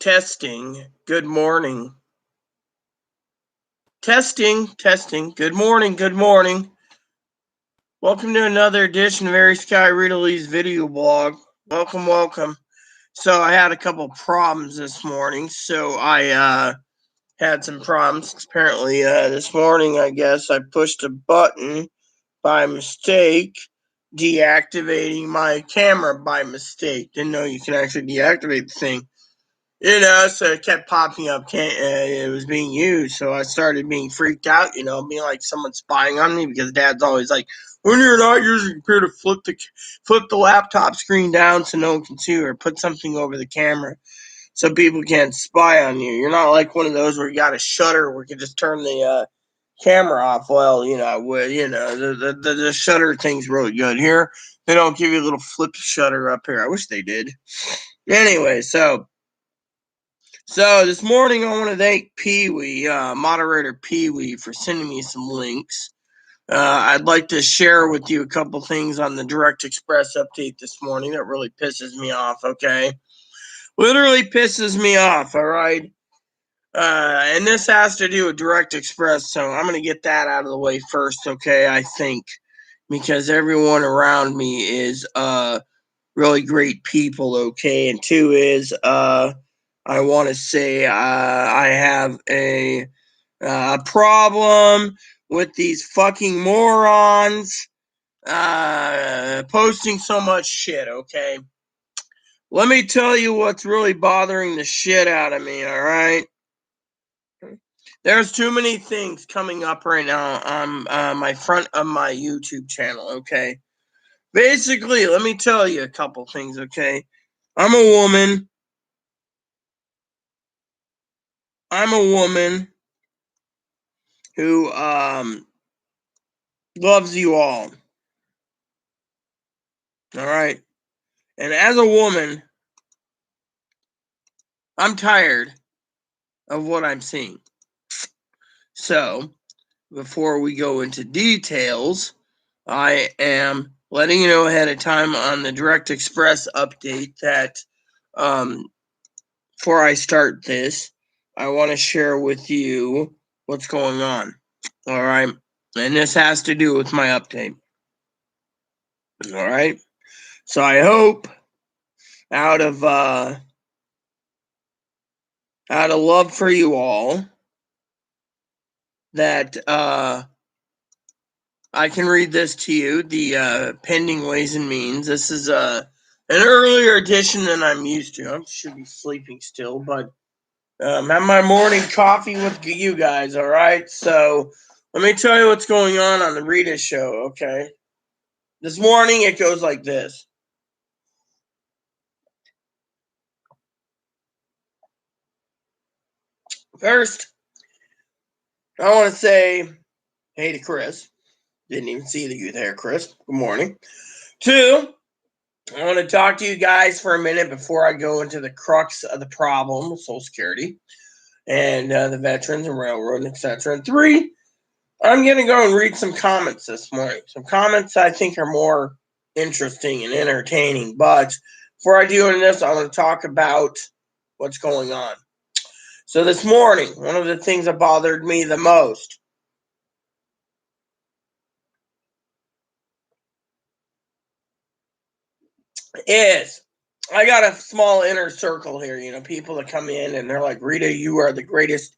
Testing. Good morning. Testing. Good morning. Good morning. Welcome to another edition of Airy Sky Readley's video blog. Welcome. So I had a couple problems this morning. So I had some problems. Apparently, this morning, I guess I pushed a button by mistake, deactivating my camera by mistake. Didn't know you can actually deactivate the thing. So it kept popping up. It was being used, so I started being freaked out. Being like someone spying on me because Dad's always like, "When you're not using your computer, flip the laptop screen down so no one can see, or put something over the camera so people can't spy on you. You're not like one of those where you got a shutter where you can just turn the camera off." Well, I would. The shutter thing's really good here. They don't give you a little flip shutter up here. I wish they did. Anyway, So this morning I want to thank Pee-wee, moderator Pee-wee, for sending me some links. I'd like to share with you a couple things on the Direct Express update this morning that really pisses me off, okay? Literally pisses me off, all right? And this has to do with Direct Express, so I'm going to get that out of the way first, okay, I think, because everyone around me is really great people, okay? And two is, I want to say I have a problem with these fucking morons posting so much shit, okay? Let me tell you what's really bothering the shit out of me, alright? There's too many things coming up right now on my front of my YouTube channel, okay? Basically, let me tell you a couple things, okay? I'm a woman who loves you all. All right. And as a woman, I'm tired of what I'm seeing. So, before we go into details, I am letting you know ahead of time on the Direct Express update that before I start this, I want to share with you what's going on. All right. And this has to do with my update. All right. So I hope out of love for you all that I can read this to you, the pending Ways and Means. This is an earlier edition than I'm used to. I should be sleeping still, but have my morning coffee with you guys, all right? So let me tell you what's going on the Rita show, okay? This morning it goes like this. First, I want to say hey to Chris. Didn't even see that you there, Chris. Good morning. Two, I want to talk to you guys for a minute before I go into the crux of the problem with Social Security and the veterans and railroad, etc. And three, I'm going to go and read some comments this morning. Some comments I think are more interesting and entertaining. But before I do this, I want to talk about what's going on. So this morning, one of the things that bothered me the most is I got a small inner circle here, people that come in and they're like, Rita, you are the greatest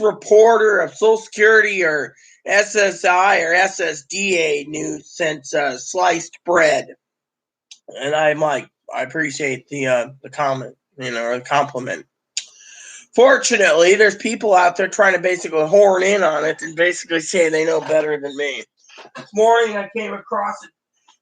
reporter of Social Security or SSI or SSDA news since sliced bread. And I'm like, I appreciate the comment, or the compliment. Fortunately, there's people out there trying to basically horn in on it and basically say they know better than me. This morning I came across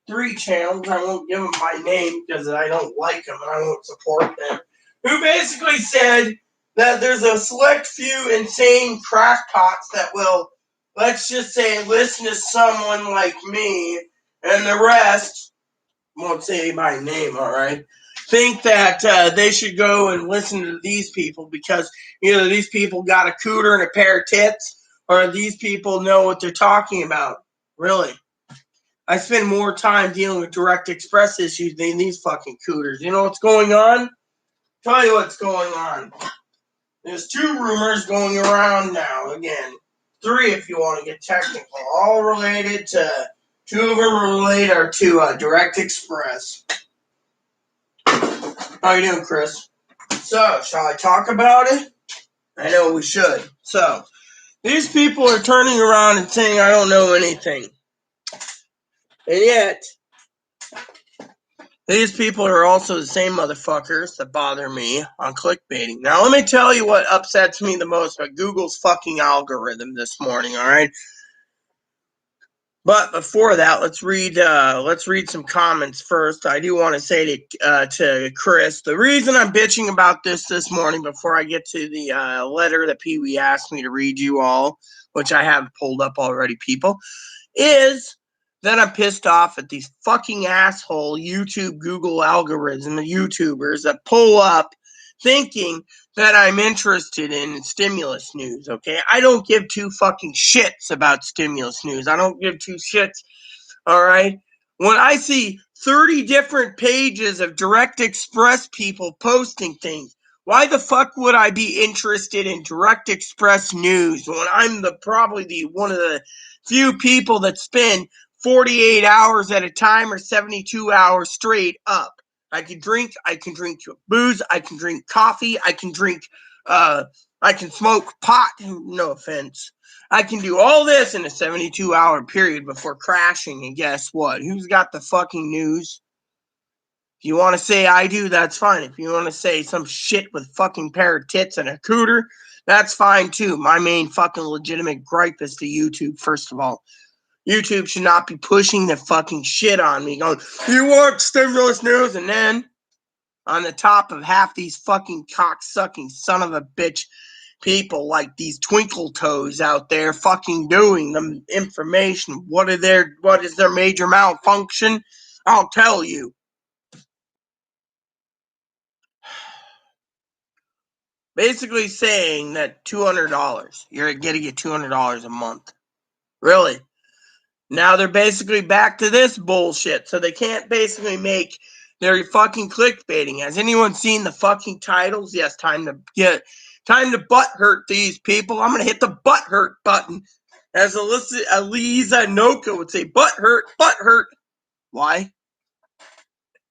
3 channels. I won't give them my name because I don't like them and I won't support them. Who basically said that there's a select few insane crackpots that will, let's just say, listen to someone like me, and the rest, won't say my name, all right, think that they should go and listen to these people because either these people got a cooter and a pair of tits, or these people know what they're talking about. Really? I spend more time dealing with Direct Express issues than these fucking cooters. You know what's going on? Tell you what's going on. There's 2 rumors going around now. Again, 3 if you want to get technical. All related to, 2 of them relate to Direct Express. How you doing, Chris? So, shall I talk about it? I know we should. So, these people are turning around and saying I don't know anything. And yet, these people are also the same motherfuckers that bother me on clickbaiting. Now, let me tell you what upsets me the most about Google's fucking algorithm this morning, alright? But before that, let's read some comments first. I do want to say to Chris, the reason I'm bitching about this morning before I get to the letter that Pee Wee asked me to read you all, which I have pulled up already, people, is that I'm pissed off at these fucking asshole YouTube Google algorithm YouTubers that pull up thinking that I'm interested in stimulus news, okay? I don't give 2 fucking shits about stimulus news. I don't give 2 shits, all right? When I see 30 different pages of Direct Express people posting things, why the fuck would I be interested in Direct Express news when I'm probably one of the few people that spend 48 hours at a time or 72 hours straight up? I can drink booze, I can drink coffee, I can smoke pot, no offense. I can do all this in a 72-hour period before crashing, and guess what? Who's got the fucking news? If you want to say I do, that's fine. If you want to say some shit with fucking pair of tits and a cooter, that's fine too. My main fucking legitimate gripe is to YouTube, first of all. YouTube should not be pushing the fucking shit on me, going, you want stimulus news? And then, on the top of half these fucking cock-sucking son of a bitch people like these twinkle toes out there fucking doing the information. What is their major malfunction? I'll tell you. Basically saying that $200, you're getting $200 a month. Really? Now they're basically back to this bullshit, so they can't basically make their fucking clickbaiting. Has anyone seen the fucking titles? Yes, time to butt hurt these people. I'm gonna hit the butt hurt button. As Eliza Noka would say, butt hurt. Why?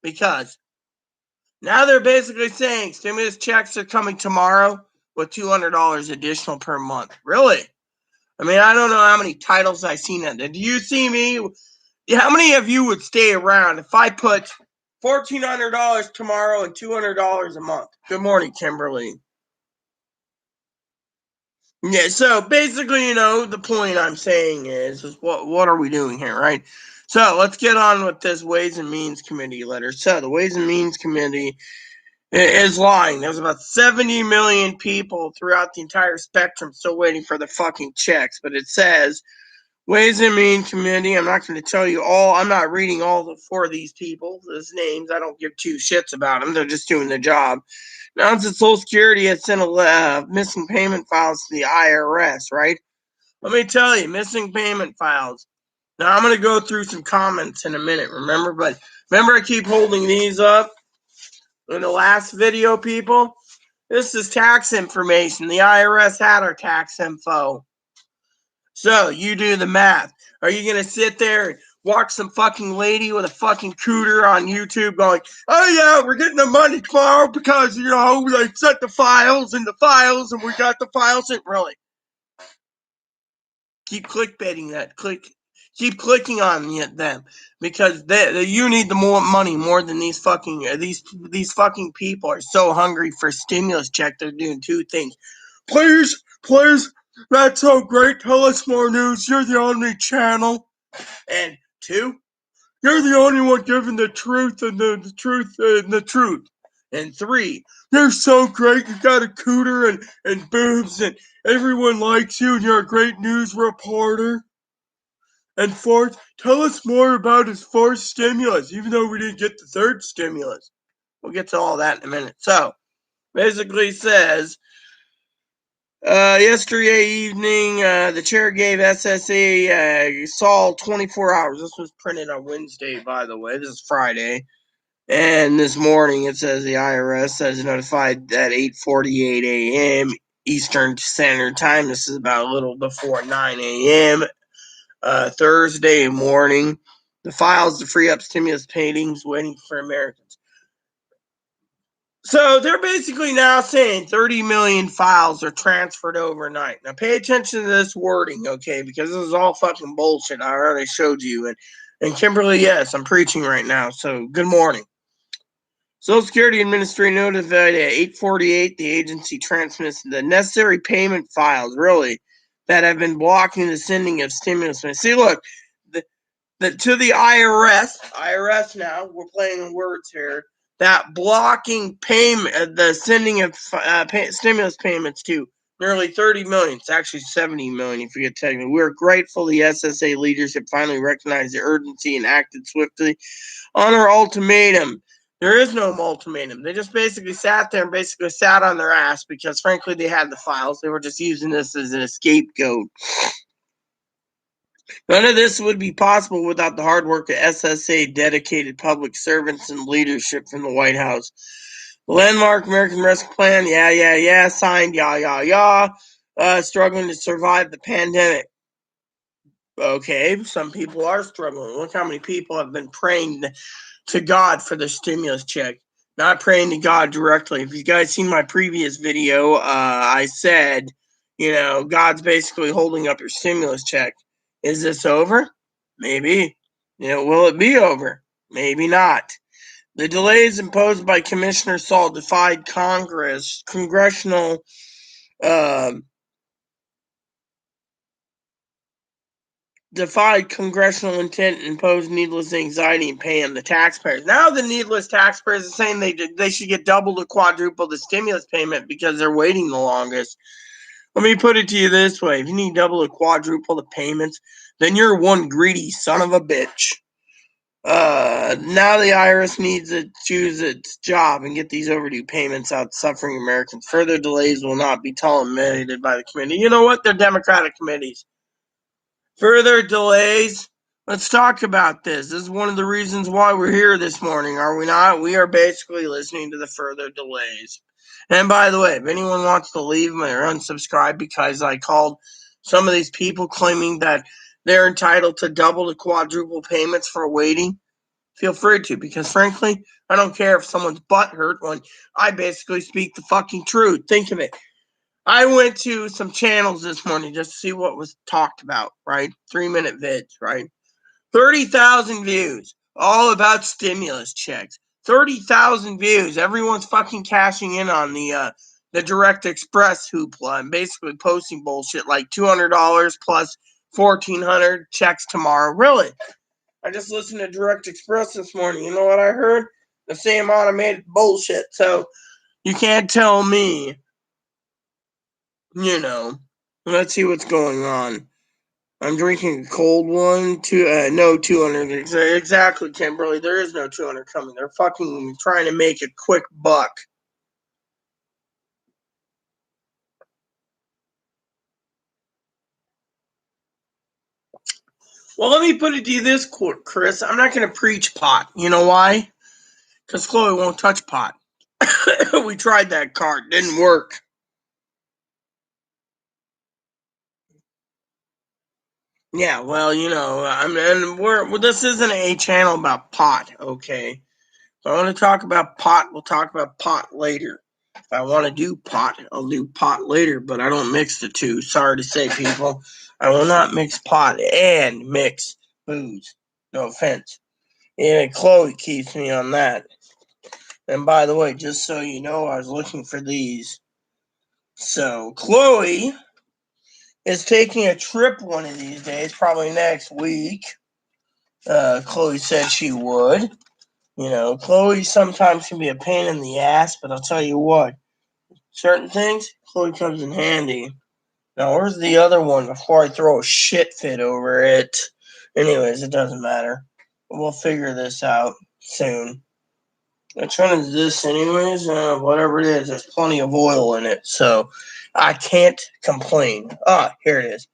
Because now they're basically saying stimulus checks are coming tomorrow with $200 additional per month. Really? I mean, I don't know how many titles I've seen that. Do you see me? How many of you would stay around if I put $1,400 tomorrow and $200 a month? Good morning, Kimberly. Yeah, so basically, the point I'm saying is what are we doing here, right? So let's get on with this Ways and Means Committee letter. So the Ways and Means Committee is lying. There's about 70 million people throughout the entire spectrum still waiting for the fucking checks, but it says Ways and Means Committee. I'm not going to tell you all. I'm not reading all the 4 of these people. Those names, I don't give 2 shits about them. They're just doing their job. Now, since Social Security has sent missing payment files to the IRS, right? Let me tell you, missing payment files. Now, I'm going to go through some comments in a minute, remember? But remember, I keep holding these up in the last video, people? This is tax information. The IRS had our tax info. So, you do the math. Are you going to sit there and watch some fucking lady with a fucking cooter on YouTube going, oh yeah, we're getting the money tomorrow because, they set the files and we got the files in? Really? Keep clickbaiting that. Keep clicking on them because you need the more money more than these fucking people are so hungry for stimulus check. They're doing 2 things. Please, that's so great. Tell us more news. You're the only channel. And 2, you're the only one giving the truth and the truth and the truth. And 3, you're so great. You got a cooter and boobs and everyone likes you and you're a great news reporter. And 4th, tell us more about his 4th stimulus, even though we didn't get the 3rd stimulus. We'll get to all that in a minute. So, basically says, yesterday evening, the chair gave SSA Saul 24 hours. This was printed on Wednesday, by the way. This is Friday. And this morning it says the IRS has notified at 8:48 a.m. Eastern Standard Time. This is about a little before 9 a.m. Thursday morning. The files to free up stimulus payments waiting for Americans. So they're basically now saying 30 million files are transferred overnight. Now pay attention to this wording, okay? Because this is all fucking bullshit. I already showed you. And Kimberly, yes, I'm preaching right now. So good morning. Social Security Administration notified at 8:48 the agency transmits the necessary payment files, really, that have been blocking the sending of stimulus money. See, look, to the IRS now, we're playing words here, that blocking payment, the sending of stimulus payments to nearly 30 million. It's actually 70 million if you get technical. We're grateful the SSA leadership finally recognized the urgency and acted swiftly on our ultimatum. There is no ultimatum. They just basically sat there and basically sat on their ass because, frankly, they had the files. They were just using this as a scapegoat. None of this would be possible without the hard work of SSA dedicated public servants and leadership from the White House. The landmark American Rescue Plan, signed, struggling to survive the pandemic. Okay, some people are struggling. Look how many people have been praying to God for the stimulus check, not praying to God directly. If you guys seen my previous video, I said, God's basically holding up your stimulus check. Is this over? Maybe. Will it be over? Maybe not. The delays imposed by Commissioner Saul defied congressional intent and imposed needless anxiety and pain on the taxpayers. Now the needless taxpayers are saying they should get double or quadruple the stimulus payment because they're waiting the longest. Let me put it to you this way. If you need double or quadruple the payments, then you're one greedy son of a bitch. Now the IRS needs to choose its job and get these overdue payments out to suffering Americans. Further delays will not be tolerated by the committee. You know what? They're Democratic committees. Further delays. Let's talk about this. This is one of the reasons why we're here this morning, are we not? We are basically listening to the further delays. And by the way, if anyone wants to leave me or unsubscribe because I called some of these people claiming that they're entitled to double to quadruple payments for waiting, feel free to, because frankly, I don't care if someone's butt hurt when I basically speak the fucking truth. Think of it. I went to some channels this morning just to see what was talked about, right? 3-minute vids, right? 30,000 views, all about stimulus checks. 30,000 views. Everyone's fucking cashing in on the Direct Express hoopla and basically posting bullshit like $200 plus 1,400 checks tomorrow. Really? I just listened to Direct Express this morning. You know what I heard? The same automated bullshit. So you can't tell me, let's see what's going on. I'm drinking a cold one. No 200. Exactly, Kimberly. There is no 200 coming. They're fucking trying to make a quick buck. Well, let me put it to you this, Chris. I'm not going to preach pot. You know why? Because Chloe won't touch pot. We tried that card. Didn't work. Yeah, well, this isn't a channel about pot, okay? If I want to talk about pot, we'll talk about pot later. If I want to do pot, I'll do pot later, but I don't mix the two. Sorry to say, people. I will not mix pot and mix booze. No offense. Even Chloe keeps me on that. And by the way, just so you know, I was looking for these. So, Chloe is taking a trip one of these days, probably next week. Chloe said she would. Chloe sometimes can be a pain in the ass, but I'll tell you what, certain things, Chloe comes in handy. Now, where's the other one before I throw a shit fit over it? Anyways, it doesn't matter. We'll figure this out soon. Which one is this anyways? Whatever it is, there's plenty of oil in it, so I can't complain. Here it is.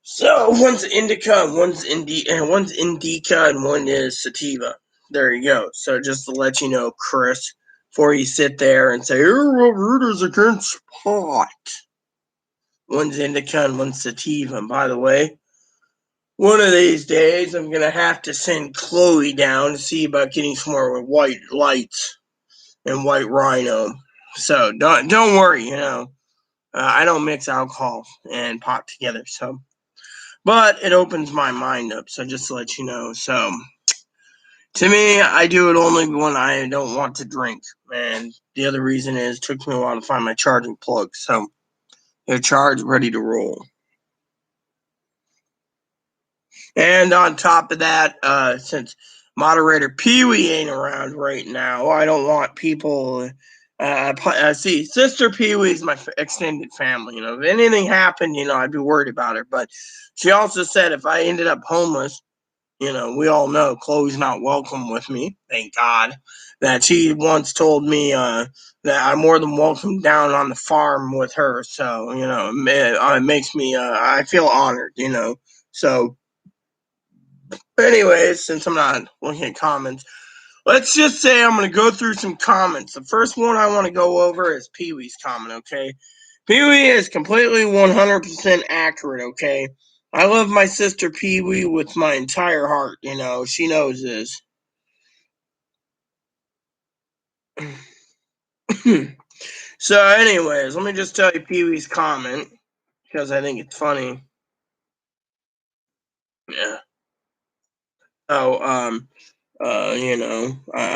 So one's indica and one's indica and one is sativa. there you go. So just to let you know, Chris, before you sit there and say, oh, Rooter's against pot. One's indica and one's sativa. And by the way, one of these days I'm going to have to send Chloe down to see about getting some more white lights and white rhino. So don't worry, I don't mix alcohol and pot together. So, but it opens my mind up. So just to let you know. So to me, I do it only when I don't want to drink. And the other reason is it took me a while to find my charging plug. So they're charged, ready to roll. And on top of that, since moderator Pee Wee ain't around right now, I don't want people. See, Sister Pee Wee's my extended family. If anything happened, I'd be worried about her. But she also said if I ended up homeless, we all know Chloe's not welcome with me. Thank God. That she once told me that I'm more than welcome down on the farm with her. So, it makes me, I feel honored, So, anyways, since I'm not looking at comments, let's just say I'm going to go through some comments. The first one I want to go over is Pee Wee's comment, okay? Pee Wee is completely 100% accurate, okay? I love my sister Pee Wee with my entire heart, she knows this. So, anyways, let me just tell you Pee Wee's comment because I think it's funny. Yeah. Oh, I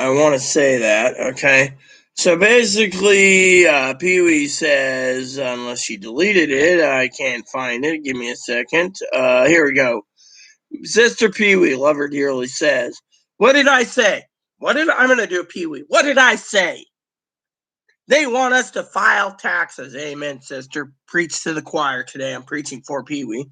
want to say that, okay? So basically, Pee Wee says, unless she deleted it, I can't find it. Give me a second. Here we go. Sister Pee Wee, love her dearly, says, what did I say? I'm going to do Pee Wee. What did I say? They want us to file taxes. Amen, sister. Preach to the choir today. I'm preaching for Pee Wee.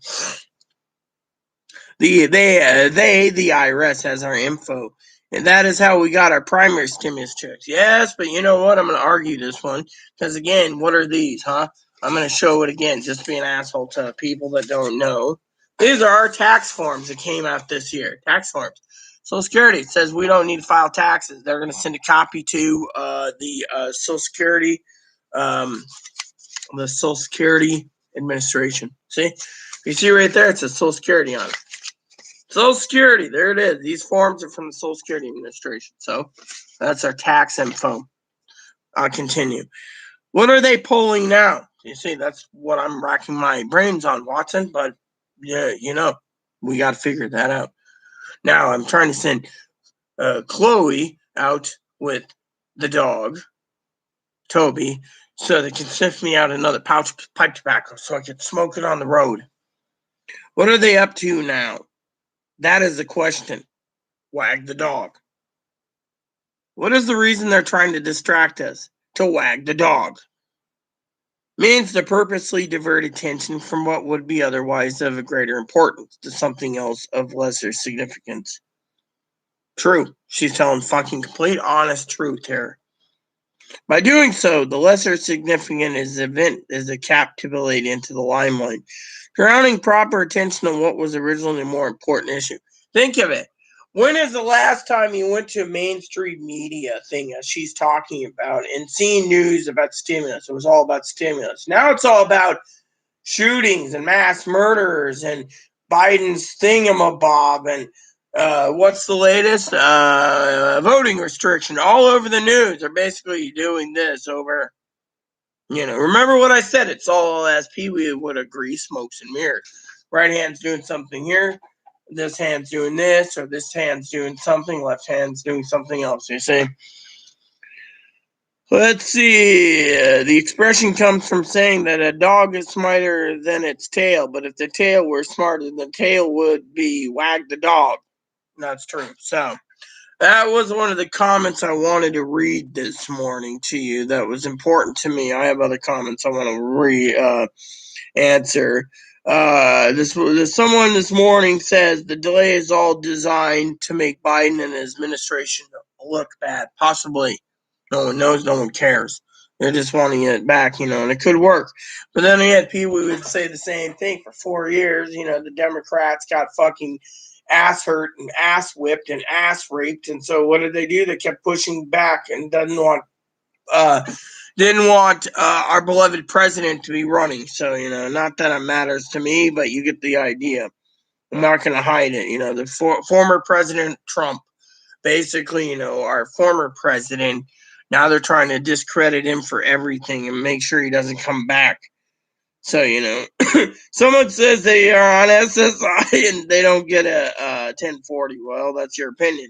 The IRS has our info, and that is how we got our primary stimulus checks. Yes, but you know what? I'm going to argue this one because again, what are these, huh? I'm going to show it again, just be an asshole to people that don't know. These are our tax forms that came out this year. Tax forms. Social Security says we don't need to file taxes. They're going to send a copy to the Social Security, Administration. See, you see right there, it says Social Security on it. Social Security, there it is. These forms are from the Social Security Administration. So that's our tax info. I'll continue. What are they polling now? You see, that's what I'm racking my brains on, Watson. But yeah, we got to figure that out. Now I'm trying to send Chloe out with the dog, Toby, so they can sniff me out another pouch of pipe tobacco so I can smoke it on the road. What are they up to now? That is the question. Wag the dog. What is the reason they're trying to distract us? To wag the dog. Means to purposely divert attention from what would be otherwise of a greater importance to something else of lesser significance. True. She's telling fucking complete honest truth here. By doing so, the lesser significant event is a captivated into the limelight, drowning proper attention on what was originally a more important issue. Think of it. When is the last time you went to a mainstream media thing as she's talking about and seen news about stimulus? It was all about stimulus. Now it's all about shootings and mass murderers and Biden's thingamabob and what's the latest? Voting restriction all over the news. They're basically doing this over. Remember what I said? It's all, as Pee Wee would agree, smokes and mirrors. Right hand's doing something here. This hand's doing this, or this hand's doing something. Left hand's doing something else. You see? Let's see. The expression comes from saying that a dog is smarter than its tail, but if the tail were smarter, the tail would be wag the dog. That's true. So that was one of the comments I wanted to read this morning to you. That was important to me. I have other comments I want to answer. Someone this morning says the delay is all designed to make Biden and his administration look bad. Possibly. No one knows. No one cares. They're just wanting it back, and it could work. But then again, people would say the same thing for 4 years. The Democrats got fucking ass hurt and ass whipped and ass raped. And so what did they do? They kept pushing back and didn't want our beloved president to be running. So, not that it matters to me, but you get the idea. I'm not going to hide it. The former President Trump, basically, our former president, now they're trying to discredit him for everything and make sure he doesn't come back. So, someone says they are on SSI and they don't get a 1040. Well, that's your opinion.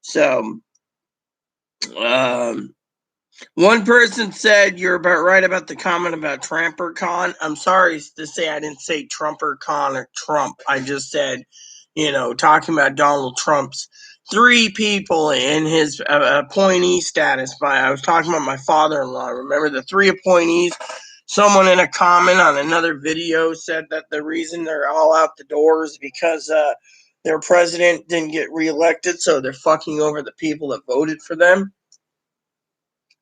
So, one person said you're right about the comment about TramperCon. I'm sorry to say I didn't say TrumperCon or Trump. I just said, talking about Donald Trump's 3 people in his appointee status. I was talking about my father-in-law. Remember the 3 appointees? Someone in a comment on another video said that the reason they're all out the door is because their president didn't get reelected, so they're fucking over the people that voted for them.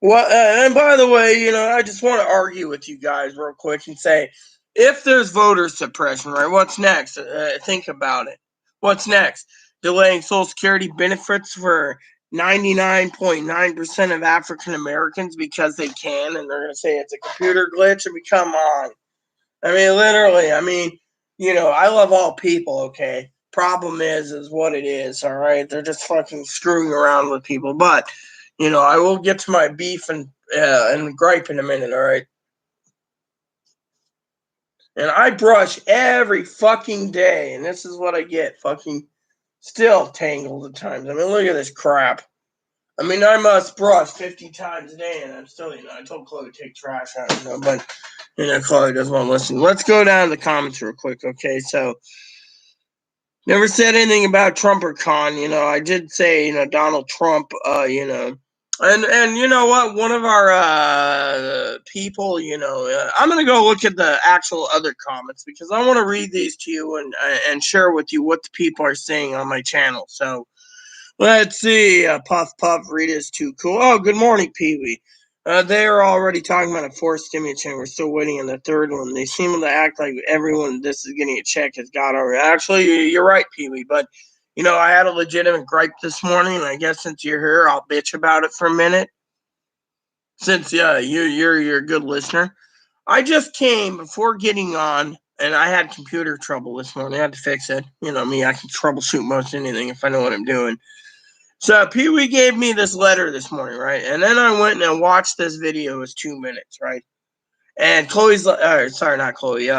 Well, and by the way, I just want to argue with you guys real quick and say, if there's voter suppression, right, what's next? Think about it. What's next? Delaying Social Security benefits for 99.9% of African Americans because they can, and they're going to say it's a computer glitch. I mean, come on. I mean, literally, I love all people, okay? Problem is what it is, all right? They're just fucking screwing around with people, but I will get to my beef and gripe in a minute, all right? And I brush every fucking day, and this is what I get, fucking still tangled at times. I mean, look at this crap. I mean, I must brush 50 times a day, and I'm still, I told Chloe to take trash out, but, Chloe doesn't want to listen. Let's go down to the comments real quick, okay? So, never said anything about TrumperCon. I did say, Donald Trump, and you know what? One of our people, I'm going to go look at the actual other comments because I want to read these to you and share with you what the people are saying on my channel. So, let's see. Puff Puff, Rita's too cool. Oh, good morning, Pee-wee. They are already talking about a 4th stimulus check. We're still waiting on the 3rd one. They seem to act like everyone this is getting a check has got already. Actually, you're right, Pee-wee. But, I had a legitimate gripe this morning, and I guess since you're here, I'll bitch about it for a minute. Since you're a good listener. I just came before getting on, and I had computer trouble this morning. I had to fix it. Me, I can troubleshoot most anything if I know what I'm doing. So Pee-wee gave me this letter this morning, right? And then I went and watched this video. It was 2 minutes, right? And Chloe's, sorry, not Chloe,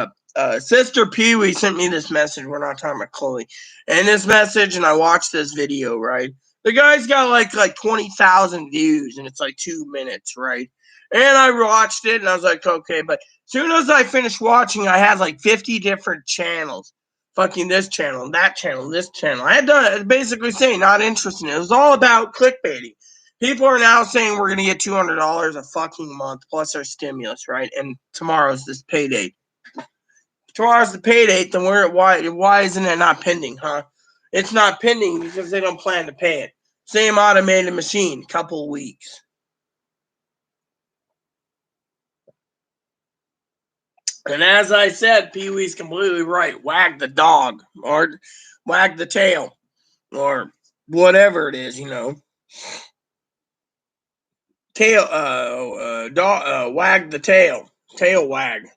Sister Pee-wee sent me this message. We're not talking about Chloe. And this message, and I watched this video, right? The guy's got like 20,000 views, and it's like 2 minutes, right? And I watched it, and I was like, okay. But as soon as I finished watching, I had like 50 different channels. Fucking this channel, that channel, this channel. I had done basically saying not interested. It was all about clickbaiting. People are now saying we're going to get $200 a fucking month plus our stimulus, right? And tomorrow's this pay date. Tomorrow's the pay date, then why isn't it not pending, huh? It's not pending because they don't plan to pay it. Same automated machine, couple weeks. And as I said, Pee-wee's completely right. Wag the dog or wag the tail or whatever it is, Tail, wag the tail. Tail wag.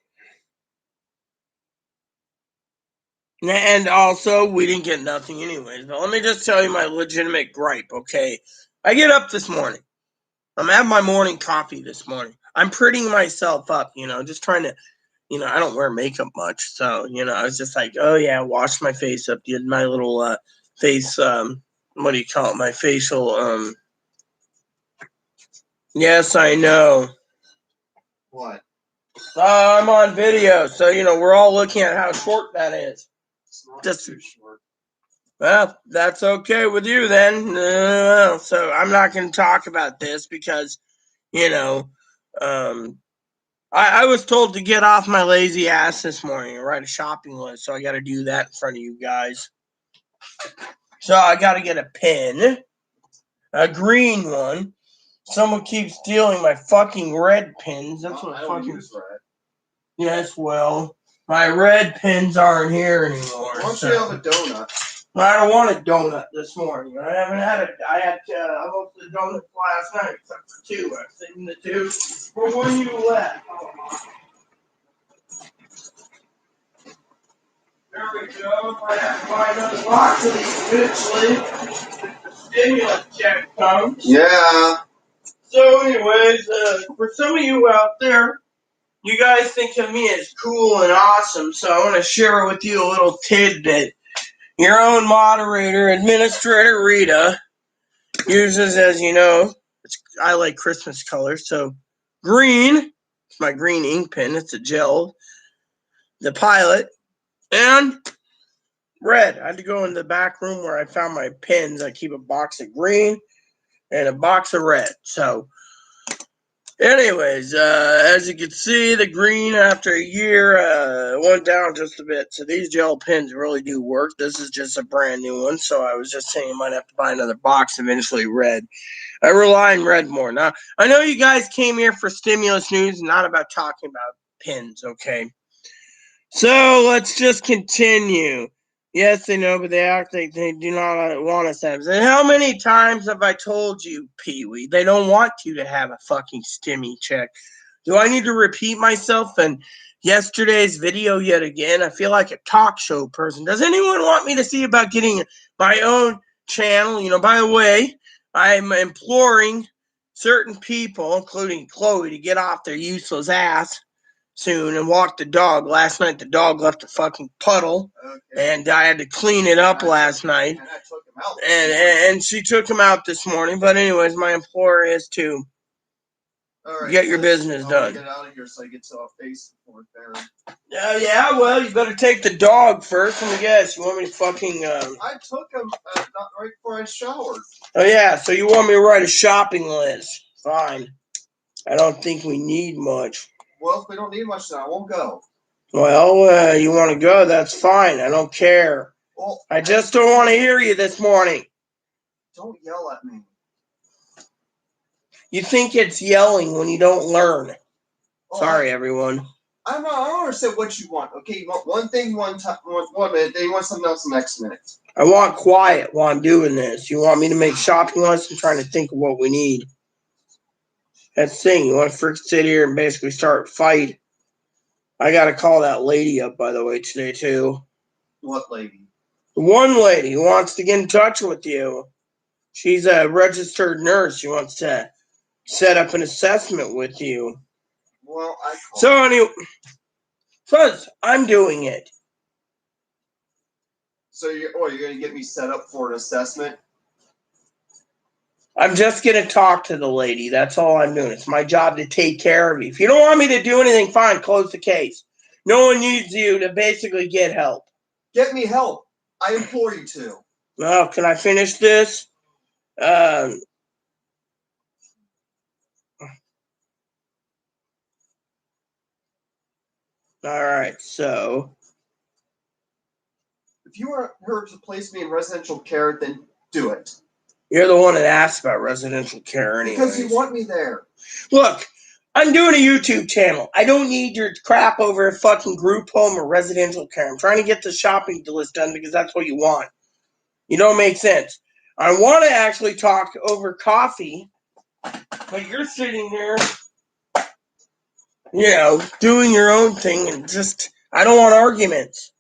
And also, we didn't get nothing anyways. But let me just tell you my legitimate gripe, okay? I get up this morning. I'm having my morning coffee this morning. I'm prettying myself up, just trying to, I don't wear makeup much. So, I was just like, oh, yeah, wash my face up. Did my little face, what do you call it? My facial, yes, I know. What? I'm on video, so, we're all looking at how short that is. It's not too short. Well, that's okay with you then. So I'm not going to talk about this because, I was told to get off my lazy ass this morning and write a shopping list. So I got to do that in front of you guys. So I got to get a pen, a green one. Someone keeps stealing my fucking red pens. That's what fucking. Use red. Yes, well, my red pens aren't here anymore. Why don't you have a donut? I don't want a donut this morning. I haven't had it. I had almost a donut last night, except for two. I'm saving the two for when you left. There we go. I have to buy another box of these eventually. The stimulus check comes. Yeah. So, anyways, for some of you out there, you guys think of me as cool and awesome, so I want to share with you a little tidbit. Your own moderator, Administrator Rita, uses, as you know, I like Christmas colors, so green, it's my green ink pen, it's a gel, the Pilot, and red. I had to go in the back room where I found my pens. I keep a box of green and a box of red. So, anyways, as you can see, the green after a year went down just a bit. So these gel pens really do work. This is just a brand new one. So I was just saying I might have to buy another box eventually red. I rely on red more. Now, I know you guys came here for stimulus news, not about talking about pens, okay? So let's just continue. Yes, they know, but they act like they do not want us to have. And how many times have I told you, Pee-wee, they don't want you to have a fucking stimmy check? Do I need to repeat myself in yesterday's video yet again? I feel like a talk show person. Does anyone want me to see about getting my own channel? You know, by the way, I'm imploring certain people, including Chloe, to get off their useless ass soon and walk the dog. Last night the dog left a fucking puddle, and I had to clean it up last night. And I took him out. And she took him out this morning. But anyways, my implore is to get your business done. Get out of here so I get to a face for there. Yeah, well, you better take the dog first. Let me guess, you want me to fucking I took him not right before I showered. Oh yeah, so you want me to write a shopping list? Fine. I don't think we need much. Well, if we don't need much, then I won't go. Well, you want to go? That's fine. I don't care. Well, I just don't want to hear you this morning. Don't yell at me. You think it's yelling when you don't learn. Oh, Sorry, everyone. I don't understand what you want. Okay, you want one thing one time, 1 minute, then you want something else the next minute. I want quiet while I'm doing this. You want me to make shopping lists? I'm trying to think of what we need. That's the thing. You want to freaking sit here and basically start a fight. I got to call that lady up, by the way, today, too. What lady? One lady who wants to get in touch with you. She's a registered nurse. She wants to set up an assessment with you. Well, So anyway, Fuzz, I'm doing it. So you're going to get me set up for an assessment? I'm just going to talk to the lady. That's all I'm doing. It's my job to take care of you. If you don't want me to do anything, fine, close the case. No one needs you to basically get help. Get me help. I implore you to. Well, can I finish this? All right, so If you want her to place me in residential care, then do it. you're the one that asked about residential care anyway. Because you want me there. Look, I'm doing a YouTube channel. I don't need your crap over a fucking group home or residential care. I'm trying to get the shopping list done because that's what you want. You don't make sense. I want to actually talk over coffee, but you're sitting there, you know, doing your own thing and just, I don't want arguments.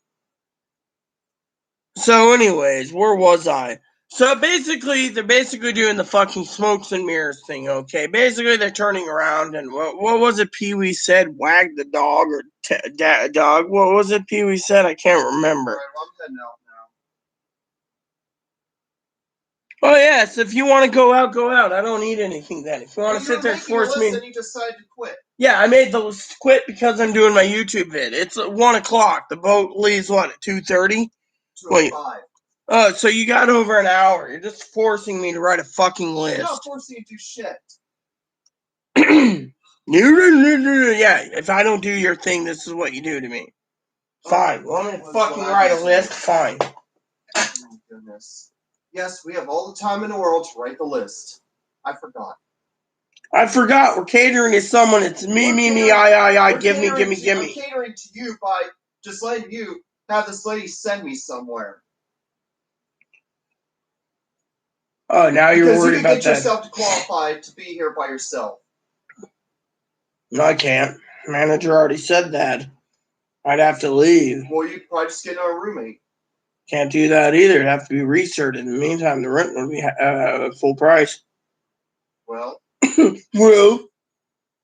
So anyways, where was I? So basically, they're basically doing the fucking smokes and mirrors thing, okay? Basically, they're turning around and what was it Pee-wee said? Wag the dog or dog? What was it Pee-wee said? I can't remember. All right, well, I'm heading out now. Oh, yes, if you want to go out, go out. I don't need anything then. If you want to sit there and force me... Then you decide to quit. Yeah, I made the list quit because I'm doing my YouTube vid. It's 1 o'clock. The boat leaves, what, at 2:30? 2:05. Oh, so you got over an hour. You're just forcing me to write a fucking list. I'm not forcing you to do shit. Yeah, if I don't do your thing, this is what you do to me. Fine. Well, I'm going to fucking write a list? Fine. Oh, my goodness. Yes, we have all the time in the world to write the list. I forgot. I forgot. We're catering to someone. It's me, I. Give me. I'm catering to you by just letting you have this lady send me somewhere. Oh, now you're Because you worried can about get that. yourself to qualify to be here by yourself. No, I can't. Manager already said that. I'd have to leave. Well, you probably just get another roommate. Can't do that either. It'd have to be researched. In the meantime, the rent would be full price. Well, Well,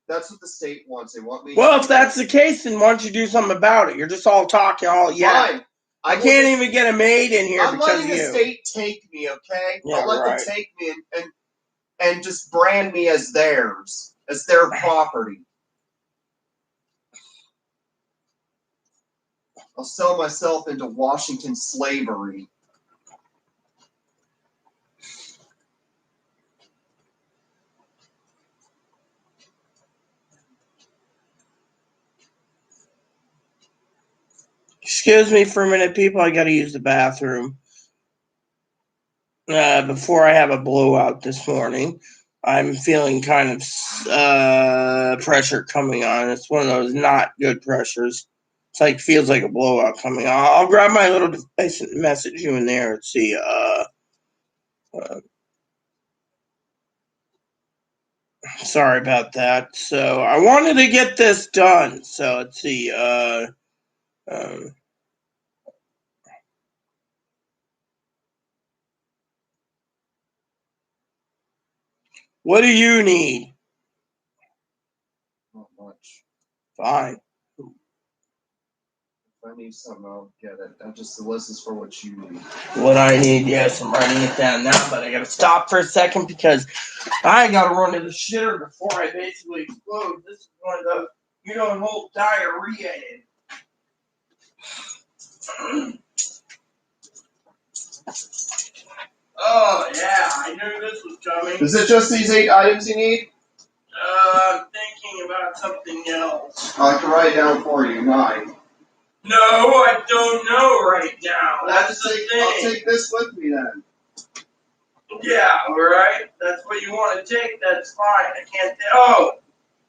that's what the state wants. They want me. if that's the case, then why don't you do something about it? You're just all talking, Fine. I can't even get a maid in here I'm because letting of the you. state take me, okay? Yeah, I'll let right. them take me and just brand me as theirs, as their property. I'll sell myself into Washington slavery. Excuse me for a minute, people. I got to use the bathroom. Before I have a blowout this morning, I'm feeling kind of pressure coming on. It's one of those not good pressures. It's like feels like a blowout coming on. I'll grab my little device and message you in there and see. Sorry about that. So I wanted to get this done. So let's see. What do you need? Not much. Fine. If I need something, I'll get it. This is for what you need. What I need, yes, I'm writing it down now, but I gotta stop for a second because I gotta run to the shitter before I basically explode. This is one of the, whole diarrhea in. Oh, yeah, I knew this was coming. Is it just these 8 items you need? I'm thinking about something else. I can write it down for you. 9. No, I don't know right now. That's the thing. I'll take this with me then. Yeah, all right. That's what you want to take. That's fine. I can't. Oh,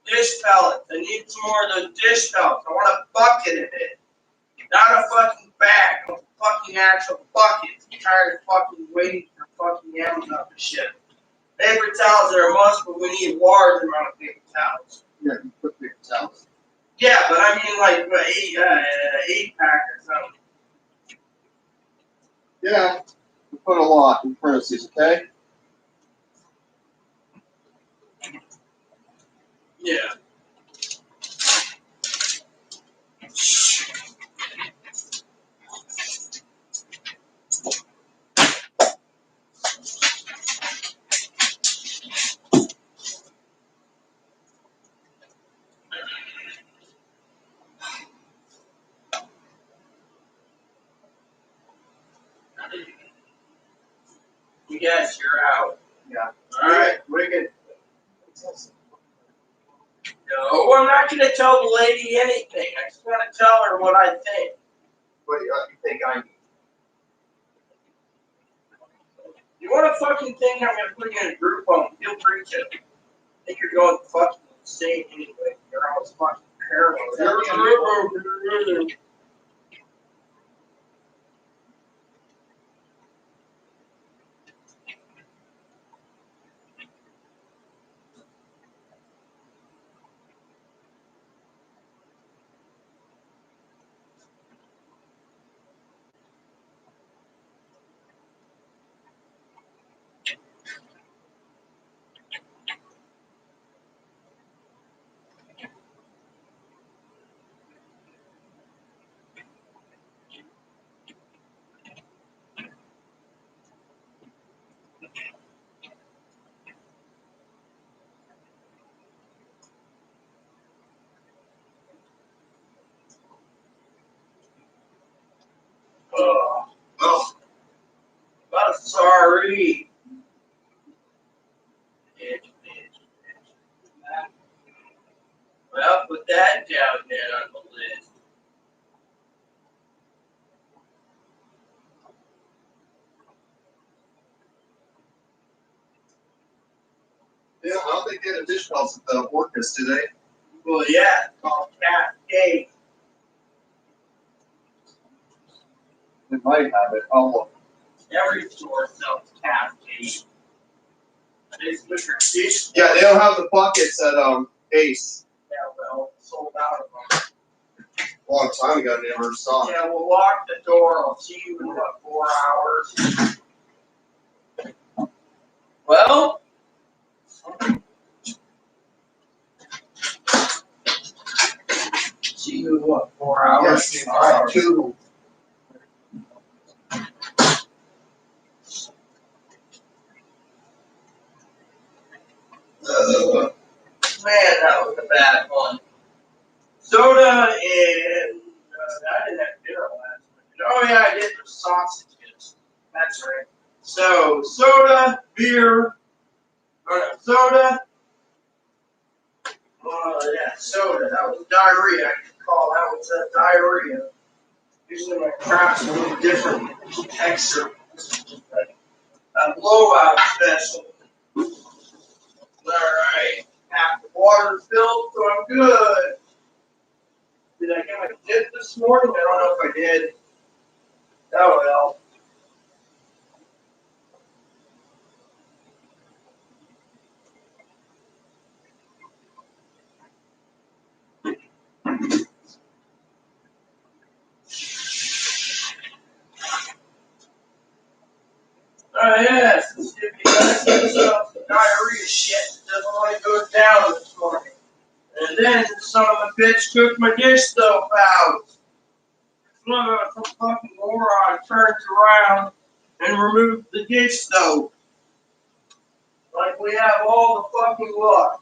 dish pellets. I need some more of those dish pellets. I want a bucket of it, not a fucking bag. A fucking actual bucket. I'm tired of fucking waiting for fucking Amazon for shit. Paper towels are a must, but we need a large amount of paper towels. Yeah, you put paper towels. Yeah, but I mean like 8-pack or something. Yeah, we put a lot in parentheses, okay? Yeah. Yes, you're out. Yeah. All right. We're good. No, I'm not going to tell the lady anything. I just want to tell her what I think. What do you think I need? You want to fucking think I'm going to put you in a group home? Feel free to. I think you're going fucking insane anyway. You're always fucking paranoid. Oh, I'm sorry. Well, put that down then on the list. Yeah, I don't think they have dish towels at the Orcas, do they? Well, yeah, it's called Cascade. They might have it. I'll look. Every store sells Cascade. Yeah, they don't have the buckets at Ace. Yeah, well, sold out of them. A long time ago, never saw it. Yeah, we'll lock the door. I'll see you in about 4 hours. Well, see you in what, 4 hours? Yes, all right, 2. Man, that was a bad one. Soda and I didn't have dinner last night. Oh yeah, I did the sausages. That's right. So soda, beer, soda. Yeah, soda. That was diarrhea. I could call that was diarrhea. Usually my crap's a little different texture. A blowout special. Alright. Half the water filled, so I'm good. Did I get my dip this morning? I don't know if I did. Oh well. Yes, if you guys get yourself some diarrhea shit that doesn't want to go down this morning. And then the son of a bitch cooked my dish stove out. Some fucking moron turns around and removes the dish stove. Like we have all the fucking luck.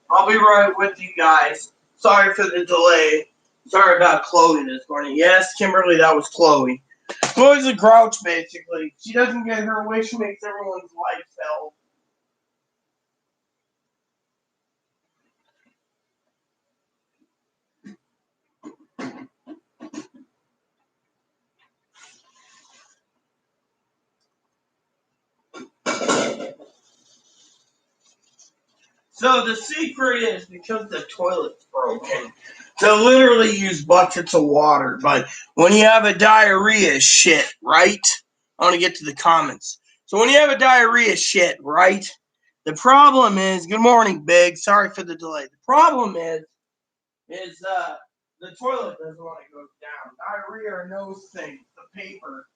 I'll be right with you guys. Sorry for the delay. Sorry about Chloe this morning. Yes, Kimberly, that was Chloe. Chloe's a grouch, basically. She doesn't get her way. She makes everyone's life hell. So the secret is because the toilet's broken to literally use buckets of water. But when you have a diarrhea shit, right? I want to get to the comments. So when you have a diarrhea shit, right? The problem is, good morning, Big. Sorry for the delay. The problem is the toilet doesn't want to go down. Diarrhea knows things. The paper.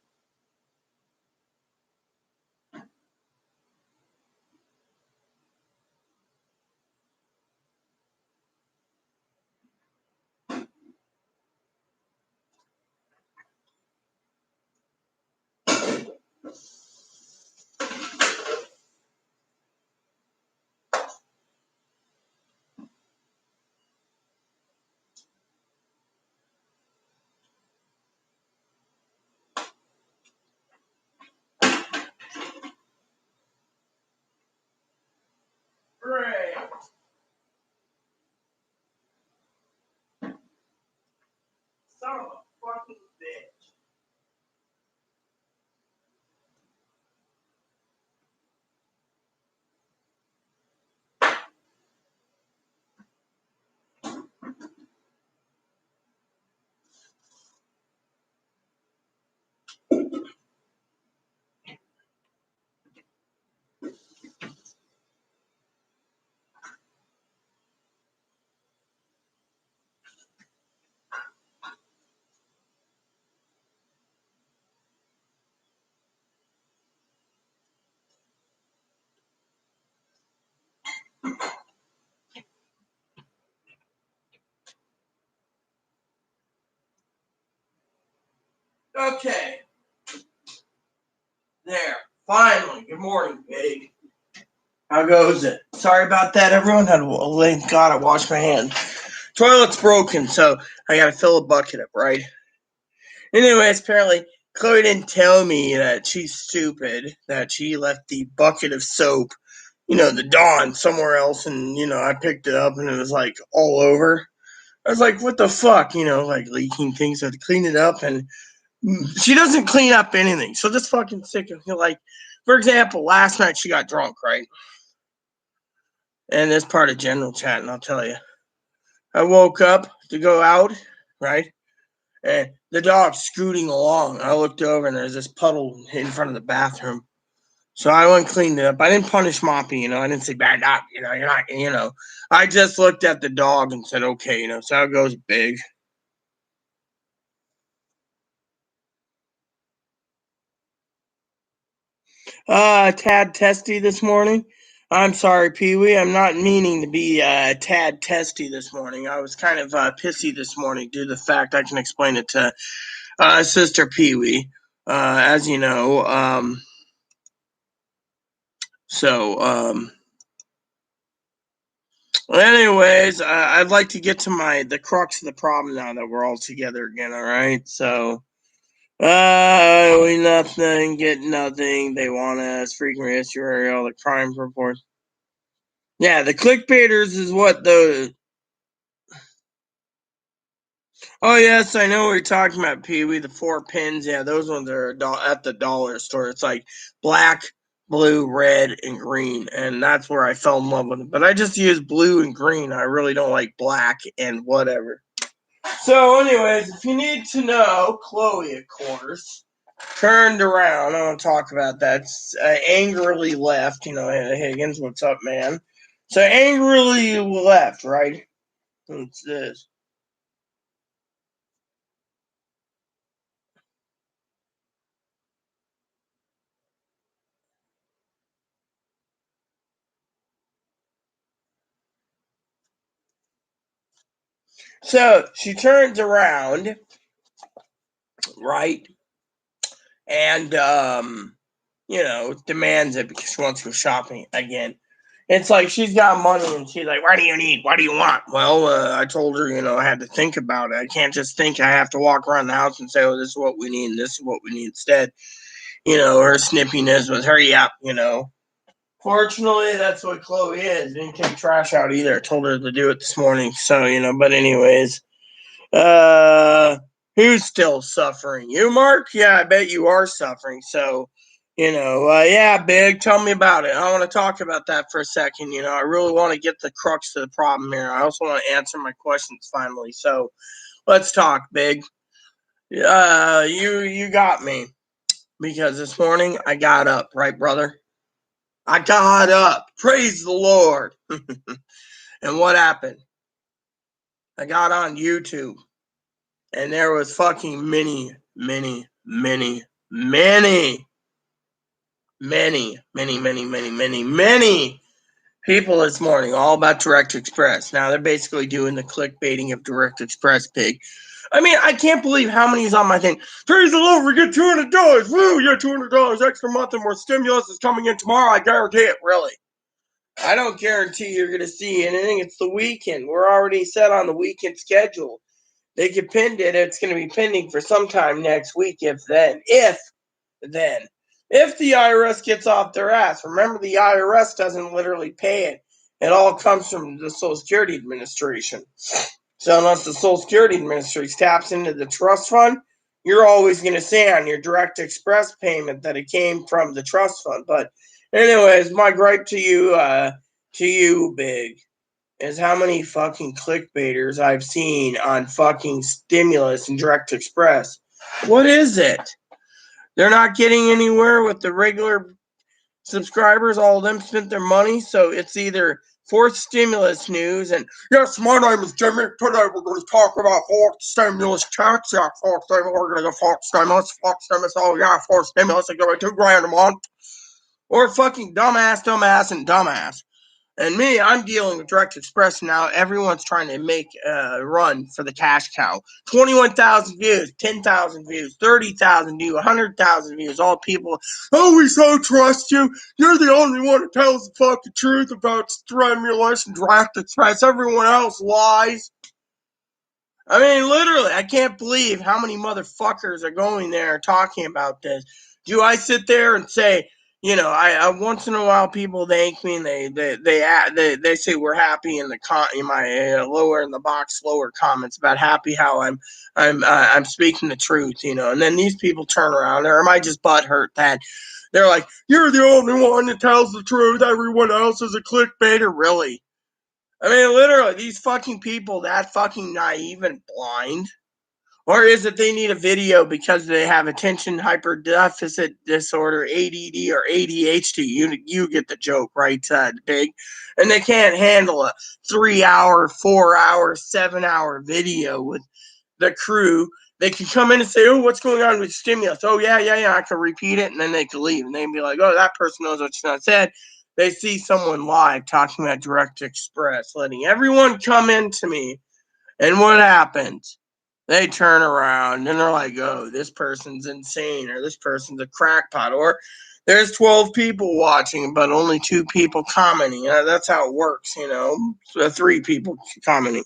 Great. Son of a fucking bitch. Okay. There. Finally. Good morning, Big. How goes it? Sorry about that, everyone. Thank God I washed my hands. Toilet's broken, so I gotta fill a bucket up, right? Anyways, apparently, Chloe didn't tell me that she's stupid, that she left the bucket of soap, the Dawn somewhere else, and, I picked it up and it was like all over. I was like, what the fuck, like leaking things. I had to clean it up, and she doesn't clean up anything. So this fucking sick of, for example, last night she got drunk, right? And this part of general chat, and I'll tell you. I woke up to go out, right? And the dog's scooting along. I looked over and there's this puddle in front of the bathroom. So I went and cleaned it up. I didn't punish Moppy, I didn't say bad up, you're not, I just looked at the dog and said, okay, so how it goes, Big. Tad testy this morning. I'm sorry, Pee Wee. I'm not meaning to be tad testy this morning. I was kind of pissy this morning due to the fact I can explain it to Sister Pee Wee, as you know. Anyways, I'd like to get to the crux of the problem now that we're all together again. All right, so. We nothing, get nothing. They want us. Frequent history, all the crime reports. Yeah, the clickbaiters is what the. Oh yes, I know what you're talking about, Pee Wee. The 4 pins, yeah, those ones are at the dollar store. It's like black, blue, red, and green, and that's where I fell in love with it. But I just use blue and green. I really don't like black and whatever. So, anyways, if you need to know, Chloe, of course, turned around. I want to talk about that. Angrily left. Hey, Higgins, what's up, man? So angrily left, right? What's this? So she turns around, right? And demands it because she wants to go shopping again. It's like she's got money and she's like, what do you need? What do you want? Well, I told her, I had to think about it. I can't just think. I have to walk around the house and say, oh, this is what we need and this is what we need instead. Her snippiness was hurry up, Fortunately, that's what Chloe is. Didn't take trash out either. I told her to do it this morning. So, but anyways, who's still suffering? You, Mark? Yeah, I bet you are suffering. So, yeah, Big, tell me about it. I want to talk about that for a second. I really want to get the crux to the problem here. I also want to answer my questions finally. So, let's talk, Big. You got me because this morning I got up, right, brother? I got up. Praise the Lord. And what happened? I got on YouTube and there was fucking many, many, many, many, many, many, many, many, many, many people this morning all about Direct Express. Now they're basically doing the clickbaiting of Direct Express, Pig. I mean, I can't believe how many's on my thing. Praise the Lord, we get $200. Woo, yeah, $200 extra month and more stimulus is coming in tomorrow. I guarantee it, really. I don't guarantee you're going to see anything. It's the weekend. We're already set on the weekend schedule. They get pinned it. It's going to be pending for sometime next week, if then. If the IRS gets off their ass. Remember, the IRS doesn't literally pay it. It all comes from the Social Security Administration. So unless the Social Security Administration taps into the trust fund, you're always going to say on your Direct Express payment that it came from the trust fund. But anyways, my gripe to you, Big, is how many fucking clickbaiters I've seen on fucking stimulus and Direct Express. What is it? They're not getting anywhere with the regular subscribers. All of them spent their money, so it's either fourth stimulus news and yes, my name is Jimmy. Today we're going to talk about fourth stimulus checks. Yeah, fourth stimulus. We're going to go fourth stimulus. Oh yeah, fourth stimulus. It's going to be $2,000 a month. Or fucking dumbass, and dumbass. And me, I'm dealing with Direct Express now. Everyone's trying to make a run for the cash cow. 21,000 views, 10,000 views, 30,000 views, 100,000 views. All people, oh, we so trust you. You're the only one who tells the fucking truth about stimulus and Direct Express. Everyone else lies. I mean, literally, I can't believe how many motherfuckers are going there talking about this. Do I sit there and say, I once in a while people thank me and they say we're happy in in my lower in the box lower comments about happy how I'm speaking the truth, and then these people turn around, or am I just butthurt that they're like, you're the only one that tells the truth, everyone else is a clickbaiter, really? I mean, literally, these fucking people that fucking naive and blind, Or is it they need a video because they have attention hyperdeficit disorder, ADD or ADHD? You get the joke, right, Big? And they can't handle a 3-hour, 4-hour, 7-hour video with the crew. They can come in and say, oh, what's going on with stimulus? Oh, yeah, I can repeat it. And then they can leave. And they'd be like, oh, that person knows what's not said. They see someone live talking about Direct Express, letting everyone come into me. And what happens? They turn around and they're like, oh, this person's insane, or this person's a crackpot, or there's 12 people watching, but only 2 people commenting. That's how it works, So 3 people commenting.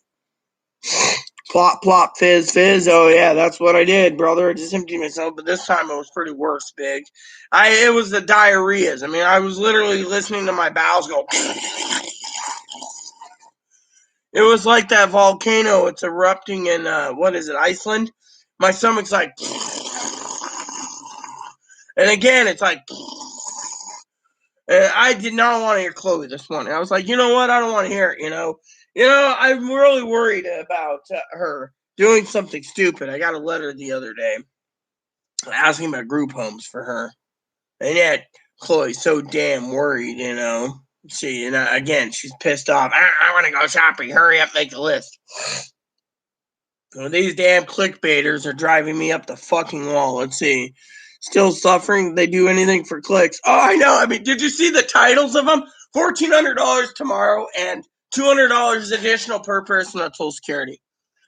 Plop, plop, fizz, fizz. Oh, yeah, that's what I did, brother. I just emptied myself, but this time it was pretty worse, Big. It was the diarrheas. I mean, I was literally listening to my bowels go. It was like that volcano. It's erupting in, what is it, Iceland? My stomach's like, and again, it's like, and I did not want to hear Chloe this morning. I was like, you know what? I don't want to hear it, I'm really worried about her doing something stupid. I got a letter the other day asking about group homes for her. And yet, Chloe's so damn worried, She, again, she's pissed off. I want to go shopping. Hurry up, make a list. Well, these damn clickbaiters are driving me up the fucking wall. Let's see. Still suffering? They do anything for clicks. Oh, I know. I mean, did you see the titles of them? $1,400 tomorrow and $200 additional per person on Social Security.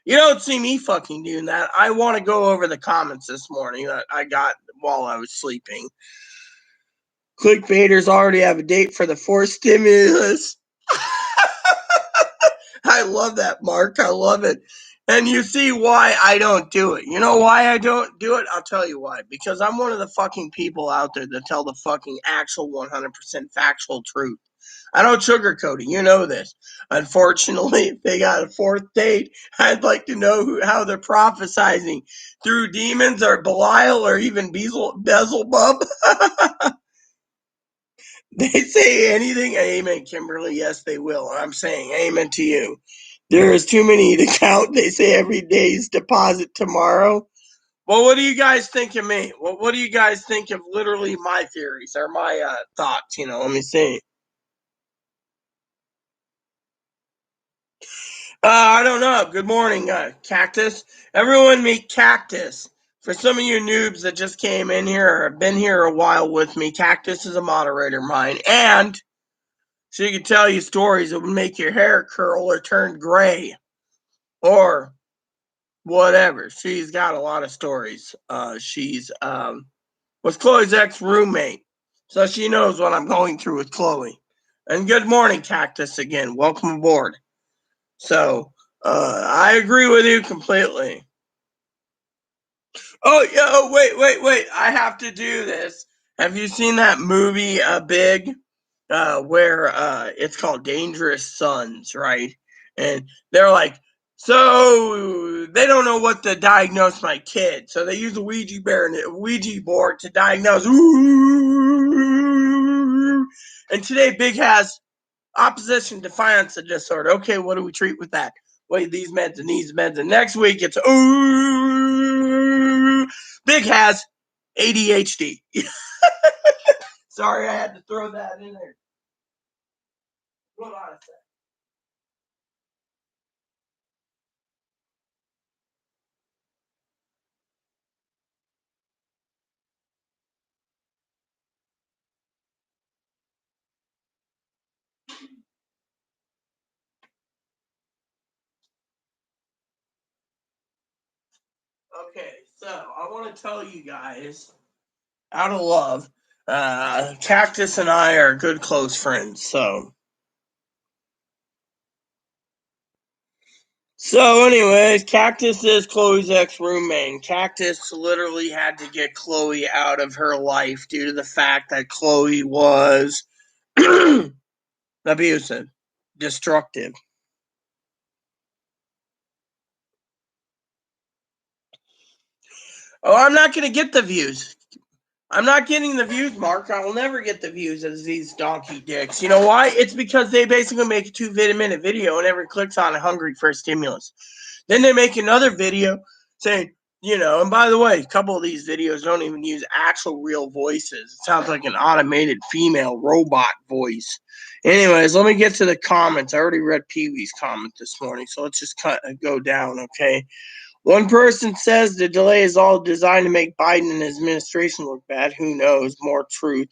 You don't see me fucking doing that. I want to go over the comments this morning that I got while I was sleeping. Clickbaiters already have a date for the fourth stimulus. I love that, Mark. I love it. And you see why I don't do it. You know why I don't do it? I'll tell you why. Because I'm one of the fucking people out there that tell the fucking actual 100% factual truth. I don't sugarcoat it. You know this. Unfortunately, if they got a fourth date, I'd like to know how they're prophesizing through demons or Belial or even Beelzebub. They say anything. Amen, Kimberly. Yes, they will. I'm saying amen to you. There is too many to count. They say every day's deposit tomorrow. Well, what do you guys think of me? What do you guys think of literally my theories or my thoughts? Let me see. I don't know. Good morning, Cactus. Everyone meet Cactus. For some of you noobs that just came in here or have been here a while with me, Cactus is a moderator of mine. And she can tell you stories that would make your hair curl or turn gray or whatever. She's got a lot of stories. She's was Chloe's ex-roommate, so she knows what I'm going through with Chloe. And good morning, Cactus, again. Welcome aboard. So, I agree with you completely. Oh, yeah, wait. I have to do this. Have you seen that movie, Big? Where it's called Dangerous Sons, right? And they're like, so they don't know what to diagnose my kid, so they use a Ouija board to diagnose. And today, Big has opposition defiance disorder. Okay, what do we treat with that? Wait, these meds and these meds, and next week it's Big has ADHD. Sorry, I had to throw that in there. Hold on a sec. Okay, so I want to tell you guys, out of love, Cactus and I are good close friends. So anyways, Cactus is Chloe's ex-roommate. Cactus literally had to get Chloe out of her life due to the fact that Chloe was abusive, destructive. Oh, I'm not going to get the views. I'm not getting the views, Mark. I will never get the views as these donkey dicks. You know why? It's because they basically make a 2-minute video and everyone clicks on it hungry for a stimulus. Then they make another video saying, And by the way, a couple of these videos don't even use actual real voices. It sounds like an automated female robot voice. Anyways, let me get to the comments. I already read Pee Wee's comment this morning, so let's just go down, okay? One person says the delay is all designed to make Biden and his administration look bad. Who knows? More truth.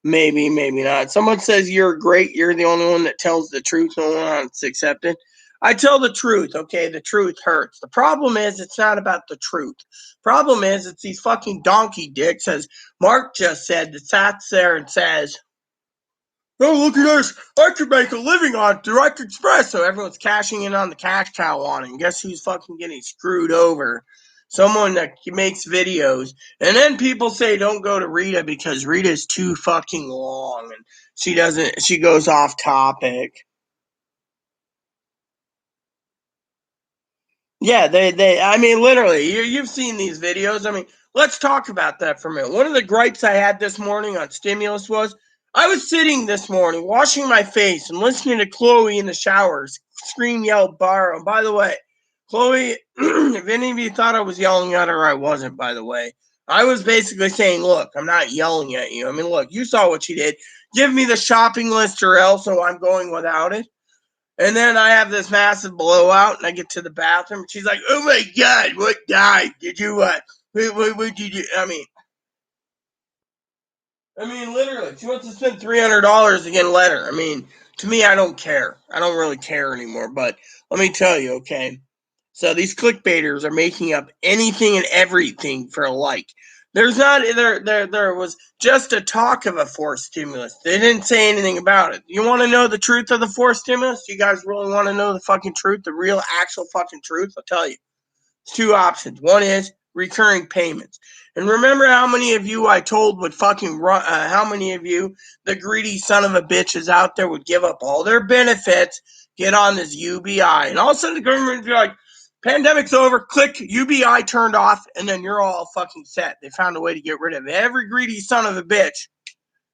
Maybe, maybe not. Someone says you're great. You're the only one that tells the truth. No one wants to accept it. I tell the truth, okay? The truth hurts. The problem is it's not about the truth. Problem is it's these fucking donkey dicks, as Mark just said, that sat there and says, oh, look at this. I could make a living on Direct Express. So everyone's cashing in on the cash cow on it. And guess who's fucking getting screwed over? Someone that makes videos. And then people say don't go to Rita because Rita's too fucking long and she goes off topic. Yeah, I mean, literally, you've seen these videos. I mean, let's talk about that for a minute. One of the gripes I had this morning on stimulus was I was sitting this morning washing my face and listening to Chloe in the showers scream, yell, borrow. By the way, Chloe, if any of you thought I was yelling at her, I wasn't, by the way. I was basically saying, look, I'm not yelling at you. I mean, look, you saw what she did. Give me the shopping list or else, so I'm going without it. And then I have this massive blowout, and I get to the bathroom. She's like, "Oh my God, what died? Did you what? What did you do?" I mean, literally, she wants to spend $300 to get a letter. I mean, to me, I don't care. I don't really care anymore. But let me tell you, okay. So these clickbaiters are making up anything and everything for a like. There's not there was just a talk of a forced stimulus. They didn't say anything about it. You want to know the truth of the forced stimulus? You guys really want to know the fucking truth, the real actual fucking truth? I'll tell you. It's two options. One is recurring payments. And remember how many of you I told would fucking run, how many of you, the greedy son of a bitches out there, would give up all their benefits, get on this UBI. And all of a sudden the government would be like, pandemic's over, click, UBI turned off, and then you're all fucking set. They found a way to get rid of every greedy son of a bitch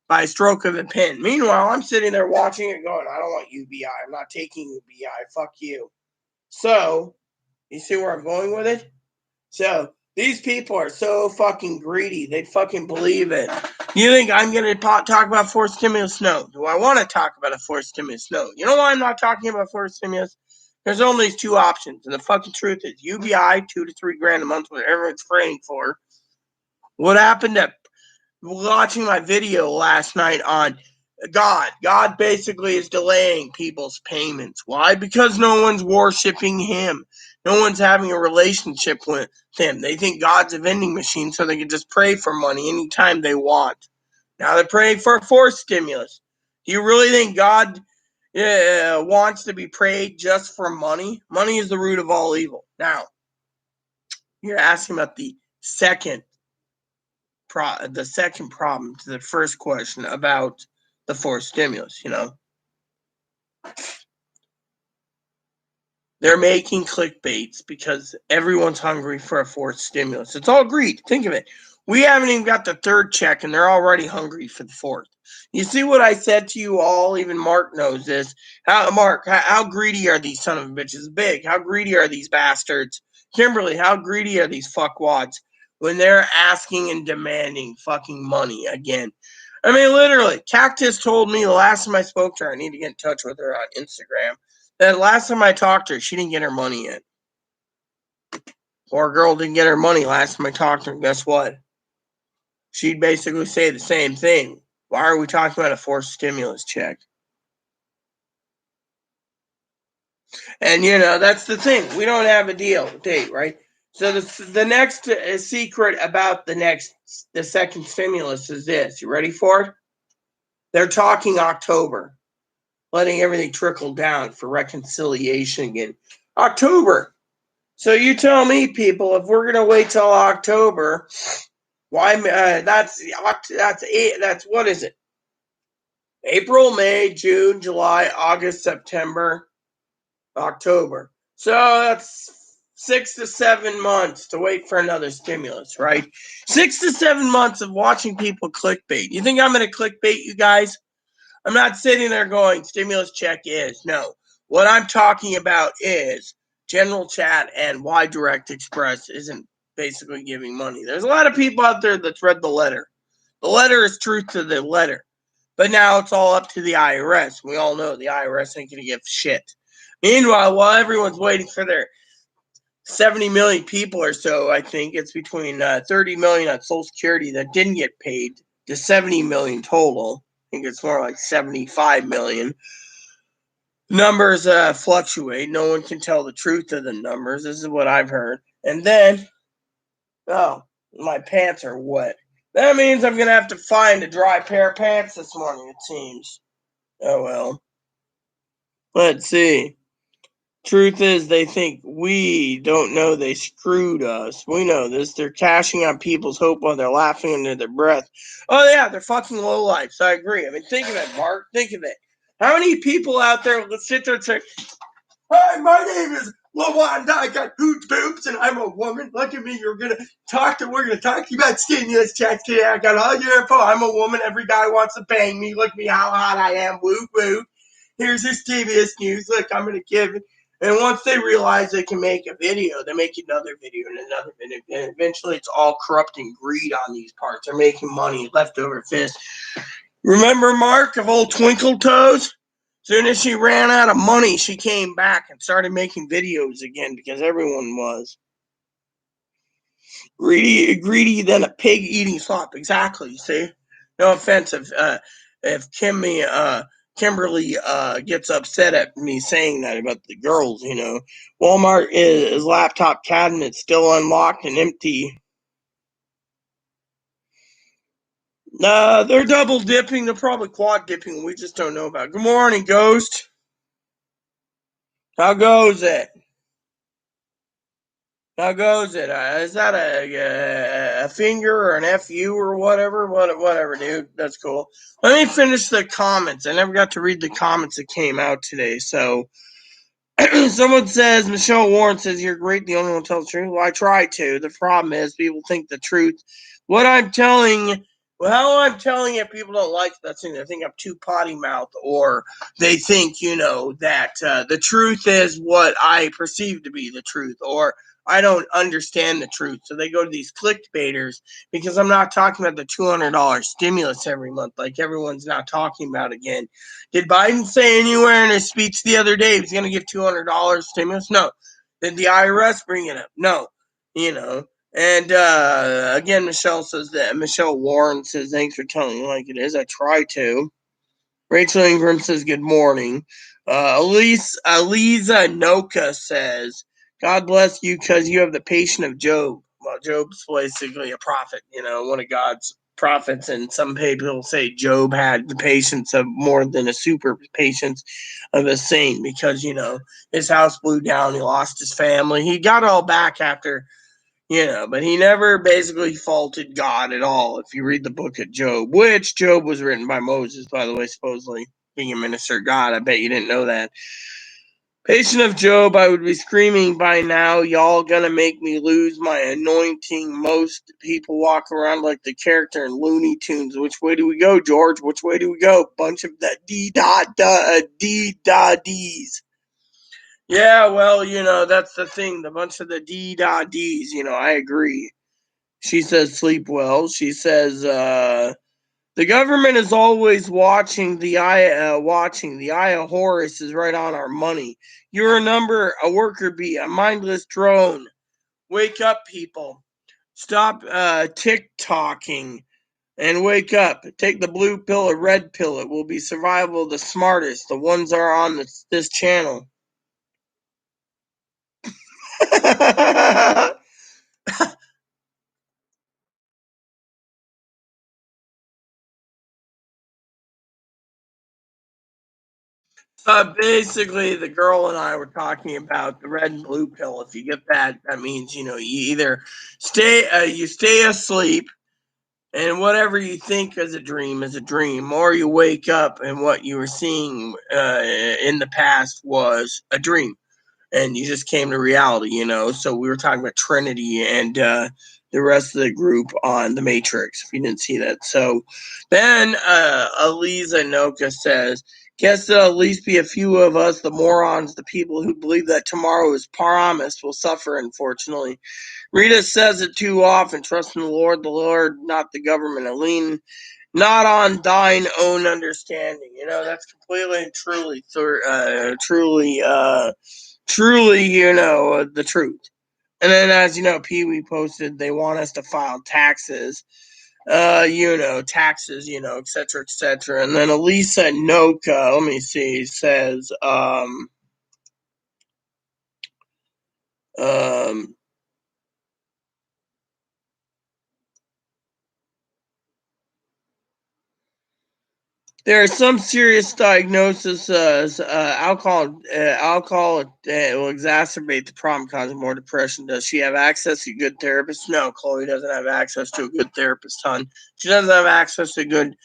by a stroke of a pen. Meanwhile, I'm sitting there watching it going, I don't want UBI. I'm not taking UBI. Fuck you. So, you see where I'm going with it? So, these people are so fucking greedy. They fucking believe it. You think I'm going to talk about forced stimulus? No. Do I want to talk about a forced stimulus? No. You know why I'm not talking about forced stimulus? There's only two options. And the fucking truth is UBI, 2 to 3 grand a month, whatever it's praying for. What happened to watching my video last night on God? God basically is delaying people's payments. Why? Because no one's worshiping him. No one's having a relationship with him. They think God's a vending machine so they can just pray for money anytime they want. Now they're praying for a forced stimulus. Do you really think God wants to be prayed just for money? Money is the root of all evil. Now, you're asking about the second problem to the first question about the forced stimulus. They're making clickbaits because everyone's hungry for a forced stimulus. It's all greed. Think of it. We haven't even got the third check and they're already hungry for the fourth. You see what I said to you all? Even Mark knows this. How greedy are these son of bitches? Big, how greedy are these bastards? Kimberly, how greedy are these fuckwads when they're asking and demanding fucking money again? I mean, literally, Cactus told me the last time I spoke to her, I need to get in touch with her on Instagram. That last time I talked to her, she didn't get her money yet. Poor girl didn't get her money last time I talked to her. Guess what? She'd basically say the same thing. Why are we talking about a forced stimulus check? And that's the thing. We don't have a date, right? So the next secret about the second stimulus is this. You ready for it? They're talking October, letting everything trickle down for reconciliation again. October. So you tell me, people, if we're gonna wait till October, why? That's what is it? April, May, June, July, August, September, October. So that's 6 to 7 months to wait for another stimulus, right? 6 to 7 months of watching people clickbait. You think I'm gonna clickbait you guys? I'm not sitting there going, stimulus check is. No. What I'm talking about is general chat and why Direct Express isn't basically giving money. There's a lot of people out there that's read the letter. The letter is truth to the letter. But now it's all up to the IRS. We all know the IRS ain't going to give shit. Meanwhile, while everyone's waiting for their 70 million people or so, I think it's between 30 million on Social Security that didn't get paid to 70 million total. I think it's more like 75 million. Numbers fluctuate. No one can tell the truth of the numbers. This is what I've heard. And then, oh, my pants are wet. That means I'm going to have to find a dry pair of pants this morning, it seems. Oh, well. Let's see. Truth is, they think we don't know they screwed us. We know this. They're cashing on people's hope while they're laughing under their breath. Oh, yeah, they're fucking lowlifes. I agree. I mean, think of it, Mark. Think of it. How many people out there will sit there and say, "Hi, my name is LaWanda. I got huge boobs and I'm a woman. Look at me. We're going to talk about stimulus checks today. I got all your info. I'm a woman. Every guy wants to bang me. Look at me, how hot I am. Woo, woo. Here's your stimulus news. Look, I'm going to give it." And once they realize they can make a video, they make another video and another video. And eventually it's all corrupting greed on these parts. They're making money, leftover fist. Remember Mark of old Twinkle Toes? Soon as she ran out of money, she came back and started making videos again because everyone was. Greedy than a pig eating slop. Exactly, see? No offense if Kimberly gets upset at me saying that about the girls, Walmart is laptop cabinet still unlocked and empty. They're double dipping. They're probably quad dipping. We just don't know about it. Good morning, Ghost. How goes it? How goes it? Is that a finger or an FU or whatever? Whatever, dude. That's cool. Let me finish the comments. I never got to read the comments that came out today. So, someone says, Michelle Warren says, "You're great. The only one who tells the truth." Well, I try to. The problem is people think the truth. How I'm telling it, people don't like that thing. They think I'm too potty mouth, or they think, that the truth is what I perceive to be the truth, or I don't understand the truth. So they go to these clickbaiters because I'm not talking about the $200 stimulus every month like everyone's now talking about again. Did Biden say anywhere in his speech the other day he's going to give $200 stimulus? No. Did the IRS bring it up? No. And again, Michelle Warren says, "Thanks for telling me like it is. I try to." Rachel Ingram says, "Good morning." Aliza Noka says, "God bless you because you have the patience of Job." Well, Job's basically a prophet, one of God's prophets. And some people say Job had the patience of more than a super patience of a saint because, his house blew down. He lost his family. He got it all back after, but he never basically faulted God at all. If you read the book of Job, which Job was written by Moses, by the way, supposedly being a minister of God. I bet you didn't know that. Patient of Job, I would be screaming by now, "Y'all gonna make me lose my anointing." Most people walk around like the character in Looney Tunes. Which way do we go, George? Which way do we go? Bunch of the D-da-D's. Yeah, well, that's the thing. The bunch of the D-da-D's, I agree. She says, "Sleep well." She says, "The government is always watching. The eye of Horus is right on our money. You're a worker bee, a mindless drone. Wake up, people. Stop tick-tocking and wake up. Take the blue pill or red pill. It will be survival of the smartest. The ones that are on this channel." Basically, the girl and I were talking about the red and blue pill. If you get that, that means you either stay asleep, and whatever you think is a dream, or you wake up and what you were seeing in the past was a dream, and you just came to reality. So we were talking about Trinity and the rest of the group on The Matrix, if you didn't see that. So then Eliza Noka says, guess there'll at least be a few of us, the morons, the people who believe that tomorrow is promised, will suffer, unfortunately. Rita says it too often, trust in the Lord, not the government. Aline, not on thine own understanding. That's completely and truly, the truth. And then, as you know, Pee Wee posted they want us to file taxes, taxes, et cetera, et cetera. And then Elisa Noka, let me see, says, there are some serious diagnoses. Alcohol will exacerbate the problem, causing more depression. Does she have access to a good therapist? No, Chloe doesn't have access to a good therapist, hon. She doesn't have access to a good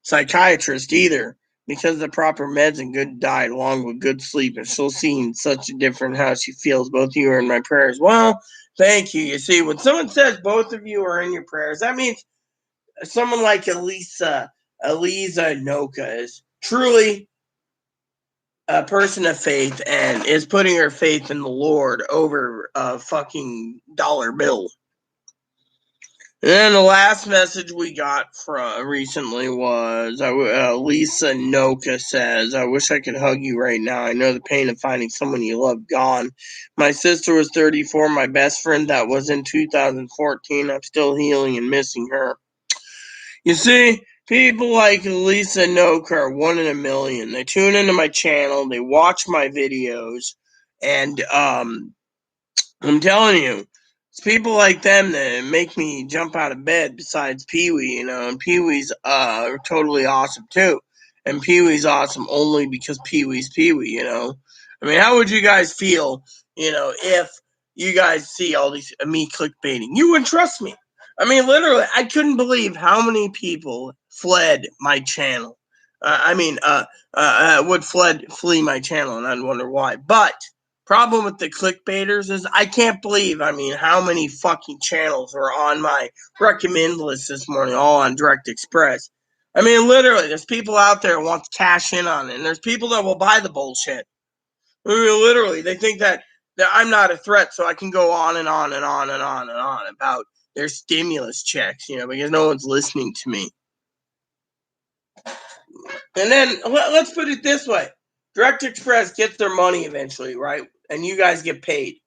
psychiatrist either, because of the proper meds and good diet, along with good sleep. And she'll see such a different how she feels. Both of you are in my prayers. Well, thank you. You see, when someone says both of you are in your prayers, that means someone like Eliza Noka is truly a person of faith and is putting her faith in the Lord over a fucking dollar bill. And then the last message we got from recently was Lisa Noka says, I wish I could hug you right now. I know the pain of finding someone you love gone. My sister was 34, my best friend that was in 2014. I'm still healing and missing her. You see, people like Lisa Noka are 1 in a million. They tune into my channel, they watch my videos, and I'm telling you, it's people like them that make me jump out of bed besides Pee-wee, and Pee-wee's totally awesome too. And Pee-wee's awesome only because Pee-wee's Pee-wee, I mean, how would you guys feel, if you guys see all these me clickbaiting? You wouldn't trust me. I mean, literally, I couldn't believe how many people fled my channel. Would flee my channel, and I'd wonder why. But problem with the clickbaiters is I can't believe, how many fucking channels were on my recommend list this morning, all on Direct Express. I mean, literally, there's people out there who want to cash in on it, and there's people that will buy the bullshit. I mean, literally, they think that I'm not a threat, so I can go on and on and on and on and on about their stimulus checks, because no one's listening to me. And then let's put it this way. Direct Express gets their money eventually, right? And you guys get paid.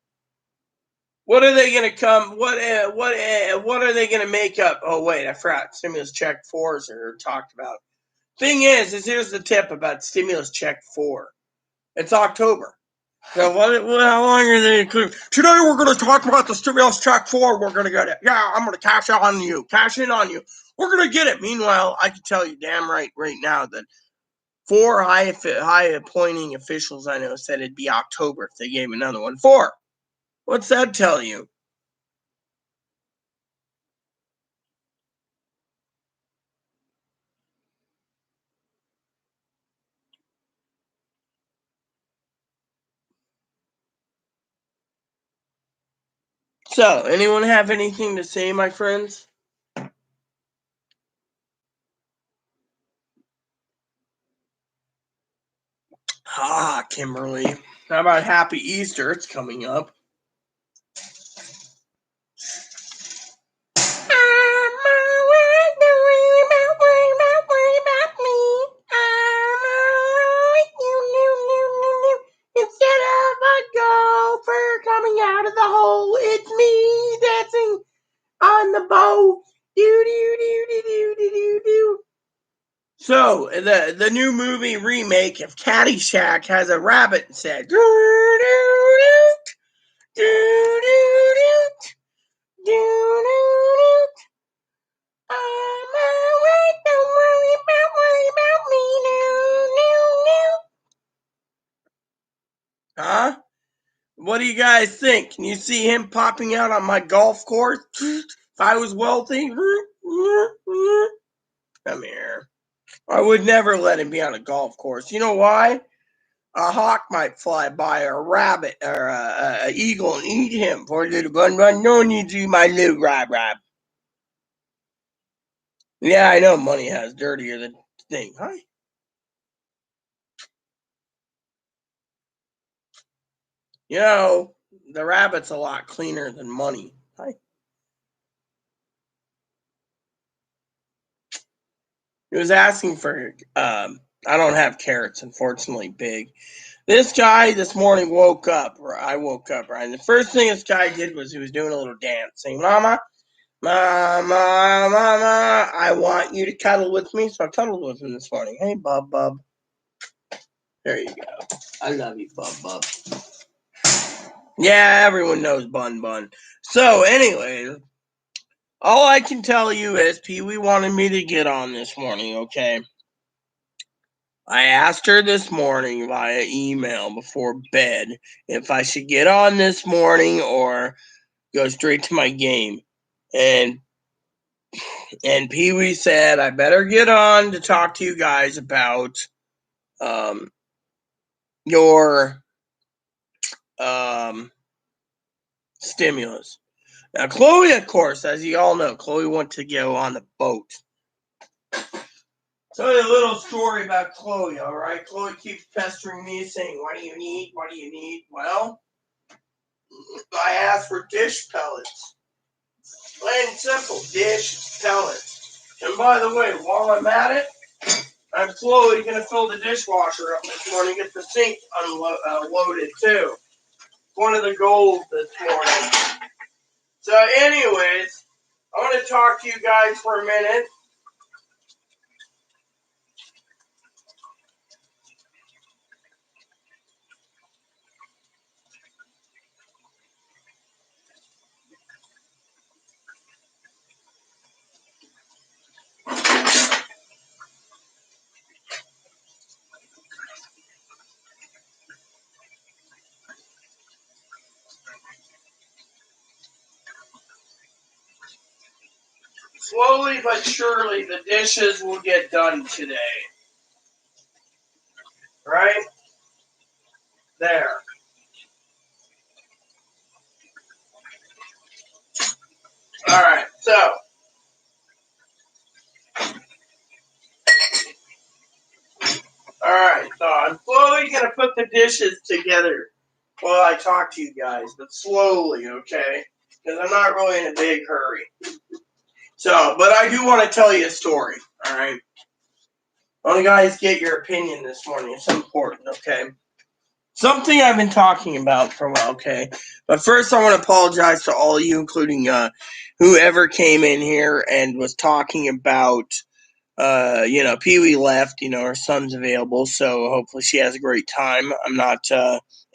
What are they going to come? What are they going to make up? Oh, wait, I forgot. Stimulus check 4s are talked about. Thing is here's the tip about stimulus check 4. It's October. So how long are they? Today we're going to talk about the stimulus check 4. We're going to get it. Yeah, I'm going to cash in on you. We're going to get it. Meanwhile, I can tell you damn right now that 4 high appointing officials I know said it'd be October if they gave another one. 4. What's that tell you? So, anyone have anything to say, my friends? Kimberly. How about Happy Easter? It's coming up. Instead of a gopher coming out of the hole, it's me dancing on the bow. Do. So the new movie remake of Caddyshack has a rabbit that said I'm alright, don't worry about me. Huh? What do you guys think? Can you see him popping out on my golf course? If I was wealthy, come here. I would never let him be on a golf course. You know why? a hawk might fly by, or a rabbit, or a eagle and eat him. Poor little bun bun, no need to, my little rab. Yeah, I know money has dirtier than thing. Hi. You know, the rabbit's a lot cleaner than money. Hi. He was asking for, I don't have carrots, unfortunately, big. This guy this morning woke up, or I woke up, right? And the first thing this guy did was he was doing a little dance, saying, Mama, Mama, Mama, I want you to cuddle with me. So I cuddled with him this morning. Hey, Bub. There you go. I love you, Bub. Yeah, everyone knows Bun. So, anyways, all I can tell you is Pee Wee wanted me to get on this morning, okay? I asked her this morning via email before bed if I should get on this morning or go straight to my game. And Pee Wee said I better get on to talk to you guys about your stimulus. Now, Chloe, of course, as you all know, Chloe wanted to go on the boat. Tell you a little story about Chloe, all right? Chloe keeps pestering me, saying, what do you need? What do you need? Well, I asked for dish pellets. Plain and simple, dish pellets. And by the way, while I'm at it, I'm slowly going to fill the dishwasher up this morning, get the sink unloaded too. One of the goals this morning. So anyways, I want to talk to you guys for a minute. Slowly but surely, the dishes will get done today. Right? There. Alright, so I'm slowly going to put the dishes together while I talk to you guys, but slowly, okay? Because I'm not really in a big hurry. So, but I do want to tell you a story, alright? I want you guys get your opinion this morning. It's important, okay? Something I've been talking about for a while, okay? But first, I want to apologize to all of you, including whoever came in here and was talking about, Pee Wee left, her son's available, so hopefully she has a great time. I'm not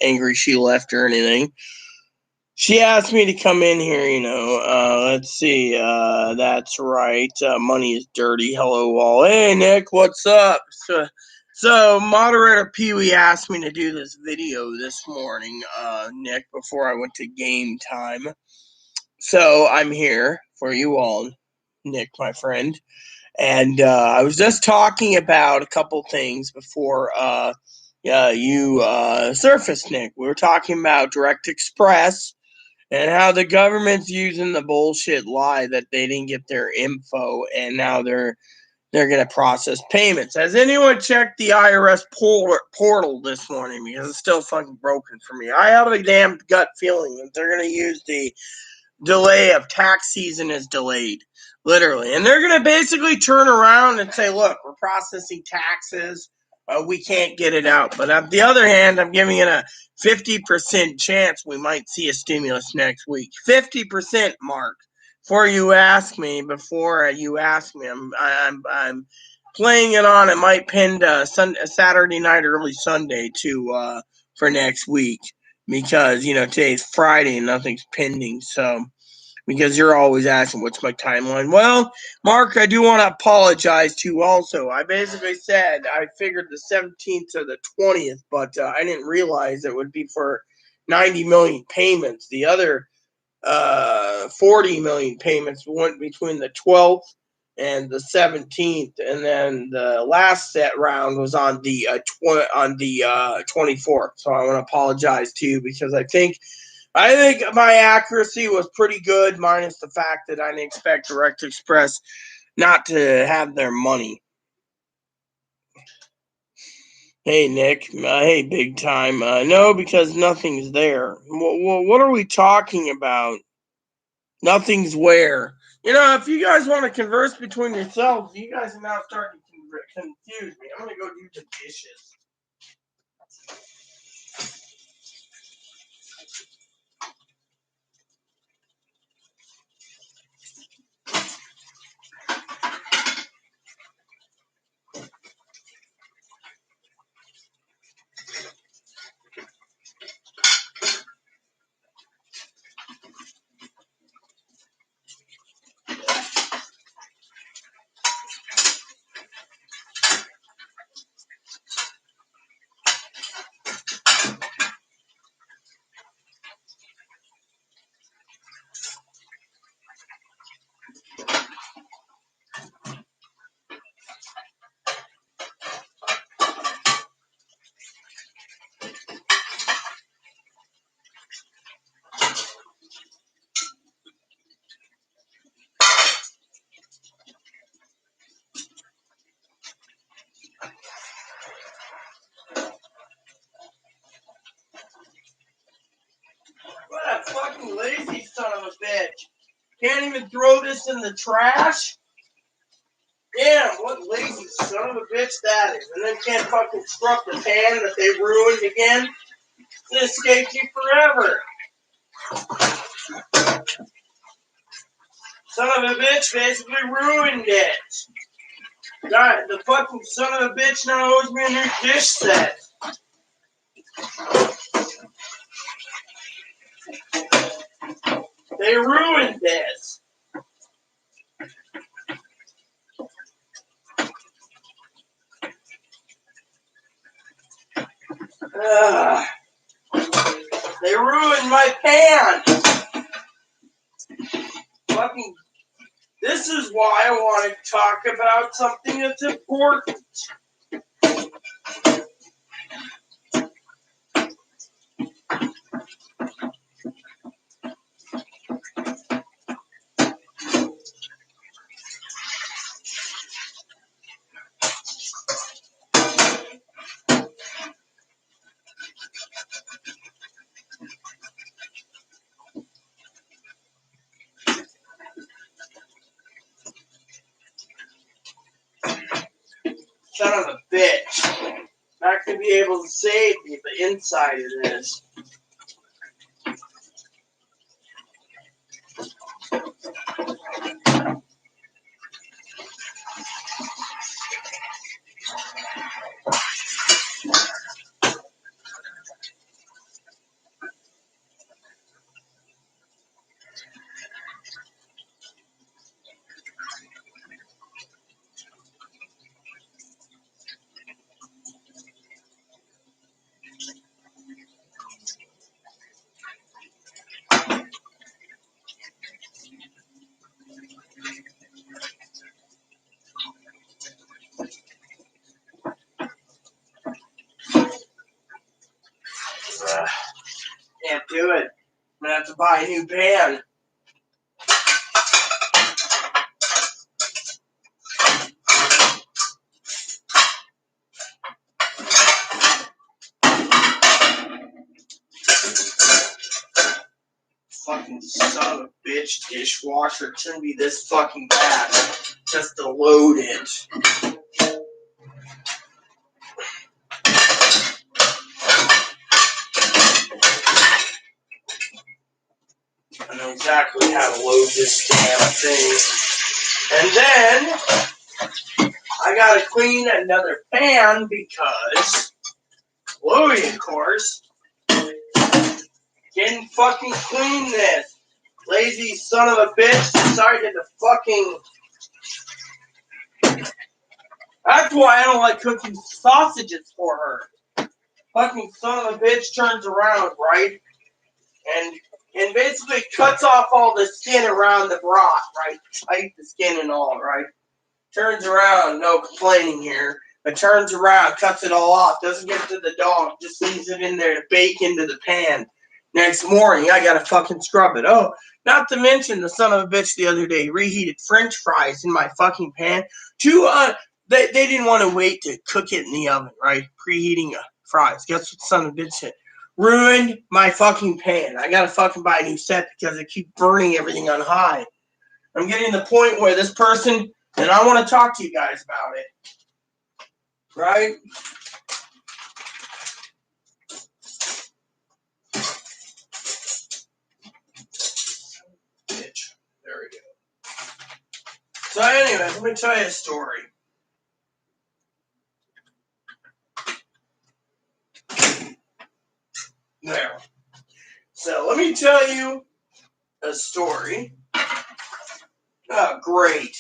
angry she left or anything. She asked me to come in here, let's see, that's right, money is dirty, hello all. Hey, Nick, what's up? So moderator Pee Wee asked me to do this video this morning, Nick, before I went to game time. So I'm here for you all, Nick, my friend. And I was just talking about a couple things before you surfaced, Nick. We were talking about Direct Express and how the government's using the bullshit lie that they didn't get their info and now they're going to process payments. Has anyone checked the IRS portal this morning? Because it's still fucking broken for me. I have a damn gut feeling that they're going to use the delay of tax season is delayed, literally. And they're going to basically turn around and say, look, we're processing taxes. We can't get it out. But on the other hand, I'm giving it a 50% chance we might see a stimulus next week. 50%, Mark. Before you ask me, I'm playing it on. It might pin Saturday night, early Sunday for next week because today's Friday and nothing's pending. So because you're always asking what's my timeline. Well, Mark, I do want to apologize to you also. I basically said I figured the 17th or the 20th, but I didn't realize it would be for 90 million payments. The other 40 million payments went between the 12th and the 17th, and then the last set round was on the 24th. So I want to apologize to you because I think my accuracy was pretty good, minus the fact that I didn't expect Direct Express not to have their money. Hey, Nick. Hey, big time. No, because nothing's there. What are we talking about? Nothing's where. If you guys want to converse between yourselves, you guys are now starting to confuse me. I'm going to go do the dishes. What a fucking lazy son of a bitch. Can't even throw this in the trash? Damn, what lazy son of a bitch that is. And then can't fucking scrub the pan that they ruined again? It escaped you forever. Son of a bitch basically ruined it. God, the fucking son of a bitch now owes me a new dish set. They ruined this. Ugh. They ruined my pan. Fucking. This is why I want to talk about something that's important. Son of a bitch. Not going to be able to save me the inside of this. Can't do it. I'm going to have to buy a new pan. Fucking son of a bitch dishwasher. It's gonna be this fucking bad just to load it. I know exactly how to load this damn thing. And then I gotta clean another pan because Louie, of course, didn't fucking clean this. Lazy son of a bitch decided to fucking... That's why I don't like cooking sausages for her. Fucking son of a bitch turns around, right? And basically cuts off all the skin around the broth, right? Tight the skin and all, right? Turns around, no complaining here, but turns around, cuts it all off, doesn't get to the dog, just leaves it in there to bake into the pan. Next morning, I gotta fucking scrub it. Oh, not to mention the son of a bitch the other day reheated French fries in my fucking pan. They didn't want to wait to cook it in the oven, right? Preheating fries. Guess what the son of a bitch did? Ruined my fucking pan. I gotta fucking buy a new set because I keep burning everything on high. I'm getting to the point where this person, and I want to talk to you guys about it, right? Bitch. There we go. So anyways, let me tell you a story. There. So let me tell you a story. Oh, great.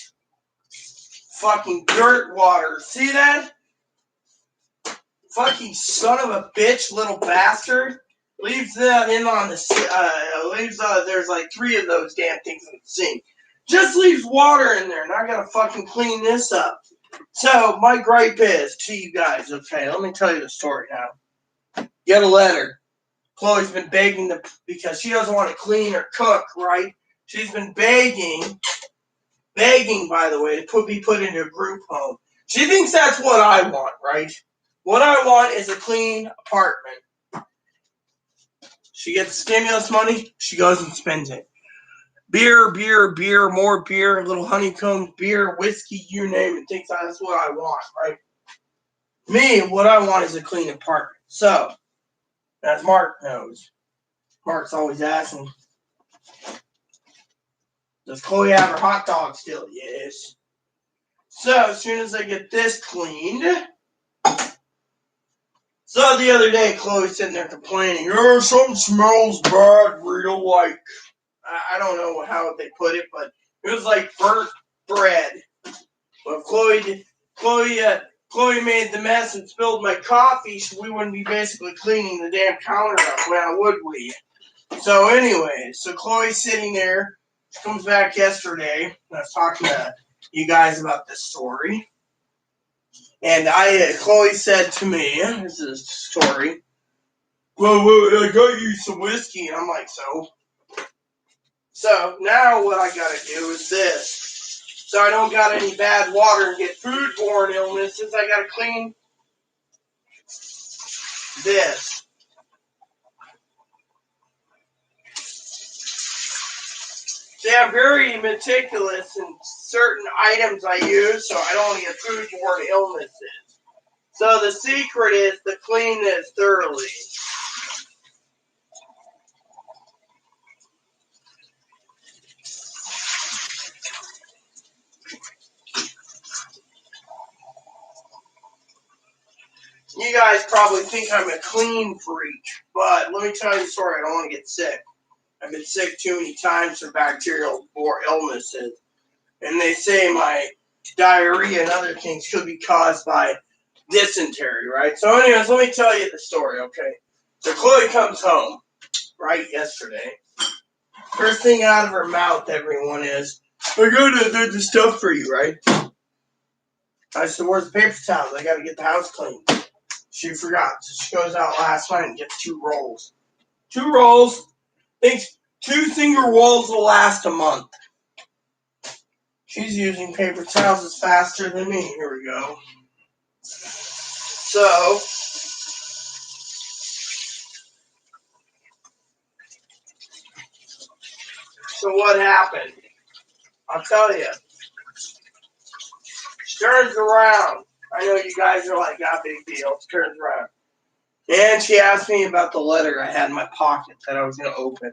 Fucking dirt water. See that? Fucking son of a bitch, little bastard. Leaves that in on the there's like 3 of those damn things in the sink. Just leaves water in there, and I gotta fucking clean this up. So my gripe is to you guys, okay, let me tell you the story now. Get a letter. Chloe's been begging because she doesn't want to clean or cook, right? She's been begging, by the way, to be put into a group home. She thinks that's what I want, right? What I want is a clean apartment. She gets stimulus money, she goes and spends it. Beer, more beer, little honeycomb beer, whiskey, you name it, thinks that's what I want, right? Me, what I want is a clean apartment. So, as Mark knows, Mark's always asking, does Chloe have her hot dog still? Yes. So, as soon as I get this cleaned, so the other day, Chloe's sitting there complaining, oh, something smells bad, Rita, like, I don't know how they put it, but it was like burnt bread. Well, Chloe made the mess and spilled my coffee, so we wouldn't be basically cleaning the damn counter up. Well, would we? So anyway, so Chloe's sitting there. She comes back yesterday. I was talking to you guys about this story. And Chloe said to me, this is a story, well, I got you some whiskey. And I'm like, so? So now what I gotta do is this. So I don't got any bad water and get foodborne illnesses, I gotta clean this. See, I'm very meticulous in certain items I use so I don't get foodborne illnesses. So the secret is to clean this thoroughly. You guys probably think I'm a clean freak, but let me tell you a story. I don't want to get sick. I've been sick too many times from bacterial illnesses. And they say my diarrhea and other things could be caused by dysentery, right? So anyways, let me tell you the story, okay? So Chloe comes home, right, yesterday. First thing out of her mouth, everyone, is, I gotta do the stuff for you, right? I said, where's the paper towels? I gotta get the house clean. She forgot. So she goes out last night and gets 2 rolls. 2 rolls. Thinks 2 single rolls will last a month. She's using paper towels as faster than me. Here we go. So what happened? I'll tell you. She turns around. I know you guys are like, ah, big deal. She turns around. And she asked me about the letter I had in my pocket that I was going to open.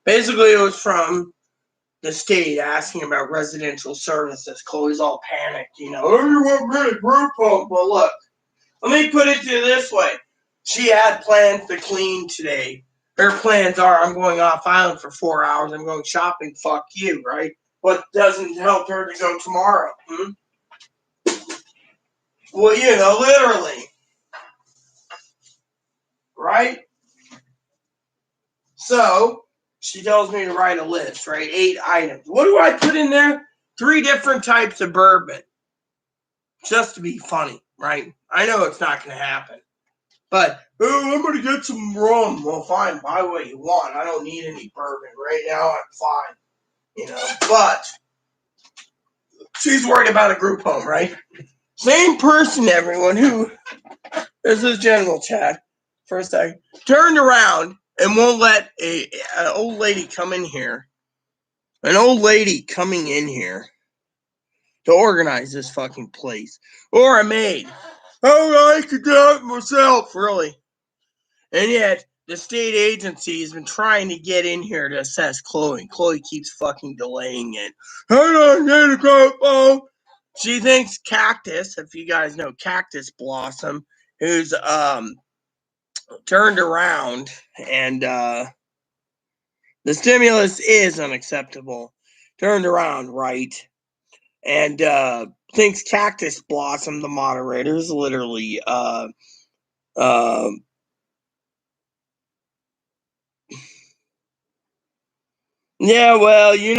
Basically, it was from the state asking about residential services. Chloe's all panicked, you know. Oh, you want me to group home? Well, look, let me put it to you this way. She had plans to clean today. Her plans are, I'm going off island for 4 hours. I'm going shopping. Fuck you, right? What doesn't help her to go tomorrow? Well, you know, literally. Right? So, she tells me to write a list, right? 8 items. What do I put in there? 3 different types of bourbon. just to be funny, right? I know it's not going to happen. But, oh, I'm going to get some rum. Well, fine, buy what you want. I don't need any bourbon. Right now, I'm fine. But she's worried about a group home, right? Same person, everyone, who, this is general chat for a second, turned around and won't let an old lady come in here. An old lady coming in here to organize this fucking place. Or a maid. Oh, I could do it myself, really. And yet, the state agency has been trying to get in here to assess Chloe. Chloe keeps fucking delaying it. I don't need to go. She thinks Cactus, if you guys know Cactus Blossom, who's turned around and the stimulus is unacceptable. Turned around, right? And thinks Cactus Blossom, the moderator, is literally yeah, well, you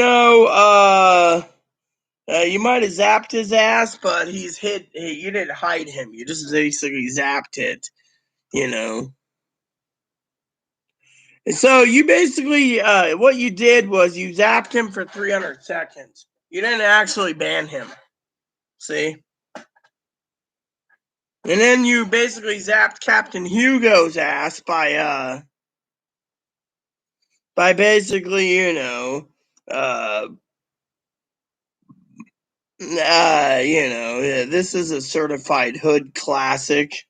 might have zapped his ass, but you didn't hide him. You just basically zapped it, And so you basically, what you did was you zapped him for 300 seconds. You didn't actually ban him. See? And then you basically zapped Captain Hugo's ass by basically, this is a certified hood classic.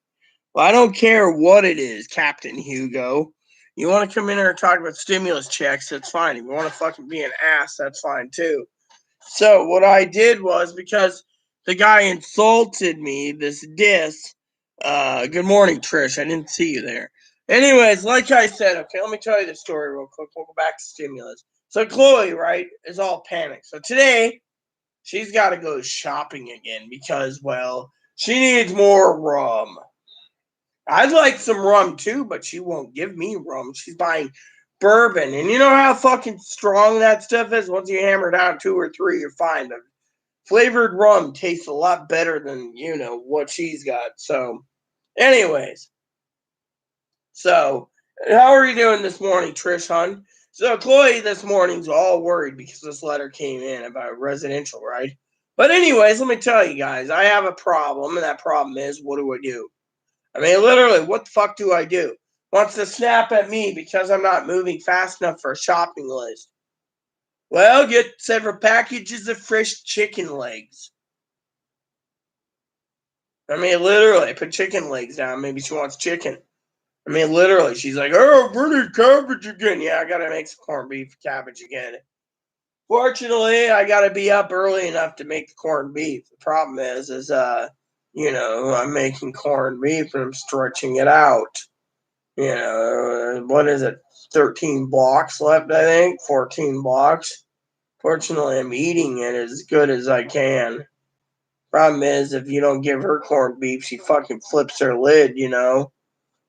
Well, I don't care what it is, Captain Hugo. You want to come in here and talk about stimulus checks, that's fine. If you want to fucking be an ass, that's fine too. So what I did was, because the guy insulted me, this diss. Good morning, Trish. I didn't see you there. Anyways, like I said, okay, let me tell you the story real quick. We'll go back to stimulus. So Chloe, right, is all panicked. So today, she's got to go shopping again because, well, she needs more rum. I'd like some rum too, but she won't give me rum. She's buying bourbon. And you know how fucking strong that stuff is? Once you hammer down 2 or 3, you're fine. The flavored rum tastes a lot better than, what she's got. So, anyways. So, how are you doing this morning, Trish, hon? So, Chloe this morning's all worried because this letter came in about residential, right? But anyways, let me tell you guys, I have a problem, and that problem is, what do I do? I mean, literally, what the fuck do I do? Wants to snap at me because I'm not moving fast enough for a shopping list. Well, get several packages of fresh chicken legs. I mean, literally, put chicken legs down. Maybe she wants chicken. I mean, literally, she's like, oh, we need cabbage again. Yeah, I got to make some corned beef cabbage again. Fortunately, I got to be up early enough to make the corned beef. The problem is I'm making corned beef and I'm stretching it out. What is it? 13 blocks left, I think. 14 blocks. Fortunately, I'm eating it as good as I can. Problem is, if you don't give her corned beef, she fucking flips her lid,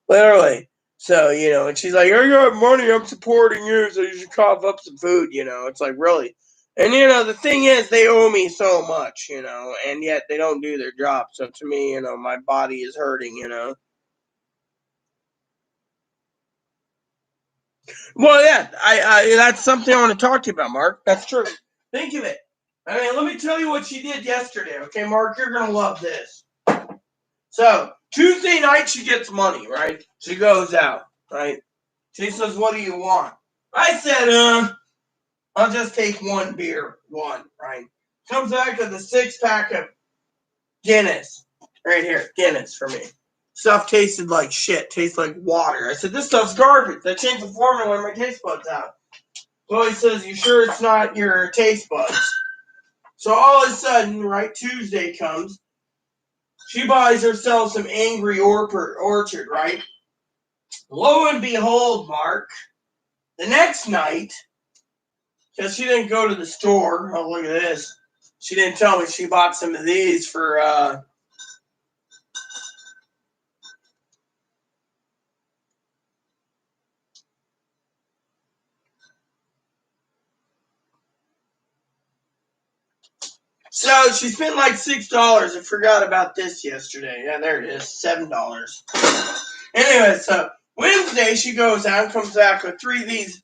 Literally. So, and she's like, I got money, I'm supporting you, so you should cough up some food, It's like, really? And, the thing is, they owe me so much, and yet they don't do their job. So to me, my body is hurting, Well, yeah, I that's something I want to talk to you about, Mark. That's true. Think of it. I mean, let me tell you what she did yesterday. Okay, Mark, you're gonna love this. So Tuesday night, she gets money, right? She goes out, right? She says, "What do you want?" I said, I'll just take one beer, right? Comes back with a 6-pack of Guinness, right here, Guinness for me. Stuff tasted like shit, tastes like water. I said, this stuff's garbage. I changed the formula when my taste buds out. Chloe says, you sure it's not your taste buds? So all of a sudden, right, Tuesday comes, she buys herself some Angry Orchard, right? Lo and behold, Mark, the next night, because she didn't go to the store, oh, look at this. She didn't tell me she bought some of these for, So she spent like $6. I forgot about this yesterday. Yeah, there it is, $7. Anyway, so Wednesday she goes out and comes back with three of these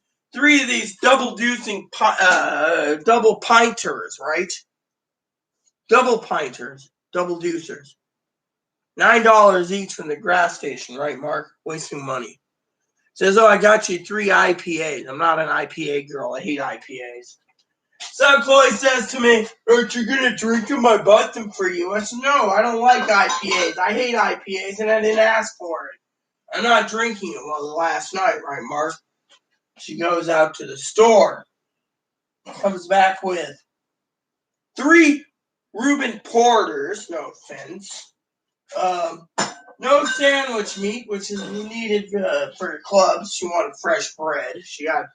double pinters, right? Double pinters, double deucers. $9 each from the gas station, right, Mark? Wasting money. Says, oh, I got you 3 IPAs. I'm not an IPA girl. I hate IPAs. So Chloe says to me, aren't you going to drink them? I bought them for you. I said, no, I don't like IPAs. I hate IPAs, and I didn't ask for it. I'm not drinking it. Well, last night, right, Mark? She goes out to the store, comes back with 3 Reuben Porters, no offense. No sandwich meat, which is needed for clubs. She wanted fresh bread. She got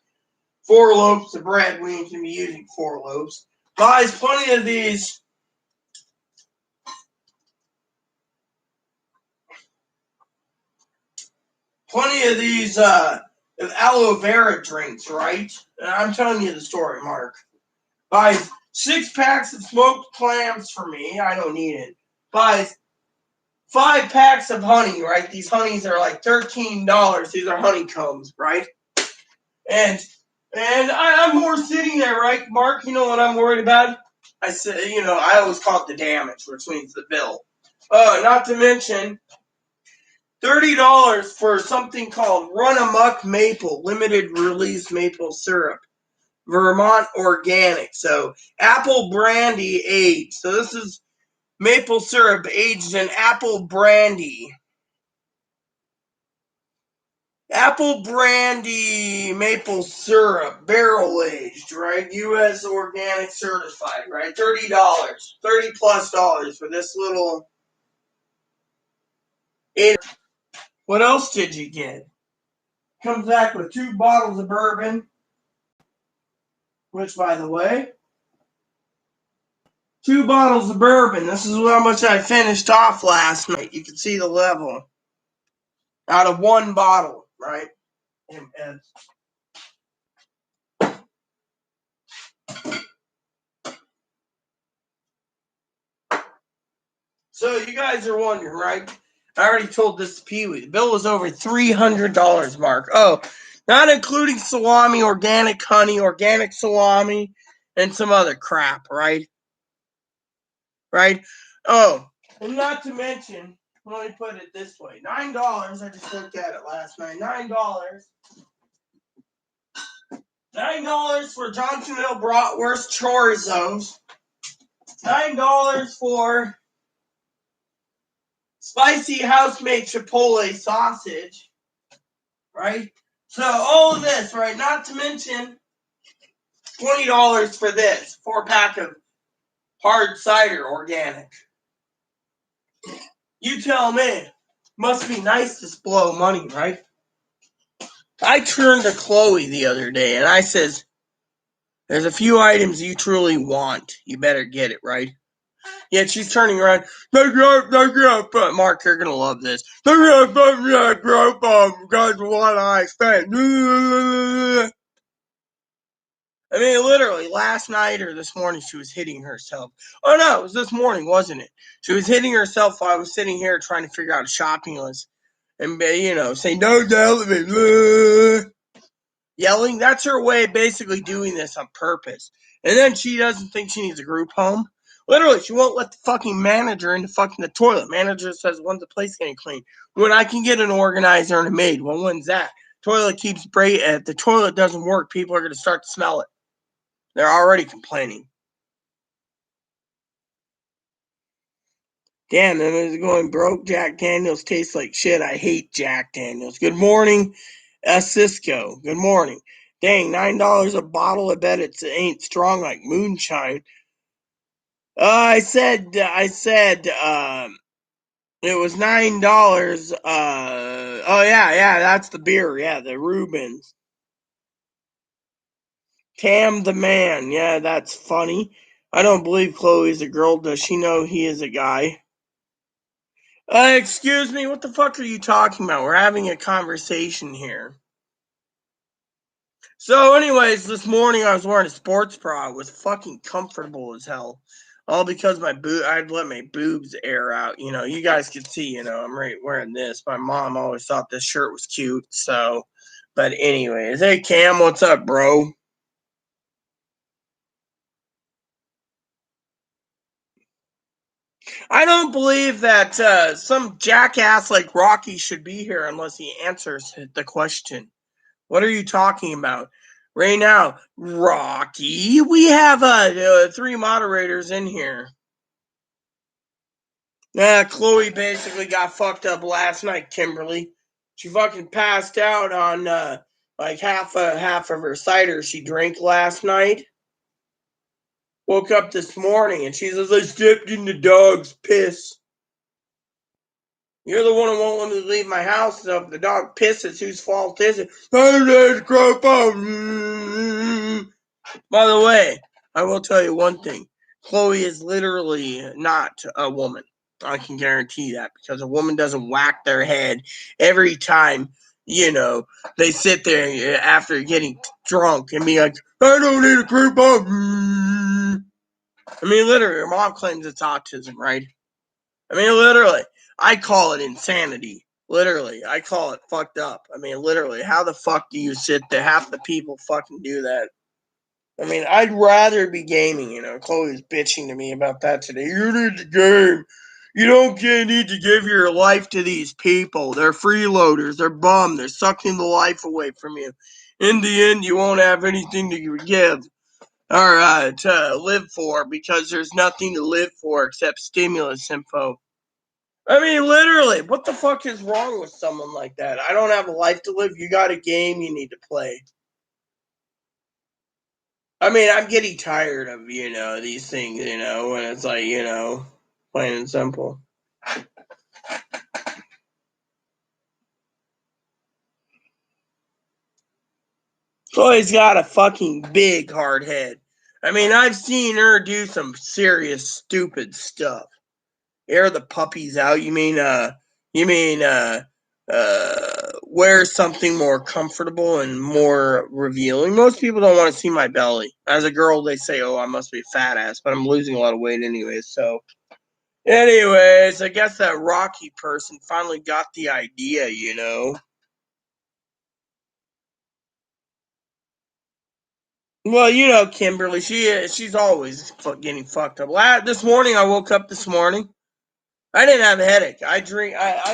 4 loaves of bread. We ain't going to be using 4 loaves. Buys plenty of these aloe vera drinks, right? And I'm telling you the story, Mark. Buys 6 packs of smoked clams for me. I don't need it. Buys 5 packs of honey, right? These honeys are like $13. These are honeycombs, right? And I'm more sitting there, right, Mark? You know what I'm worried about? I said, I always call it the damage, which means the bill. Not to mention $30 for something called Run Amok Maple, limited release maple syrup, Vermont organic. So apple brandy aged. So this is maple syrup aged in apple brandy. Apple brandy maple syrup, barrel aged, right? U.S. organic certified, right? $30, $30+ for this little. What else did you get? Comes back with 2 bottles of bourbon, which, by the way, 2 bottles of bourbon. This is how much I finished off last night. You can see the level out of 1 bottle, right? And so you guys are wondering, right? I already told this to Pee-wee. The bill was over $300, Mark. Oh, not including salami, organic honey, organic salami, and some other crap, right? Right? Oh, and not to mention, let me put it this way. $9, I just looked at it last night. $9. $9 for Johnsonville bratwurst chorizos. $9 for spicy house-made chipotle sausage, right? So all of this, right? Not to mention $20 for this 4-pack of hard cider organic. You tell me. Must be nice to blow money, right? I turned to Chloe the other day and I says, there's a few items you truly want. You better get it, right? Yet she's turning around. Mark, you're gonna love this. Because what I spent. I mean, literally, last night or this morning, she was hitting herself. Oh no, it was this morning, wasn't it? She was hitting herself while I was sitting here trying to figure out a shopping list, and saying no, yelling. That's her way of basically doing this on purpose. And then she doesn't think she needs a group home. Literally, she won't let the fucking manager into fucking the toilet. Manager says, when's the place getting clean? When I can get an organizer and a maid. Well, when's that? Toilet keeps breaking. If the toilet doesn't work, people are going to start to smell it. They're already complaining. Damn, then it's going broke. Jack Daniels tastes like shit. I hate Jack Daniels. Good morning, Cisco. Good morning. Dang, $9 a bottle. I bet it ain't strong like moonshine. I said, it was $9. Oh yeah, that's the beer. Yeah, the Reubens. Tam the man. Yeah, that's funny. I don't believe Chloe's a girl. Does she know he is a guy? Excuse me, what the fuck are you talking about? We're having a conversation here. So anyways, this morning I was wearing a sports bra. It was fucking comfortable as hell. All because I'd let my boobs air out. You guys can see, I'm right wearing this. My mom always thought this shirt was cute. So, but anyways, hey Cam, what's up, bro? I don't believe that some jackass like Rocky should be here unless he answers the question. What are you talking about? Right now, Rocky, we have three moderators in here. Yeah, Chloe basically got fucked up last night, Kimberly. She fucking passed out on like half of her cider she drank last night. Woke up this morning and she says, I stepped in the dog's piss. You're the one who won't let me leave my house, so if the dog pisses, whose fault is it? By the way, I will tell you one thing. Chloe is literally not a woman. I can guarantee that, because a woman doesn't whack their head every time, they sit there after getting drunk and be like, I don't need a group of. I mean, literally, her mom claims it's autism, right? I mean, literally, I call it insanity. Literally, I call it fucked up. I mean, literally, how the fuck do you sit there? Half the people fucking do that. I mean, I'd rather be gaming, Chloe's bitching to me about that today. You need to game. You don't need to give your life to these people. They're freeloaders. They're bum. They're sucking the life away from you. In the end, you won't have anything to give or to live for, because there's nothing to live for except stimulus info. I mean, literally, what the fuck is wrong with someone like that? I don't have a life to live. You got a game you need to play. I mean, I'm getting tired of, these things, when it's like, plain and simple. Chloe's got a fucking big hard head. I mean, I've seen her do some serious stupid stuff. Air the puppies out. Wear something more comfortable and more revealing. Most people don't want to see my belly. As a girl, they say, oh, I must be a fat ass, but I'm losing a lot of weight anyways. So, anyways, I guess that Rocky person finally got the idea, Well, Kimberly, she's always getting fucked up. This morning, I woke up this morning. I didn't have a headache. I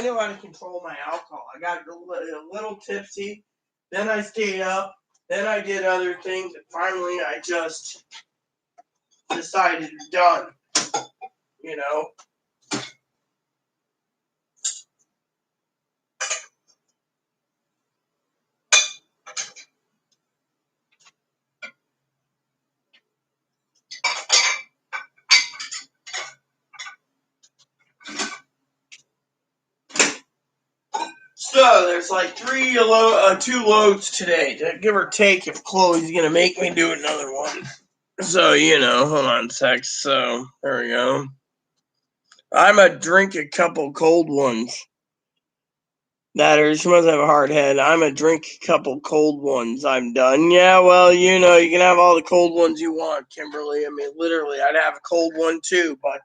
knew how to control my alcohol. I got a little tipsy. Then I stayed up. Then I did other things. And finally, I just decided done. You know. So there's like two loads today, give or take, if Chloe's gonna make me do another one. So hold on a sec. So there we go. I'm gonna drink a couple cold ones. She must have a hard head. I'm gonna drink a couple cold ones. I'm done. Yeah, well, you can have all the cold ones you want, Kimberly. I mean, literally, I'd have a cold one too, but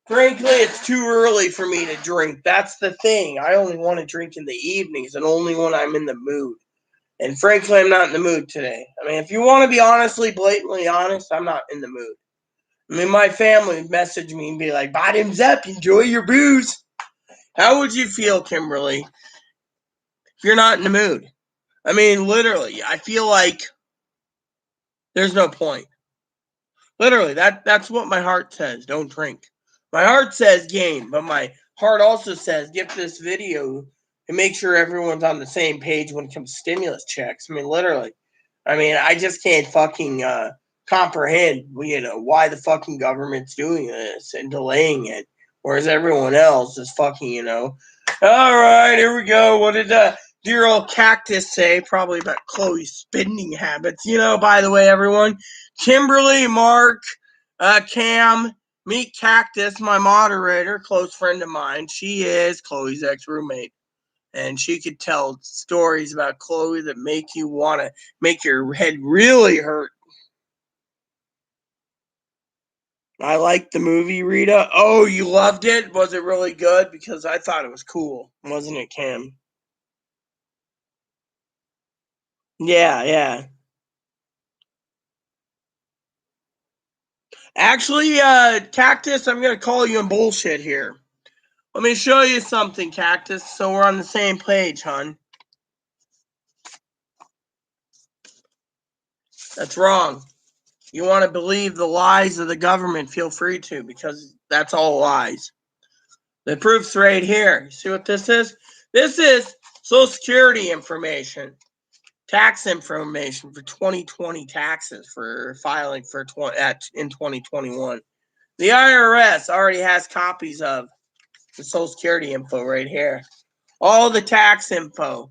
frankly, it's too early for me to drink. That's the thing. I only want to drink in the evenings and only when I'm in the mood. And frankly, I'm not in the mood today. I mean, if you want to be blatantly honest, I'm not in the mood. I mean, my family would message me and be like, bottoms up, enjoy your booze. How would you feel, Kimberly, if you're not in the mood? I mean, literally, I feel like there's no point. Literally, that's what my heart says. Don't drink. My heart says game, but my heart also says get this video and make sure everyone's on the same page when it comes to stimulus checks. I mean, literally. I mean, I just can't fucking comprehend, why the fucking government's doing this and delaying it, whereas everyone else is fucking, All right, here we go. What did dear old Cactus say? Probably about Chloe's spending habits. By the way, everyone, Kimberly, Mark, Cam, meet Cactus, my moderator, close friend of mine. She is Chloe's ex-roommate. And she could tell stories about Chloe that make you want to make your head really hurt. I liked the movie, Rita. Oh, you loved it? Was it really good? Because I thought it was cool. Wasn't it, Kim? Yeah, yeah. Actually, Cactus, I'm going to call you in bullshit here. Let me show you something, Cactus, so we're on the same page, hon. That's wrong. You want to believe the lies of the government, feel free to, because that's all lies. The proof's right here. See what this is? This is Social Security information, tax information for 2020 taxes for filing for in 2021. The IRS already has copies of the Social Security info right here. All the tax info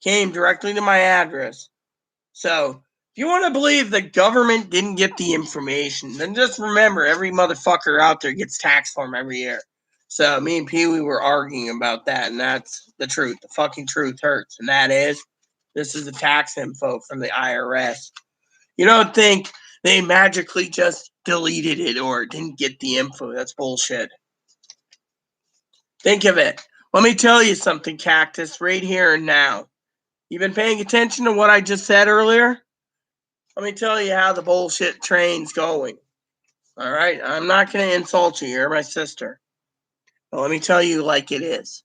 came directly to my address. So, if you want to believe the government didn't get the information, then just remember every motherfucker out there gets tax form every year. So, me and Pee Wee were arguing about that, and that's the truth. The fucking truth hurts. And that is, this is the tax info from the IRS. You don't think they magically just deleted it or didn't get the info. That's bullshit. Think of it. Let me tell you something, Cactus, right here and now. You been paying attention to what I just said earlier? Let me tell you how the bullshit train's going. All right? I'm not going to insult you. You're my sister. But let me tell you like it is.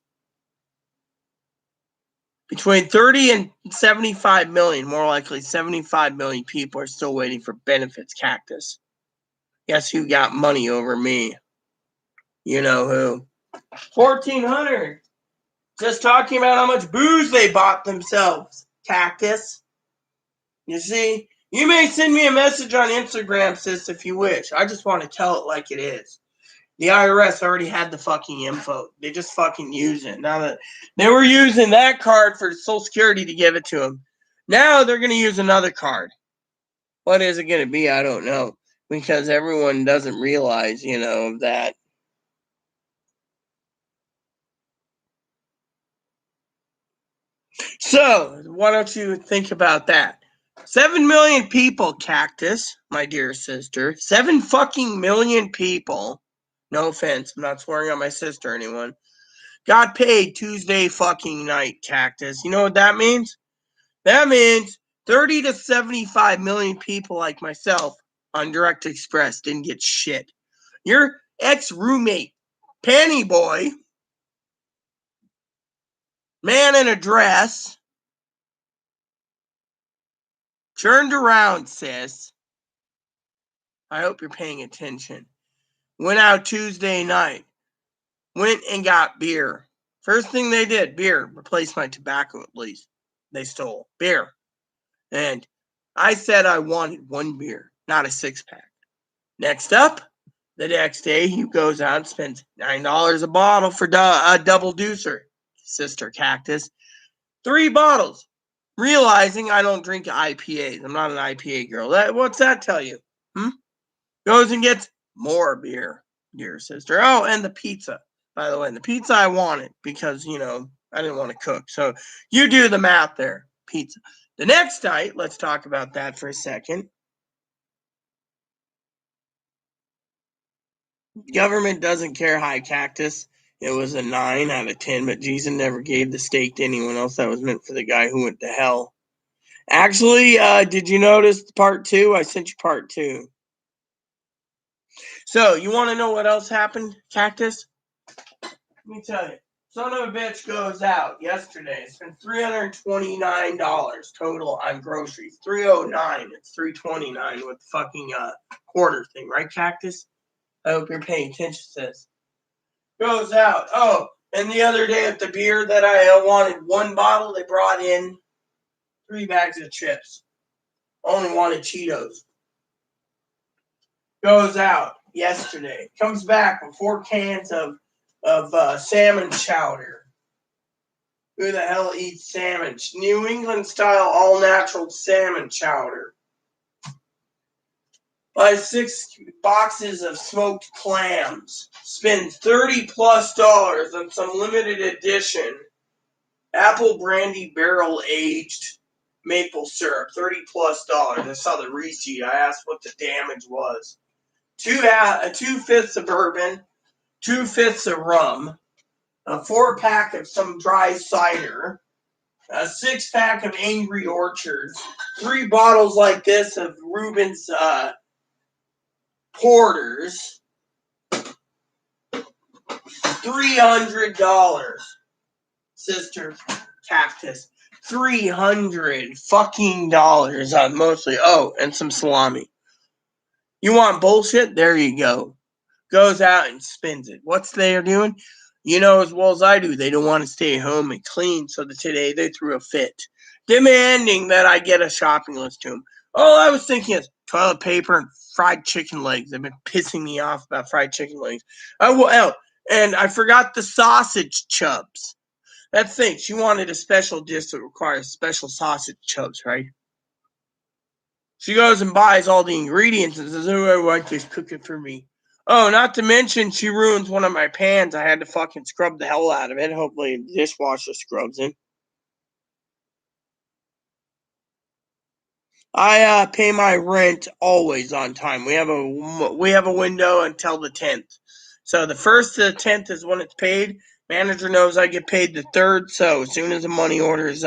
Between 30 and 75 million, more likely 75 million people are still waiting for benefits, Cactus. Guess who got money over me? You know who. 1,400. Just talking about how much booze they bought themselves, Cactus. You see? You may send me a message on Instagram, sis, if you wish. I just want to tell it like it is. The IRS already had the fucking info. They just fucking use it. Now that they were using that card for Social Security to give it to them. Now they're going to use another card. What is it going to be? I don't know. Because everyone doesn't realize, that. So, why don't you think about that? 7 million people, Cactus, my dear sister. 7 fucking million people. No offense. I'm not swearing on my sister or anyone. Got paid Tuesday fucking night, Cactus. You know what that means? That means 30 to 75 million people like myself on Direct Express didn't get shit. Your ex-roommate, Panty Boy, man in a dress, turned around, sis. I hope you're paying attention. Went out Tuesday night. Went and got beer. First thing they did, beer. Replaced my tobacco at least. They stole beer. And I said I wanted one beer, not a 6-pack. Next up, the next day, he goes out and spends $9 a bottle for a double deucer. Sister Cactus. 3 bottles. Realizing I don't drink IPAs. I'm not an IPA girl. What's that tell you? Goes and gets more beer, dear sister. Oh, and the pizza, by the way. The pizza I wanted because, I didn't want to cook. So you do the math there. Pizza. The next night, let's talk about that for a second. Government doesn't care, high Cactus. It was a 9 out of 10, but Jesus never gave the steak to anyone else. That was meant for the guy who went to hell. Actually, did you notice part 2? I sent you part 2. So, you want to know what else happened, Cactus? Let me tell you. Son of a bitch goes out yesterday. Spent $329 total on groceries. $309. It's $329 with the fucking quarter thing, right, Cactus? I hope you're paying attention to this. Goes out. Oh, and the other day at the beer that I wanted 1 bottle, they brought in 3 bags of chips. Only wanted Cheetos. Goes out yesterday. Comes back with 4 cans of salmon chowder. Who the hell eats salmon? New England style all natural salmon chowder. Buy 6 boxes of smoked clams. Spend $30+ on some limited edition apple brandy barrel aged maple syrup. $30+ I saw the receipt. I asked what the damage was. 2/5 of bourbon, 2/5 of rum, a 4-pack of some dry cider, a 6-pack of Angry Orchards, 3 bottles like this of Reuben's porters, $300. Sister Cactus, $300 fucking dollars on mostly. Oh, and some salami. You want bullshit? There you go. Goes out and spends it. What's they are doing? You know as well as I do, they don't want to stay home and clean, so that today they threw a fit, demanding that I get a shopping list to them. All I was thinking is toilet paper and fried chicken legs. They've been pissing me off about fried chicken legs. And I forgot the sausage chubs. That's the thing. She wanted a special dish that requires special sausage chubs, right? She goes and buys all the ingredients and says, "Oh, I want this. Cook it for me." Oh, not to mention she ruins one of my pans. I had to fucking scrub the hell out of it. Hopefully the dishwasher scrubs it. I pay my rent always on time. We have a window until the 10th. So the 1st to the 10th is when it's paid. Manager knows I get paid the 3rd, so as soon as the money's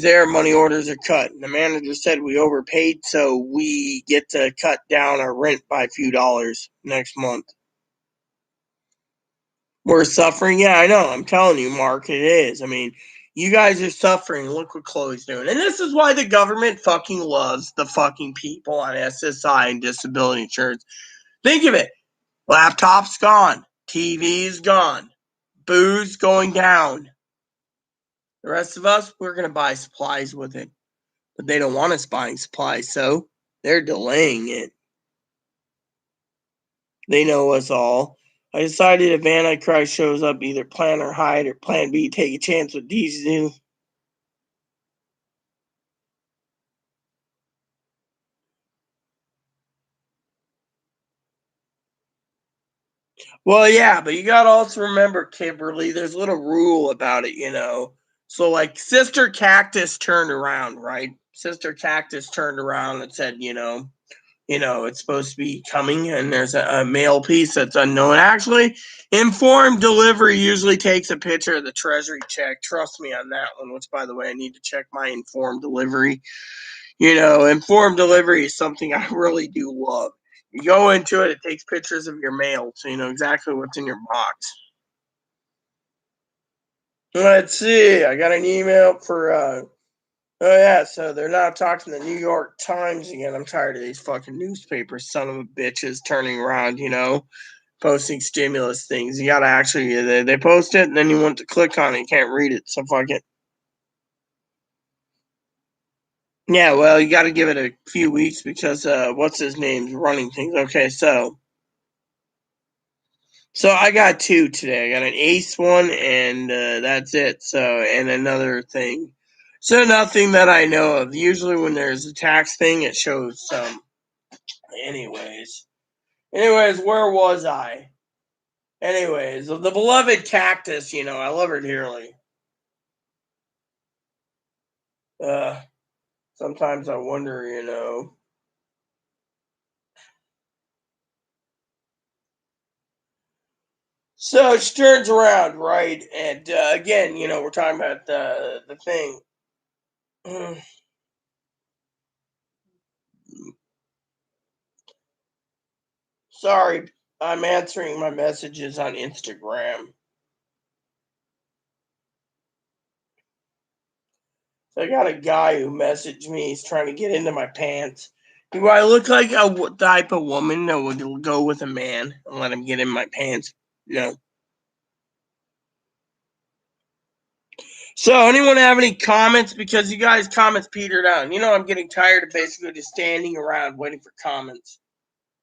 there, money orders are cut. And the manager said we overpaid, so we get to cut down our rent by a few dollars next month. We're suffering. Yeah, I know. I'm telling you, Mark, it is. I mean, you guys are suffering. Look what Chloe's doing. And this is why the government fucking loves the fucking people on SSI and disability insurance. Think of it. Laptop's gone. TV's gone. Booze going down. The rest of us, we're going to buy supplies with it. But they don't want us buying supplies, so they're delaying it. They know us all. I decided if Antichrist shows up, either plan or hide or plan B, take a chance with these two. Well, yeah, but you got to also remember, Kimberly, there's a little rule about it, you know. So, like, Sister Cactus turned around, right? Sister Cactus turned around and said, it's supposed to be coming, and there's a mail piece that's unknown. Actually, informed delivery usually takes a picture of the treasury check. Trust me on that one, which, by the way, I need to check my informed delivery. Informed delivery is something I really do love. You go into it, it takes pictures of your mail, so you know exactly what's in your box. Let's see. I got an email for oh yeah, so they're now talking the New York Times again. I'm tired of these fucking newspapers, son of a bitches, turning around, posting stimulus things. You gotta actually they post it and then you want to click on it, you can't read it, so fuck it. Yeah, well, you gotta give it a few weeks because what's his name's running things. Okay, so I got 2 today. I got an ace one and that's it. So and another thing. So nothing that I know of. Usually when there's a tax thing it shows some. Anyways, where was I? Anyways, the beloved cactus, I love her dearly. Sometimes I wonder. So she turns around, right? And again, we're talking about the thing. Sorry, I'm answering my messages on Instagram. So I got a guy who messaged me. He's trying to get into my pants. Do I look like a type of woman that would go with a man and let him get in my pants? No. So, anyone have any comments? Because you guys' comments petered out. I'm getting tired of basically just standing around waiting for comments.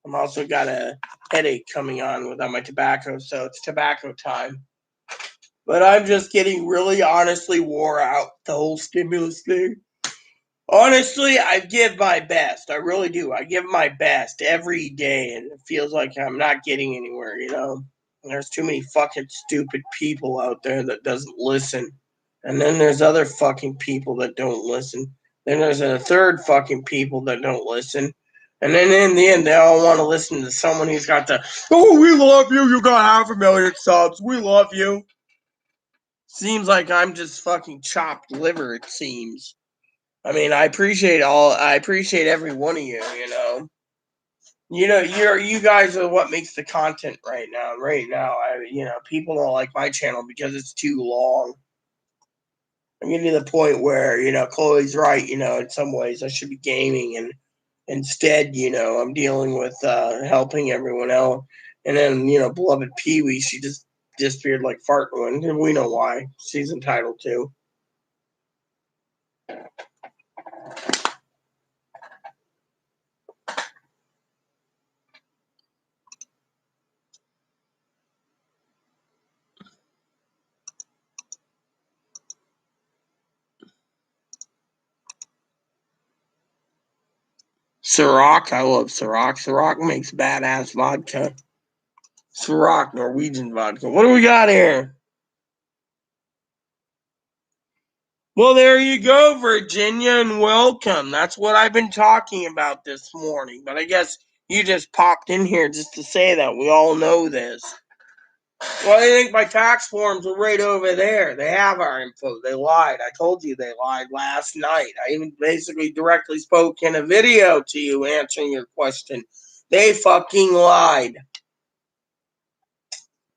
I'm also got a headache coming on without my tobacco, so it's tobacco time. But I'm just getting really honestly wore out the whole stimulus thing. Honestly, I give my best. I really do. I give my best every day, and it feels like I'm not getting anywhere. There's too many fucking stupid people out there that doesn't listen. And then there's other fucking people that don't listen. Then there's a third fucking people that don't listen. And then in the end, they all want to listen to someone who's got the, oh, we love you, you got 500,000 subs, we love you. Seems like I'm just fucking chopped liver, it seems. I mean, I appreciate every one of you, you know. You guys are what makes the content right now. Right now, people don't like my channel because it's too long. I'm getting to the point where, Chloe's right, in some ways I should be gaming, and instead, I'm dealing with helping everyone else. And then, beloved Pee Wee, she just disappeared like fart one, and we know why. She's entitled to. Ciroc, I love Ciroc. Ciroc makes badass vodka. Ciroc, Norwegian vodka. What do we got here? Well, there you go, Virginia, and welcome. That's what I've been talking about this morning. But I guess you just popped in here just to say that. We all know this. Well, I think my tax forms are right over there. They have our info. They lied. I told you they lied last night. I even basically directly spoke in a video to you answering your question. They fucking lied.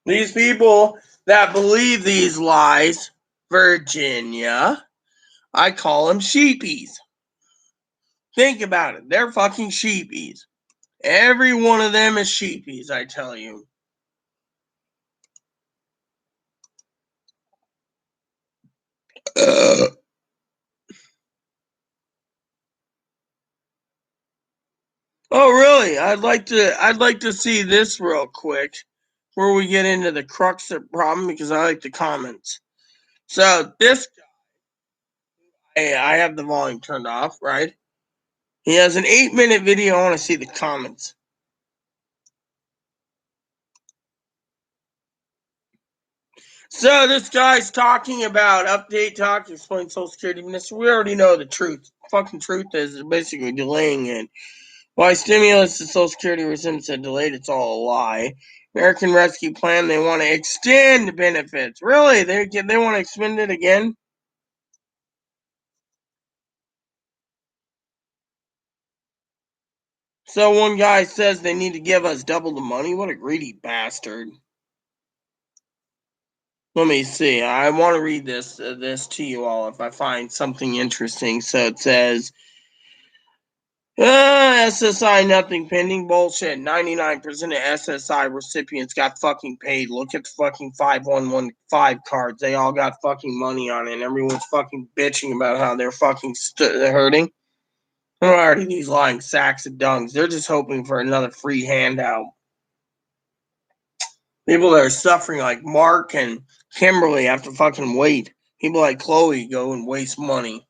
These people that believe these lies, Virginia, I call them sheepies. Think about it. They're fucking sheepies. Every one of them is sheepies, I tell you. Oh, really? I'd like to see this real quick before we get into the crux of the problem, because I like the comments. So this guy, I have the volume turned off, right? He has an 8-minute video. I want to see the comments. So this guy's talking about update talk, explain Social Security Minister. We already know the truth. Fucking truth is basically delaying it. Why stimulus to Social Security recipients are delayed, it's all a lie. American Rescue Plan, they want to extend benefits. Really? They want to extend it again? So one guy says they need to give us double the money. What a greedy bastard. Let me see. I want to read this to you all if I find something interesting. So it says, SSI nothing pending. Bullshit. 99% of SSI recipients got fucking paid. Look at the fucking 5115 cards. They all got fucking money on it. And everyone's fucking bitching about how they're fucking hurting. Who are these lying sacks of dungs? They're just hoping for another free handout. People that are suffering like Mark and Kimberly have to fucking wait. People like Chloe go and waste money.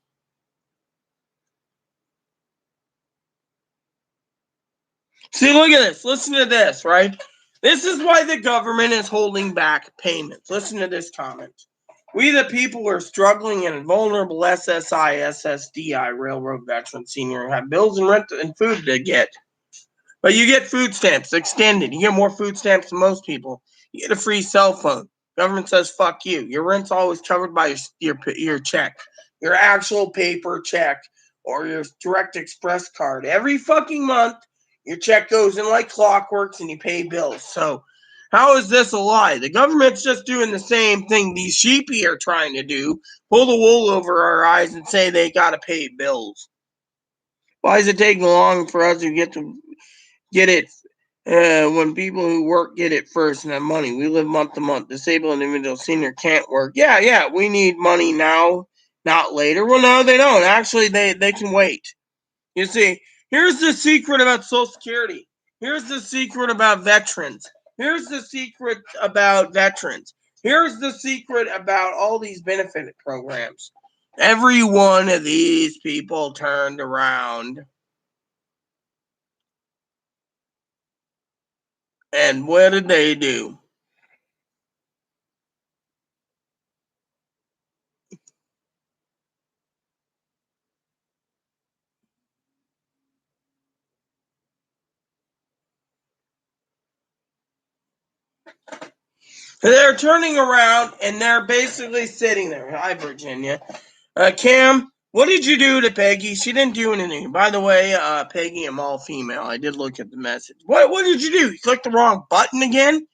See, look at this. Listen to this, right? This is why the government is holding back payments. Listen to this comment. We, the people, are struggling and vulnerable SSI, SSDI, railroad veteran, senior, have bills and rent and food to get. But you get food stamps extended. You get more food stamps than most people. You get a free cell phone. Government says, fuck you. Your rent's always covered by your check, your actual paper check, or your direct express card. Every fucking month, your check goes in like clockworks and you pay bills. So how is this a lie? The government's just doing the same thing these sheepy are trying to do. Pull the wool over our eyes and say they got to pay bills. Why is it taking long for us to get it when people who work get it first and have money? We live month to month. Disabled individual senior can't work. Yeah, we need money now, not later. Well, no, they don't. Actually, they can wait. You see, here's the secret about Social Security. Here's the secret about veterans. Here's the secret about veterans. Here's the secret about all these benefit programs. Every one of these people turned around. And what did they do? They're turning around and they're basically sitting there. Hi, Virginia. Cam, what did you do to Peggy? She didn't do anything. By the way, Peggy, I'm all female. I did look at the message. What did you do? You clicked the wrong button again?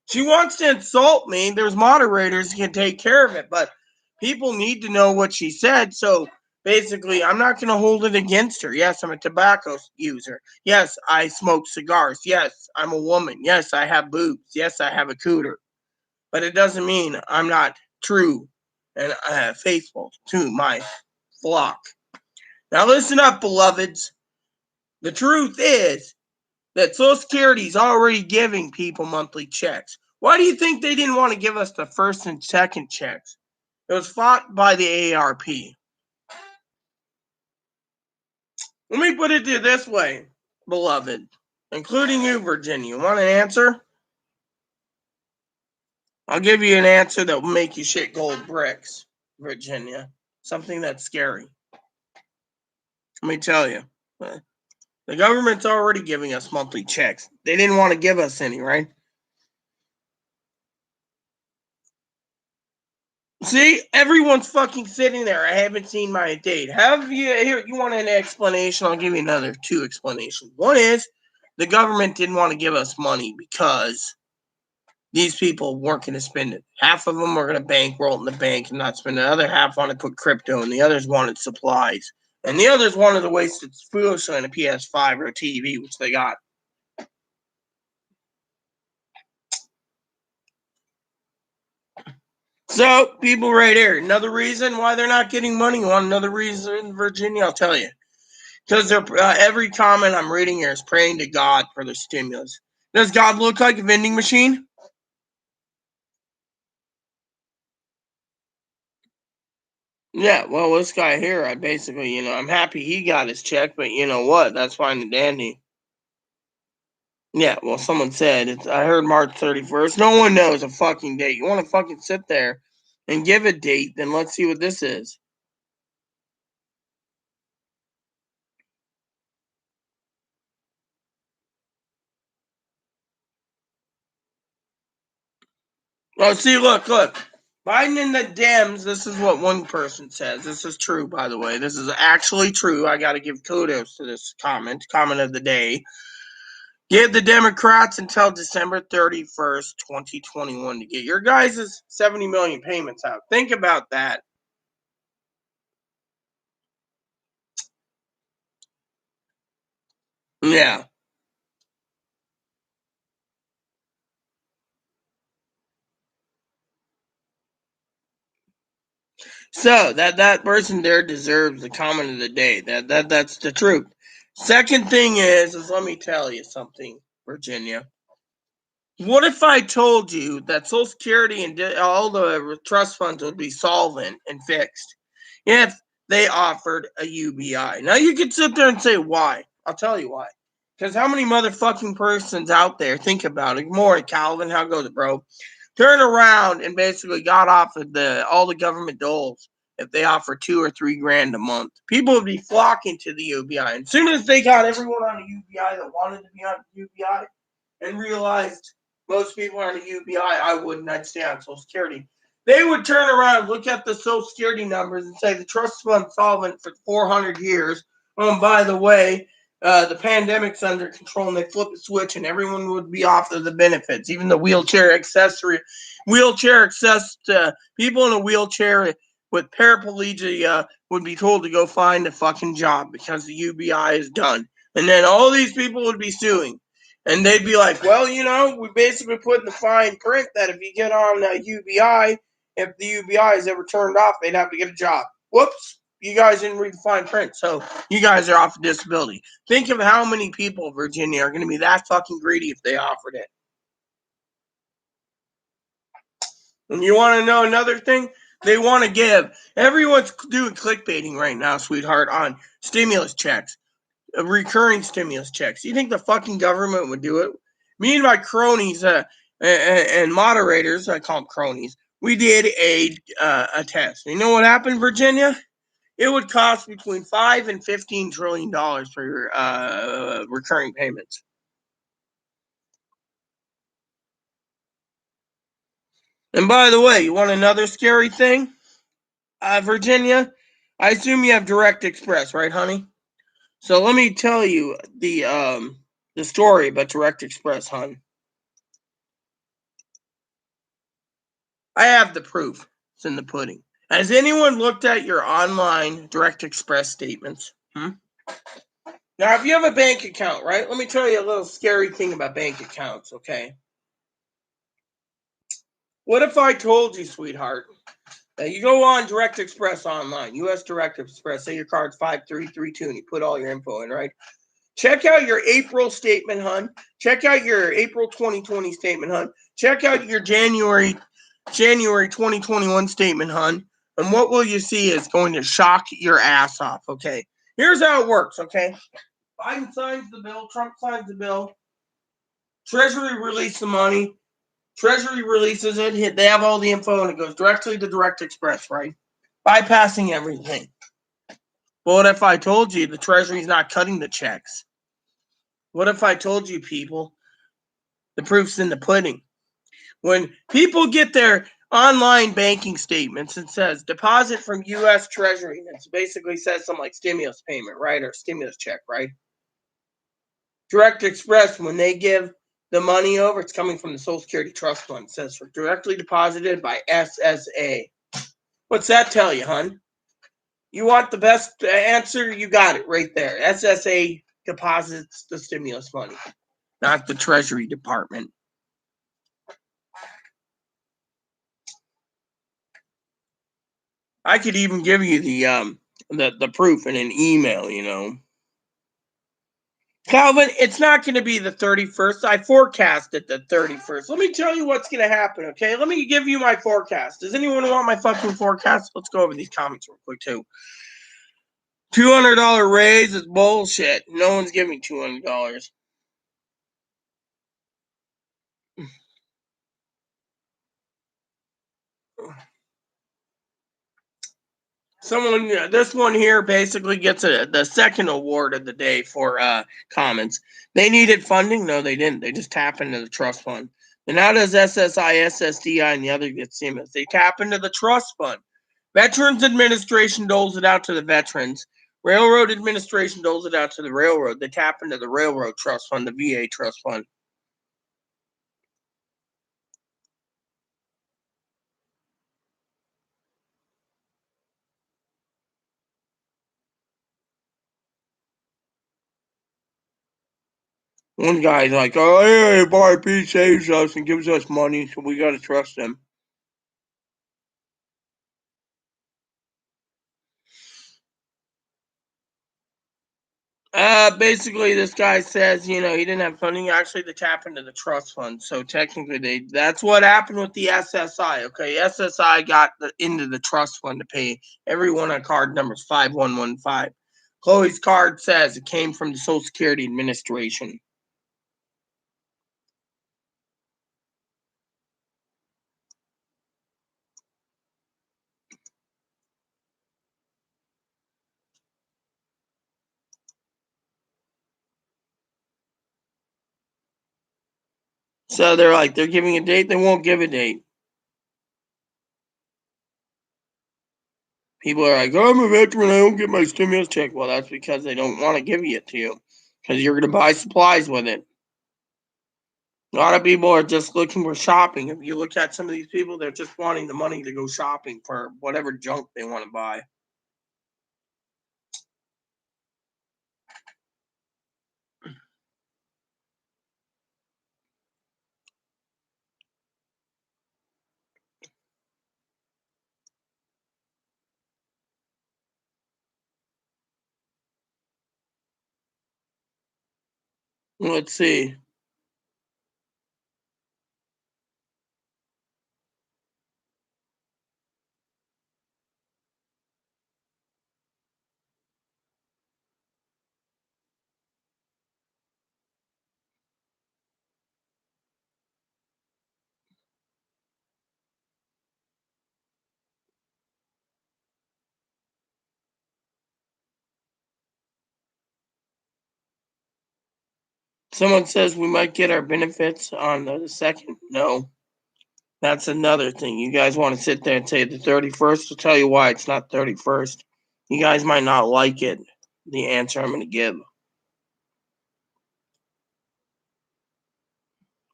She wants to insult me. There's moderators who can take care of it, but people need to know what she said. So basically, I'm not going to hold it against her. Yes, I'm a tobacco user. Yes, I smoke cigars. Yes, I'm a woman. Yes, I have boobs. Yes, I have a cooter. But it doesn't mean I'm not true and faithful to my flock. Now listen up, beloveds. The truth is that Social Security is already giving people monthly checks. Why do you think they didn't want to give us the first and second checks? It was fought by the AARP. Let me put it to you this way, beloved, including you, Virginia. You want an answer? I'll give you an answer that will make you shit gold bricks, Virginia. Something that's scary. Let me tell you. The government's already giving us monthly checks. They didn't want to give us any, right? See, everyone's fucking sitting there. I haven't seen my date. Have you here? You want an explanation? I'll give you another two explanations. One is the government didn't want to give us money because these people weren't going to spend it. Half of them were going to bankroll it in the bank and not spend it. The other half wanted to put crypto, and the others wanted supplies. And the others wanted to waste it foolishly on a PS5 or a TV, which they got. So, people right here, another reason why they're not getting money. You want another reason, Virginia? I'll tell you. Because every comment I'm reading here is praying to God for the stimulus. Does God look like a vending machine? Yeah, well, this guy here, I basically, I'm happy he got his check, but you know what? That's fine and dandy. Yeah, well, someone said, I heard March 31st. No one knows a fucking date. You want to fucking sit there and give a date, then let's see what this is. Oh, see, look. Biden and the Dems, this is what one person says. This is true, by the way. This is actually true. I got to give kudos to this comment of the day. Give the Democrats until December 31st, 2021 to get your guys' 70 million payments out. Think about that. Yeah. So that person there deserves the comment of the day. That's the truth. Second thing is let me tell you something, Virginia. What if I told you that Social Security and all the trust funds would be solvent and fixed if they offered a UBI? Now you could sit there and say why. I'll tell you why. Because how many motherfucking persons out there think about it? More Calvin, how goes it, bro? Turn around and basically got off of all the government doles if they offer $2 or $3 a month. People would be flocking to the UBI. And as soon as they got everyone on a UBI that wanted to be on UBI and realized most people are on a UBI, I wouldn't. I'd stay on Social Security. They would turn around, look at the Social Security numbers, and say the trust fund solvent for 400 years. Oh, and by the way, the pandemic's under control, and they flip a switch, and everyone would be off of the benefits. Even the wheelchair access people in a wheelchair with paraplegia would be told to go find a fucking job because the UBI is done. And then all these people would be suing. And they'd be like, well, we basically put in the fine print that if you get on UBI, if the UBI is ever turned off, they'd have to get a job. Whoops, you guys didn't read the fine print, so you guys are off of disability. Think of how many people, Virginia, are going to be that fucking greedy if they offered it. And you want to know another thing? They want to give. Everyone's doing clickbaiting right now, sweetheart, on stimulus checks. Recurring stimulus checks. You think the fucking government would do it? Me and my cronies and moderators, I call them cronies, we did a test. You know what happened, Virginia? It would cost between $5 and $15 trillion for your recurring payments. And by the way, you want another scary thing? Virginia, I assume you have Direct Express, right, honey? So let me tell you the story about Direct Express, hon. I have the proof. It's in the pudding. Has anyone looked at your online Direct Express statements? Now, if you have a bank account, right? Let me tell you a little scary thing about bank accounts, okay? What if I told you, sweetheart, that you go on Direct Express online, US Direct Express, say your card's 5332, and you put all your info in, right? Check out your April statement, hun. Check out your April 2020 statement, hun. Check out your January 2021 statement, hun. And what will you see is going to shock your ass off, okay? Here's how it works, okay? Biden signs the bill, Trump signs the bill, Treasury releases the money, Treasury releases it, they have all the info, and it goes directly to Direct Express, right? Bypassing everything. But what if I told you the Treasury's not cutting the checks? What if I told you, people, the proof's in the pudding? When people get their online banking statements, it says deposit from U.S. Treasury. It basically says something like stimulus payment, right? Or stimulus check, right? Direct Express, when they give the money over, it's coming from the Social Security Trust Fund. It says for directly deposited by SSA. What's that tell you, hon? You want the best answer? You got it right there. SSA deposits the stimulus money, not the Treasury Department. I could even give you the proof in an email, you know. Calvin, it's not going to be the 31st. I forecasted the 31st. Let me tell you what's going to happen, okay? Let me give you my forecast. Does anyone want my fucking forecast? Let's go over these comments real quick, too. $200 raise is bullshit. No one's giving $200. This one here basically gets the second award of the day for comments. They needed funding? No, they didn't. They just tap into the trust fund. And how does SSI, SSDI, and the other get stimulus? They tap into the trust fund. Veterans Administration doles it out to the veterans. Railroad Administration doles it out to the railroad. They tap into the railroad trust fund, the VA trust fund. One guy's like, oh, yeah, BRP saves us and gives us money, so we got to trust them. Basically, this guy says, he didn't have funding. Actually, they tap into the trust fund. So technically, that's what happened with the SSI. Okay, SSI got into the trust fund to pay everyone on card numbers 5115. Chloe's card says it came from the Social Security Administration. So they're giving a date. They won't give a date. People are like, oh, I'm a veteran. I don't get my stimulus check. Well, that's because they don't want to give it to you because you're going to buy supplies with it. A lot of people are just looking for shopping. If you look at some of these people, they're just wanting the money to go shopping for whatever junk they want to buy. Let's see. Someone says we might get our benefits on the second. No. That's another thing. You guys want to sit there and say the 31st? I'll tell you why it's not 31st. You guys might not like it, the answer I'm going to give.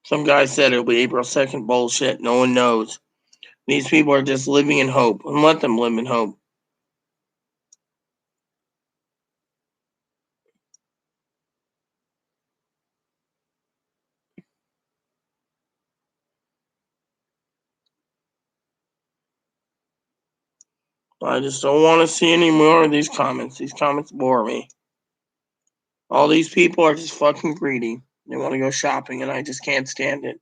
Some guy said it'll be April 2nd. Bullshit. No one knows. These people are just living in hope, and let them live in hope. I just don't want to see any more of these comments. These comments bore me. All these people are just fucking greedy. They want to go shopping, and I just can't stand it.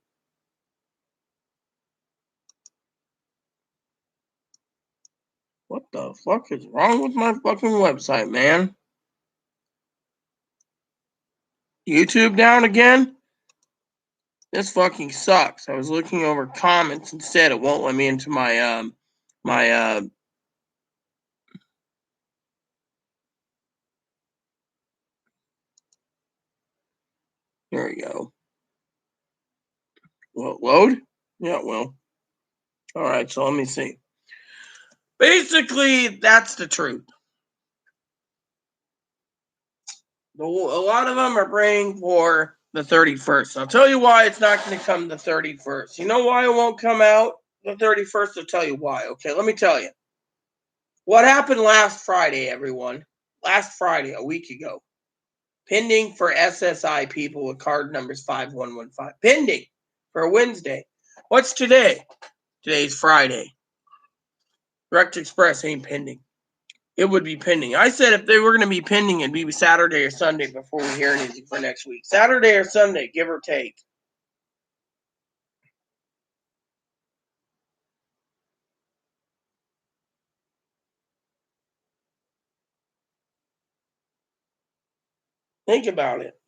What the fuck is wrong with my fucking website, man? YouTube down again? This fucking sucks. I was looking over comments instead. It won't let me into my here we go. Will it load? Yeah, it will. Alright, so let me see. Basically, that's the truth. A lot of them are praying for the 31st. I'll tell you why it's not going to come the 31st. You know why it won't come out the 31st? I'll tell you why. Okay, let me tell you. What happened last Friday, everyone? Last Friday, a week ago. Pending for SSI people with card numbers 5115. Pending for Wednesday. What's today? Today's Friday. Direct Express ain't pending. It would be pending. I said if they were going to be pending, it'd be Saturday or Sunday before we hear anything for next week. Saturday or Sunday, give or take. Think about it.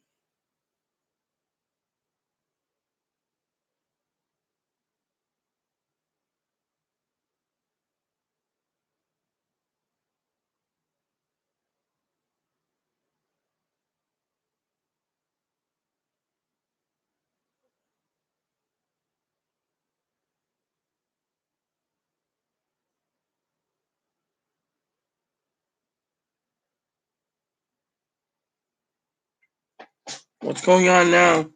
What's going on now?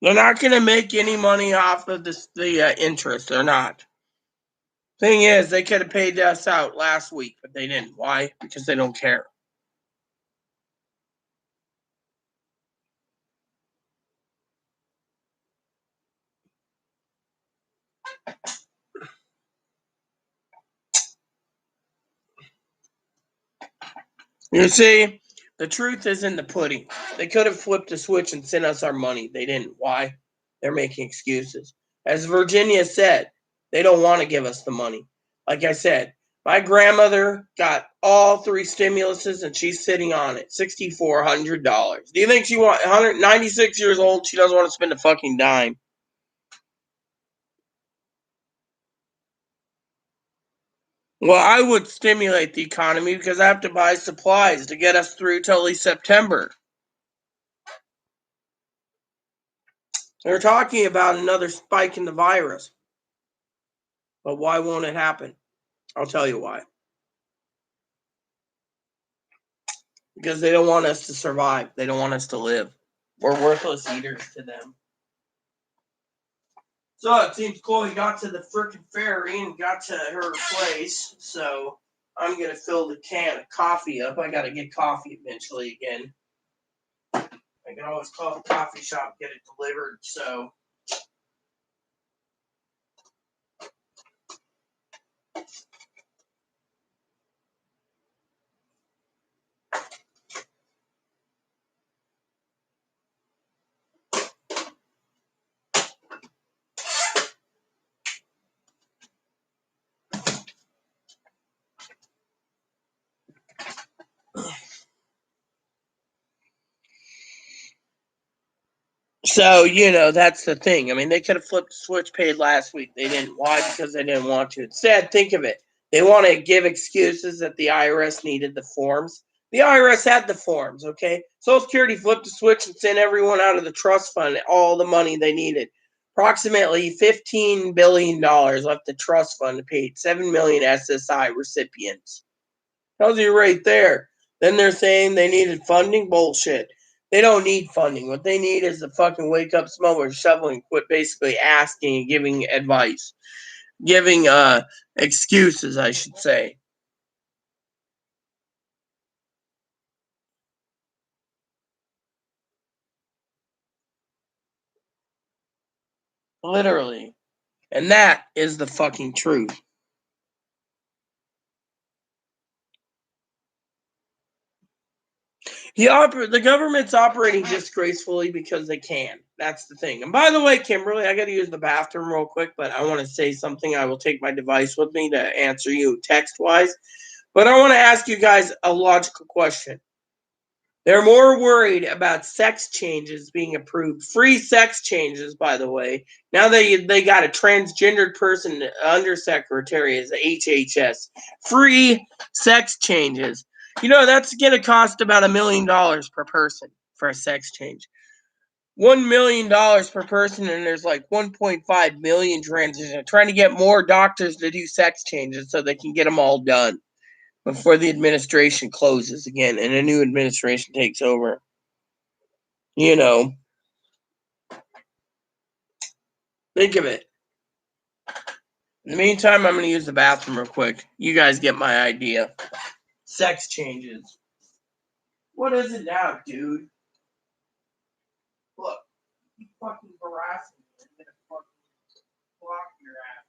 They're not going to make any money off of the interest. They're not. Thing is, they could have paid us out last week, but they didn't. Why? Because they don't care. You see, the truth is in the pudding. They could have flipped a switch and sent us our money. They didn't. Why? They're making excuses. As Virginia said, they don't want to give us the money. Like I said, my grandmother got all three stimuluses and she's sitting on it. $6,400. Do you think she wants 196 years old? She doesn't want to spend a fucking dime. Well, I would stimulate the economy because I have to buy supplies to get us through till at least September. They're talking about another spike in the virus. But why won't it happen? I'll tell you why. Because they don't want us to survive. They don't want us to live. We're worthless eaters to them. So it seems Chloe got to the frickin' ferry and got to her place. So I'm going to fill the can of coffee up. I got to get coffee eventually again. I can always call the coffee shop, get it delivered. So that's the thing. I mean, they could have flipped the switch, paid last week. They didn't. Why? Because they didn't want to. Instead, think of it. They want to give excuses that the IRS needed the forms. The IRS had the forms, okay? Social Security flipped the switch and sent everyone out of the trust fund all the money they needed. Approximately $15 billion left the trust fund to pay 7 million SSI recipients. Tells you right there. Then they're saying they needed funding. Bullshit. They don't need funding. What they need is to fucking wake up, smell their shovel, and quit basically asking and giving advice. Giving excuses, I should say. Literally. And that is the fucking truth. The government's operating disgracefully because they can. That's the thing. And by the way, Kimberly, I got to use the bathroom real quick, but I want to say something. I will take my device with me to answer you text-wise. But I want to ask you guys a logical question. They're more worried about sex changes being approved. Free sex changes, by the way. Now they got a transgendered person undersecretary as the HHS. Free sex changes. That's going to cost about $1 million per person for a sex change. $1 million per person, and there's like 1.5 million transitions. Trying to get more doctors to do sex changes so they can get them all done before the administration closes again and a new administration takes over. Think of it. In the meantime, I'm going to use the bathroom real quick. You guys get my idea. Sex changes. What is it now, dude? Look, you fucking harassing me. I'm going to fucking block your ass.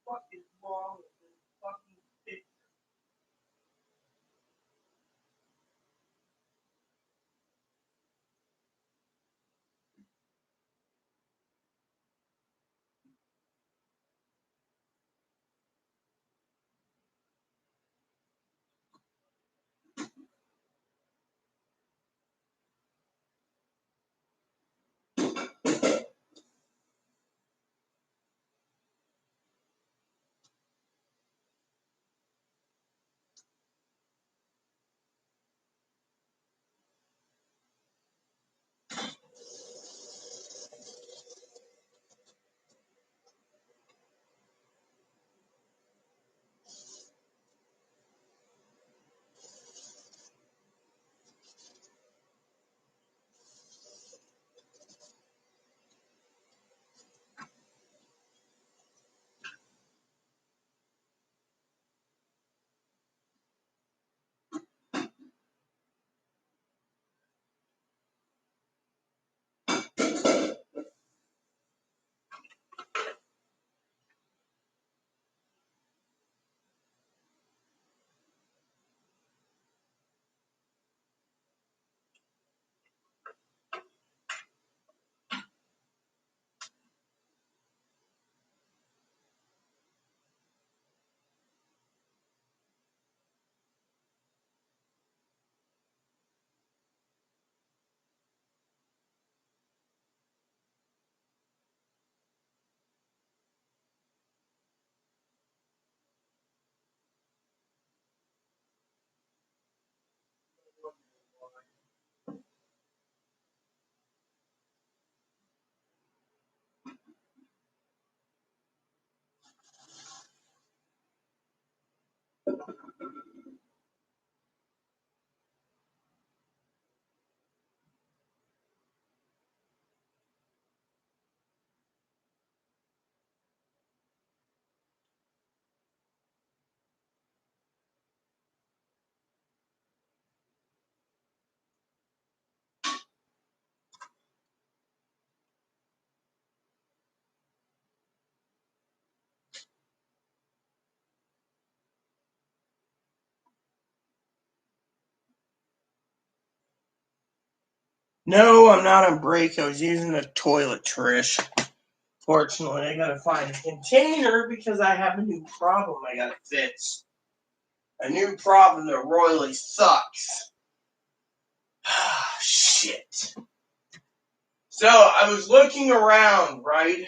What is wrong with this fucking picture? No, I'm not on break. I was using the toilet, Trish. Fortunately, I gotta find a container because I have a new problem I gotta fix. A new problem that royally sucks. Shit. So I was looking around, right?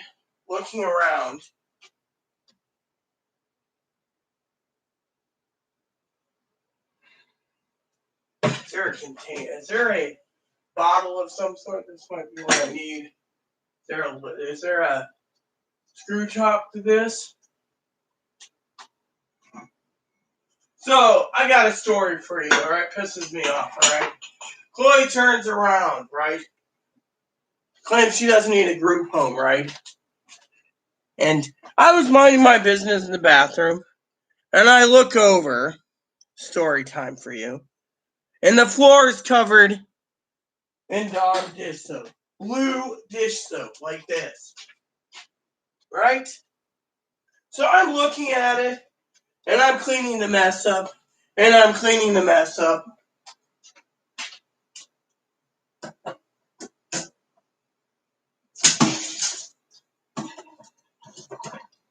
Looking around. Is there a container? Is there a bottle of some sort? This might be what I need. Is there a screw top to this? So I got a story for you, alright? Pisses me off, alright? Chloe turns around, right? Claims she doesn't need a group home, right? And I was minding my business in the bathroom, and I look over, story time for you, and the floor is covered and dog dish soap. Blue dish soap, like this. Right? So I'm looking at it, and I'm cleaning the mess up, and I'm cleaning the mess up.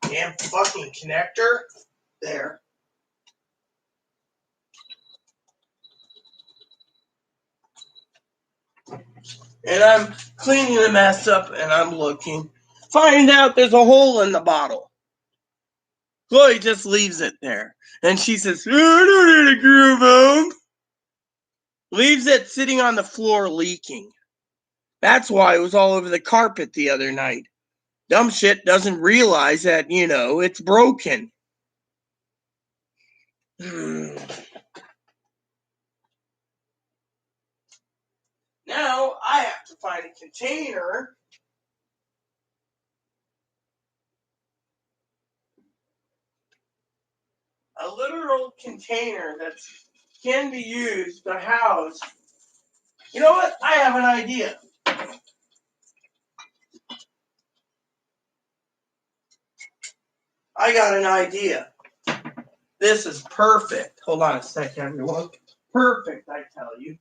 Damn fucking connector. There. And I'm cleaning the mess up, and I'm looking. Find out there's a hole in the bottle. Chloe just leaves it there. And she says, I don't need a groove home. Leaves it sitting on the floor leaking. That's why it was all over the carpet the other night. Dumb shit doesn't realize that, it's broken. Now I have to find a container. A literal container that can be used to house. You know what? I have an idea. I got an idea. This is perfect. Hold on a second, everyone. Perfect, I tell you.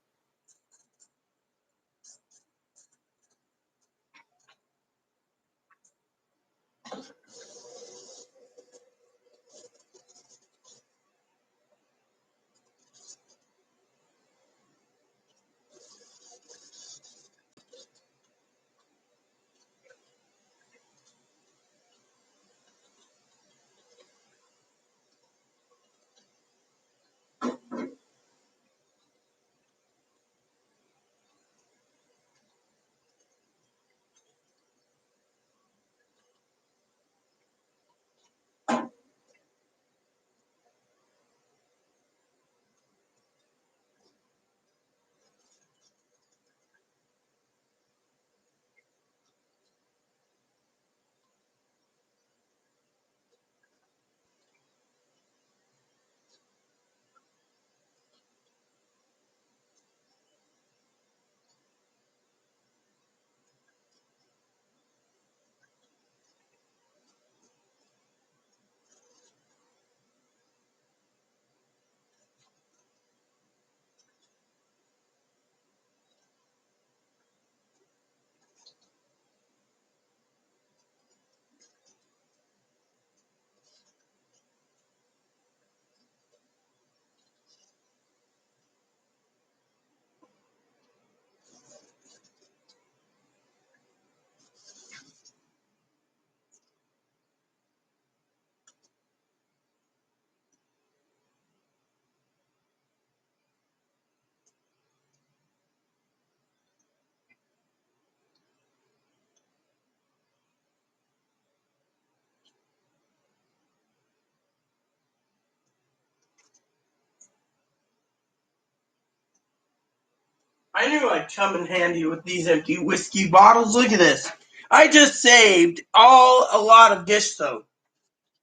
I knew I'd come in handy with these empty whiskey bottles. Look at this. I just saved a lot of dish soap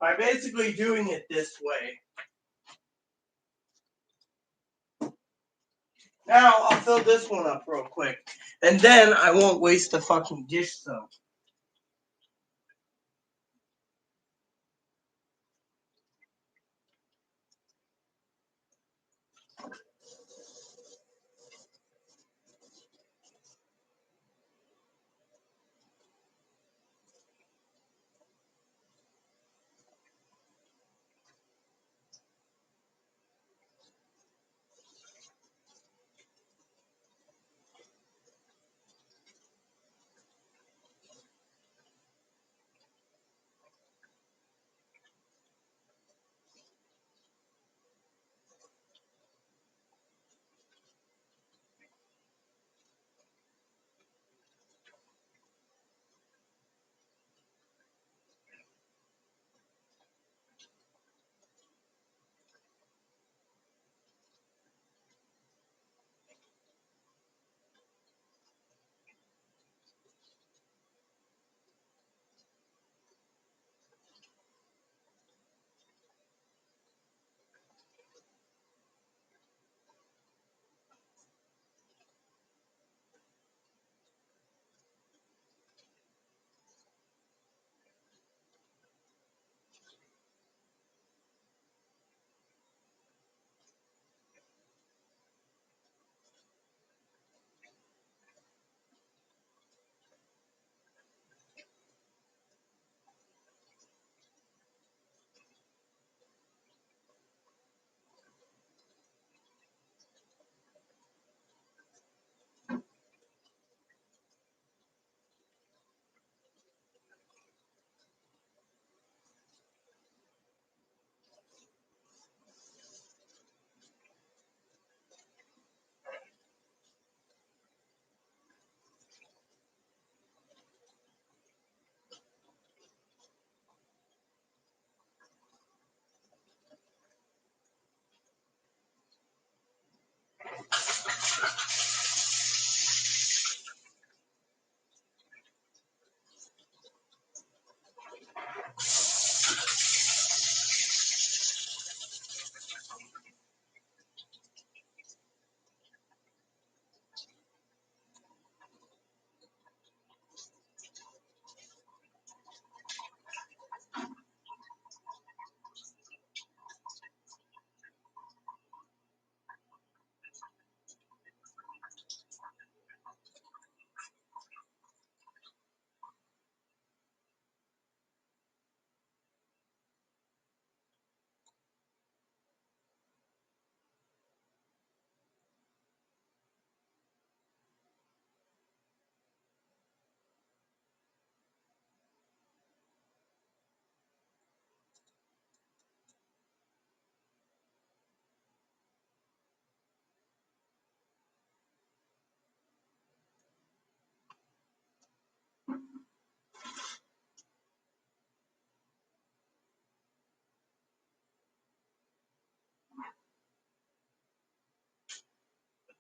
by basically doing it this way. Now I'll fill this one up real quick. And then I won't waste the fucking dish soap.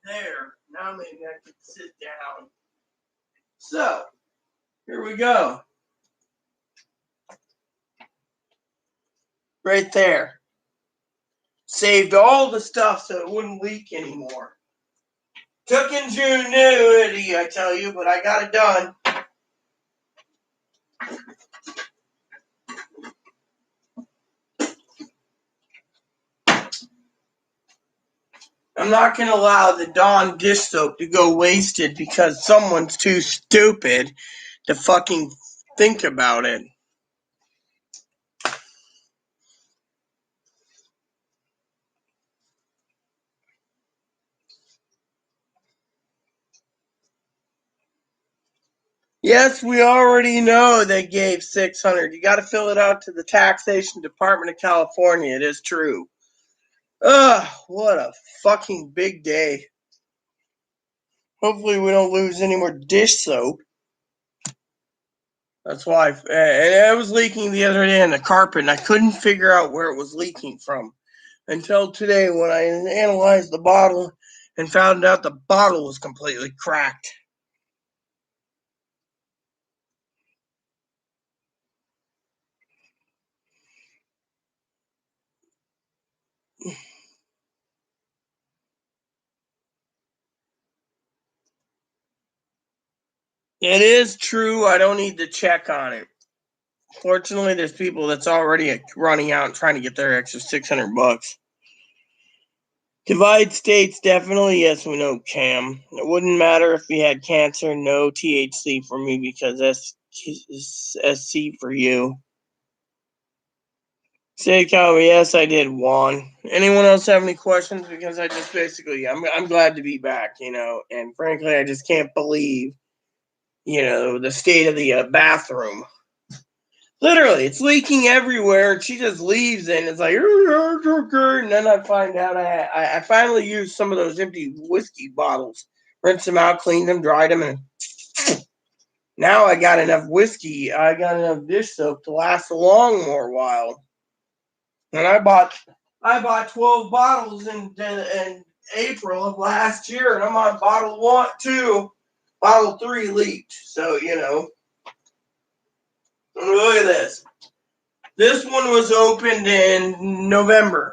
There. Now maybe I can sit down. So, here we go. Right there. Saved all the stuff so it wouldn't leak anymore. Took ingenuity, I tell you, but I got it done. I'm not going to allow the Dawn dish soap to go wasted because someone's too stupid to fucking think about it. Yes, we already know they gave $600. You got to fill it out to the Taxation Department of California. It is true. Ugh, what a fucking big day. Hopefully we don't lose any more dish soap. That's why. And it was leaking the other day in the carpet, and I couldn't figure out where it was leaking from until today when I analyzed the bottle and found out the bottle was completely cracked. It is true. I don't need to check on it. Fortunately, there's people that's already running out and trying to get their extra $600. Divide states, definitely. Yes, we know, Cam. It wouldn't matter if we had cancer. No THC for me because SC for you. Say, Calvin, yes, I did, Juan. Anyone else have any questions? Because I just basically, I'm glad to be back, and frankly, I just can't believe, the state of the bathroom. Literally, it's leaking everywhere, and she just leaves, and it's like, and then I find out I finally used some of those empty whiskey bottles, rinsed them out, cleaned them, dried them, and now I got enough whiskey, I got enough dish soap to last a long more while. And I bought 12 bottles in April of last year, and I'm on bottle 1, 2, bottle 3 leaked. So, look at this. This one was opened in November.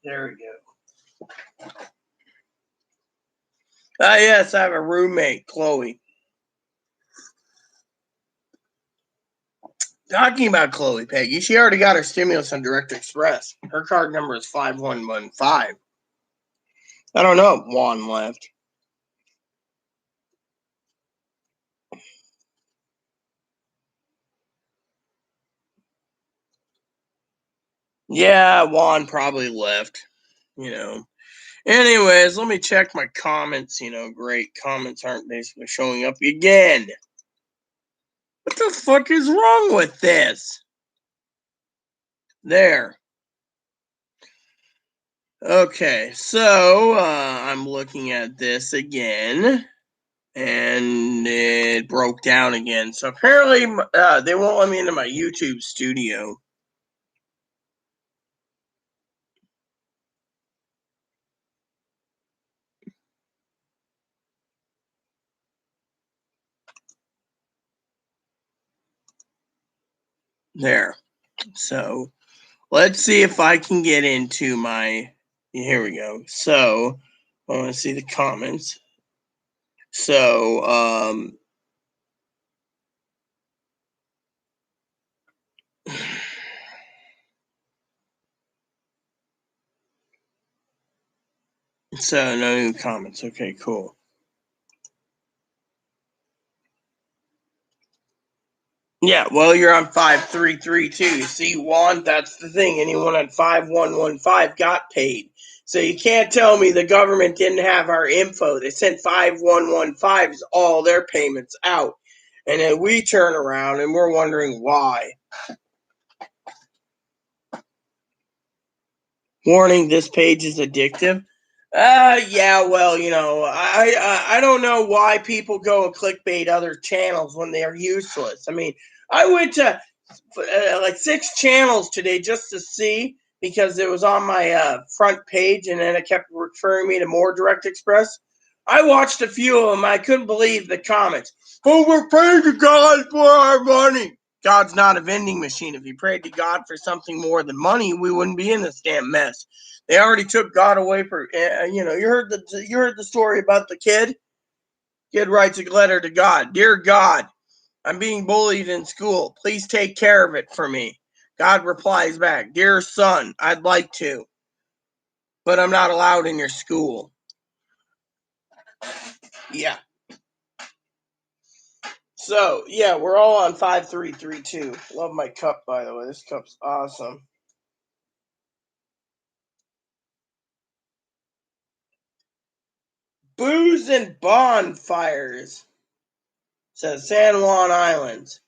There we go. Yes, I have a roommate, Chloe. Talking about Chloe, Peggy, she already got her stimulus on Direct Express. Her card number is 5115. I don't know if Juan left. Yeah, Juan probably left, Anyways, let me check my comments. Great. Comments aren't basically showing up again. What the fuck is wrong with this? There. Okay, so I'm looking at this again, and it broke down again. So apparently they won't let me into my YouTube studio. There. So let's see if I can get into my. Here we go. So I want to see the comments. So so no new comments. Okay, cool. Yeah, well, you're on 5332. See, Juan, that's the thing. Anyone on 5115 got paid. So you can't tell me the government didn't have our info. They sent 5115s all their payments out. And then we turn around and we're wondering why. Warning, this page is addictive. Yeah, well, I don't know why people go and clickbait other channels when they are useless. I mean, I went to like 6 channels today just to see, because it was on my front page, and then it kept referring me to more Direct Express. I watched a few of them. I couldn't believe the comments. Oh, we're praying to God for our money. God's not a vending machine. If you prayed to God for something more than money, we wouldn't be in this damn mess. They already took God away for, you heard the story about the kid. Kid writes a letter to God. Dear God, I'm being bullied in school. Please take care of it for me. God replies back, Dear son, I'd like to, but I'm not allowed in your school. Yeah. So, yeah, we're all on 5332. Love my cup, by the way. This cup's awesome. Booze and bonfires, says San Juan Islands.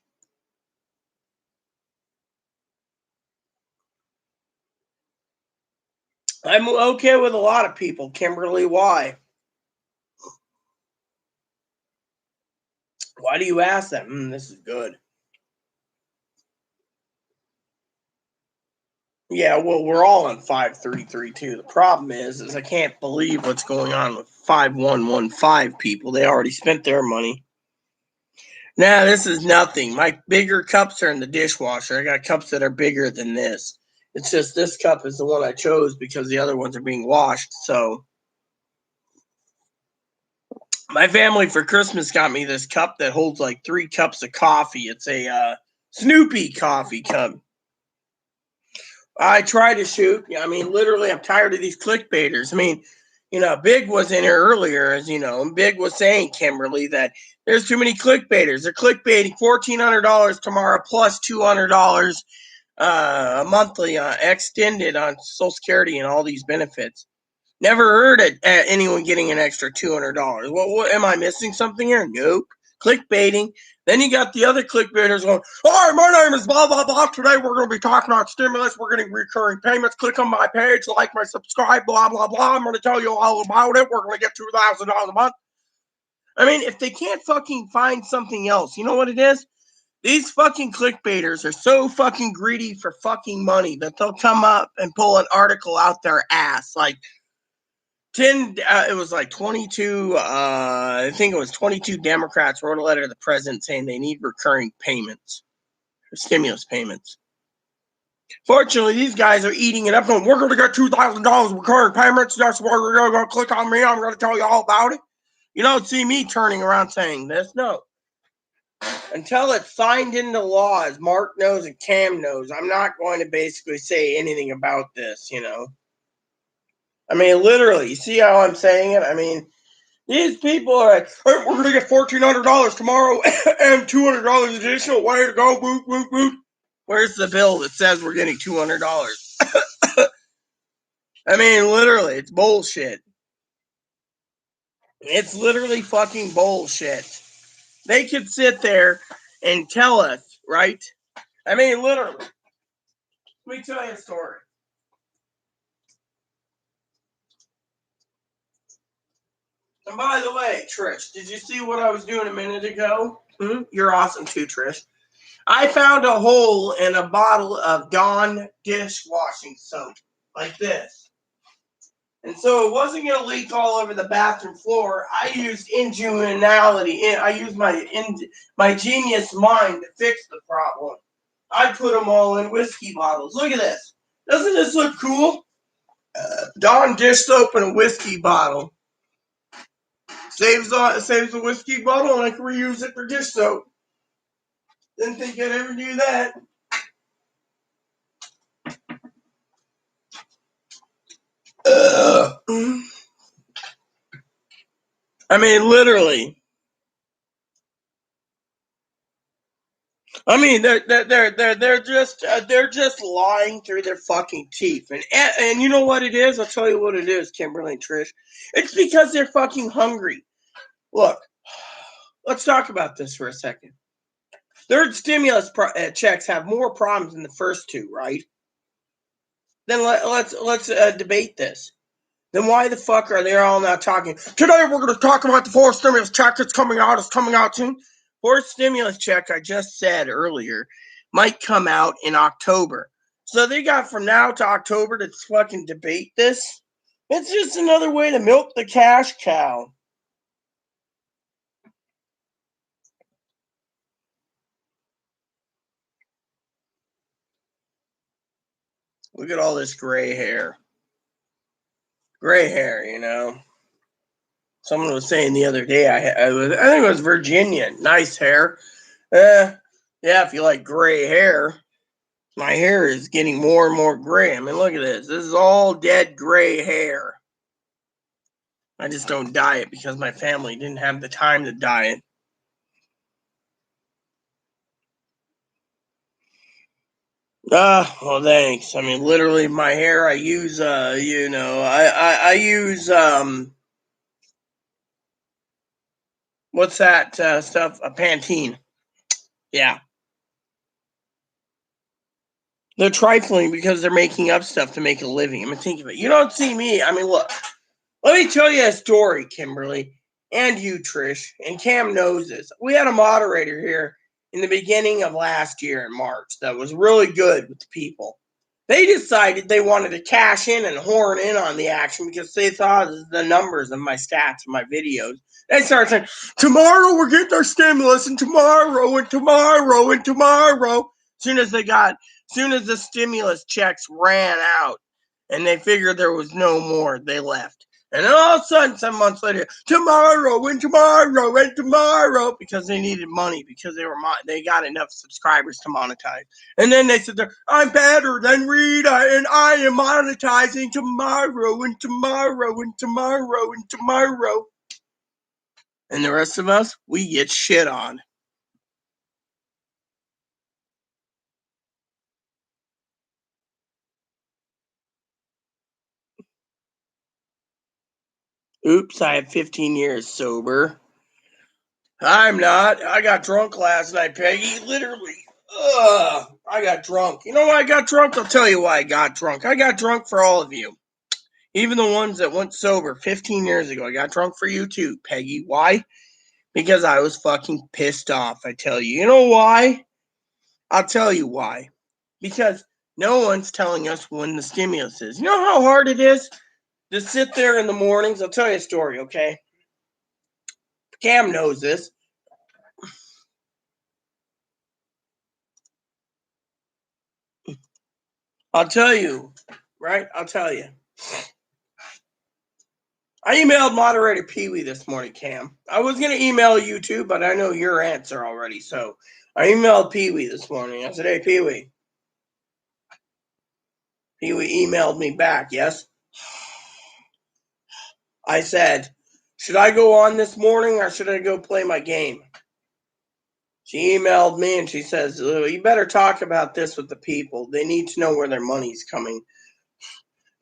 I'm okay with a lot of people. Kimberly, why? Why do you ask that? This is good. Yeah, well, we're all on 5332. The problem is I can't believe what's going on with 5115 people. They already spent their money. Nah, this is nothing. My bigger cups are in the dishwasher. I got cups that are bigger than this. It's just this cup is the one I chose because the other ones are being washed. So my family for Christmas got me this cup that holds like 3 cups of coffee. It's a Snoopy coffee cup. I try to shoot. I mean, literally, I'm tired of these clickbaiters. I mean, Big was in here earlier, as you know, and Big was saying, Kimberly, that there's too many clickbaiters. They're clickbaiting $1,400 tomorrow plus $200 monthly extended on Social Security and all these benefits. Never heard of anyone getting an extra $200. What am I missing something here? Nope. Clickbaiting. Then you got the other clickbaiters going, hi, my name is blah, blah, blah. Today we're going to be talking about stimulus. We're getting recurring payments. Click on my page, like my subscribe, blah, blah, blah. I'm going to tell you all about it. We're going to get $2,000 a month. I mean, if they can't fucking find something else, you know what it is? These fucking clickbaiters are so fucking greedy for fucking money that they'll come up and pull an article out their ass. Like, it was like 22, I think it was 22 Democrats wrote a letter to the president saying they need recurring payments, stimulus payments. Fortunately, these guys are eating it up, going, we're going to get $2,000 recurring payments. That's why we're going to click on me. I'm going to tell you all about it. You don't see me turning around saying this. No. Until it's signed into law, as Mark knows and Cam knows, I'm not going to basically say anything about this, I mean, literally, you see how I'm saying it? I mean, these people are like, hey, we're going to get $1,400 tomorrow and $200 additional. Way to go. Woot, woot, woot. Where's the bill that says we're getting $200? I mean, literally, it's bullshit. It's literally fucking bullshit. They could sit there and tell us, right? I mean, literally. Let me tell you a story. And by the way, Trish, did you see what I was doing a minute ago? You're awesome too, Trish. I found a hole in a bottle of Dawn dishwashing soap, like this. And so it wasn't going to leak all over the bathroom floor. I used ingenuity. I used my genius mind to fix the problem. I put them all in whiskey bottles. Look at this. Doesn't this look cool? Dawn dish soap in a whiskey bottle. Saves the whiskey bottle, and I can reuse it for dish soap. Didn't think I'd ever do that. I mean, literally. I mean, they're just lying through their fucking teeth, and you know what it is? I'll tell you what it is, Kimberly and Trish. It's because they're fucking hungry. Look, let's talk about this for a second. Third stimulus checks have more problems than the first two, right? Then let's debate this. Then why the fuck are they all not talking? Today we're going to talk about the fourth stimulus check. It's coming out soon. Fourth stimulus check, I just said earlier, might come out in October. So they got from now to October to fucking debate this. It's just another way to milk the cash cow. Look at all this gray hair. Gray hair, you know. Someone was saying the other day, I think it was Virginia. Nice hair. Yeah, if you like gray hair. My hair is getting more and more gray. I mean, look at this. This is all dead gray hair. I just don't dye it because my family didn't have the time to dye it. Well, thanks. I mean, literally, my hair, I use, I use, what's that stuff? A Pantene. Yeah. They're trifling because they're making up stuff to make a living. I mean, think of it. You don't see me. I mean, look. Let me tell you a story, Kimberly, and you, Trish, and Cam knows this. We had a moderator here in the beginning of last year in March that was really good with the people. They decided they wanted to cash in and horn in on the action because they thought the numbers of my stats and my videos. They started saying, tomorrow we're getting our stimulus, and tomorrow, and tomorrow, and tomorrow. Soon as the stimulus checks ran out and they figured there was no more, they left. And then all of a sudden, 7 months later, tomorrow and tomorrow and tomorrow, because they needed money, because they got enough subscribers to monetize. And then they said, I'm better than Rita, and I am monetizing tomorrow and tomorrow and tomorrow and tomorrow. And the rest of us, we get shit on. Oops, I have 15 years sober. I'm not. I got drunk last night, Peggy. Literally. I got drunk. You know why I got drunk? I'll tell you why I got drunk. I got drunk for all of you. Even the ones that went sober 15 years ago. I got drunk for you too, Peggy. Why? Because I was fucking pissed off, I tell you. You know why? I'll tell you why. Because no one's telling us when the stimulus is. You know how hard it is to sit there in the mornings? I'll tell you a story, okay? Cam knows this. I'll tell you, right? I'll tell you. I emailed moderator Pee Wee this morning, Cam. I was going to email you too, but I know your answer already. So I emailed Pee Wee this morning. I said, hey, Pee Wee. Pee Wee emailed me back, yes? I said, should I go on this morning or should I go play my game? She emailed me and she says, you better talk about this with the people. They need to know where their money's coming.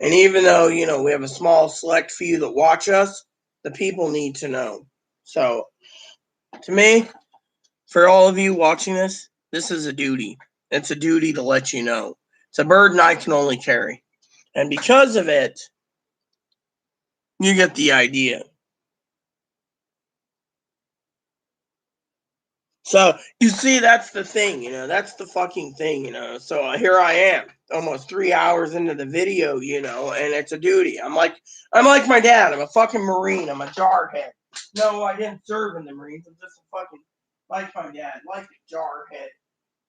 And even though, we have a small select few that watch us, the people need to know. So, to me, for all of you watching this is a duty. It's a duty to let you know. It's a burden I can only carry. And because of it, you get the idea. So, you see, that's the thing, that's the fucking thing, So here I am, almost 3 hours into the video, and it's a duty. I'm like my dad. I'm a fucking Marine. I'm a jarhead. No, I didn't serve in the Marines. I'm just a fucking, like my dad, like a jarhead.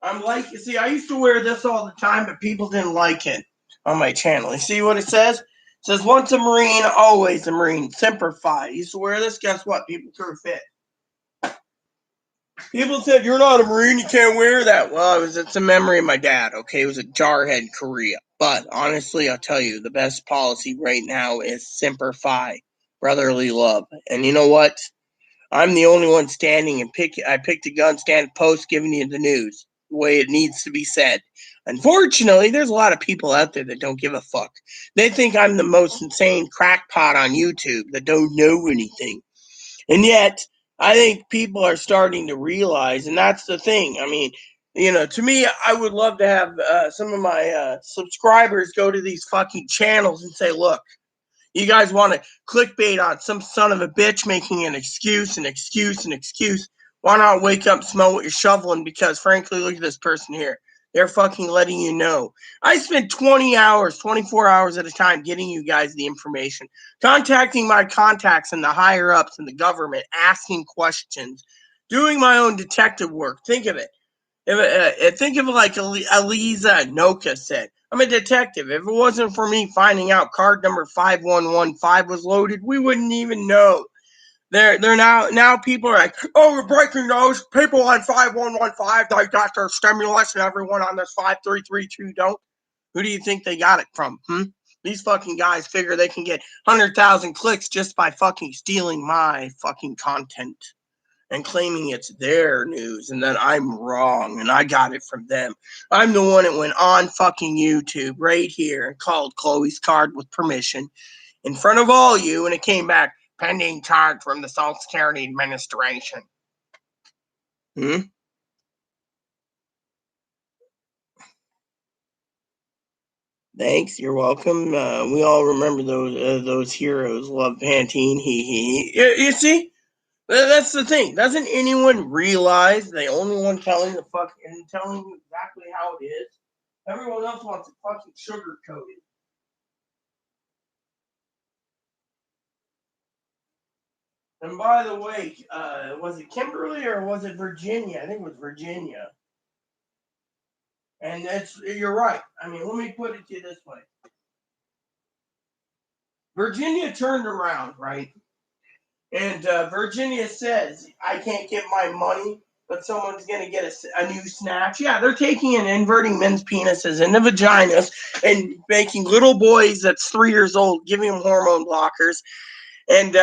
I'm like, you see, I used to wear this all the time, but people didn't like it on my channel. You see what it says? It says, once a Marine, always a Marine. Semper Fi. I used to wear this. Guess what? People couldn't fit. People said, you're not a Marine, you can't wear that. Well, it's a memory of my dad, okay? It was a jarhead in Korea. But honestly, I'll tell you, the best policy right now is Semper Fi, brotherly love. And you know what? I'm the only one standing and I picked a gun, stand post, giving you the news the way it needs to be said. Unfortunately, there's a lot of people out there that don't give a fuck. They think I'm the most insane crackpot on YouTube that don't know anything. And yet, I think people are starting to realize, and that's the thing. I mean, to me, I would love to have some of my subscribers go to these fucking channels and say, look, you guys want to clickbait on some son of a bitch making an excuse. Why not wake up, smell what you're shoveling? Because frankly, look at this person here. They're fucking letting you know. I spend 20 hours, 24 hours at a time getting you guys the information, contacting my contacts and the higher ups in the government, asking questions, doing my own detective work. Think of it. Think of it like Eliza Noka said. I'm a detective. If it wasn't for me finding out card number 5115 was loaded, we wouldn't even know. They're now people are like, oh, we're breaking those. People on 5115, they got their stimulus, and everyone on this 5332 don't. Who do you think they got it from? These fucking guys figure they can get 100,000 clicks just by fucking stealing my fucking content and claiming it's their news and that I'm wrong and I got it from them. I'm the one that went on fucking YouTube right here and called Chloe's card with permission in front of all you, and it came back pending charge from the Social Security Administration. Thanks, you're welcome. We all remember those heroes. Love Pantene. He. You see, that's the thing. Doesn't anyone realize the only one telling you exactly how it is? Everyone else wants it fucking sugar coated. And by the way, was it Kimberly or was it Virginia? I think it was Virginia. And you're right. I mean, let me put it to you this way. Virginia turned around, right? And Virginia says, I can't get my money, but someone's going to get a new snatch. Yeah, they're taking and inverting men's penises into vaginas and making little boys that's 3 years old, giving them hormone blockers, and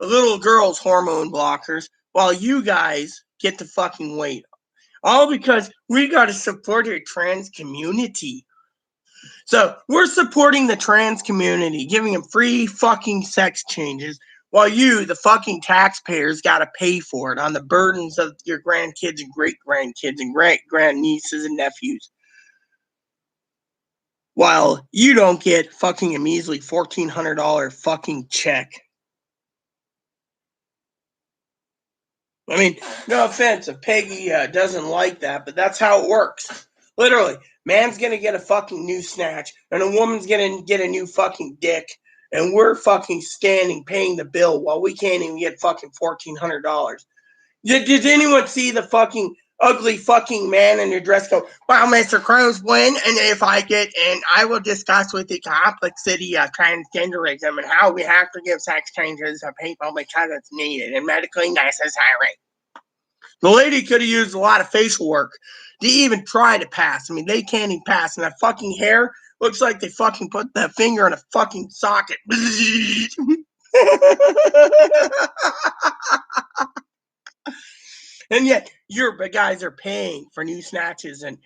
little girls hormone blockers, while you guys get to fucking wait. All because we got to support our trans community. So we're supporting the trans community, giving them free fucking sex changes, while you, the fucking taxpayers, got to pay for it on the burdens of your grandkids and great grandkids and great grandnieces and nephews. While you don't get fucking a measly $1,400 fucking check. I mean, no offense if Peggy doesn't like that, but that's how it works. Literally, man's gonna get a fucking new snatch, and a woman's gonna get a new fucking dick, and we're fucking standing paying the bill while we can't even get fucking $1,400. Did anyone see the fucking ugly fucking man in your dress go, well, Mr. Cruz, when and if I get, and I will discuss with the complexity of transgenderism and how we have to give sex changes to people because it's needed and medically necessary. The lady could have used a lot of facial work to even try to pass. I mean, they can't even pass. And that fucking hair looks like they fucking put that finger in a fucking socket. And yet, your guys are paying for new snatches and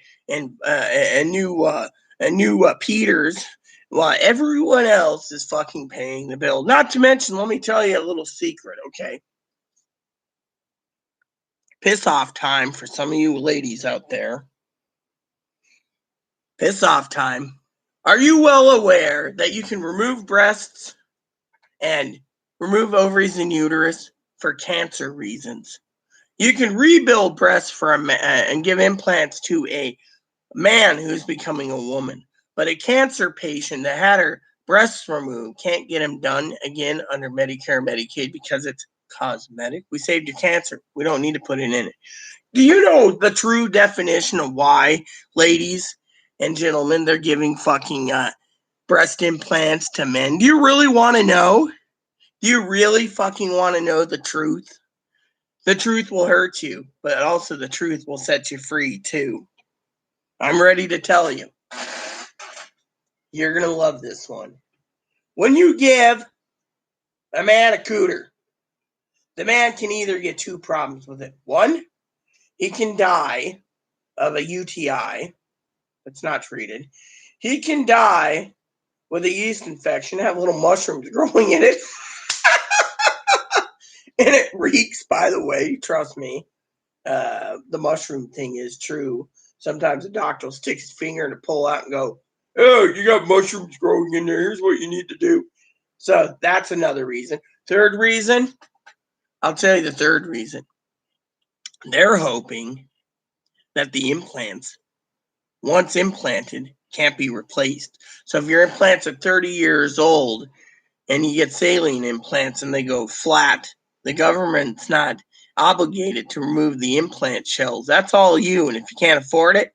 new Peters while everyone else is fucking paying the bill. Not to mention, let me tell you a little secret, okay? Piss off time for some of you ladies out there. Piss off time. Are you well aware that you can remove breasts and remove ovaries and uterus for cancer reasons? You can rebuild breasts for a man and give implants to a man who's becoming a woman. But a cancer patient that had her breasts removed can't get them done again under Medicare and Medicaid because it's cosmetic. We saved your cancer. We don't need to put it in it. Do you know the true definition of why, ladies and gentlemen, they're giving fucking breast implants to men? Do you really want to know? Do you really fucking want to know the truth? The truth will hurt you, but also the truth will set you free too. I'm ready to tell you. You're going to love this one. When you give a man a cooter, the man can either get two problems with it. One, he can die of a UTI that's not treated. He can die with a yeast infection, have little mushrooms growing in it. And it reeks, by the way, trust me. The mushroom thing is true. Sometimes a doctor will stick his finger to pull out and go, "Oh, you got mushrooms growing in there. Here's what you need to do." So that's another reason. Third reason, I'll tell you the third reason. They're hoping that the implants, once implanted, can't be replaced. So if your implants are 30 years old and you get saline implants and they go flat, the government's not obligated to remove the implant shells. That's all you. And if you can't afford it,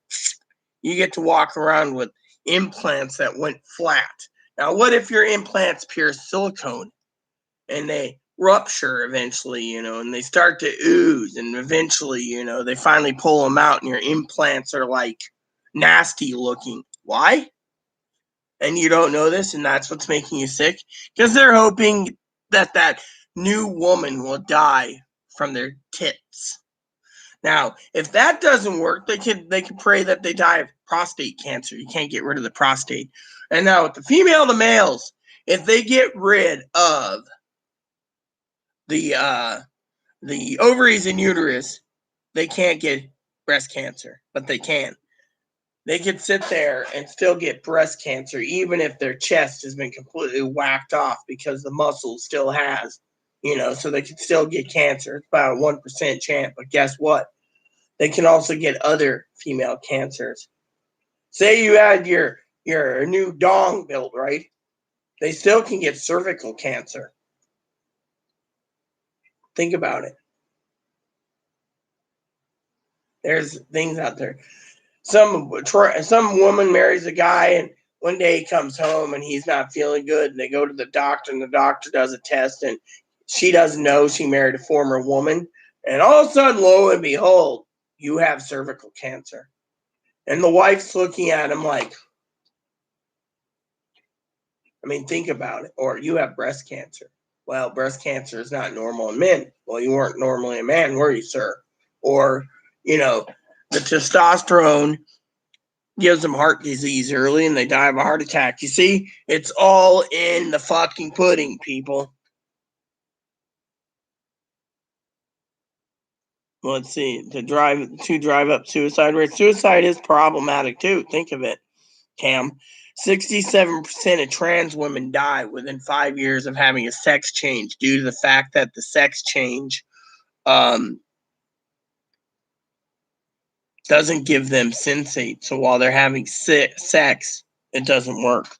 you get to walk around with implants that went flat. Now, what if your implants pure silicone and they rupture eventually, and they start to ooze, and eventually, they finally pull them out and your implants are like nasty looking? Why? And you don't know this, and that's what's making you sick? Because they're hoping that new woman will die from their tits. Now, if that doesn't work, they could pray that they die of prostate cancer. You can't get rid of the prostate. And now with the female to males, if they get rid of the ovaries and uterus, they can't get breast cancer, but they can. They can sit there and still get breast cancer, even if their chest has been completely whacked off because the muscle still has, so they can still get cancer. It's about a 1% chance, but guess what? They can also get other female cancers. Say you had your new dong built, right? They still can get cervical cancer. Think about it. There's things out there. Some woman marries a guy, and one day he comes home and he's not feeling good, and they go to the doctor, and the doctor does a test, and she doesn't know she married a former woman, and all of a sudden, lo and behold, you have cervical cancer. And the wife's looking at him like, think about it. Or you have breast cancer. Well, breast cancer is not normal in men. Well, you weren't normally a man, were you, sir? Or, the testosterone gives them heart disease early and they die of a heart attack. You see, it's all in the fucking pudding, people. Let's see, to drive up suicide rate. Suicide is problematic too. Think of it, Cam. 67% of trans women die within 5 years of having a sex change due to the fact that the sex change doesn't give them sensate. So while they're having sex, it doesn't work.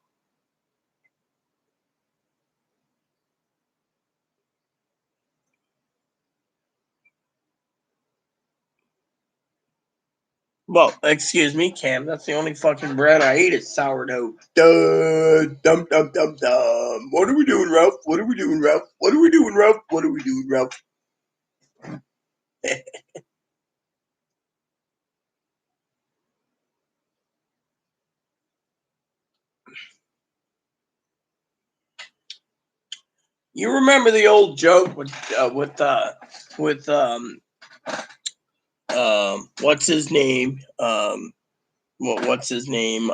Well, excuse me, Cam. That's the only fucking bread I eat is sourdough. Dum dum dum dum. What are we doing, Ralph? What are we doing, Ralph? What are we doing, Ralph? What are we doing, Ralph? You remember the old joke with what's his name? What's his name?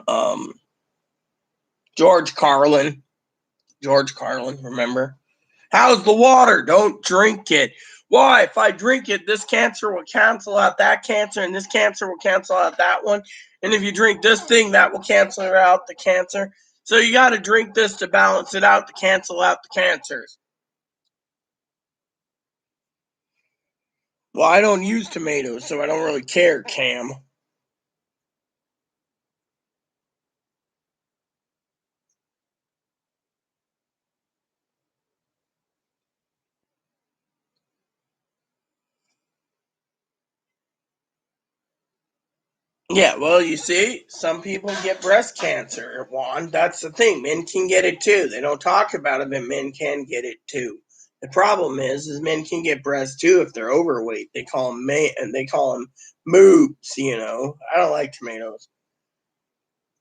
George Carlin, remember? How's the water? Don't drink it. Why? If I drink it, this cancer will cancel out that cancer, and this cancer will cancel out that one. And if you drink this thing, that will cancel out the cancer. So you got to drink this to balance it out, to cancel out the cancers. Well, I don't use tomatoes, so I don't really care, Cam. Yeah, well, you see, some people get breast cancer, Juan. That's the thing. Men can get it too. They don't talk about it, but men can get it too. The problem is men can get breast too if they're overweight. They call them moobs. I don't like tomatoes.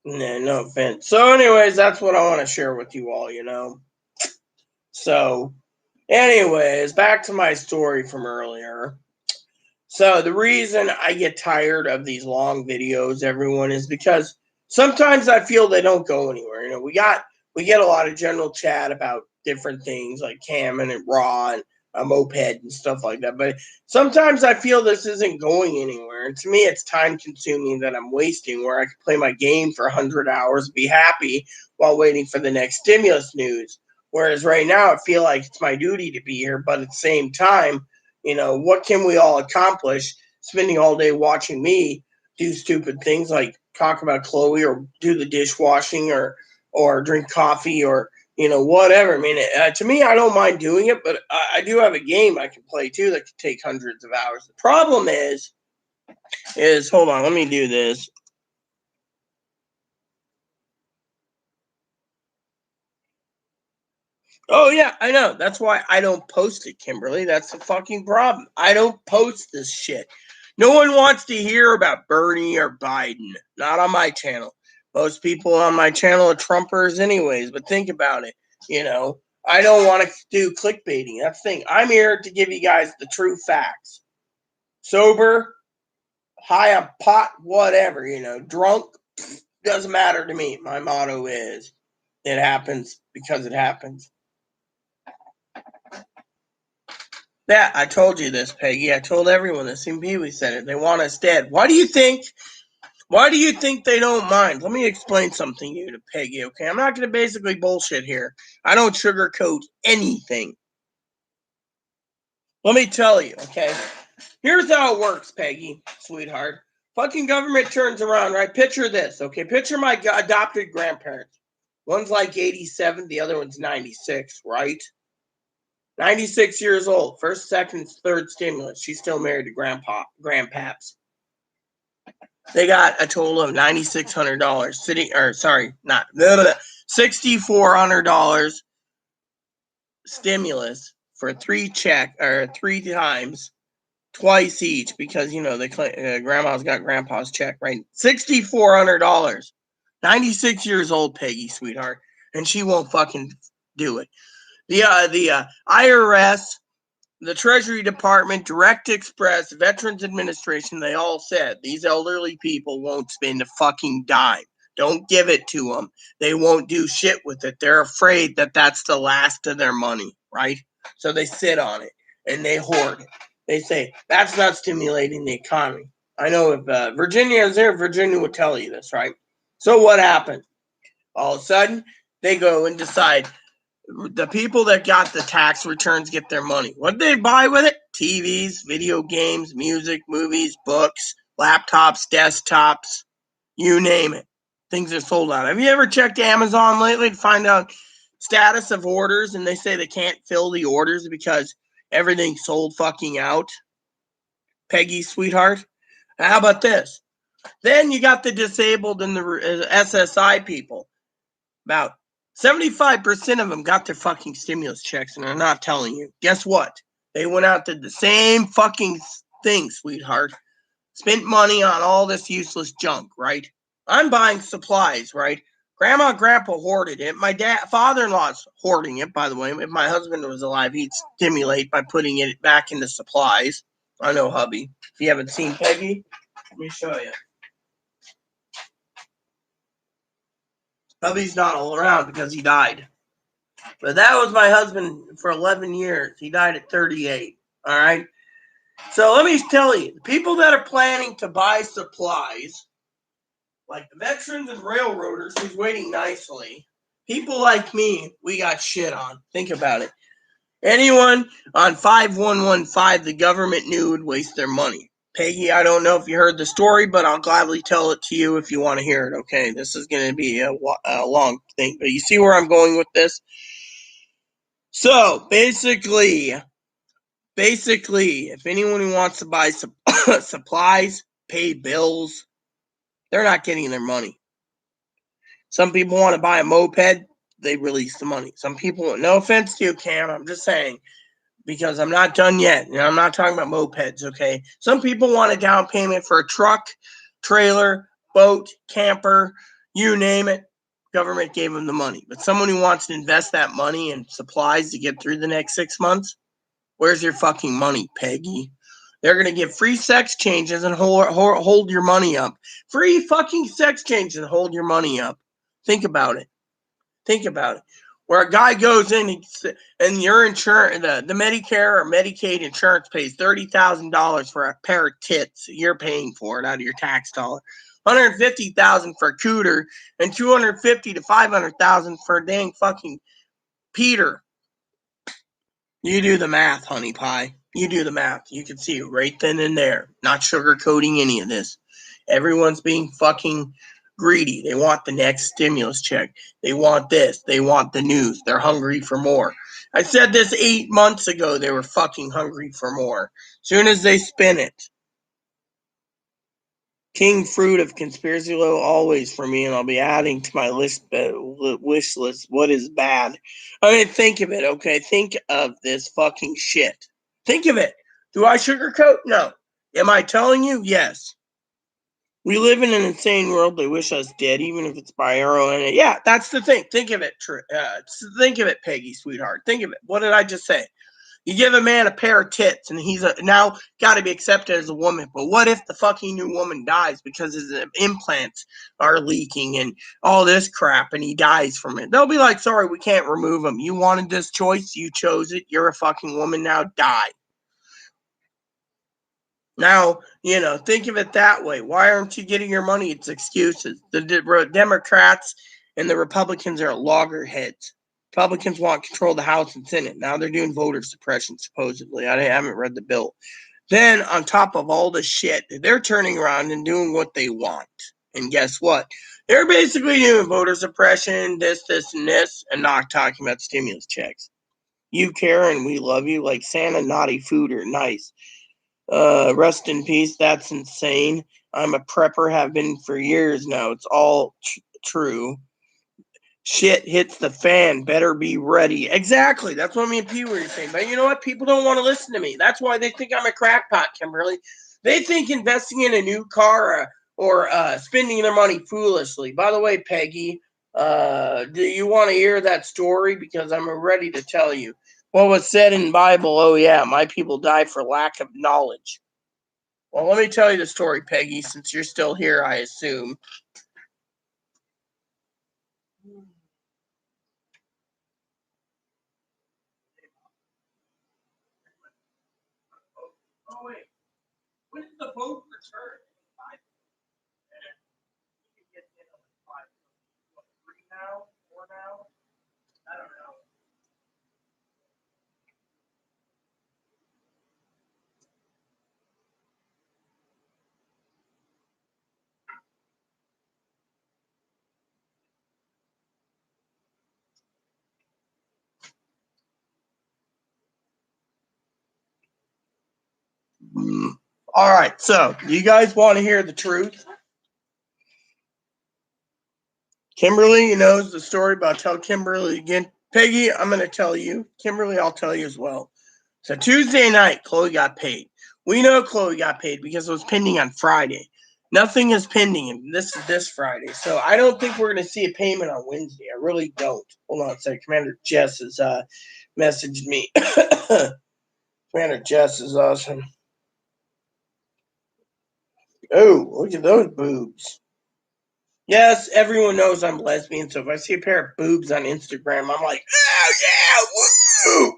No offense. So, anyways, that's what I want to share with you all. So, anyways, back to my story from earlier. So the reason I get tired of these long videos, everyone, is because sometimes I feel they don't go anywhere. We get a lot of general chat about different things like Cammon and Raw and a moped and stuff like that. But sometimes I feel this isn't going anywhere. And to me, it's time consuming that I'm wasting where I could play my game for 100 hours, be happy while waiting for the next stimulus news. Whereas right now, I feel like it's my duty to be here. But at the same time, what can we all accomplish spending all day watching me do stupid things like talk about Chloe or do the dishwashing or drink coffee or whatever. I mean, to me, I don't mind doing it, but I do have a game I can play too that could take hundreds of hours. The problem is hold on, let me do this. Oh yeah, I know. That's why I don't post it, Kimberly. That's the fucking problem. I don't post this shit. No one wants to hear about Bernie or Biden. Not on my channel. Most people on my channel are Trumpers anyways, but think about it. I don't want to do clickbaiting. That's the thing. I'm here to give you guys the true facts. Sober, high on pot, whatever, drunk, doesn't matter to me. My motto is it happens because it happens. Yeah, I told you this, Peggy. I told everyone this. Even Pee Wee said it. They want us dead. Why do you think they don't mind? Let me explain something to you, to Peggy, okay? I'm not going to basically bullshit here. I don't sugarcoat anything. Let me tell you, okay? Here's how it works, Peggy, sweetheart. Fucking government turns around, right? Picture this, okay? Picture my adopted grandparents. One's like 87, the other one's 96, right? 96 years old, first, second, third stimulus. She's still married to grandpaps. They got a total of $9,600 $6,400 stimulus for three times, twice each, because grandma's got grandpa's check, right? $6,400. 96 years old, Peggy, sweetheart, and she won't fucking do it. The IRS, the Treasury Department, Direct Express, Veterans Administration, they all said these elderly people won't spend a fucking dime. Don't give it to them. They won't do shit with it. They're afraid that that's the last of their money, right? So they sit on it and they hoard it. They say, that's not stimulating the economy. I know if Virginia is there, Virginia would tell you this, right? So what happened? All of a sudden, they go and decide, the people that got the tax returns get their money. What did they buy with it? TVs, video games, music, movies, books, laptops, desktops, you name it. Things are sold out. Have you ever checked Amazon lately to find out status of orders and they say they can't fill the orders because everything's sold fucking out? Peggy, sweetheart. How about this? Then you got the disabled and the SSI people. About 75% of them got their fucking stimulus checks and they're not telling you. Guess what? They went out and did the same fucking thing, sweetheart. Spent money on all this useless junk, right? I'm buying supplies, right? Grandma and Grandpa hoarded it. My father-in-law's hoarding it, by the way. If my husband was alive, he'd stimulate by putting it back into supplies. I know, hubby. If you haven't seen Peggy, let me show you. Hubby's not all around because he died. But that was my husband for 11 years. He died at 38. All right. So let me tell you, the people that are planning to buy supplies, like the veterans and railroaders who's waiting nicely, people like me, we got shit on. Think about it. Anyone on 5115 the government knew would waste their money. Peggy, I don't know if you heard the story, but I'll gladly tell it to you if you want to hear it, okay? This is going to be a long thing, but you see where I'm going with this? So, basically, if anyone who wants to buy supplies, pay bills, they're not getting their money. Some people want to buy a moped, they release the money. Some people, no offense to you, Cam, I'm just saying, because I'm not done yet. I'm not talking about mopeds, okay? Some people want a down payment for a truck, trailer, boat, camper, you name it. Government gave them the money. But someone who wants to invest that money in supplies to get through the next 6 months, where's your fucking money, Peggy? They're going to give free sex changes and hold your money up. Free fucking sex changes and hold your money up. Think about it. Where a guy goes in and your insurance, the Medicare or Medicaid insurance pays $30,000 for a pair of tits. You're paying for it out of your tax dollar. $150,000 for a cooter and $250,000 to $500,000 for a dang fucking Peter. You do the math, honey pie. You do the math. You can see it right then and there. Not sugarcoating any of this. Everyone's being fucking greedy. They want the next stimulus check. They want this. They want the news. They're hungry for more. I said this 8 months ago. They were fucking hungry for more. Soon as they spin it. King fruit of conspiracy low always for me, and I'll be adding to my wish list what is bad. I mean, think of it, okay? Think of this fucking shit. Think of it. Do I sugarcoat? No. Am I telling you? Yes. We live in an insane world. They wish us dead, even if it's by our own. Yeah, that's the thing. Think of it. Think of it, Peggy, sweetheart. Think of it. What did I just say? You give a man a pair of tits, and he's now got to be accepted as a woman. But what if the fucking new woman dies because his implants are leaking and all this crap, and he dies from it? They'll be like, sorry, we can't remove him. You wanted this choice. You chose it. You're a fucking woman now. Die. Now, think of it that way. Why aren't you getting your money? It's excuses. The Democrats and the Republicans are loggerheads. Republicans want control of the House and Senate. Now they're doing voter suppression, supposedly. I haven't read the bill. Then, on top of all the shit, they're turning around and doing what they want. And guess what? They're basically doing voter suppression, this, and this, and not talking about stimulus checks. You, Karen, we love you. Like Santa, naughty food or nice. Rest in peace. That's insane. I'm a prepper, have been for years now. It's all true. Shit hits the fan. Better be ready. Exactly. That's what me and P were saying. But you know what? People don't want to listen to me. That's why they think I'm a crackpot, Kimberly. They think investing in a new car or spending their money foolishly. By the way, Peggy, do you want to hear that story? Because I'm ready to tell you. What was said in the Bible? Oh, yeah, my people die for lack of knowledge. Well, let me tell you the story, Peggy, since you're still here, I assume. Oh, wait. When did the boat return? You can get in on 3 now? 4 now? I don't know. All right, so do you guys want to hear the truth? Kimberly knows the story, but I'll tell Kimberly again. Peggy, I'm going to tell you. Kimberly, I'll tell you as well. So Tuesday night, Chloe got paid. We know Chloe got paid because it was pending on Friday. Nothing is pending, and this is this Friday. So I don't think we're going to see a payment on Wednesday. I really don't. Hold on a second. Commander Jess has messaged me. Commander Jess is awesome. Oh, look at those boobs. Yes, everyone knows I'm lesbian, so if I see a pair of boobs on Instagram, I'm like, oh yeah,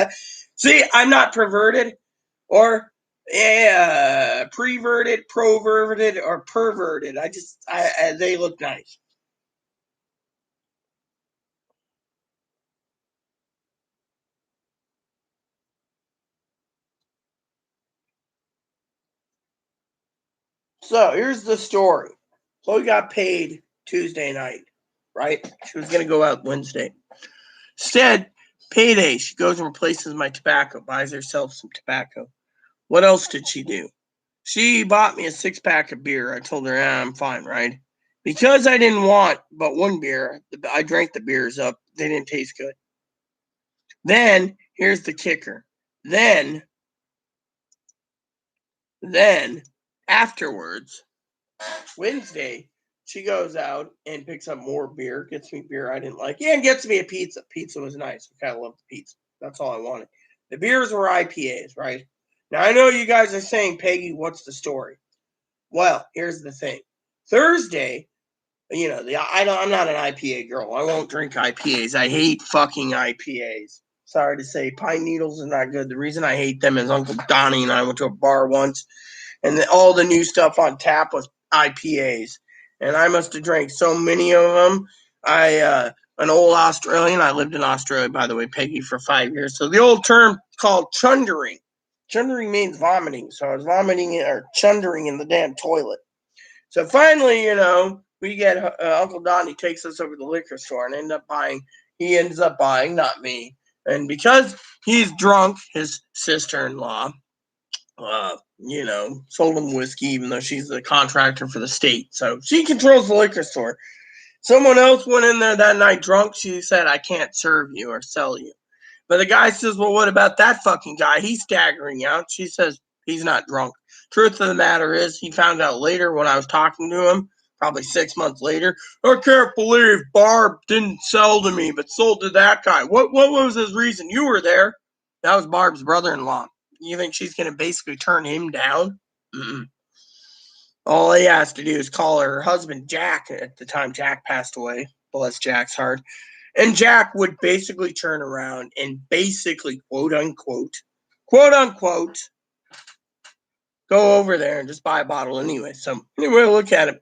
woo! See, I'm not perverted or preverted, proverted, or perverted. They look nice. So here's the story. Chloe got paid Tuesday night, right? She was gonna go out Wednesday. Instead, payday, she goes and replaces my tobacco, buys herself some tobacco. What else did she do? She bought me a 6-pack of beer. I told her, I'm fine, right? Because I didn't want but one beer, I drank the beers up. They didn't taste good. Then, here's the kicker. Then, then, afterwards, Wednesday, she goes out and picks up more beer, gets me beer I didn't like, and gets me a pizza. Pizza was nice. I kind of loved the pizza. That's all I wanted. The beers were IPAs, right? Now, I know you guys are saying, Peggy, what's the story? Well, here's the thing. Thursday, I'm not an IPA girl. I won't drink IPAs. I hate fucking IPAs. Sorry to say, Pine Needles are not good. The reason I hate them is Uncle Donnie and I went to a bar once, and all the new stuff on tap was IPAs, and I must have drank so many of them. An old Australian. I lived in Australia, by the way, Peggy, for 5 years. So the old term called chundering. Chundering means vomiting. So I was vomiting or chundering in the damn toilet. So finally, we get Uncle Donnie takes us over to the liquor store and he ends up buying, not me. And because he's drunk, his sister-in-law, sold him whiskey, even though she's the contractor for the state. So she controls the liquor store. Someone else went in there that night drunk. She said, I can't serve you or sell you. But the guy says, well, what about that fucking guy? He's staggering out. She says, he's not drunk. Truth of the matter is, he found out later when I was talking to him, probably 6 months later. I can't believe Barb didn't sell to me, but sold to that guy. What was his reason? You were there. That was Barb's brother-in-law. You think she's going to basically turn him down? Mm-mm. All he has to do is call her husband, Jack. At the time, Jack passed away. Bless Jack's heart. And Jack would basically turn around and basically, quote unquote, go over there and just buy a bottle anyway. So, anyway, look at him.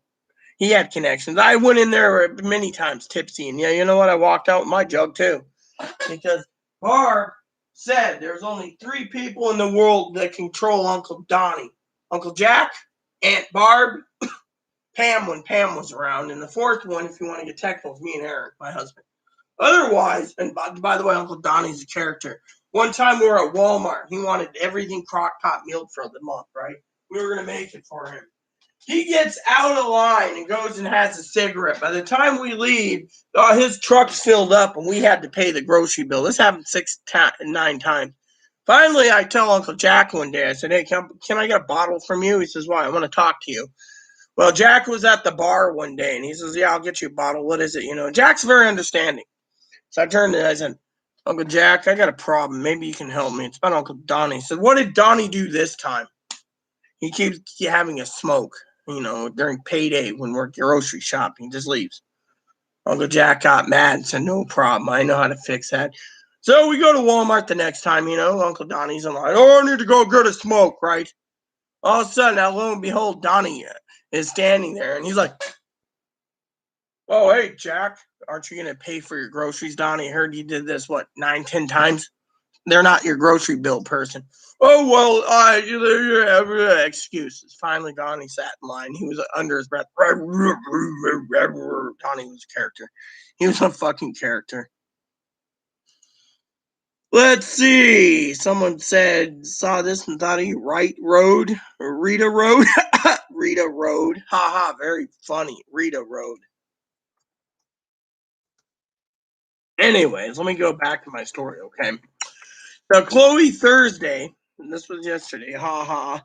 He had connections. I went in there many times tipsy, and yeah, you know what? I walked out with my jug too. Because Barb said there's only 3 people in the world that control Uncle Donnie: Uncle Jack, Aunt Barb, Pam when Pam was around, and the 4th one, if you want to get technical, is me and Eric, my husband. Otherwise, and by the way, Uncle Donnie's a character. One time we were at Walmart. He wanted everything crock pot meal for the month, right? We were going to make it for him. He gets out of line and goes and has a cigarette. By the time we leave, his truck's filled up and we had to pay the grocery bill. This happened 9 times. Finally, I tell Uncle Jack one day, I said, hey, can I get a bottle from you? He says, why? I want to talk to you. Well, Jack was at the bar one day and he says, yeah, I'll get you a bottle. What is it? Jack's very understanding. So I turned to him and I said, Uncle Jack, I got a problem. Maybe you can help me. It's about Uncle Donnie. He said, what did Donnie do this time? He keeps having a smoke, during payday when we're grocery shopping. He just leaves. Uncle Jack got mad and said, no problem. I know how to fix that. So we go to Walmart the next time, Uncle Donnie's in line. Oh, I need to go get a smoke, right? All of a sudden, now lo and behold, Donnie is standing there and he's like, oh, hey, Jack, aren't you going to pay for your groceries, Donnie? I heard you did this, 9, 10 times? They're not your grocery bill person. Oh, well, excuses. Finally, Donnie sat in line. He was under his breath. Donnie was a character. He was a fucking character. Let's see. Someone saw this and thought he Rita Road. Rita Road. Haha, very funny. Rita Road. Anyways, let me go back to my story, okay? So Chloe Thursday, and this was yesterday, haha.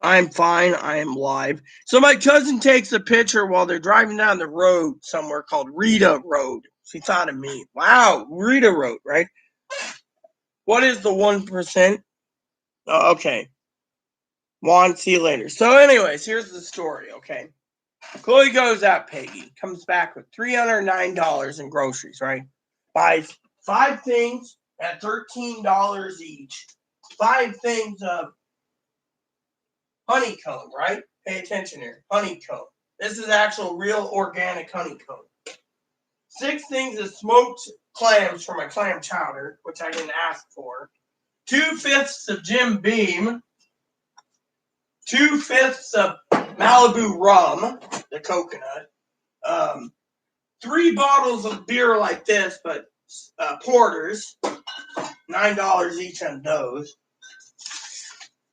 I'm fine, I am live. So my cousin takes a picture while they're driving down the road somewhere called Rita Road. She thought of me. Wow, Rita Road, right? What is the 1%? Oh, okay. Juan, see you later. So anyways, here's the story, okay? Chloe goes out, Peggy, comes back with $309 in groceries, right? Buys 5 things at $13 each. 5 things of honeycomb, right? Pay attention here. Honeycomb. This is actual real organic honeycomb. 6 things of smoked clams for my clam chowder, which I didn't ask for. 2/5 of Jim Beam. 2/5 of Malibu rum, the coconut. 3 bottles of beer like this, but porters. $9 each on those.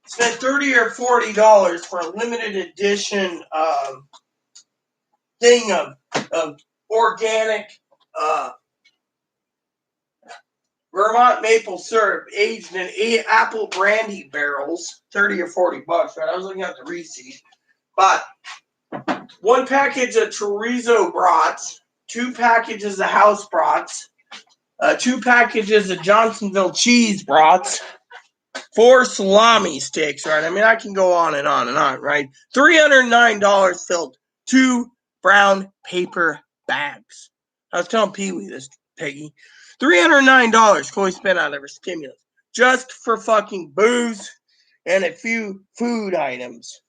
Spent $30 or $40 for a limited edition thing of organic Vermont maple syrup aged in apple brandy barrels. $30 or $40, right? I was looking at the receipt. But 1 package of chorizo brats, 2 packages of house brats, 2 packages of Johnsonville cheese brats, 4 salami sticks, right? I mean, I can go on and on and on, right? $309 filled 2 brown paper bags. I was telling Pee Wee this, Peggy. $309 Chloe spent out of her stimulus just for fucking booze and a few food items.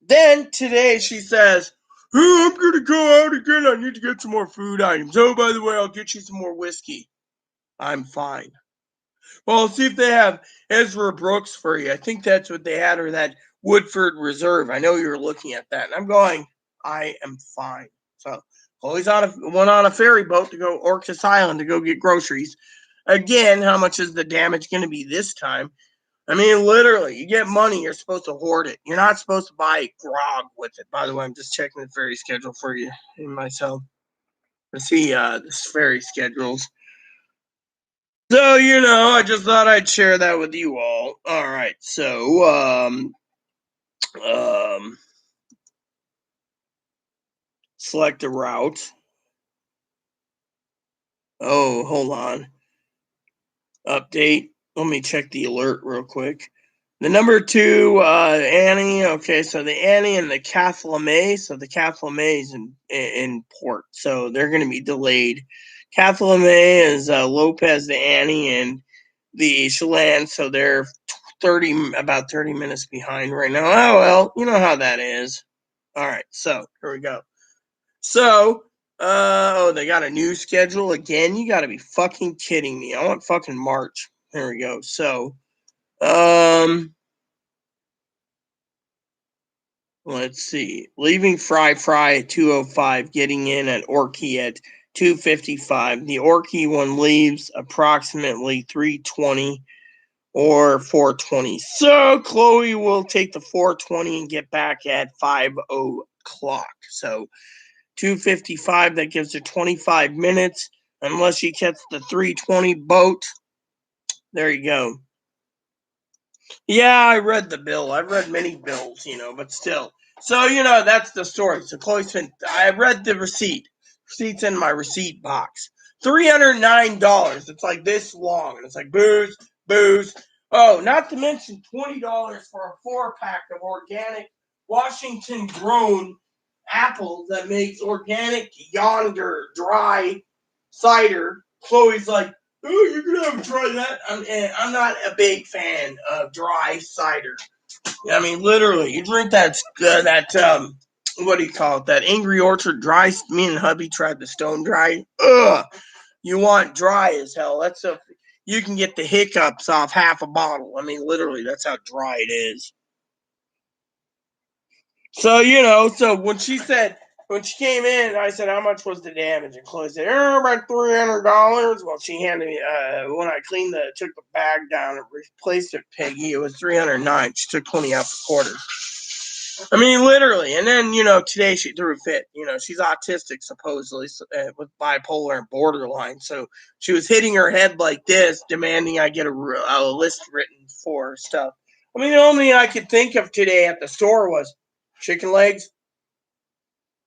Then today she says, oh, I'm going to go out again. I need to get some more food items. Oh, by the way, I'll get you some more whiskey. I'm fine. Well, I'll see if they have Ezra Brooks for you. I think that's what they had, or that Woodford Reserve. I know you were looking at that. And I'm going, I am fine. So Chloe's went on a ferry boat to go Orcas Island to go get groceries. Again, how much is the damage going to be this time? I mean, literally, you get money, you're supposed to hoard it. You're not supposed to buy grog with it. By the way, I'm just checking the ferry schedule for you and myself to see this ferry schedules. So, I just thought I'd share that with you all. All right, so select a route. Oh, hold on. Update. Let me check the alert real quick. The number 2, Annie. Okay, so the Annie and the Cathlame. So the Cathlame is in port, so they're going to be delayed. Cathlame is Lopez, the Annie, and the Chelan. So they're about 30 minutes behind right now. Oh well, you know how that is. All right, so here we go. So, they got a new schedule again. You got to be fucking kidding me. I want fucking March. There we go. So, let's see. Leaving Fry at 2:05, getting in at Orkey at 2:55. The Orkey one leaves approximately 3:20 or 4:20. So Chloe will take the 4:20 and get back at 5:00. So 2:55, that gives her 25 minutes. Unless she gets the 3:20 boat. There you go. Yeah, I read the bill. I've read many bills, but still. So, that's the story. So I read the receipt. Receipt's in my receipt box. $309. It's like this long. And it's like booze, booze. Oh, not to mention $20 for a 4-pack of organic Washington grown apples that makes organic yonder dry cider. Chloe's like, oh, you're gonna have to try that. I'm not a big fan of dry cider. I mean, literally, you drink that what do you call it? That Angry Orchard dry. Me and hubby tried the Stone Dry. Ugh, you want dry as hell. You can get the hiccups off half a bottle. I mean, literally, that's how dry it is. So, so when she came in, I said, how much was the damage? And Chloe said, about $300. Well, she handed me, when I took the bag down and replaced it, Peggy, it was $309. She took 20 out for quarter. I mean, literally. And then, today she threw a fit. She's autistic, supposedly, with bipolar and borderline. So she was hitting her head like this, demanding I get a list written for stuff. I mean, the only thing I could think of today at the store was chicken legs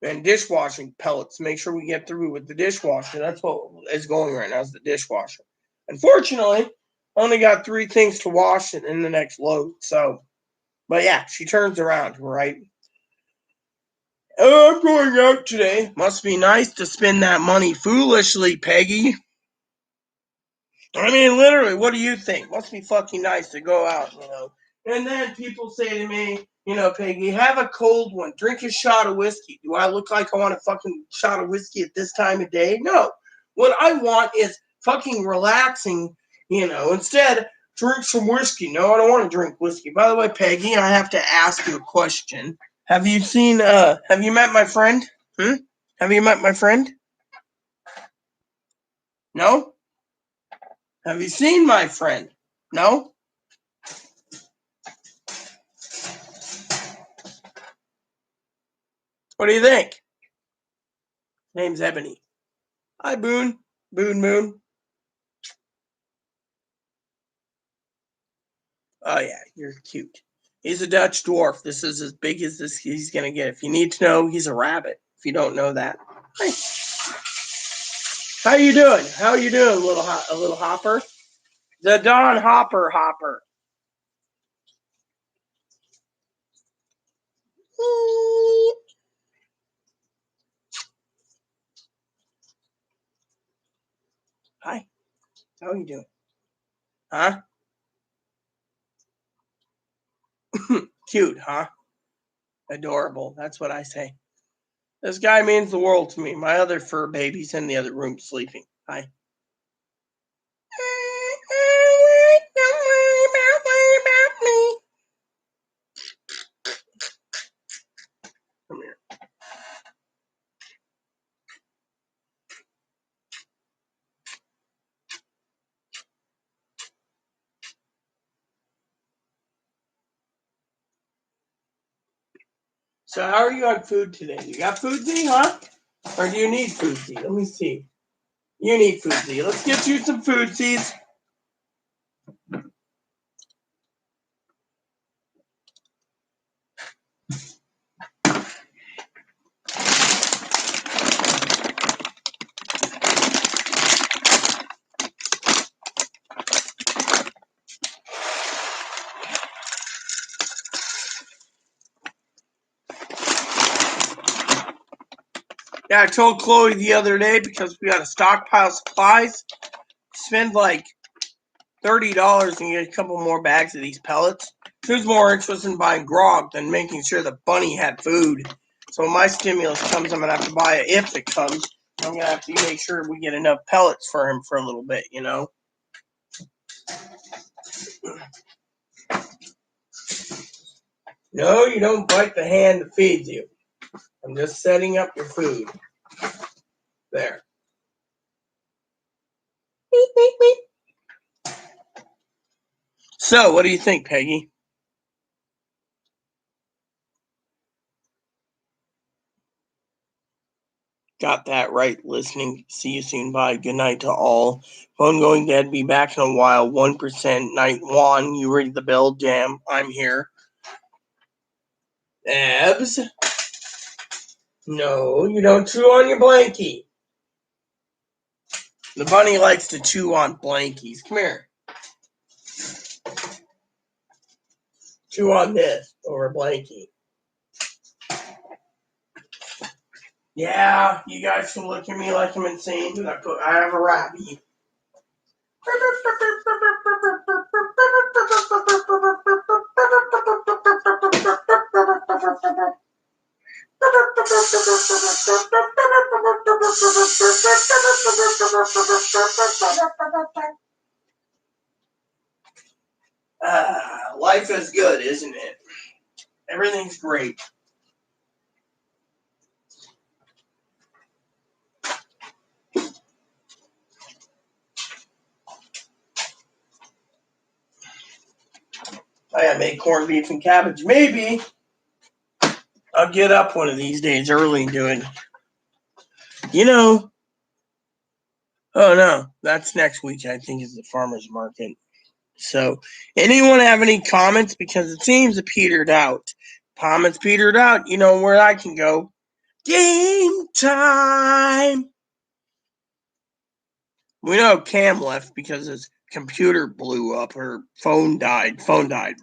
and dishwashing pellets. Make sure we get through with the dishwasher. That's what is going right now, is the dishwasher. Unfortunately, I only got 3 things to wash in the next load. So, but yeah, she turns around, right? Oh, I'm going out today. Must be nice to spend that money foolishly, Peggy. I mean, literally, what do you think? Must be fucking nice to go out, And then people say to me, Peggy, have a cold one. Drink a shot of whiskey. Do I look like I want a fucking shot of whiskey at this time of day? No. What I want is fucking relaxing, Instead, drink some whiskey. No, I don't want to drink whiskey. By the way, Peggy, I have to ask you a question. Have you met my friend? Have you met my friend? No? Have you seen my friend? No? What do you think? Name's Ebony. Hi, Boone. Boone Moon. Oh, yeah, you're cute. He's a Dutch dwarf. This is as big as he's going to get. If you need to know, he's a rabbit. If you don't know that. Hi. How you doing? How you doing, little hopper? The Don Hopper. Hi. How you doing? Huh? Cute, huh? Adorable. That's what I say. This guy means the world to me. My other fur baby's in the other room sleeping. Hi. Don't worry about me. Come here. So how are you on food today? You got food, Z, huh? Or do you need food, Z? Let me see. You need food, Z. Let's get you some food, Z's. Yeah, I told Chloe the other day because we got a stockpile of supplies. Spend like $30 and get a couple more bags of these pellets. Who's more interested in buying grog than making sure the bunny had food? So when my stimulus comes, I'm going to have to buy it if it comes. I'm going to have to make sure we get enough pellets for him for a little bit, No, you don't bite the hand that feeds you. I'm just setting up your food. There. Beep, beep, beep. So, what do you think, Peggy? Got that right, listening. See you soon. Bye. Good night to all. Phone going dead. Be back in a while. 1%. Night one. You read the bell jam. I'm here. Abs? No, you don't chew on your blankie. The bunny likes to chew on blankies. Come here. Chew on this over a blankie. Yeah, you guys can look at me like I'm insane, but I have a rabbit. Life is good, isn't it? Everything's great. I gotta make corned beef and cabbage. Maybe I'll get up one of these days early and do it. Oh no, that's next week. I think is the farmer's market. So, anyone have any comments? Because it seems it petered out. Comments petered out. You know where I can go. Game time. We know Cam left because his computer blew up. Her phone died. Phone died.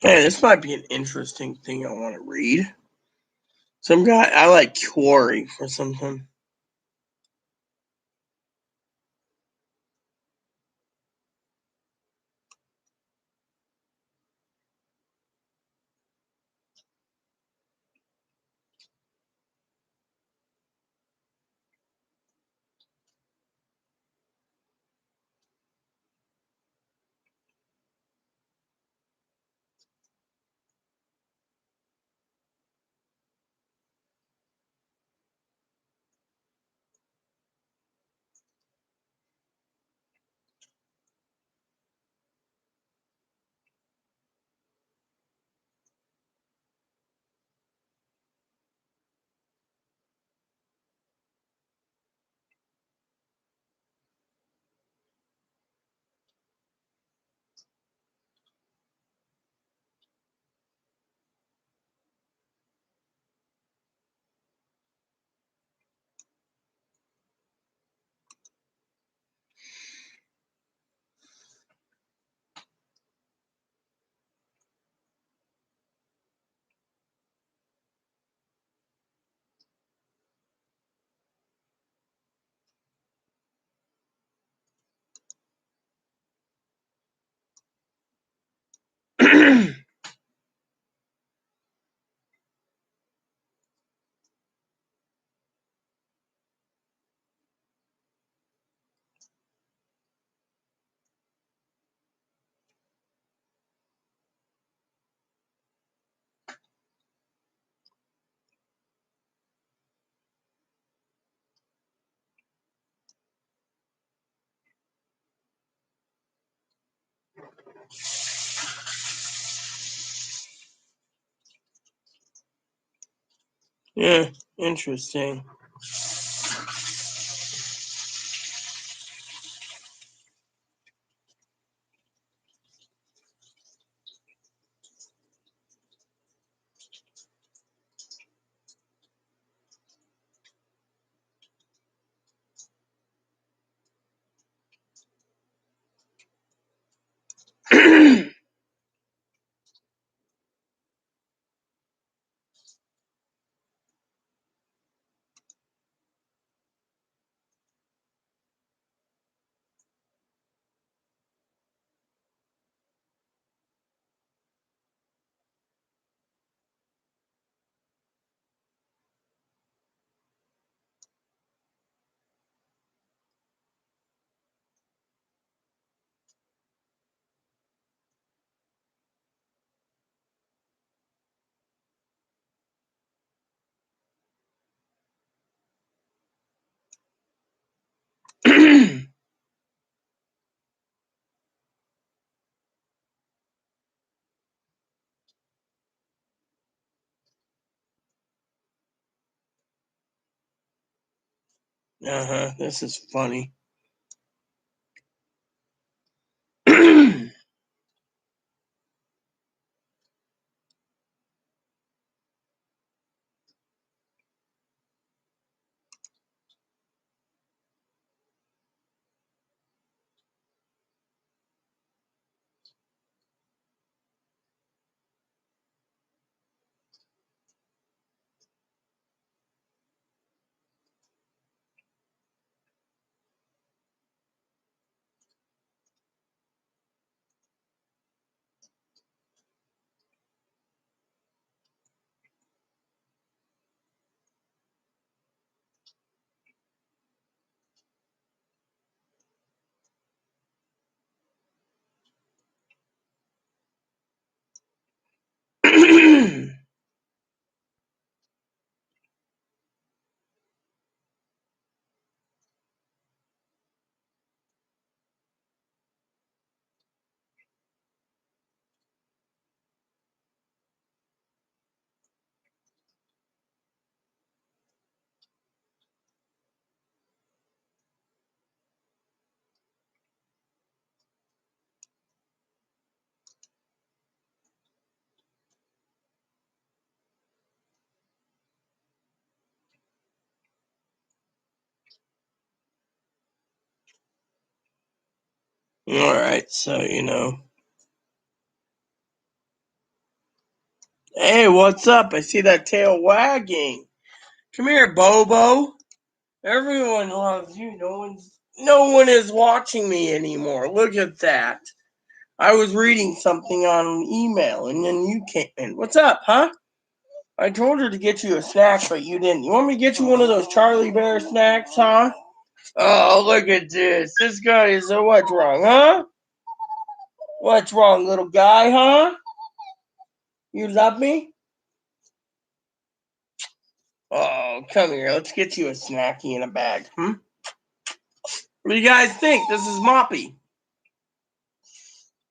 Hey, this might be an interesting thing I want to read. Some guy, I like Quarry or something. Yeah, interesting. Uh-huh. This is funny. All right, so Hey, what's up? I see that tail wagging. Come here, Bobo. Everyone loves you. No one is watching me anymore. Look at that. I was reading something on email and then you came in. What's up, huh? I told her to get you a snack, but you didn't. You want me to get you one of those Charlie Bear snacks, huh? Oh, look at this. This guy is what's wrong, huh? What's wrong, little guy, huh? You love me? Oh, come here. Let's get you a snacky in a bag. What do you guys think? This is Moppy.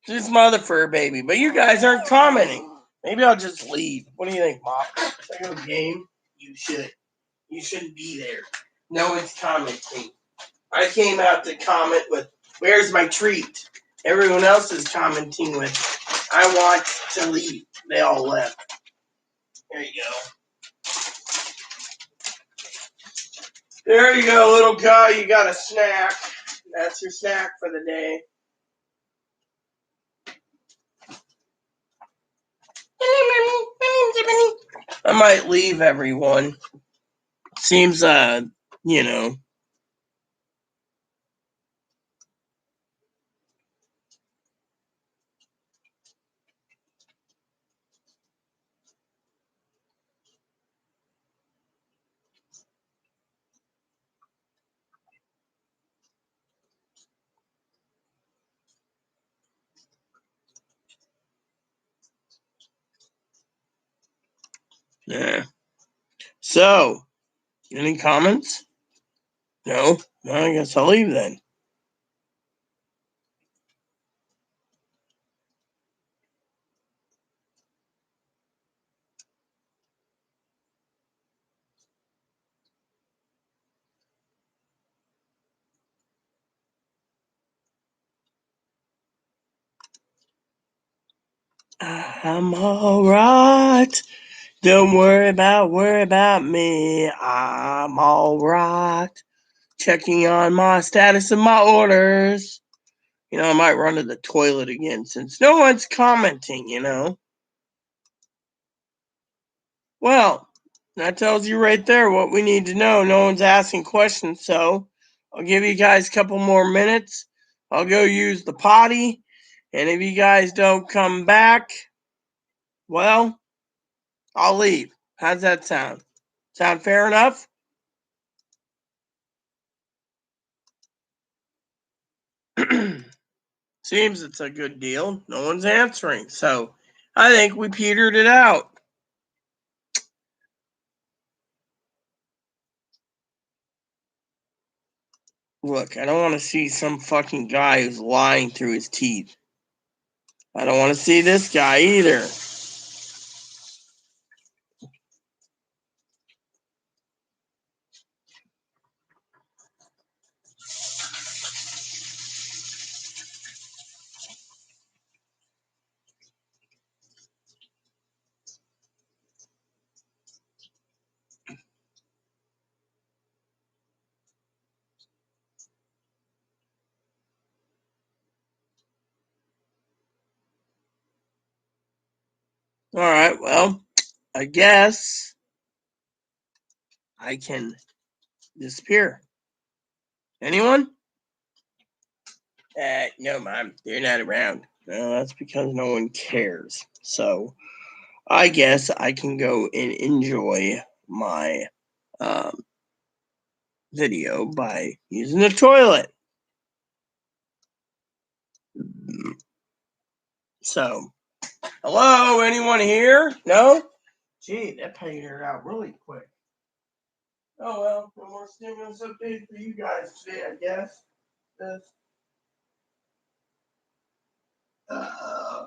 This is my other fur baby. But you guys aren't commenting. Maybe I'll just leave. What do you think, Mop? Is that a game? You should. You shouldn't be there. No one's commenting. I came out to comment with, where's my treat? Everyone else is commenting with, I want to leave. They all left. There you go. There you go, little guy. You got a snack. That's your snack for the day. I might leave everyone. Seems, you know. Yeah. So, any comments? No? Well, I guess I'll leave then. I'm alright. Don't worry about me. I'm alright. Checking on my status of my orders. I might run to the toilet again since no one's commenting. Well, that tells you right there what we need to know. No one's asking questions, so I'll give you guys a couple more minutes. I'll go use the potty, and if you guys don't come back, well, I'll leave. How's that sound? Sound fair enough? Seems it's a good deal. No one's answering, so I think we petered it out. Look, I don't want to see some fucking guy who's lying through his teeth. I don't want to see this guy either. All right, well, I guess I can disappear. Anyone? No, Mom, they're not around. No, that's because no one cares. So I guess I can go and enjoy my video by using the toilet. So, hello, anyone here? No? Gee, that petered out really quick. Oh well, no more stimulus update for you guys today, I guess. Uh,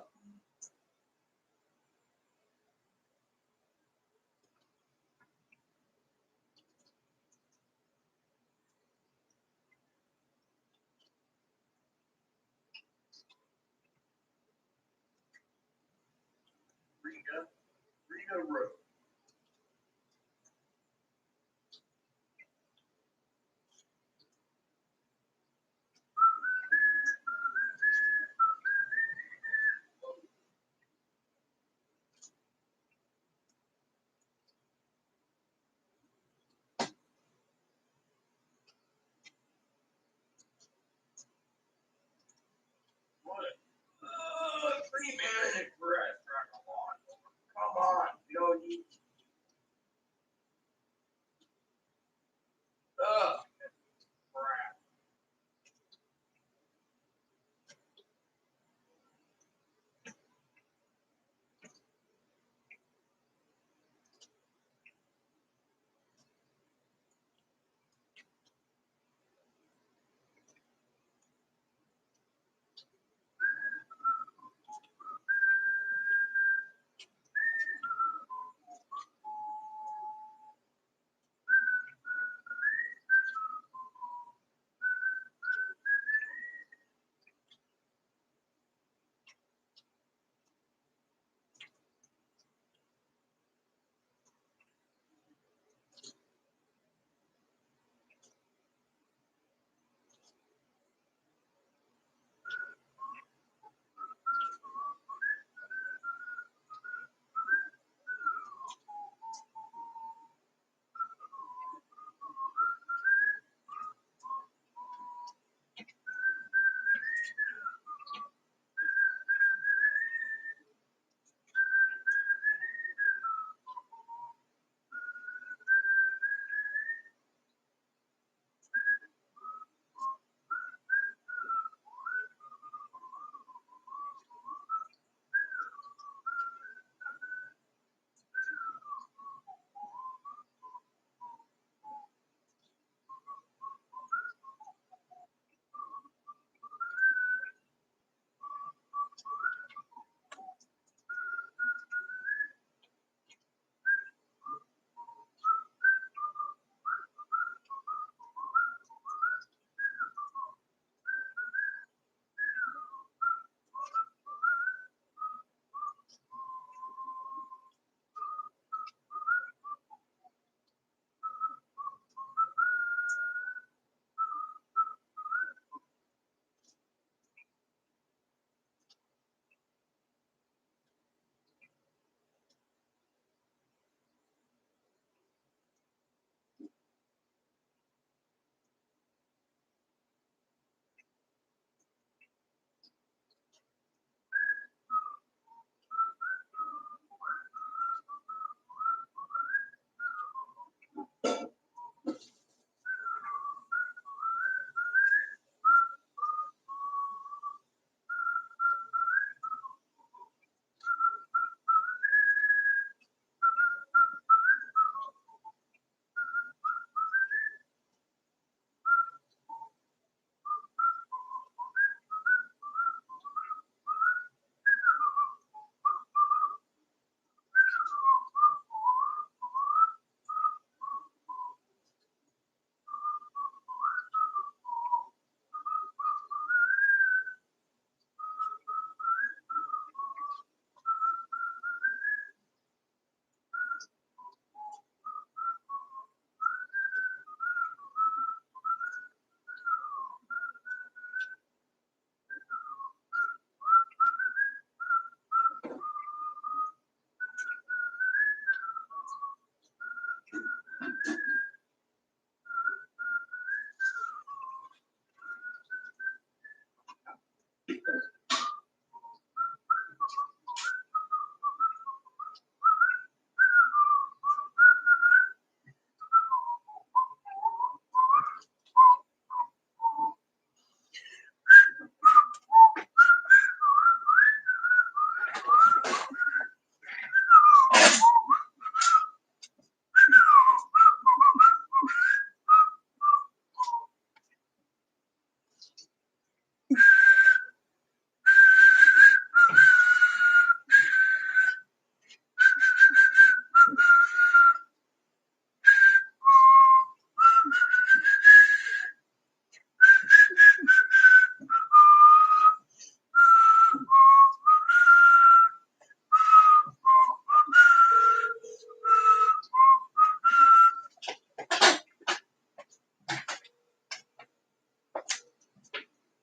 Rita Road.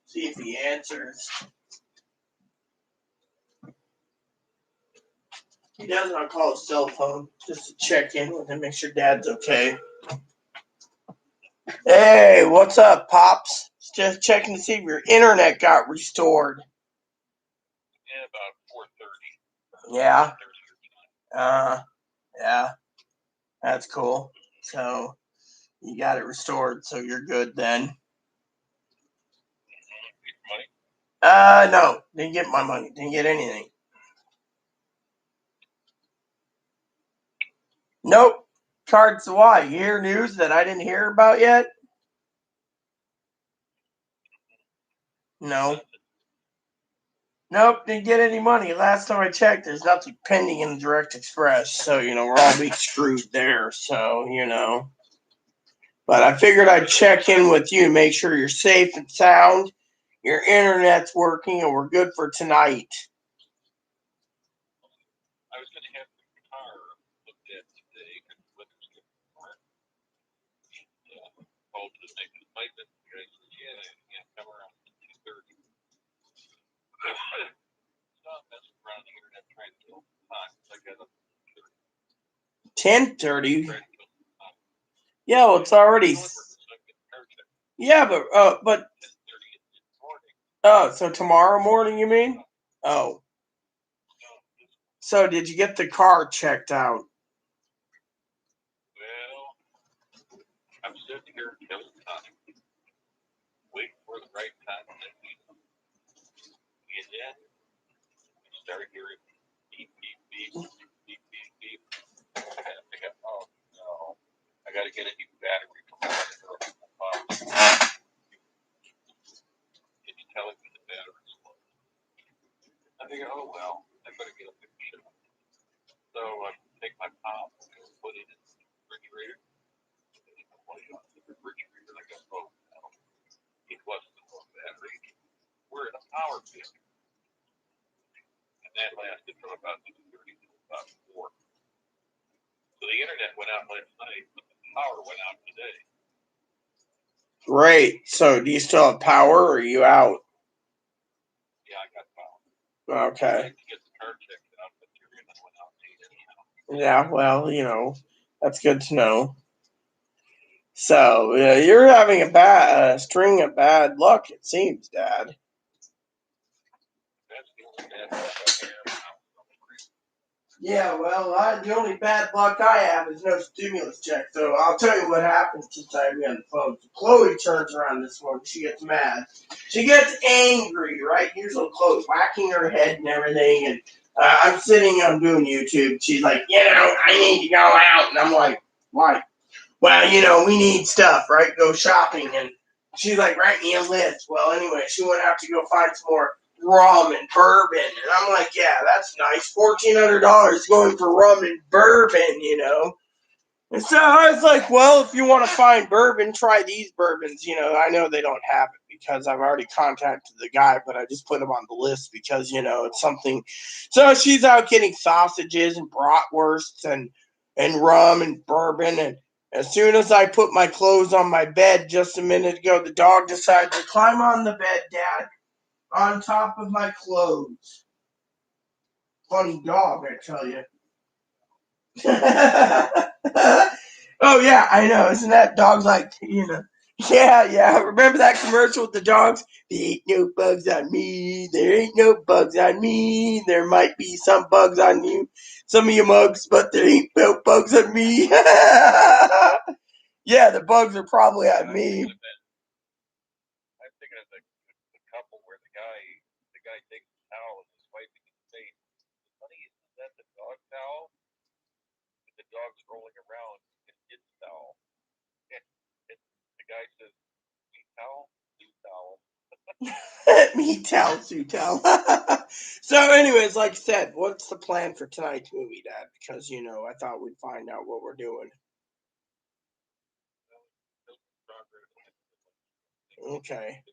See if he answers. He does not call his cell phone just to check in with him, make sure Dad's okay. Hey, what's up, Pops? Just checking to see if your internet got restored. Yeah, about 4:30. Yeah. Yeah. That's cool. So you got it restored, so you're good then. No, didn't get my money. Didn't get anything. Nope. Cards why? You hear news that I didn't hear about yet? No. Nope, didn't get any money. Last time I checked, there's nothing pending in Direct Express. So, we're all being screwed there. So, But I figured I'd check in with you, make sure you're safe and sound, your internet's working, and we're good for tonight. I was going to have the car looked at today because the weather's getting warm. Called to make an appointment. The guy said, yeah, come around 2:30. Stop messing around the internet trying to kill time. I got up 10:30? Yeah, well, it's already. Yeah, but. 10:30 in the morning. Oh, so tomorrow morning, you mean? Oh. So did you get the car checked out? Well, I'm sitting here killing time, waiting for the right time to let me know. And then we start hearing beep, beep, beep, beep, beep, beep. Oh, no. I got to get a new battery for my phone. It's telling me the battery's low. I think, oh, well, I better get a picture. So I take my pop and put it in the refrigerator. The refrigerator, I go, oh, no. It wasn't a low battery. We're in a power failure. And that lasted from about 2:30 to about 4. So the internet went out last night, but the power went out today. Great. So do you still have power, or are you out? Yeah, I got power. Okay. I like to get the car checked out, but the internet went out anyhow. Yeah, well, that's good to know. So you're having a string of bad luck, it seems, Dad. That's the only bad luck I have. Yeah, well, the only bad luck I have is no stimulus check. So I'll tell you what happens since I be on the phone. So Chloe turns around this morning. She gets mad. She gets angry, right? Here's little Chloe whacking her head and everything. And I'm doing YouTube. She's like, I need to go out. And I'm like, why? Well, we need stuff, right? Go shopping. And she's like, write me a list. Well, anyway, she went out to go find some more rum and bourbon. And I'm like, yeah, that's nice. $1,400 going for rum and bourbon. And so I was like, well, if you want to find bourbon, try these bourbons. I know they don't have it because I've already contacted the guy, but I just put him on the list because, it's something. So she's out getting sausages and bratwursts and rum and bourbon. And as soon as I put my clothes on my bed just a minute ago, the dog decided to climb on the bed, Dad, on top of my clothes. Funny dog, I tell you. Oh, yeah, I know. Isn't that dog like, Yeah. Remember that commercial with the dogs? There ain't no bugs on me. There ain't no bugs on me. There might be some bugs on you, some of you mugs, but there ain't no bugs on me. Yeah, the bugs are probably on me. I'm thinking of the couple where the guy takes the towel and is wiping his face. Honey, isn't that the dog towel? And the dog's rolling around in its towel. And the guy says, "Me towel, you towel." Me towel, Sue towel. So, anyways, like I said, what's the plan for tonight's movie, Dad? Because, I thought we'd find out what we're doing. Okay.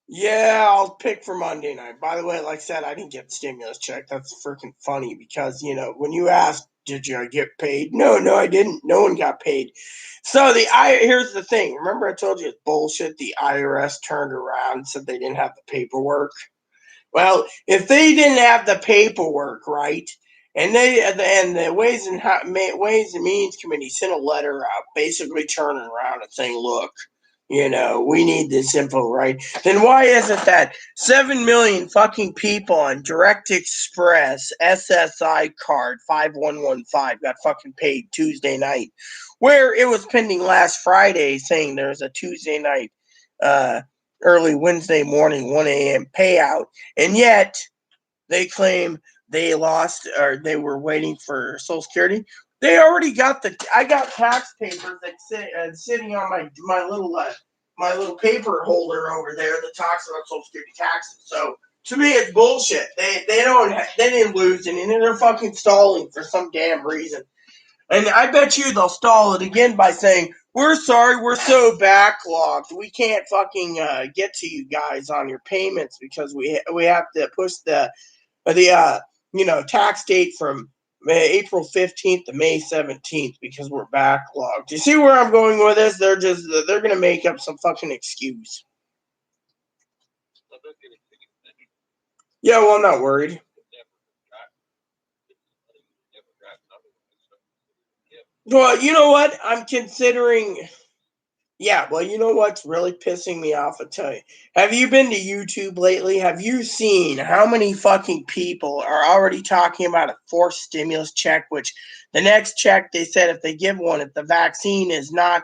Yeah, I'll pick for Monday night. By the way, like I said, I didn't get the stimulus check. That's freaking funny because, when you ask did you get paid? No, I didn't. No one got paid. So here's the thing. Remember I told you it's bullshit. The IRS turned around and said they didn't have the paperwork. Well, if they didn't have the paperwork, right, and the Ways and Means Committee sent a letter out, basically turning around and saying, "Look, we need this info, right?" Then why is it that 7 million fucking people on Direct Express SSI card 5115 got fucking paid Tuesday night, where it was pending last Friday, saying there's a Tuesday night, early Wednesday morning 1 a.m. payout, and yet they claim they lost or they were waiting for Social Security. They already got I got tax papers that sitting on my little paper holder over there that talks about Social Security taxes. So to me, it's bullshit. They didn't lose any. They're fucking stalling for some damn reason. And I bet you they'll stall it again by saying, "We're sorry, we're so backlogged. We can't fucking get to you guys on your payments because we have to push the tax date from April 15th to May 17th because we're backlogged." You see where I'm going with this? They're going to make up some fucking excuse. Yeah, well, I'm not worried. Well, you know what? I'm considering. Yeah, well, you know what's really pissing me off? I'll tell you. Have you been to YouTube lately? Have you seen how many fucking people are already talking about a forced stimulus check? Which the next check, they said if they give one, if the vaccine is not,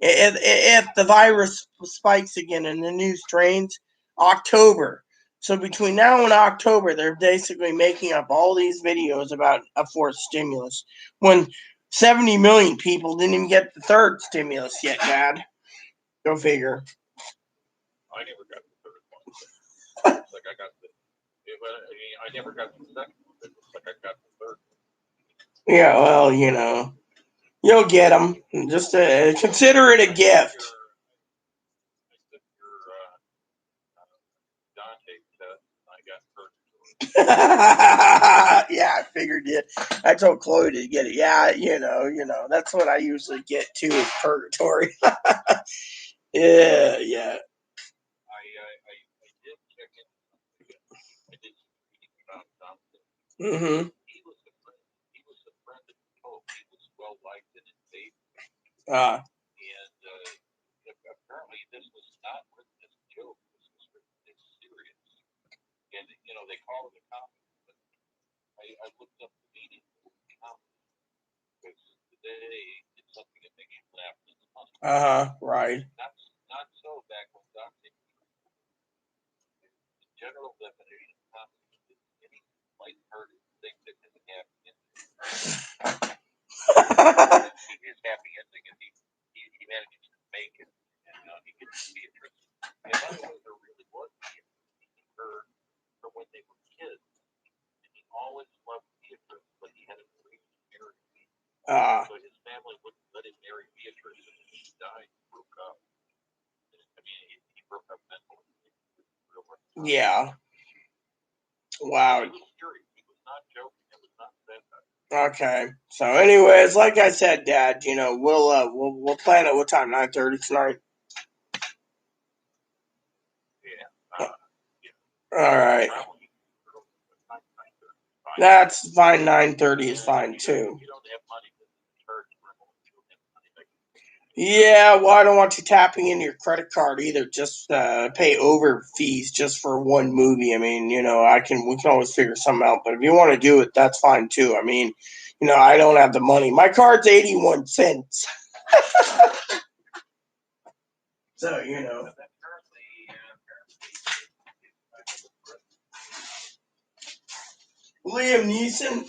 if the virus spikes again in the new strains, October. So between now and October, they're basically making up all these videos about a forced stimulus when 70 million people didn't even get the third stimulus yet, Dad. Go figure. I never got the third one. It's like I never got the second one. It looks like I got the third one. Yeah, well, you'll get them. Just consider it a gift. Yeah, I figured it. I told Chloe to get it. Yeah, that's what I usually get too, is purgatory. Yeah. I did check in. I did some reading about Johnson. Mm-hmm. He was a friend of the Pope. He was well liked in his faith. And apparently this was not written as a joke. This was written as serious. And they call it a comedy. But I looked up the meaning of the comedy because today it's something that makes you laugh. right. Not so back when Dante. The general definition of comedy is any lighthearted thing that can happen. His happy ending is he manages to make it, and he gets Beatrice. And by the way, there really was for when they were kids, and he always loved Beatrice, but he had a dream to marry Beatrice. So his family wouldn't let him marry Beatrice, and when he died, he broke up. I mean, he broke up mentally. Yeah. Wow. He was serious. He was not joking. It was not satire. Okay. So, anyways, like I said, Dad, we'll plan it. What time? 9:30 tonight. Yeah. All right. That's fine. 9:30 is fine too. You don't have money to charge for Yeah, well, I don't want you tapping in your credit card either. Just pay over fees just for one movie. I mean, we can always figure something out. But if you want to do it, that's fine too. I mean, I don't have the money. My card's 81 cents. So, Liam Neeson,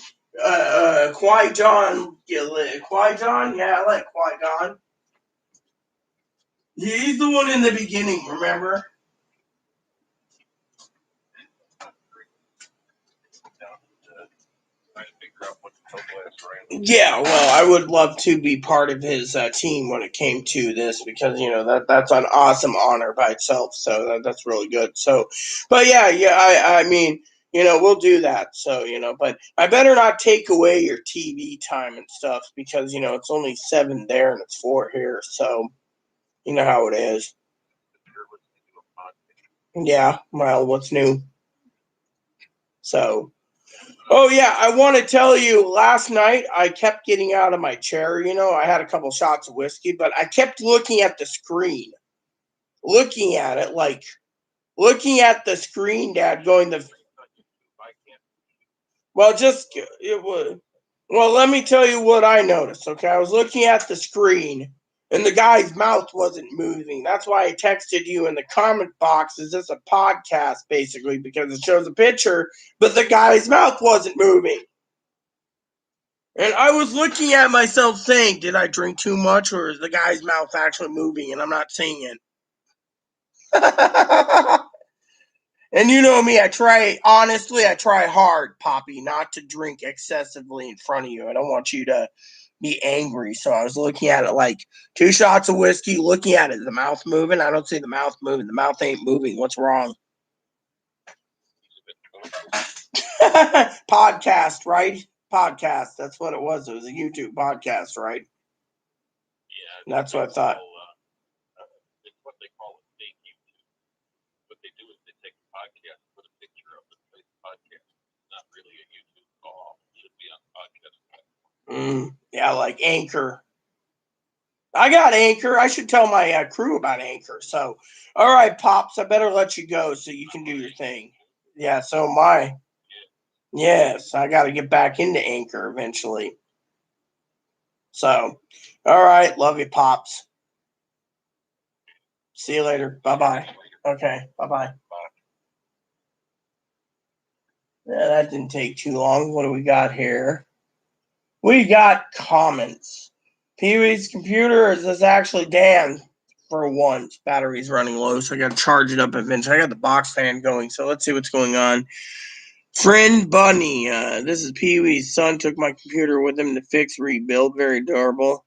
Qui-Gon, yeah, I like Qui-Gon. He's the one in the beginning, remember? Yeah, well, I would love to be part of his team when it came to this because that's an awesome honor by itself. So that's really good. So, but yeah, I mean, we'll do that. So, but I better not take away your TV time and stuff because, it's only 7 there and it's 4 here. So, you know how it is. Yeah, well, what's new? So, oh yeah, I want to tell you, last night I kept getting out of my chair. I had a couple shots of whiskey, but I kept looking at the screen, looking at it, like looking at the screen, Dad, going the well, just it was. Well, let me tell you what I noticed. Okay, I was looking at the screen, and the guy's mouth wasn't moving. That's why I texted you in the comment box. Is this a podcast, basically, because it shows a picture, but the guy's mouth wasn't moving. And I was looking at myself saying, did I drink too much, or is the guy's mouth actually moving and I'm not seeing it? And you know me, I try hard, Poppy, not to drink excessively in front of you. I don't want you to be angry. So I was looking at it like 2 shots of whiskey, looking at it. The mouth moving? I don't see the mouth moving. The mouth ain't moving. What's wrong? Podcast, right? Podcast. That's what it was. It was a YouTube podcast, right? Yeah. That's what I thought. It's what they call a fake YouTube. What they do is they take a podcast, put a picture of the podcast. It's not really a YouTube call. It should be on podcast. Yeah, like Anchor. I got Anchor. I should tell my crew about Anchor. So, all right, Pops, I better let you go so you can do your thing. Yeah, so am I. Yes, I got to get back into Anchor eventually. So, all right, love you, Pops. See you later. Bye-bye. Okay, bye-bye. Yeah, that didn't take too long. What do we got here? We got comments. Pee-wee's computer is actually Dan for once. Battery's running low, so I got to charge it up eventually. I got the box fan going, so let's see what's going on. Friend Bunny. This is Pee-wee's son. Took my computer with him to fix, rebuild. Very adorable.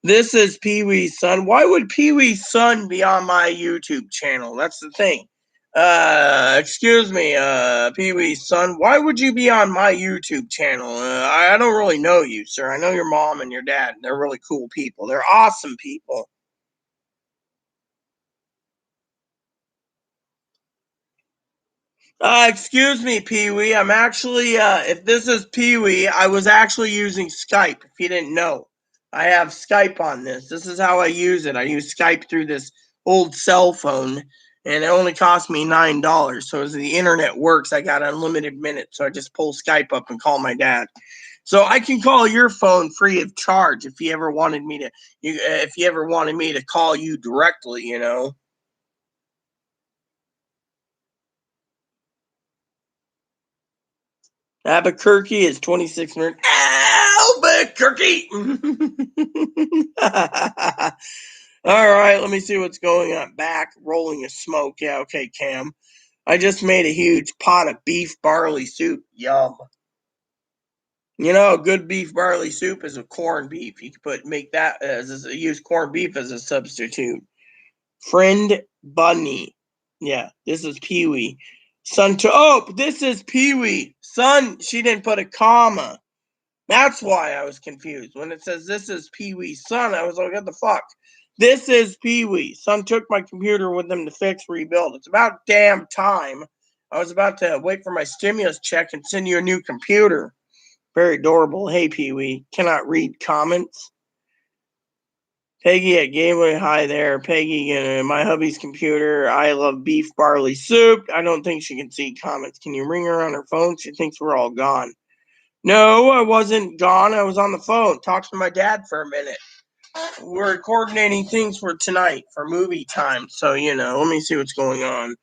This is Pee-wee's son. Why would Pee-wee's son be on my YouTube channel? That's the thing. Excuse me, Pee-wee's son. Why would you be on my YouTube channel? I don't really know you, sir. I know your mom and your dad. They're really cool people. They're awesome people. Excuse me, Pee-wee. I'm actually, if this is Pee-wee, I was actually using Skype, if you didn't know. I have Skype on this. This is how I use it. I use Skype through this old cell phone, and it only cost me $9. So as the internet works, I got unlimited minutes. So I just pull Skype up and call my dad. So I can call your phone free of charge if you ever wanted me to call you directly, Albuquerque is 26 minutes. Albuquerque! All right, let me see what's going on. Back, rolling a smoke. Yeah, okay, Cam. I just made a huge pot of beef barley soup. Yum. Good beef barley soup is a corned beef. You can use corned beef as a substitute. Friend Bunny. Yeah, this is Pee-wee. This is Pee-wee. Son, she didn't put a comma. That's why I was confused. When it says this is Pee-wee's son, I was like, what the fuck? This is Pee-wee. Son took my computer with him to fix, rebuild. It's about damn time. I was about to wait for my stimulus check and send you a new computer. Very adorable. Hey, Pee-wee. Cannot read comments. Peggy at Gateway. Hi there. Peggy, my hubby's computer. I love beef barley soup. I don't think she can see comments. Can you ring her on her phone? She thinks we're all gone. No, I wasn't gone. I was on the phone. Talked to my dad for a minute. We're coordinating things for tonight, for movie time. So, let me see what's going on.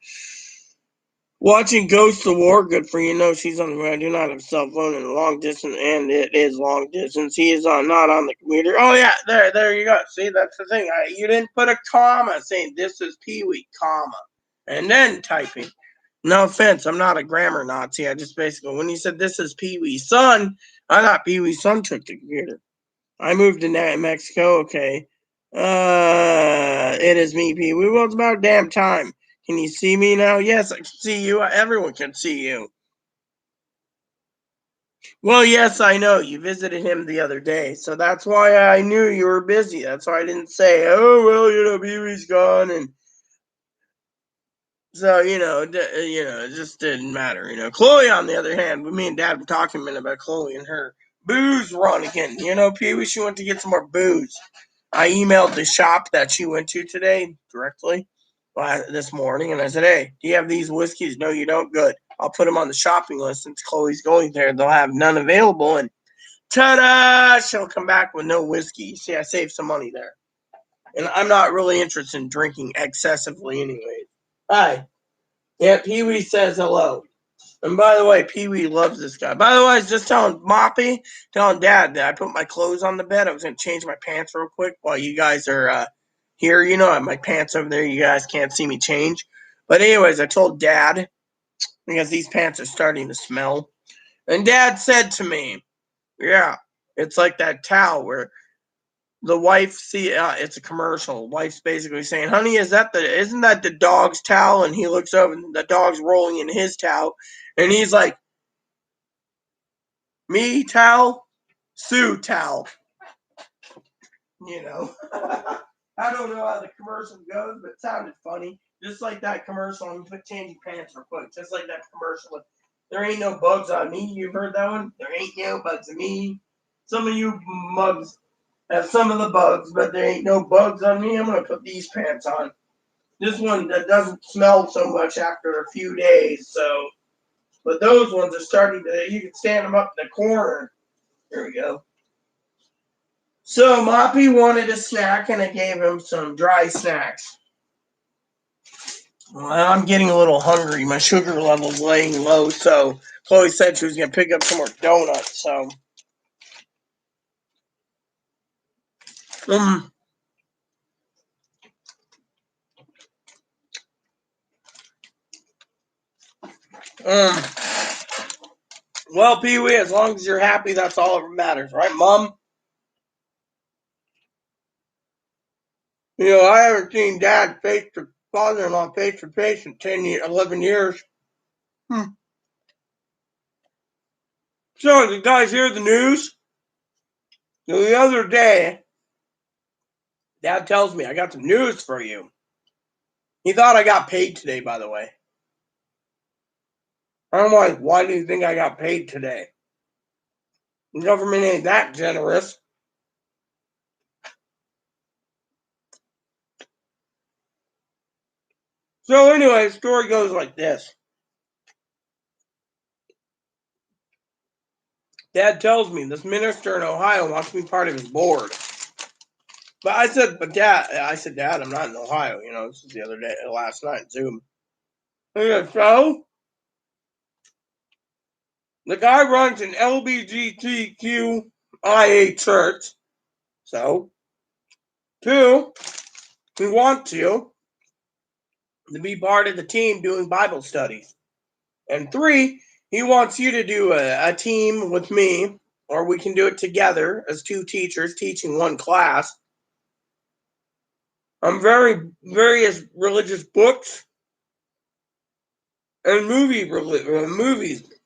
Watching Ghost of War, good for you. No, she's on the I do not have a cell phone in long distance, and it is long distance. He is not on the computer. Oh, yeah, there you go. See, that's the thing. You didn't put a comma saying this is Pee-wee, comma, and then typing. No offense, I'm not a grammar Nazi. I just basically, when you said this is Pee-wee's son, I thought Pee-wee's son took the computer. I moved to Mexico, okay. It is me, Pee-wee. Well, it's about damn time. Can you see me now? Yes, I can see you. Everyone can see you. Well, yes, I know. You visited him the other day, so that's why I knew you were busy. That's why I didn't say, "Oh, well, Pee-wee's gone," and so it just didn't matter. Chloe, on the other hand, me and Dad were talking a minute about Chloe and her booze run again. Pee-wee, she went to get some more booze. I emailed the shop that she went to today directly this morning, and I said, "Hey, do you have these whiskeys?" "No, you don't." "Good. I'll put them on the shopping list since Chloe's going there. They'll have none available." And ta-da! She'll come back with no whiskey. See, I saved some money there. And I'm not really interested in drinking excessively anyway. Hi. Yeah, Pee-wee says hello. And by the way, Pee-wee loves this guy. By the way, I was just telling Dad that I put my clothes on the bed. I was going to change my pants real quick while you guys are here. I have my pants over there. You guys can't see me change. But anyways, I told Dad, because these pants are starting to smell. And Dad said to me, "Yeah, it's like that towel where the wife it's a commercial. Wife's basically saying, 'Honey, isn't that the dog's towel?' And he looks over and the dog's rolling in his towel. And he's like, 'Me towel, Sue towel.'" I don't know how the commercial goes, but it sounded funny. Just like that commercial. I'm going to change your pants real quick. Just like that commercial with, "There ain't no bugs on me." You've heard that one? "There ain't no bugs on me." Some of you mugs have some of the bugs, but there ain't no bugs on me. I'm going to put these pants on. This one that doesn't smell so much after a few days, so. But those ones are starting to, you can stand them up in the corner. There we go. So Moppy wanted a snack, and I gave him some dry snacks. Well, I'm getting a little hungry. My sugar level's laying low, so Chloe said she was going to pick up some more donuts, so. Well, Pee-wee, as long as you're happy, that's all that matters, right, Mom? I haven't seen father-in-law face to face in 11 years. So, did you guys hear the news? The other day, Dad tells me, "I got some news for you." He thought I got paid today, by the way. I'm like, "Why do you think I got paid today? The government ain't that generous." So anyway, the story goes like this. Dad tells me this minister in Ohio wants to be part of his board. But I said, "Dad, I'm not in Ohio. This is the other day, last night, Zoom." He said, "So?" The guy runs an LBGTQIA church. So, 2, he wants you to be part of the team doing Bible studies. And 3, he wants you to do a team with me, or we can do it together as 2 teachers teaching one class on various religious books and movies.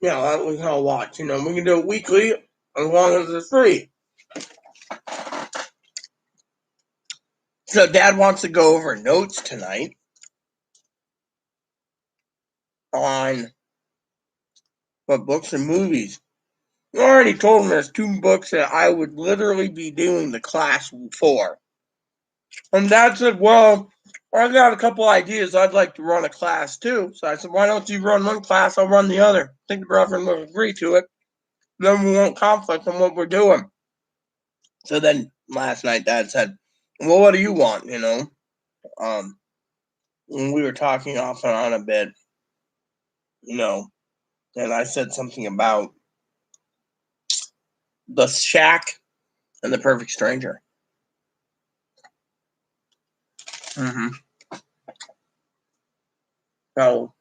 That we can all watch. We can do it weekly as long as it's free. So Dad wants to go over notes tonight on what books and movies. I already told him there's 2 books that I would literally be doing the class for. And Dad said, "Well, I got a couple ideas. I'd like to run a class too." So I said, "Why don't you run one class? I'll run the other." I think the brethren will agree to it. Then we won't conflict on what we're doing. So then last night Dad said, "Well, what do you want?" When we were talking off and on a bit, and I said something about The Shack and The Perfect Stranger. So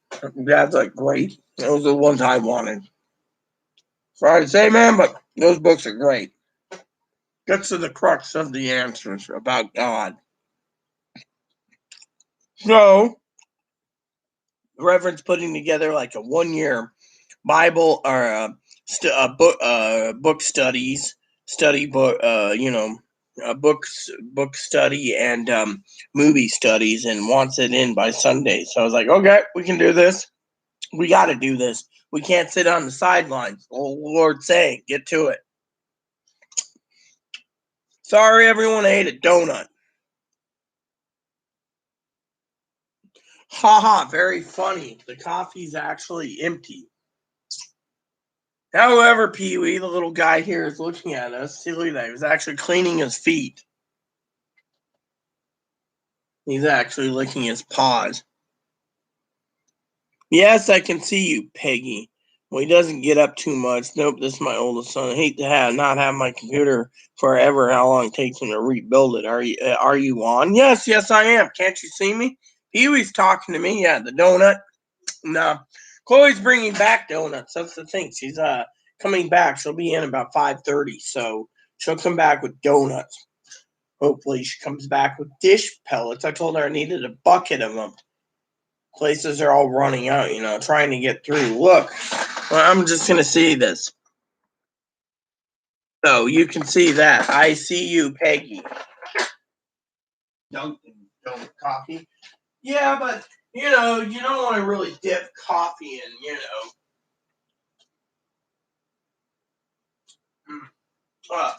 Dad's like, "Great. Those are the ones I wanted." Sorry to say, man, but those books are great. Gets to the crux of the answers about God. So, the Reverend's putting together like a 1-year Bible or book studies, study book, book study and movie studies, and wants it in by Sunday. So I was like, okay, we can do this. We got to do this. We can't sit on the sidelines. Oh, Lord saying, get to it. Sorry, everyone ate a donut. Haha, very funny. The coffee's actually empty. However, Pee Wee, the little guy here, is looking at us. See, look at that. He was actually cleaning his feet. He's actually licking his paws. Yes, I can see you, Peggy. Well, he doesn't get up too much. Nope, this is my oldest son. I hate to not have my computer forever. How long it takes him to rebuild it? Are you on? Yes, I am. Can't you see me? Pee Wee's talking to me. Yeah, the donut. No, Chloe's bringing back donuts. That's the thing. She's coming back. She'll be in about 5:30, so she'll come back with donuts. Hopefully, she comes back with dish pellets. I told her I needed a bucket of them. Places are all running out, trying to get through. Look, well, I'm just gonna see this. So you can see that. I see you, Peggy. Dunkin' Donut coffee. Yeah, but you don't want to really dip coffee in,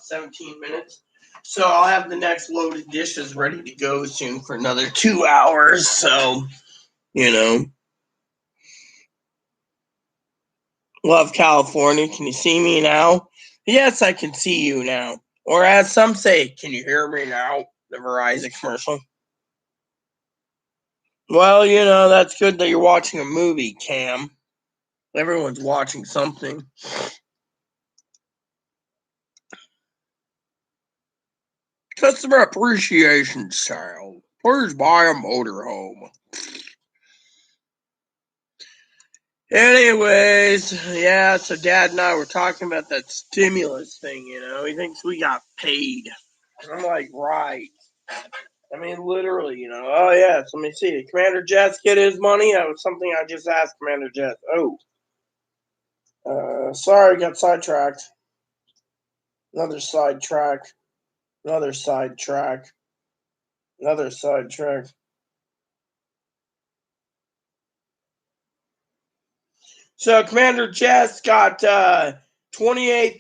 17 minutes. So I'll have the next load of dishes ready to go soon for another 2 hours. So, love California. Can you see me now? Yes, I can see you now. Or as some say, can you hear me now? The Verizon commercial. Well, that's good that you're watching a movie, Cam. Everyone's watching something. Customer appreciation sale. Please buy a motorhome. Anyways, yeah, so Dad and I were talking about that stimulus thing, He thinks we got paid. I'm like, right. I mean, literally, Oh, yes, let me see. Did Commander Jets get his money? That was something I just asked Commander Jets. Oh. Sorry, got sidetracked. Another sidetrack. Another sidetrack. Another sidetrack. So Commander Jess got $2,800,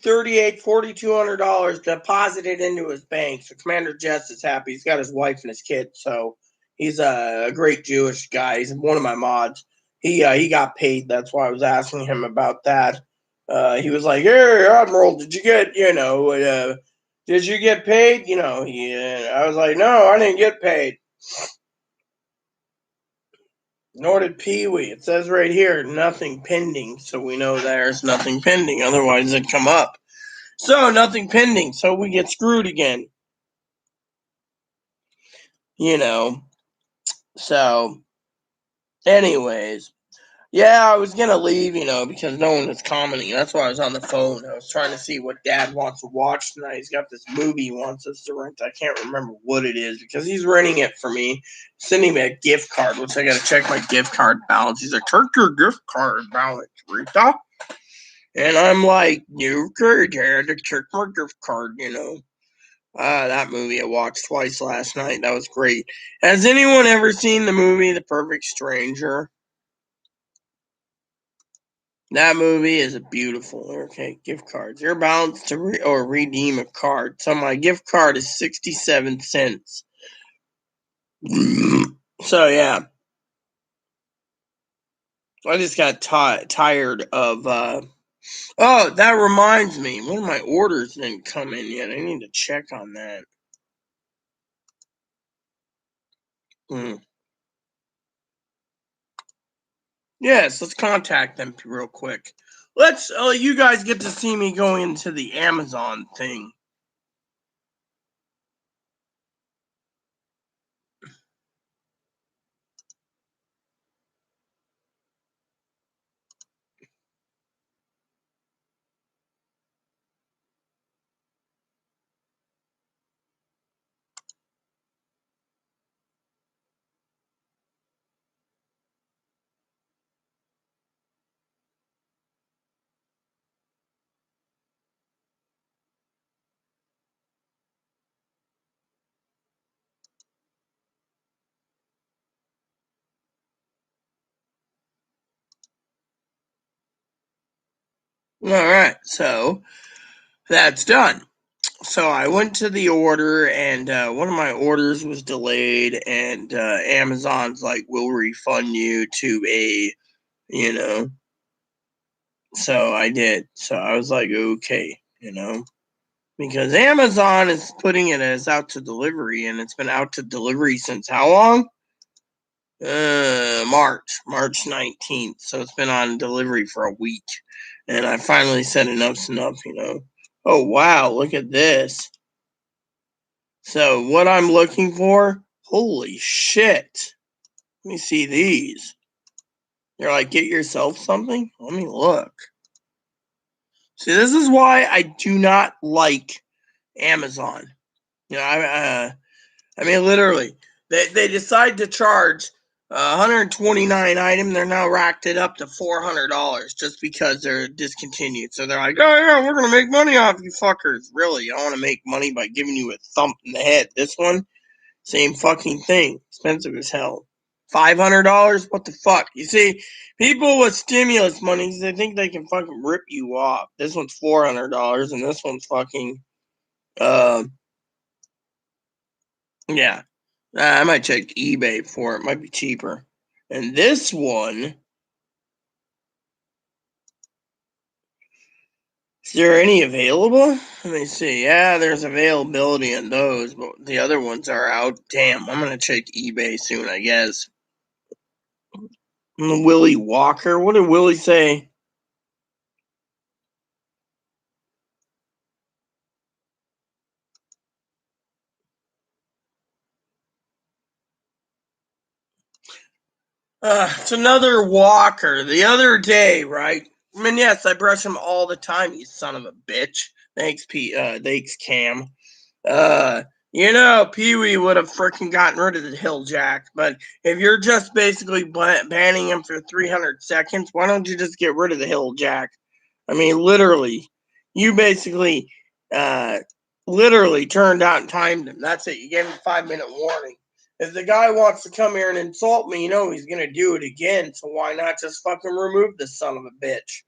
$3,800, $4,200 deposited into his bank. So Commander Jess is happy. He's got his wife and his kid. So he's a great Jewish guy. He's one of my mods. He got paid. That's why I was asking him about that. He was like, "Hey, Admiral, did you get did you get paid?" I was like, "No, I didn't get paid." Nor did Pee Wee. It says right here, nothing pending. So we know there's nothing pending. Otherwise, it'd come up. So nothing pending. So we get screwed again. So, anyways. Yeah, I was going to leave, because no one was commenting. That's why I was on the phone. I was trying to see what Dad wants to watch tonight. He's got this movie he wants us to rent. I can't remember what it is because he's renting it for me, sending me a gift card, which I got to check my gift card balance. He's like, check your gift card balance, Rita. And I'm like, okay, Dad, to check my gift card, that movie I watched twice last night. That was great. Has anyone ever seen the movie The Perfect Stranger? That movie is beautiful. Okay, gift cards. Your balance to redeem a card. So my gift card is 67 cents. So yeah, I just got tired of. Oh, that reminds me. One of my orders didn't come in yet. I need to check on that. Yes, let's contact them real quick. Let's. You guys get to see me go into the Amazon thing. All right, so that's done. So I went to the order, and one of my orders was delayed, and Amazon's like, we'll refund you to a, you know. So I did. So I was like, okay, because Amazon is putting it as out to delivery, and it's been out to delivery since how long? March 19th. So it's been on delivery for a week, and I finally said enough's enough. Oh wow, look at this. So what I'm looking for, holy shit. Let me see these. They're like, get yourself something? Let me look. See, this is why I do not like Amazon. I mean, literally, they decide to charge 129 item. They're now racked it up to $400 just because they're discontinued. So they're like, oh yeah, we're gonna make money off you fuckers. Really, I want to make money by giving you a thump in the head. This one, same fucking thing, expensive as hell. $500? What the fuck? You see, people with stimulus money, they think they can fucking rip you off. This one's $400, and this one's fucking, yeah. I might check eBay for it. Might be cheaper. And this one, is there any available? Let me see. Yeah, there's availability on those, but the other ones are out. Damn, I'm gonna check eBay soon, I guess. Willie Walker. What did Willie say? It's another Walker. The other day, right? I mean, yes, I brush him all the time, you son of a bitch. Thanks, thanks, Cam. Pee Wee would have freaking gotten rid of the hill jack, but if you're just basically banning him for 300 seconds, why don't you just get rid of the hill jack? I mean, literally, you basically, uh, literally turned out and timed him. That's it. You gave him a 5-minute warning. If the guy wants to come here and insult me, he's gonna do it again. So why not just fucking remove this son of a bitch?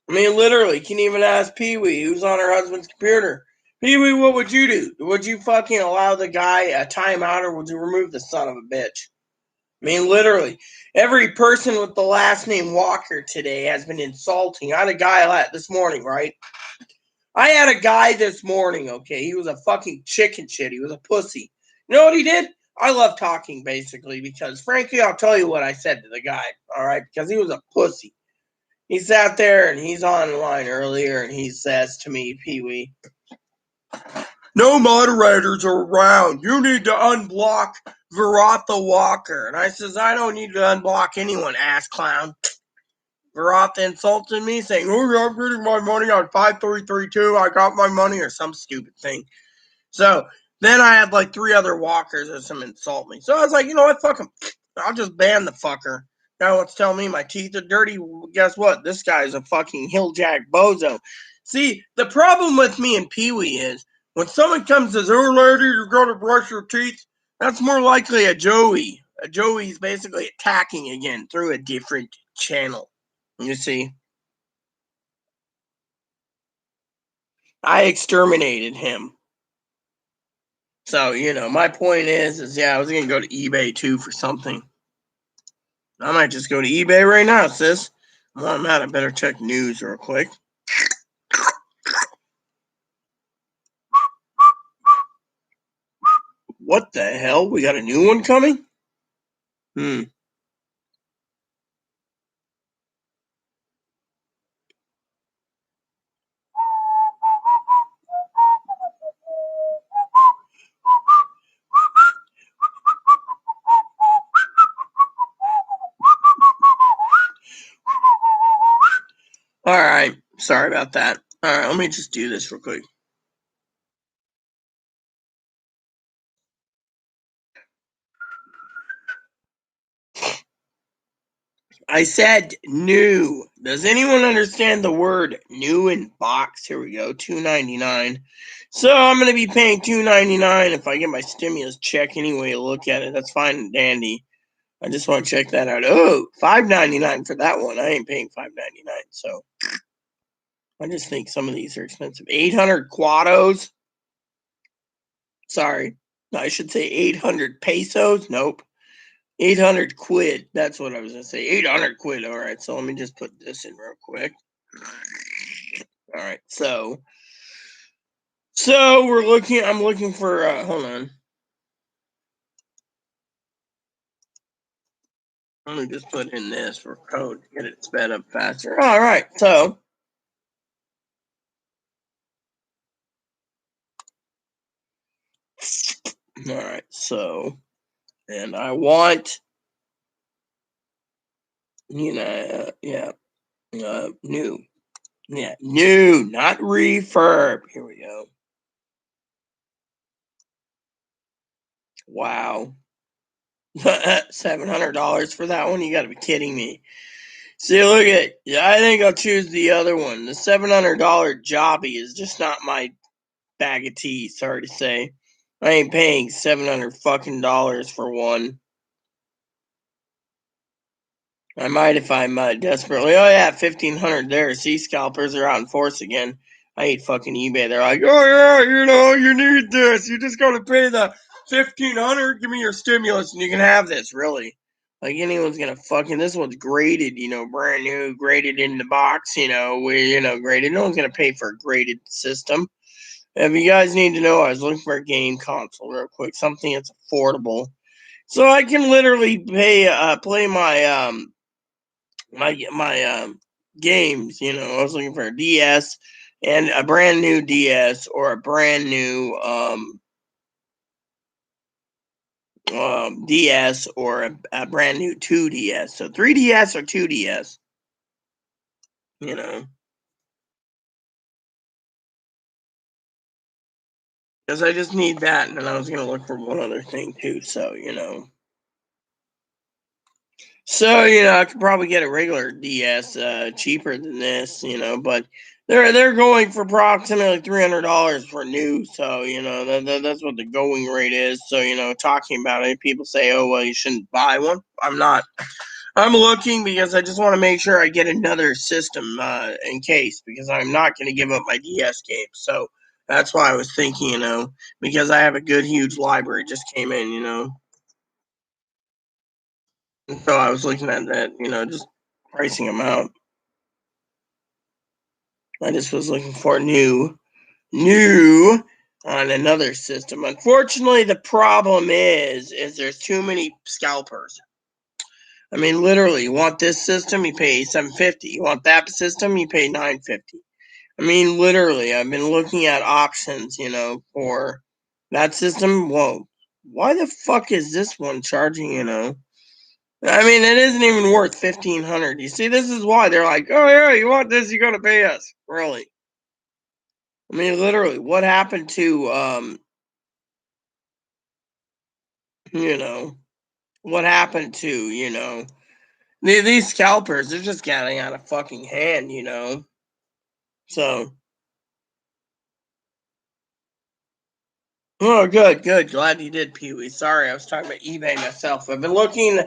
I mean, literally, you can even ask Pee Wee, who's on her husband's computer. Pee Wee, what would you do? Would you fucking allow the guy a timeout, or would you remove the son of a bitch? I mean, literally, every person with the last name Walker today has been insulting. I had a guy this morning, right? I had a guy this morning, okay? He was a fucking chicken shit. He was a pussy. You know what he did? I love talking, basically, because frankly, I'll tell you what I said to the guy, all right? Because he was a pussy. He sat there and he's online earlier and he says to me, Pee Wee, no moderators are around. You need to unblock Viratha Walker. And I says, I don't need to unblock anyone, ass clown. Viratha insulted me, saying, oh, I'm getting my money on 5332. I got my money, or some stupid thing. So then I had like 3 other walkers or some insult me. So I was like, you know what? Fuck him. I'll just ban the fucker. Now wants to tell me my teeth are dirty. Well, guess what? This guy's a fucking hilljack bozo. See, the problem with me and Pee Wee is when someone comes and says, oh, lady, you're going to brush your teeth, that's more likely a Joey. A Joey's basically attacking again through a different channel. You see? I exterminated him. So, my point is yeah, I was going to go to eBay too for something. I might just go to eBay right now, sis. While I'm at, I better check news real quick. What the hell? We got a new one coming? All right. Sorry about that. All right, let me just do this real quick. I said new. Does anyone understand the word new in box? Here we go, $2.99. So I'm going to be paying $2.99 if I get my stimulus check anyway. Look at it. That's fine and dandy. I just want to check that out. Oh, $5.99 for that one. I ain't paying $5.99. So I just think some of these are expensive. 800 cuados. Sorry. No, I should say 800 pesos. Nope. 800 quid. That's what I was going to say. 800 quid. All right. So let me just put this in real quick. All right. So I'm looking for, hold on. Let me just put in this for code to get it sped up faster. All right. So, all right. So, and I want, new. Yeah, new, not refurb. Here we go. Wow. $700 for that one? You got to be kidding me. See, look at, yeah, I think I'll choose the other one. The $700 jobby is just not my bag of tea, sorry to say. I ain't paying $700 fucking dollars for one. I might if I'm desperately. Oh yeah, 1,500 there. See, scalpers are out in force again. I hate fucking eBay. They're like, oh yeah, you need this. You just gotta pay the 1,500. Give me your stimulus, and you can have this. Really, like anyone's gonna fucking. This one's graded, brand new, graded in the box. Graded. No one's gonna pay for a graded system. If you guys need to know, I was looking for a game console real quick, something that's affordable, so I can literally play my games. I was looking for a DS and a brand new DS or a brand new DS or a brand new 2DS. So 3DS or 2DS. Because I just need that, and then I was gonna look for one other thing too. So, I could probably get a regular DS cheaper than this, but they're going for approximately $300 for new. So, that's what the going rate is. So, talking about it, people say, oh, well, you shouldn't buy one. I'm not. I'm looking because I just want to make sure I get another system in case, because I'm not going to give up my DS games. So that's why I was thinking, because I have a good, huge library just came in. So I was looking at that, just pricing them out. I just was looking for new on another system. Unfortunately, the problem is there's too many scalpers. I mean, literally, you want this system, you pay $750. You want that system, you pay $950. I mean, literally, I've been looking at options, for that system. Whoa, why the fuck is this one charging? I mean, it isn't even worth $1,500. You see, this is why they're like, "Oh yeah, you want this? You gotta pay us." Really? I mean, literally, what happened to you know, what happened to these scalpers? They're just getting out of fucking hand. So, oh, good. Glad you did, Pee Wee. Sorry, I was talking about eBay myself. I've been looking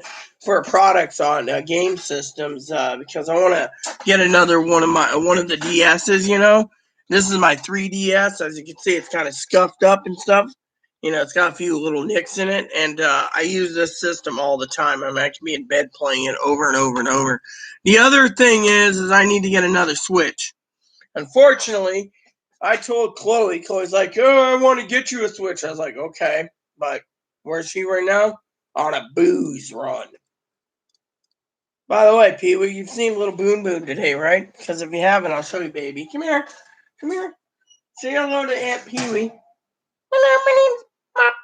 for products on game systems because I want to get another one of the DSs. This is my 3DS. As you can see, it's kind of scuffed up and stuff. It's got a few little nicks in it, and I use this system all the time. I can be in bed playing it over and over and over. The other thing is I need to get another Switch. Unfortunately, I told Chloe. Chloe's like, "Oh, I want to get you a Switch." I was like, "Okay," but where's she right now? On a booze run. By the way, Pee Wee, you've seen Little Boon Boon today, right? Because if you haven't, I'll show you, baby. Come here. Say hello to Aunt Pee Wee. Hello,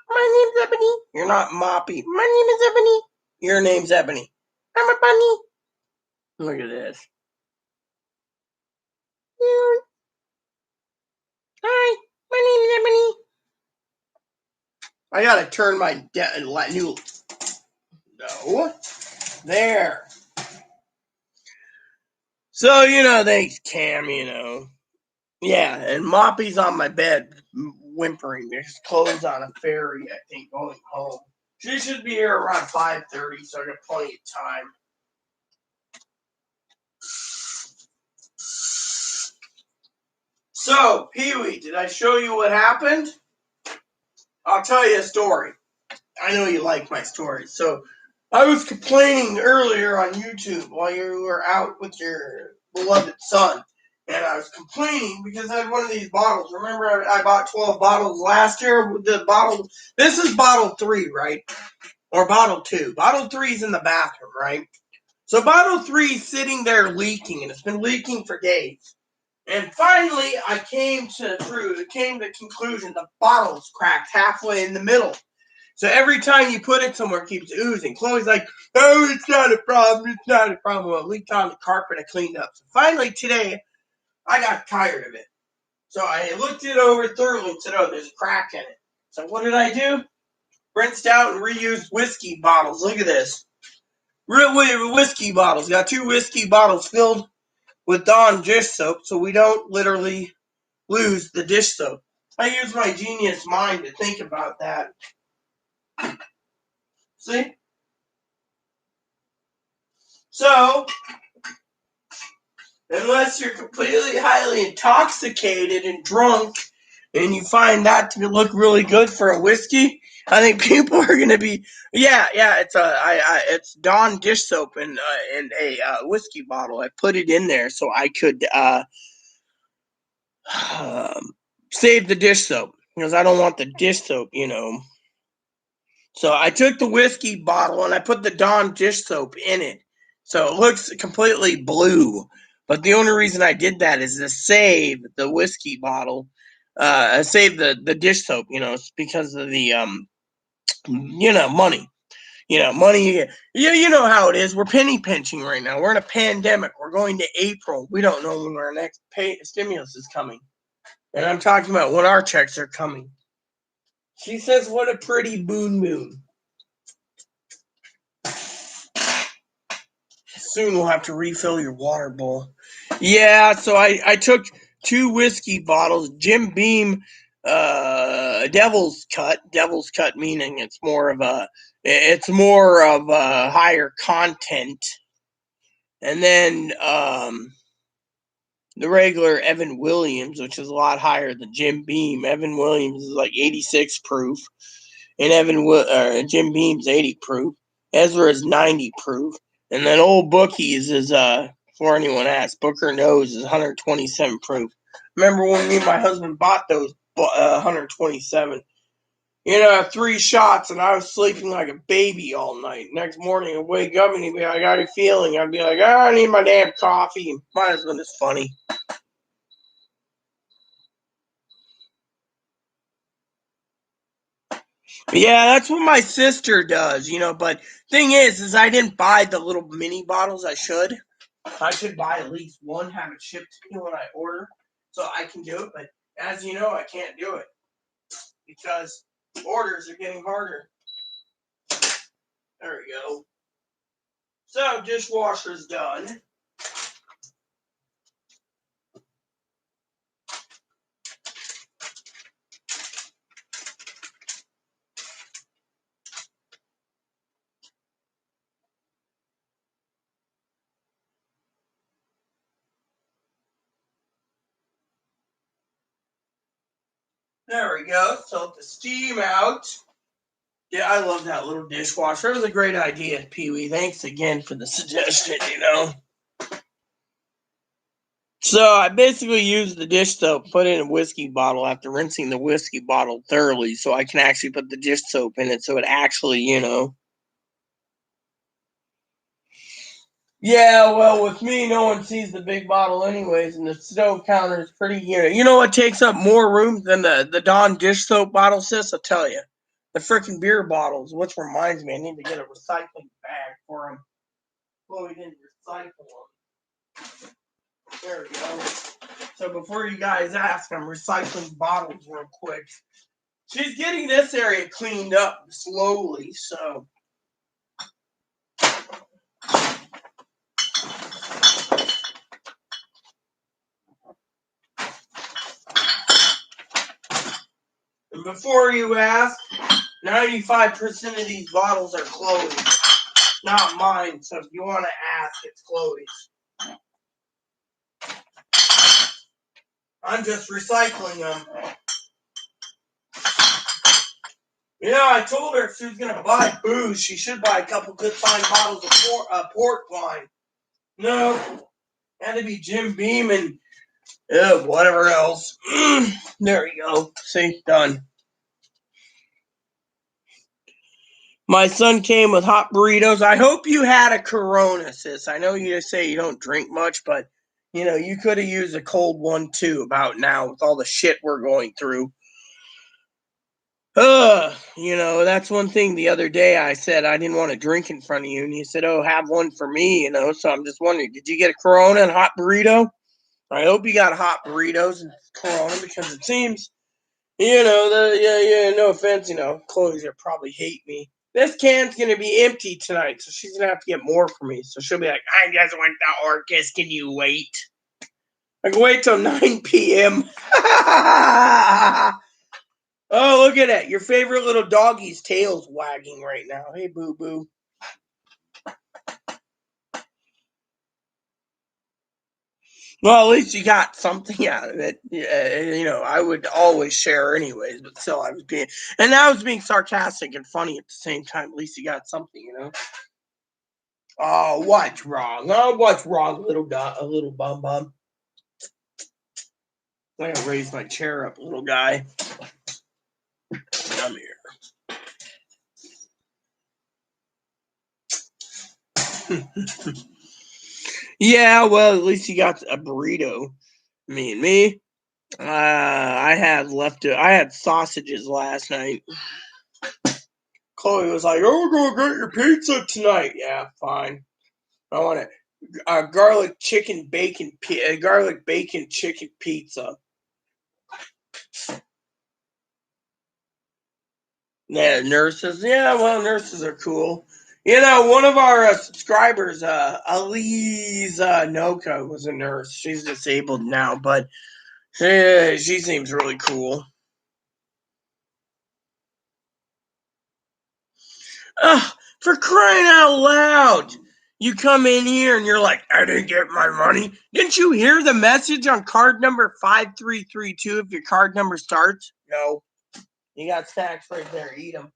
my name's Ebony. You're not Moppy. My name is Ebony. Your name's Ebony. I'm a bunny. Look at this. Hi, my name is Ebony. I gotta turn my new. No. There. So, thanks, Cam, Yeah, and Moppy's on my bed, whimpering. There's clothes on a ferry, I think, going home. She should be here around 5:30, so I got plenty of time. So, Pee-wee, did I show you what happened? I'll tell you a story. I know you like my stories. So, I was complaining earlier on YouTube while you were out with your beloved son. And I was complaining because I had one of these bottles. Remember, I bought 12 bottles last year? This is bottle 3, right? Or bottle 2. Bottle 3 is in the bathroom, right? So bottle 3 is sitting there leaking, and it's been leaking for days. And finally, I came to the conclusion the bottle's cracked halfway in the middle. So every time you put it somewhere, it keeps oozing. Chloe's like, oh, it's not a problem. It's not a problem. Well, it leaked on the carpet. I cleaned up. So finally, today, I got tired of it. So I looked it over thoroughly and said, oh, there's a crack in it. So what did I do? Rinsed out and reused whiskey bottles. Look at this. Real whiskey bottles. Got 2 whiskey bottles filled with Dawn dish soap so we don't literally lose the dish soap. I use my genius mind to think about that. See? So, unless you're completely highly intoxicated and drunk and you find that to look really good for a whiskey, I think people are going to be, it's Dawn dish soap in a whiskey bottle. I put it in there so I could save the dish soap because I don't want the dish soap, So I took the whiskey bottle and I put the Dawn dish soap in it. So it looks completely blue. But the only reason I did that is to save the whiskey bottle, save the dish soap, it's because of the, money. Money, you know how it is. We're penny pinching right now. We're in a pandemic. We're going to April. We don't know when our next stimulus is coming. And I'm talking about when our checks are coming. She says, what a pretty moon. Soon we'll have to refill your water bowl. Yeah, so I took 2 whiskey bottles, Jim Beam Devil's Cut. Devil's Cut meaning it's more of a higher content. And then the regular Evan Williams, which is a lot higher than Jim Beam. Evan Williams is like 86 proof, and Jim Beam's 80 proof. Ezra is 90 proof, and then Old Bookie's is before anyone asks, Booker knows is 127 proof. Remember when me and my husband bought those 127? 3 shots, and I was sleeping like a baby all night. Next morning, I'd wake up, and he'd be like, how are you feeling? I'd be like, I need my damn coffee. My husband is funny. Yeah, that's what my sister does, but thing is I didn't buy the little mini bottles. I should buy at least one, have it shipped to me when I order, so I can do it, but as you know, I can't do it, because orders are getting harder. There we go. So, dishwasher's done. There we go. So let the steam out. Yeah, I love that little dishwasher. It was a great idea, Pee-wee. Thanks again for the suggestion, So I basically used the dish soap, put it in a whiskey bottle after rinsing the whiskey bottle thoroughly so I can actually put the dish soap in it so it actually, Yeah, well, with me, no one sees the big bottle anyways, and the stove counter is pretty, You know what takes up more room than the Dawn dish soap bottle, sis? I'll tell you. The freaking beer bottles, which reminds me, I need to get a recycling bag for them. Well, we didn't recycle them. There we go. So before you guys ask, I'm recycling bottles real quick. She's getting this area cleaned up slowly, so. And before you ask, 95% of these bottles are Chloe's, not mine. So if you want to ask, it's Chloe's. I'm just recycling them. I told her if she was going to buy booze, she should buy a couple good fine bottles of port wine. No, had to be Jim Beam and whatever else. There you go. See, done. My son came with hot burritos. I hope you had a Corona, sis. I know you say you don't drink much, but, you could have used a cold one, too, about now with all the shit we're going through. That's one thing the other day I said I didn't want to drink in front of you, and you said, oh, have one for me, so I'm just wondering, did you get a Corona and hot burrito? I hope you got hot burritos and Corona, because it seems, no offense, Chloe's gonna probably hate me. This can's gonna be empty tonight, so she's gonna have to get more for me. So she'll be like, I just want the Orcas, can you wait? I can wait till 9 p.m. Oh, look at that. Your favorite little doggy's tail's wagging right now. Hey, boo-boo. Well, at least you got something out of it. I would always share anyways, but still, I was being sarcastic and funny at the same time. At least you got something, Oh, what's wrong? Oh, what's wrong, little bum? I gotta raise my chair up, little guy. Come here. Yeah, well, at least you got a burrito. Me. I had sausages last night. Chloe was like, "Oh, we're gonna get your pizza tonight." Yeah, fine. I want a garlic bacon chicken pizza. Yeah, nurses. Yeah, well, nurses are cool. One of our subscribers, Elise Noka, was a nurse. She's disabled now, but she seems really cool. For crying out loud! You come in here and you're like, I didn't get my money. Didn't you hear the message on card number 5332 if your card number starts? No. You got snacks right there. Eat them.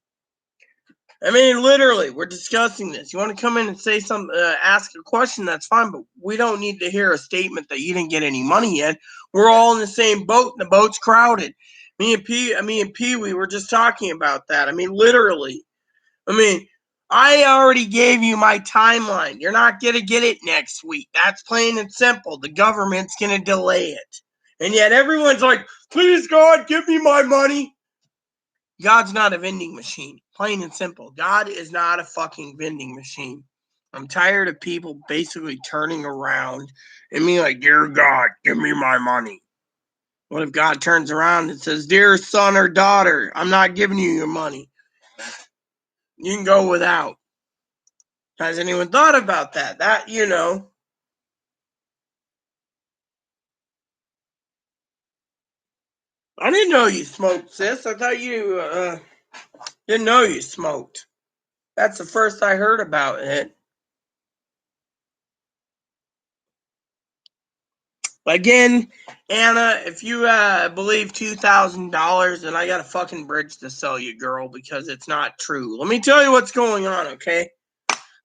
I mean, literally, we're discussing this. You want to come in and say something, ask a question, that's fine, but we don't need to hear a statement that you didn't get any money yet. We're all in the same boat, and the boat's crowded. Me and Pee-wee were just talking about that. I mean, literally. I already gave you my timeline. You're not going to get it next week. That's plain and simple. The government's going to delay it. And yet everyone's like, please, God, give me my money. God's not a vending machine. Plain and simple. God is not a fucking vending machine. I'm tired of people basically turning around and being like, dear God, give me my money. What if God turns around and says, dear son or daughter, I'm not giving you your money. You can go without. Has anyone thought about that? I didn't know you smoked, sis. I thought you didn't know you smoked. That's the first I heard about it. Again, Anna, if you believe $2,000, then I got a fucking bridge to sell you, girl, because it's not true. Let me tell you what's going on, okay?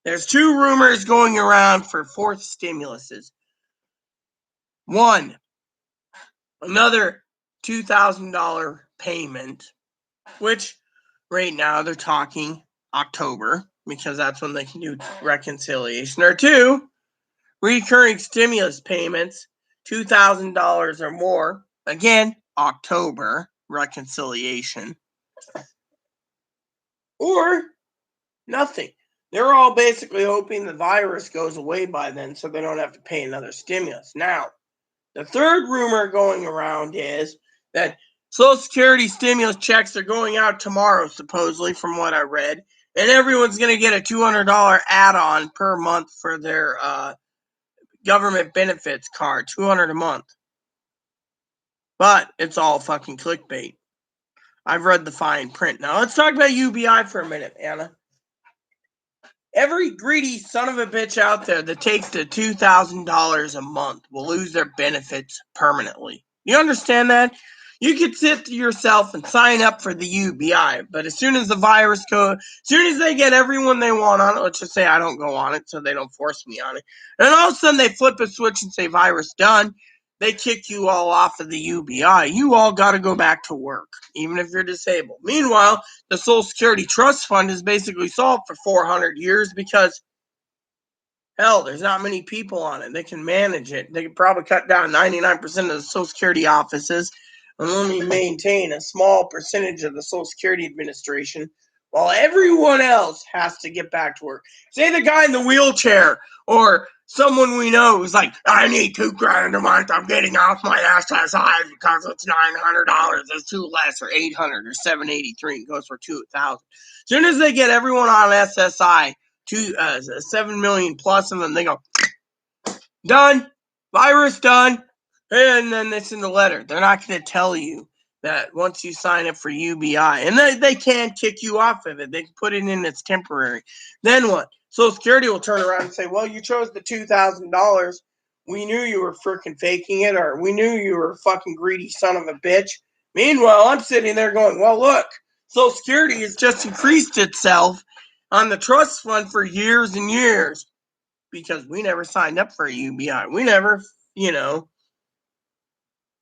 There's 2 rumors going around for 4th stimuluses. 1, another $2,000 payment, which right now they're talking October, because that's when they can do reconciliation. Or 2, recurring stimulus payments, $2,000 or more. Again, October, reconciliation. Or nothing. They're all basically hoping the virus goes away by then so they don't have to pay another stimulus. Now, the 3rd rumor going around is that Social Security stimulus checks are going out tomorrow, supposedly, from what I read. And everyone's going to get a $200 add-on per month for their government benefits card, $200 a month. But it's all fucking clickbait. I've read the fine print. Now let's talk about UBI for a minute, Anna. Every greedy son of a bitch out there that takes the $2,000 a month will lose their benefits permanently. You understand that? You could sit to yourself and sign up for the UBI, but as soon as the virus as soon as they get everyone they want on it, let's just say I don't go on it so they don't force me on it, and all of a sudden they flip a switch and say virus done, they kick you all off of the UBI. You all got to go back to work, even if you're disabled. Meanwhile, the Social Security Trust Fund is basically solved for 400 years because hell, there's not many people on it. They can manage it. They could probably cut down 99% of the Social Security offices and only maintain a small percentage of the Social Security Administration while everyone else has to get back to work. Say the guy in the wheelchair or someone we know who's like, I need $2,000 a month. I'm getting off my SSI because it's $900. It's too less, or $800 or $783. It goes for $2,000. As soon as they get everyone on SSI, 7 million plus of them, they go, done, virus done, and then it's in the letter. They're not going to tell you that once you sign up for UBI, and they can't kick you off of it. They can put it in, it's temporary. Then what? Social Security will turn around and say, well, you chose the $2,000. We knew you were freaking faking it, or we knew you were a fucking greedy son of a bitch. Meanwhile, I'm sitting there going, well, look, Social Security has just increased itself on the trust fund for years and years because we never signed up for a UBI. We never,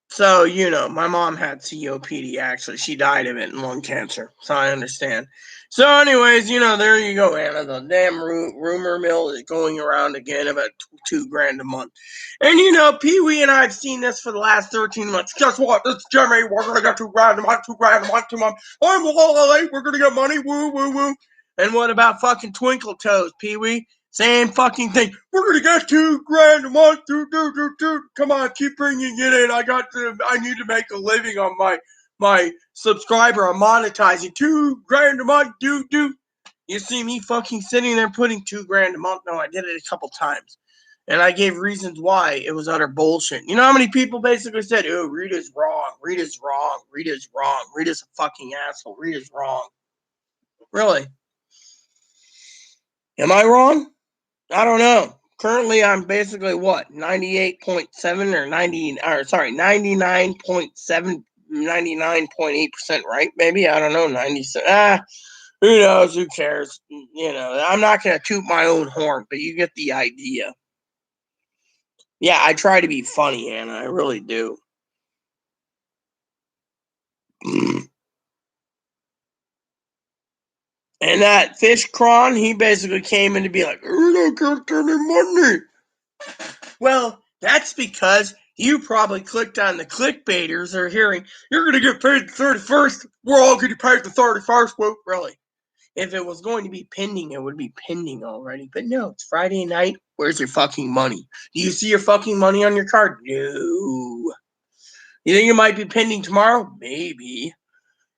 So, my mom had COPD, actually. She died of it in lung cancer, so I understand. So, anyways, there you go, Anna. The damn rumor mill is going around again about $2,000 a month. And, Pee-wee and I have seen this for the last 13 months. Guess what? It's Jimmy. We're going to get $2,000 a month, $2,000 a month, I'm late. We're going to get money. Woo, woo, woo. And what about fucking Twinkle Toes, Pee-wee? Same fucking thing. We're gonna get $2,000 a month. Come on, keep bringing it in. I need to make a living on my subscriber. I'm monetizing $2,000 a month. You see me fucking sitting there putting $2,000 a month? No, I did it a couple times, and I gave reasons why it was utter bullshit. You know how many people basically said, "Oh, Rita's wrong. Rita's wrong. Rita's wrong. Rita's a fucking asshole. Rita's wrong." Really? Am I wrong? I don't know. Currently, I'm basically 98.7 or 99.7, 99.8% right? Maybe, I don't know, 97. Who knows? Who cares? I'm not going to toot my own horn, but you get the idea. Yeah, I try to be funny, Anna. I really do. And that fish cron, he basically came in to be like, I don't get any money. Well, that's because you probably clicked on the clickbaiters or hearing, you're going to get paid the 31st. We're all getting paid the 31st. Well, really. If it was going to be pending, it would be pending already. But no, it's Friday night. Where's your fucking money? Do you see your fucking money on your card? No. You think it might be pending tomorrow? Maybe.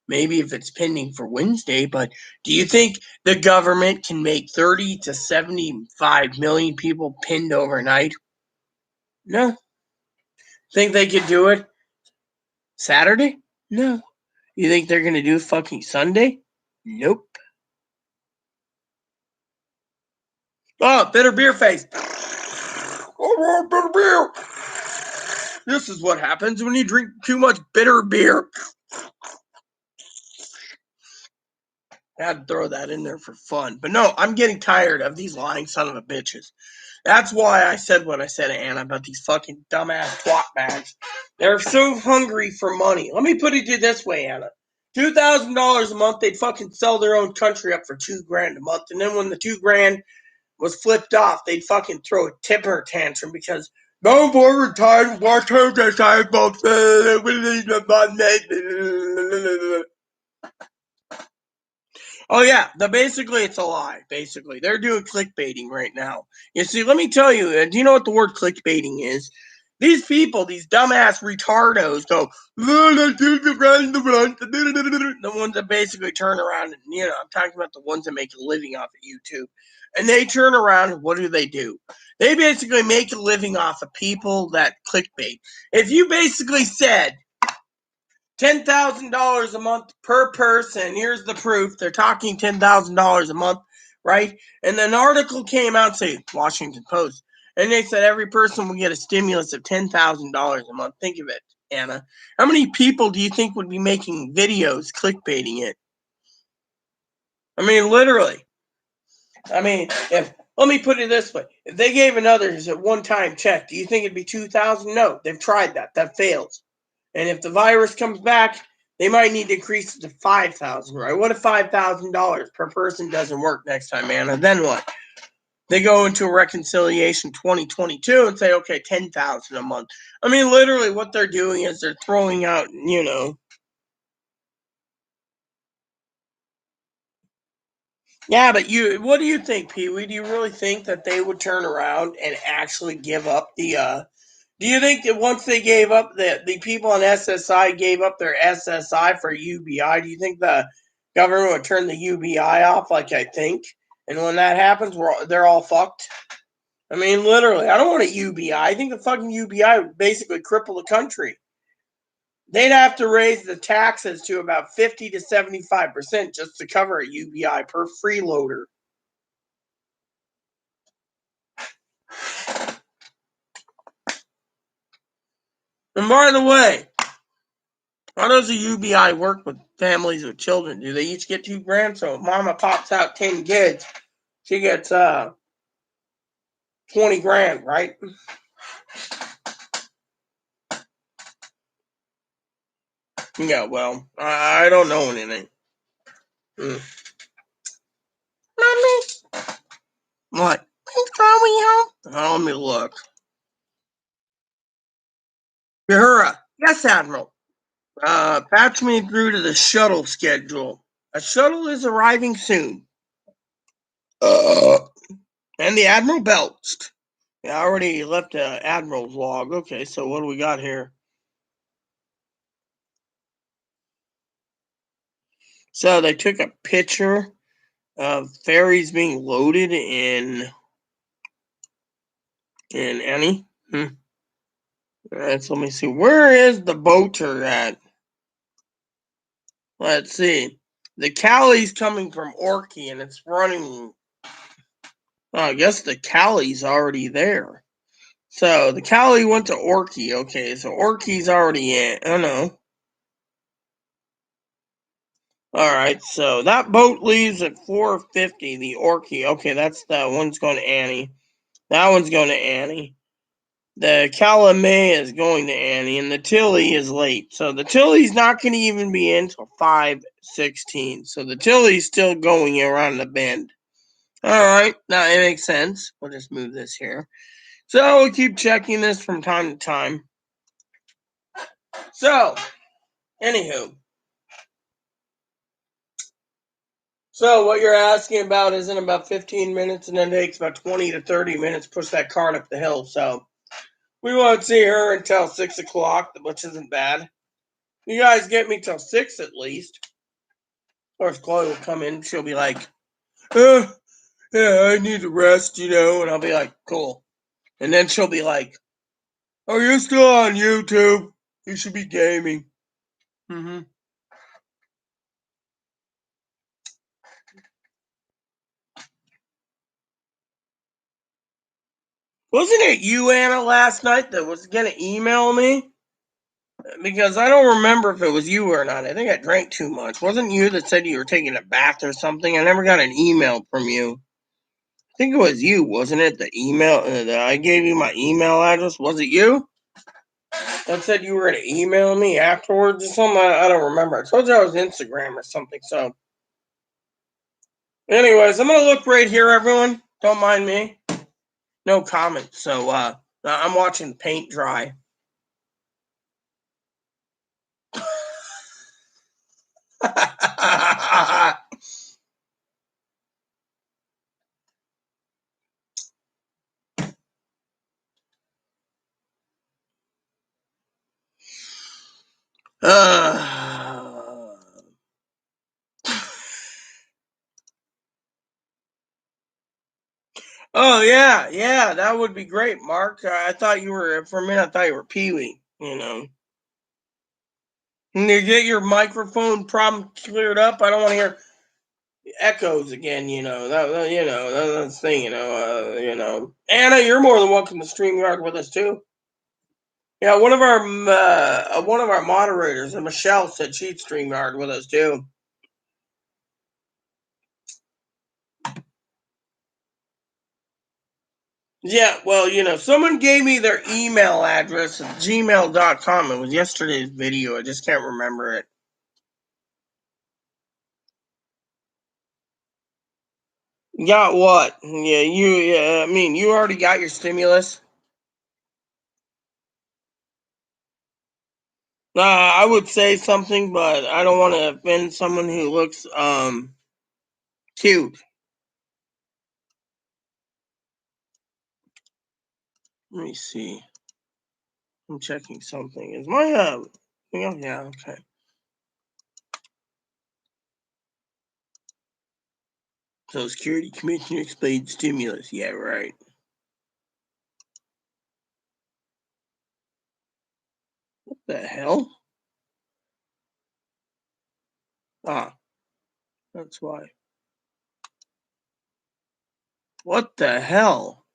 Maybe if it's pending for Wednesday, but do you think the government can make 30 to 75 million people pinned overnight? No. Think they could do it Saturday? No. You think they're going to do fucking Sunday? Nope. Oh, bitter beer face. Oh, bitter beer. This is what happens when you drink too much bitter beer. I had to throw that in there for fun. But no, I'm getting tired of these lying son of a bitches. That's why I said what I said to Anna about these fucking dumbass twat bags. They're so hungry for money. Let me put it to you this way, Anna. $2,000 a month, they'd fucking sell their own country up for $2,000 a month. And then when the $2,000 was flipped off, they'd fucking throw a temper tantrum because no more time. Watch her decide about Oh yeah, basically it's a lie. Basically, they're doing clickbaiting right now. You see, let me tell you. Do you know what the word clickbaiting is? These people, these dumbass retardos, go the ones that basically turn around and I'm talking about the ones that make a living off of YouTube, and they turn around and what do? They basically make a living off of people that clickbait. If you basically said $10,000 a month per person. Here's the proof. They're talking $10,000 a month, right? And an article came out, say, Washington Post, and they said every person will get a stimulus of $10,000 a month. Think of it. Anna. How many people do you think would be making videos clickbaiting it? I mean, literally. I mean, let me put it this way. If they gave another one-time check, do you think it'd be 2,000? No, they've tried that. That fails. And if the virus comes back, they might need to increase it to 5,000, right? What if $5,000 per person doesn't work next time, Anna? Then what? They go into a reconciliation 2022 and say, okay, 10,000 a month. I mean, literally what they're doing is they're throwing out, Yeah, but what do you think, Pee Wee? Do you really think that they would turn around and actually give up the do you think that once they gave up the people on SSI gave up their SSI for UBI, do you think the government would turn the UBI off like I think? And when that happens, they're all fucked. I mean, literally, I don't want a UBI. I think the fucking UBI would basically cripple the country. They'd have to raise the taxes to about 50 to 75% just to cover a UBI per freeloader. And by the way, how does a UBI work with families with children? Do they each get $2,000? So if mama pops out 10 kids, she gets 20 grand, right? Yeah, well, I don't know anything. Mommy? What? Please call me home. Oh, let me look. Uhura. Yes, Admiral. Patch me through to the shuttle schedule. A shuttle is arriving soon. And the Admiral belched. I already left the Admiral's log. Okay, so what do we got here? So they took a picture of ferries being loaded in Annie. Alright, so let me see. Where is the boater at? Let's see. The Callie's coming from Orkey and it's running. Oh, I guess the Callie's already there. So the Callie went to Orkey. Okay, so Orkey's already in. Oh no. Alright, so that boat leaves at 4:50, the Orkey. Okay, that's the one's going to Annie. That one's going to Annie. The Calumet is going to Annie, and the Tilly is late. So the Tilly's not going to even be in until 5:16. So the Tilly's still going around the bend. All right, now it makes sense. We'll just move this here. So we'll keep checking this from time to time. So, anywho. So what you're asking about is in about 15 minutes, and then it takes about 20 to 30 minutes to push that cart up the hill. So we won't see her until 6 o'clock, which isn't bad. You guys get me till 6 at least. Or if Chloe will come in, she'll be like, yeah, I need to rest, and I'll be like, cool. And then she'll be like, oh, you're still on YouTube. You should be gaming. Wasn't it you, Anna, last night that was going to email me? Because I don't remember if it was you or not. I think I drank too much. Wasn't you that said you were taking a bath or something? I never got an email from you. I think it was you, wasn't it? The email that I gave you my email address. Was it you that said you were going to email me afterwards or something? I don't remember. I told you I was Instagram or something. So, anyways, I'm going to look right here, everyone. Don't mind me. No comments. So, I'm watching paint dry. Oh yeah, that would be great, Mark. I thought you were for a minute. I thought you were Pee Wee. Can you get your microphone problem cleared up? I don't want to hear echoes again. That's the thing. Anna, you're more than welcome to StreamYard with us too. Yeah, one of our moderators, Michelle, said she'd StreamYard with us too. Yeah, well, someone gave me their email address at gmail.com. It was yesterday's video. I just can't remember it. Got what? Yeah, I mean, you already got your stimulus. I would say something, but I don't want to offend someone who looks cute. Let me see. I'm checking something. Is my yeah, okay. So Security Commissioner explained stimulus. Yeah, right. What the hell? Ah, that's why. What the hell?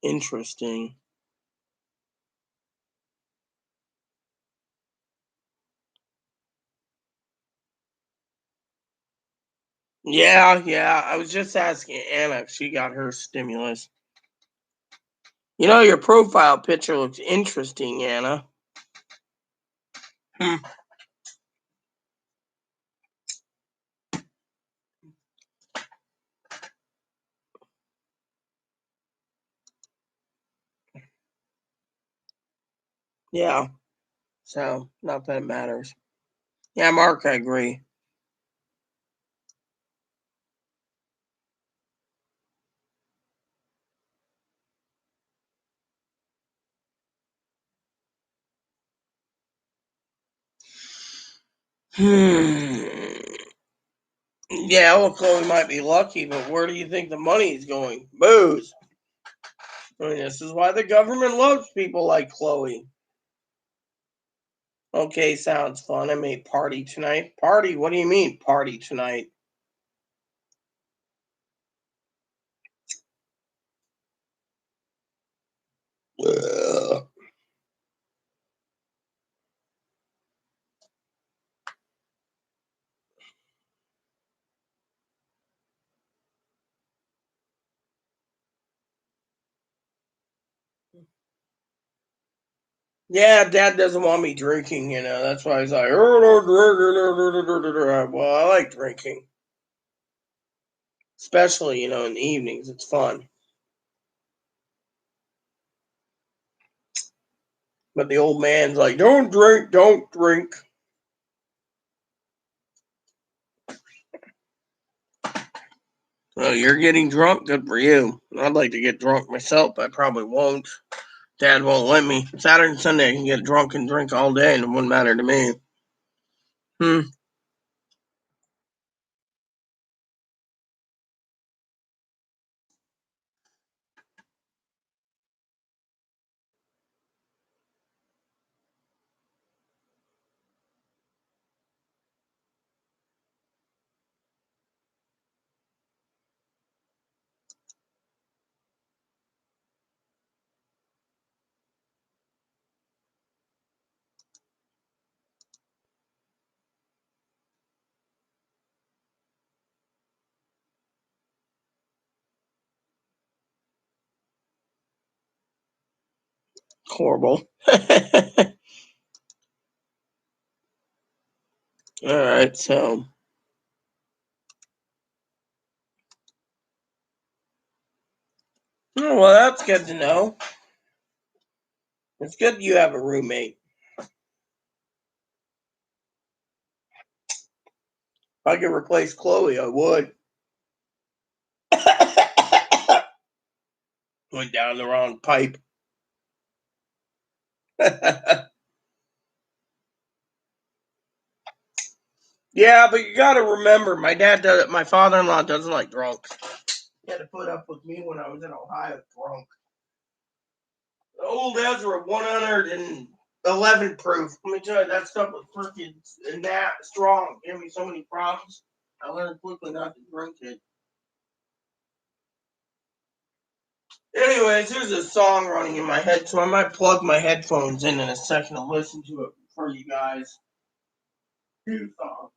Interesting. Yeah. I was just asking Anna if she got her stimulus. Your profile picture looks interesting, Anna. Hmm. Yeah. So, not that it matters. Yeah, Mark, I agree. Yeah, well, Chloe might be lucky, but where do you think the money is going? Booze. I mean, this is why the government loves people like Chloe. Okay, sounds fun. I may party tonight. Party? What do you mean, party tonight? Ugh. Yeah, Dad doesn't want me drinking, That's why he's like, well, I like drinking. Especially, in the evenings. It's fun. But the old man's like, don't drink, don't drink. Well, you're getting drunk? Good for you. I'd like to get drunk myself, but I probably won't. Dad won't let me. Saturday and Sunday I can get drunk and drink all day and it wouldn't matter to me. Hmm. Horrible. Alright, so. Oh, well, that's good to know. It's good you have a roommate. If I could replace Chloe, I would. Went down the wrong pipe. Yeah, but you gotta remember, my father-in-law doesn't like drunks. He had to put up with me when I was in Ohio drunk. The old Ezra 111 proof. Let me tell you, that stuff was freaking that strong. It gave me so many problems. I learned quickly not to drink it. Anyways, here's a song running in my head, so I might plug my headphones in a second to listen to it for you guys. Here's the song.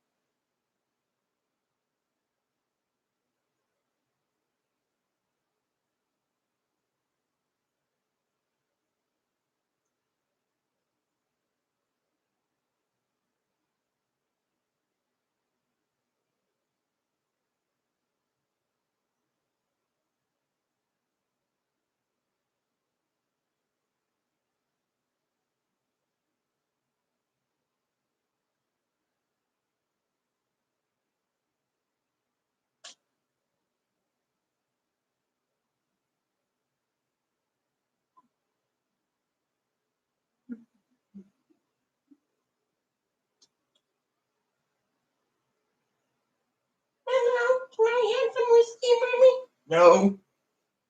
Hello, can I have some whiskey, Mommy? No.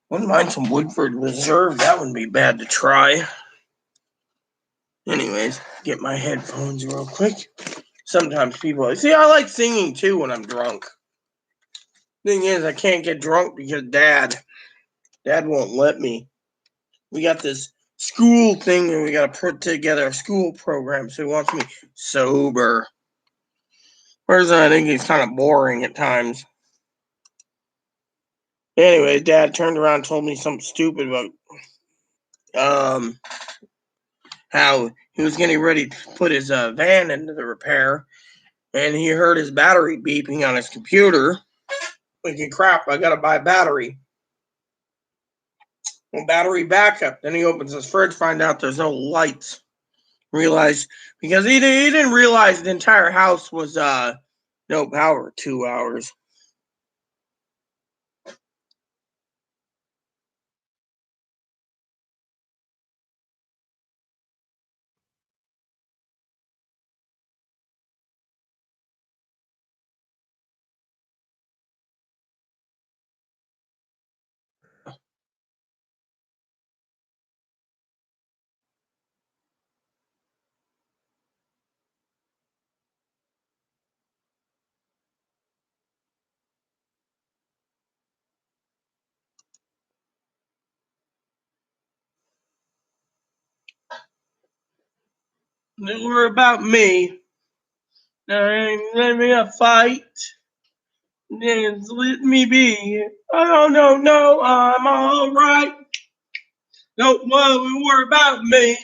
Wouldn't mind some Woodford Reserve. That wouldn't be bad to try. Anyways, get my headphones real quick. Sometimes people see I like singing too when I'm drunk. Thing is, I can't get drunk because Dad won't let me. We got this school thing and we got to put together a school program, so he wants me sober. Whereas I think he's kind of boring at times. Anyway, Dad turned around and told me something stupid about how he was getting ready to put his van into the repair, and he heard his battery beeping on his computer. Thinking, crap, I gotta buy a battery. Well, battery backup. Then he opens his fridge, find out there's no lights. Realize because he didn't realize the entire house was no power 2 hours. They were about me. Let me a fight. Then let me be. Oh no, I'm all right. Don't worry about me.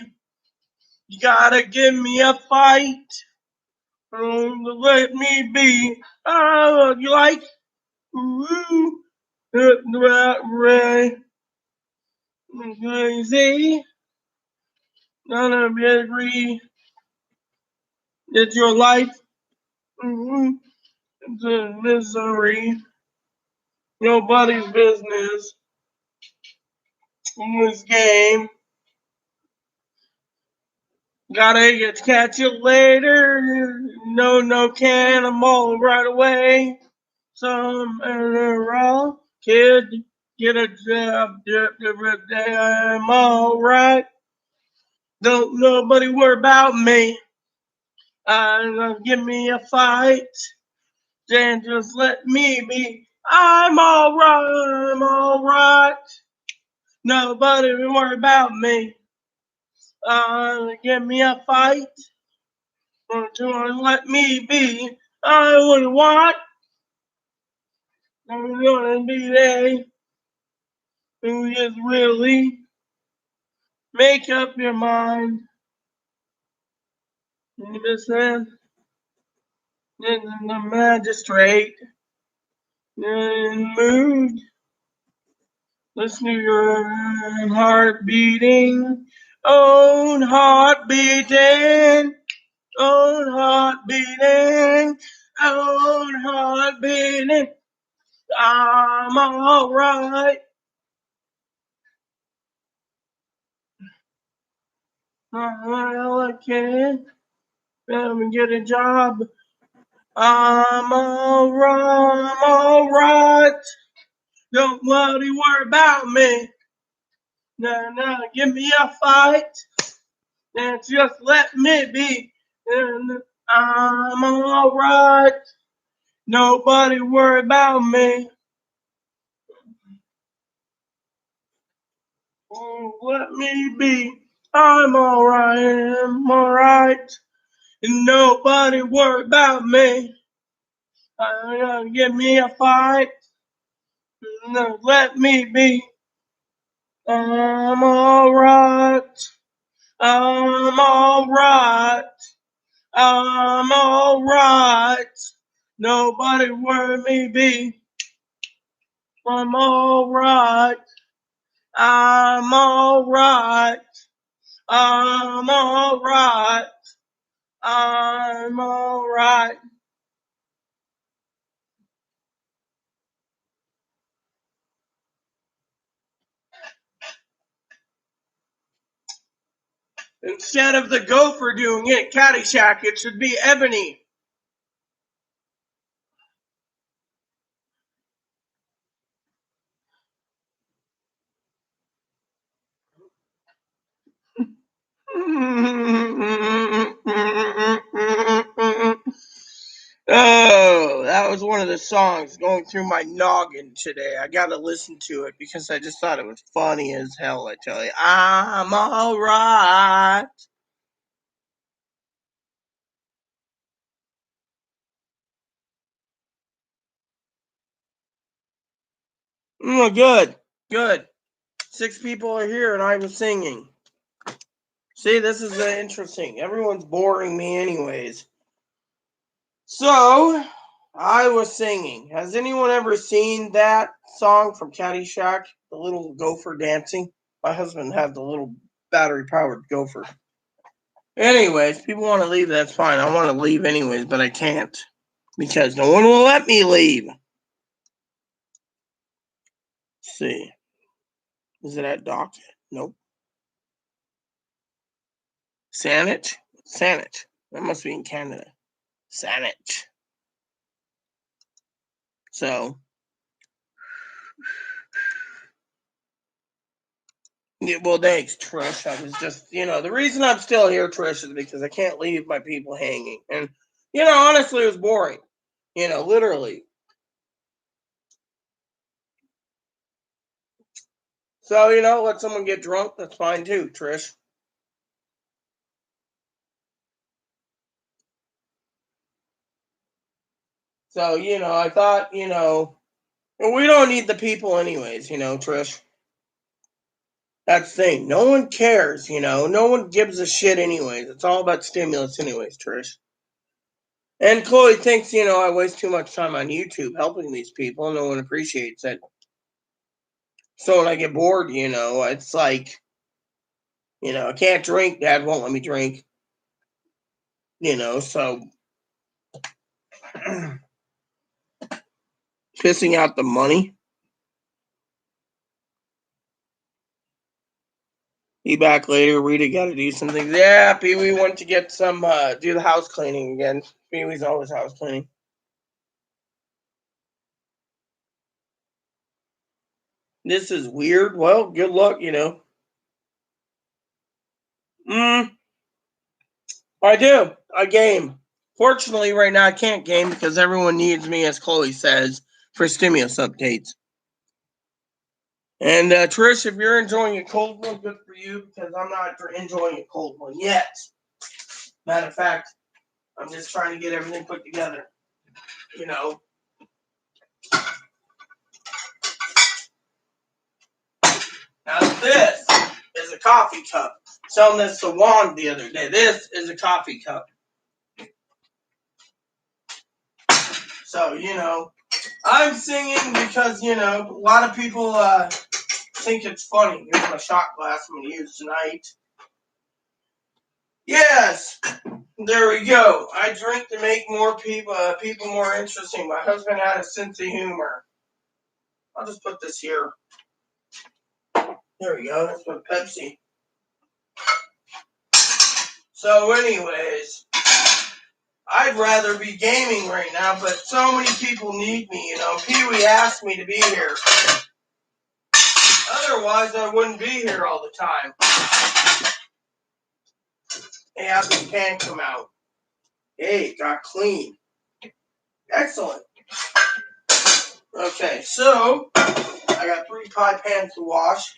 You gotta give me a fight. Let me be. Oh, you like? Ooh, crazy. None of you agree. It's your life. It's a misery. Nobody's business in this game. Gotta catch you later. No cannonball right away. Some wrong kid get a job. I'm alright. Don't nobody worry about me. Give me a fight. Then just let me be. I'm alright. I'm alright. Nobody worry about me. Give me a fight. Don't let me be. I wouldn't want. I'm gonna be there. Who just really make up your mind. Listen, the magistrate moved. Listen to your heart beating, own heart beating, own heart beating, own heart beating. I'm alright. Well, I can't. Let me get a job. I'm alright. Don't worry about me. No, give me a fight. And just let me be. And I'm alright. Nobody worry about me. Let me be. I'm alright. And nobody worry about me. Give me a fight. No, let me be. I'm alright. I'm alright. I'm alright. Nobody worry me be. I'm alright. I'm alright. I'm alright. I'm alright. Instead of the gopher doing it, Caddyshack, it should be Ebony. Oh, that was one of the songs going through my noggin today. I gotta listen to it because I just thought it was funny as hell, I tell you. I'm alright. Good. Good. 6 people are here and I was singing. See, this is interesting. Everyone's boring me anyways. So, I was singing. Has anyone ever seen that song from Caddyshack? The little gopher dancing? My husband had the little battery-powered gopher. Anyways, people want to leave, that's fine. I want to leave anyways, but I can't. Because no one will let me leave. Let's see. Is it at Dock? Nope. Saanich? Saanich. That must be in Canada. Saanich. So, yeah, well, thanks, Trish. I was just, the reason I'm still here, Trish, is because I can't leave my people hanging. And, honestly, it was boring. Literally. So, let someone get drunk. That's fine too, Trish. So, I thought, well, we don't need the people anyways, Trish. That's the thing. No one cares, No one gives a shit anyways. It's all about stimulus anyways, Trish. And Chloe thinks, I waste too much time on YouTube helping these people. No one appreciates it. So when I get bored, it's like, I can't drink. Dad won't let me drink. So pissing out the money. Be back later. Rita got to do something. Yeah, Pee Wee went to get some, do the house cleaning again. Pee Wee's always house cleaning. This is weird. Well, good luck, I do. I game. Fortunately, right now I can't game because everyone needs me, as Chloe says, for stimulus updates. And Trish, if you're enjoying a cold one, good for you because I'm not enjoying a cold one yet. Matter of fact, I'm just trying to get everything put together. Now this is a coffee cup. Selling this to Juan the other day. This is a coffee cup. So, I'm singing because, a lot of people think it's funny. Here's my shot glass I'm going to use tonight. Yes, there we go. I drink to make more people more interesting. My husband had a sense of humor. I'll just put this here. There we go. That's my Pepsi. So anyways, I'd rather be gaming right now, but so many people need me, you know. Pee-wee asked me to be here. Otherwise, I wouldn't be here all the time. Hey, how'd this pan come out? Hey, it got clean. Excellent. Okay, so I got 3 pie pans to wash.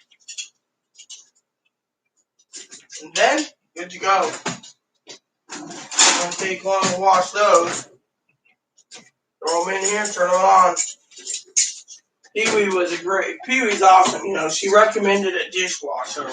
And then, good to go. It's going to take long to wash those. Throw them in here, turn them on. Pee-wee's awesome, you know. She recommended a dishwasher.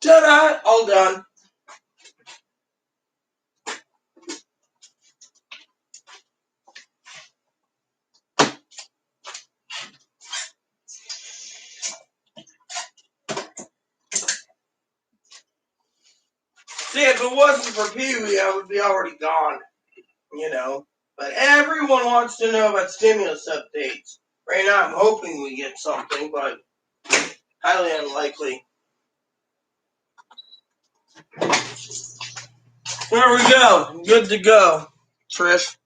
Ta-da! All done. See, if it wasn't for Pee-wee, I would be already gone, you know. But everyone wants to know about stimulus updates. Right now, I'm hoping we get something, but highly unlikely. There we go. Good to go, Trish.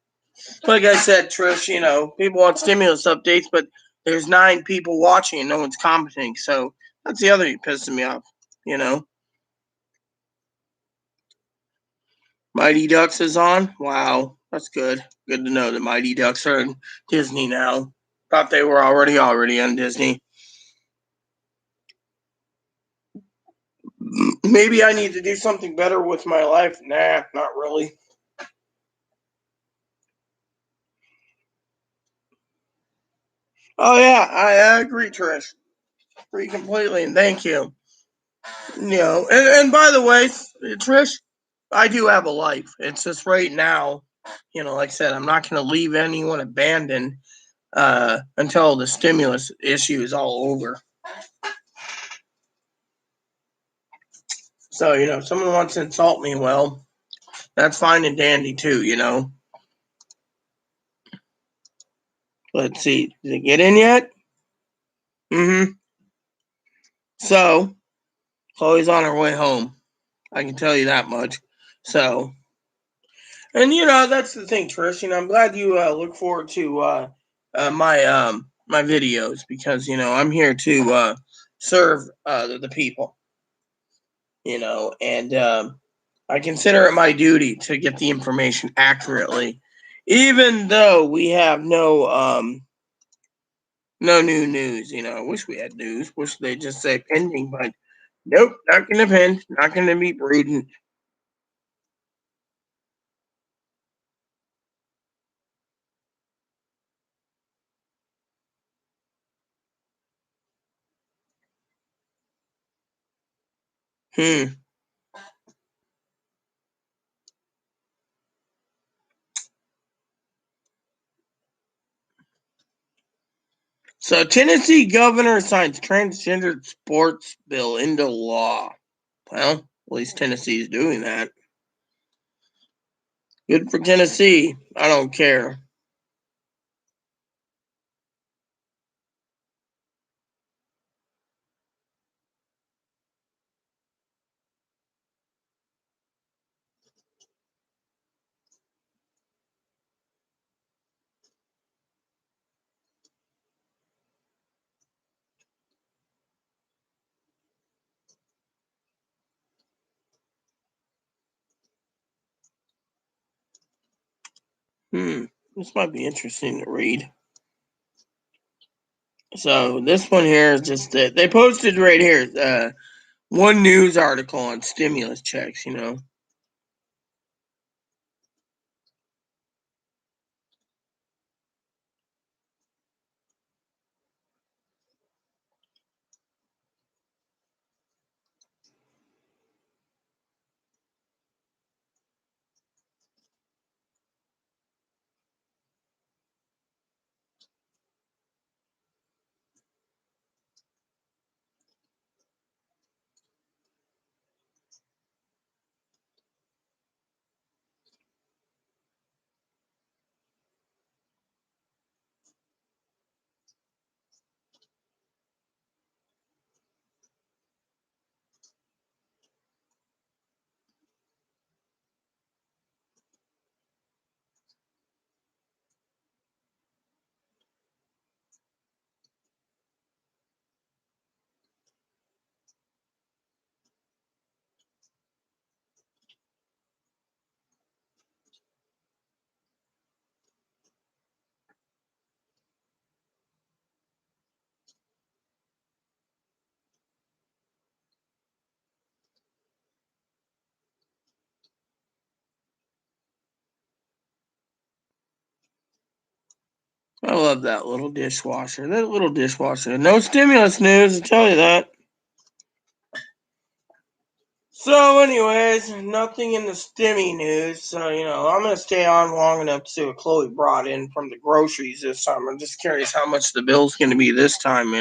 Like I said, Trish, you know, people want stimulus updates, but there's 9 people watching and no one's commenting. So that's the other thing pissing me off, you know. Mighty Ducks is on. Wow, that's good. Good to know that Mighty Ducks are in Disney now. Thought they were already on Disney. Maybe I need to do something better with my life. Nah, not really. Oh yeah, I agree, Trish. Agree completely, and thank you. You know, and by the way, Trish, I do have a life. It's just right now, you know, like I said, I'm not going to leave anyone abandoned until the stimulus issue is all over. So, you know, if someone wants to insult me, well, that's fine and dandy too, you know. Let's see, did it get in yet? Mm-hmm. So, Chloe's on her way home. I can tell you that much. So, and you know, that's the thing, Trish. You know, I'm glad you look forward to my videos because you know I'm here to serve the people. You know, and I consider it my duty to get the information accurately, even though we have no new news. You know, I wish we had news. Wish they just say pending, but nope, not going to pin. Not going to be prudent. Hmm. So Tennessee governor signs transgender sports bill into law. Well, at least Tennessee's doing that. Good for Tennessee. I don't care. This might be interesting to read. So this one here is just that they posted right here. One news article on stimulus checks. I love that little dishwasher. That little dishwasher. No stimulus news, I tell you that. So, anyways, nothing in the stimmy news. So, I'm going to stay on long enough to see what Chloe brought in from the groceries this time. I'm just curious how much the bill's going to be this time.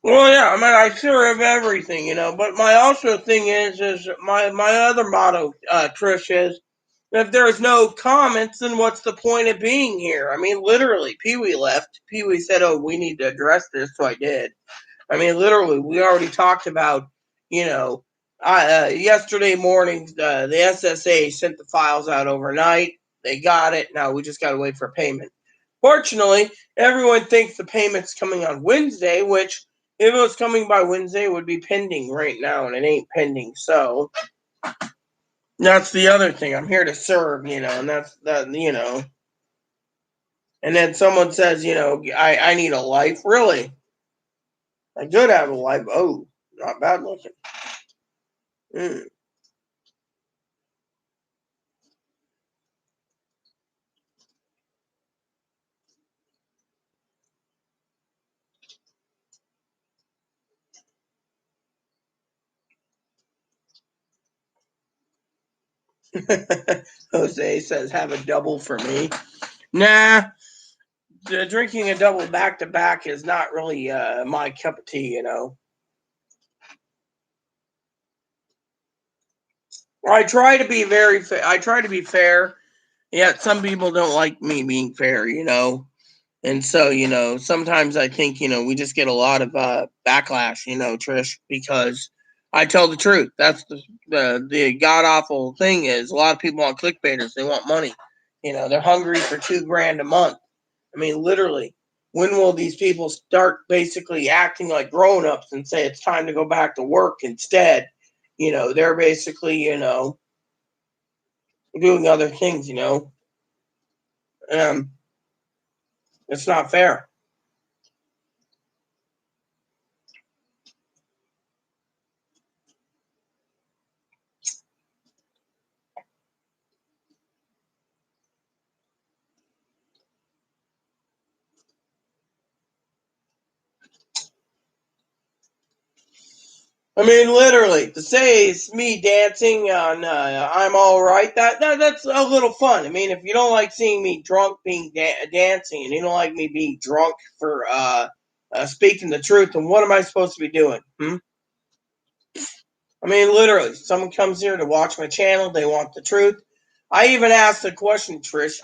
Well, yeah, I mean, I serve everything. But my also thing is my other motto, Trish, is if there's no comments, then what's the point of being here? I mean, literally, Pee Wee left. Pee Wee said, "Oh, we need to address this," so I did. I mean, literally, we already talked about, you know, yesterday morning, the SSA sent the files out overnight. They got it. Now we just got to wait for payment. Fortunately, everyone thinks the payment's coming on Wednesday, which if it was coming by Wednesday, it would be pending right now, and it ain't pending. So that's the other thing. I'm here to serve, and that's that. And then someone says, I need a life. Really? I could have a life. Oh, not bad looking. Mm. Jose says, have a double for me. Nah, drinking a double back to back is not really my cup of tea. I try to be I try to be fair, yet some people don't like me being fair. And so, sometimes I think, we just get a lot of backlash, Trish, because I tell the truth. That's the god awful thing is a lot of people want clickbaiters. They want money. They're hungry for $2,000 a month. I mean, literally, when will these people start basically acting like grown-ups and say it's time to go back to work instead? They're basically, doing other things. Um, it's not fair. I mean, literally, to say it's me dancing on "I'm All Right," that's a little fun. I mean, if you don't like seeing me drunk being dancing, and you don't like me being drunk for speaking the truth, then what am I supposed to be doing? I mean, literally, someone comes here to watch my channel. They want the truth. I even asked a question, Trish.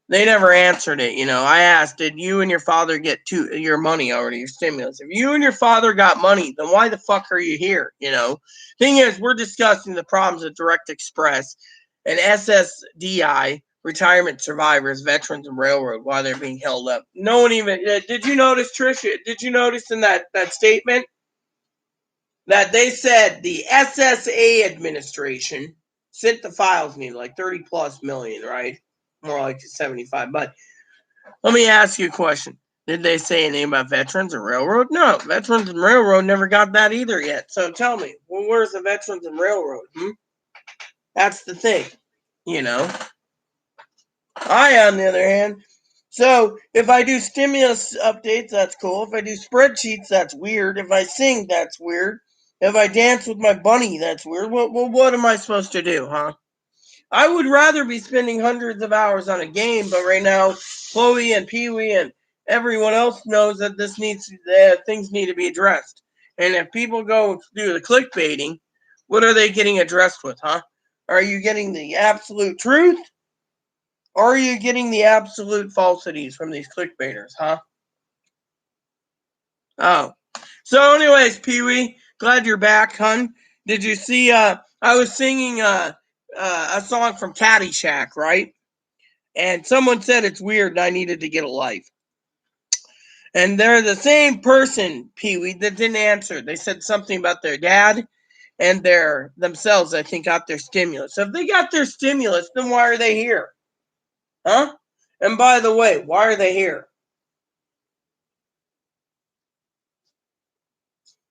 They never answered it. I asked, did you and your father get your money already, your stimulus? If you and your father got money, then why the fuck are you here? Thing is, we're discussing the problems of Direct Express and SSDI retirement survivors, veterans, and railroad while they're being held up. No one even did. You notice, Tricia? Did you notice in that statement that they said the SSA administration sent the files needed like 30 plus million, right? More like 75. But let me ask you a question. Did they say anything about veterans and railroad? No, veterans and railroad never got that either yet. So tell me, well, where's the veterans and railroad? That's the thing, you know. I, on the other hand, so if I do stimulus updates, that's cool. If I do spreadsheets, that's weird. If I sing, that's weird. If I dance with my bunny, that's weird. What am I supposed to do, huh? I would rather be spending hundreds of hours on a game, but right now, Chloe and Pee Wee and everyone else knows that things need to be addressed. And if people go do the clickbaiting, what are they getting addressed with, huh? Are you getting the absolute truth? Or are you getting the absolute falsities from these clickbaiters, huh? Oh. So anyways, Pee Wee, glad you're back, hun. Did you see, I was singing a song from Caddyshack, right? And someone said it's weird and I needed to get a life. And they're the same person, Pee Wee, that didn't answer. They said something about their dad and their themselves, I think, got their stimulus. So if they got their stimulus, then why are they here? Huh? And by the way, why are they here?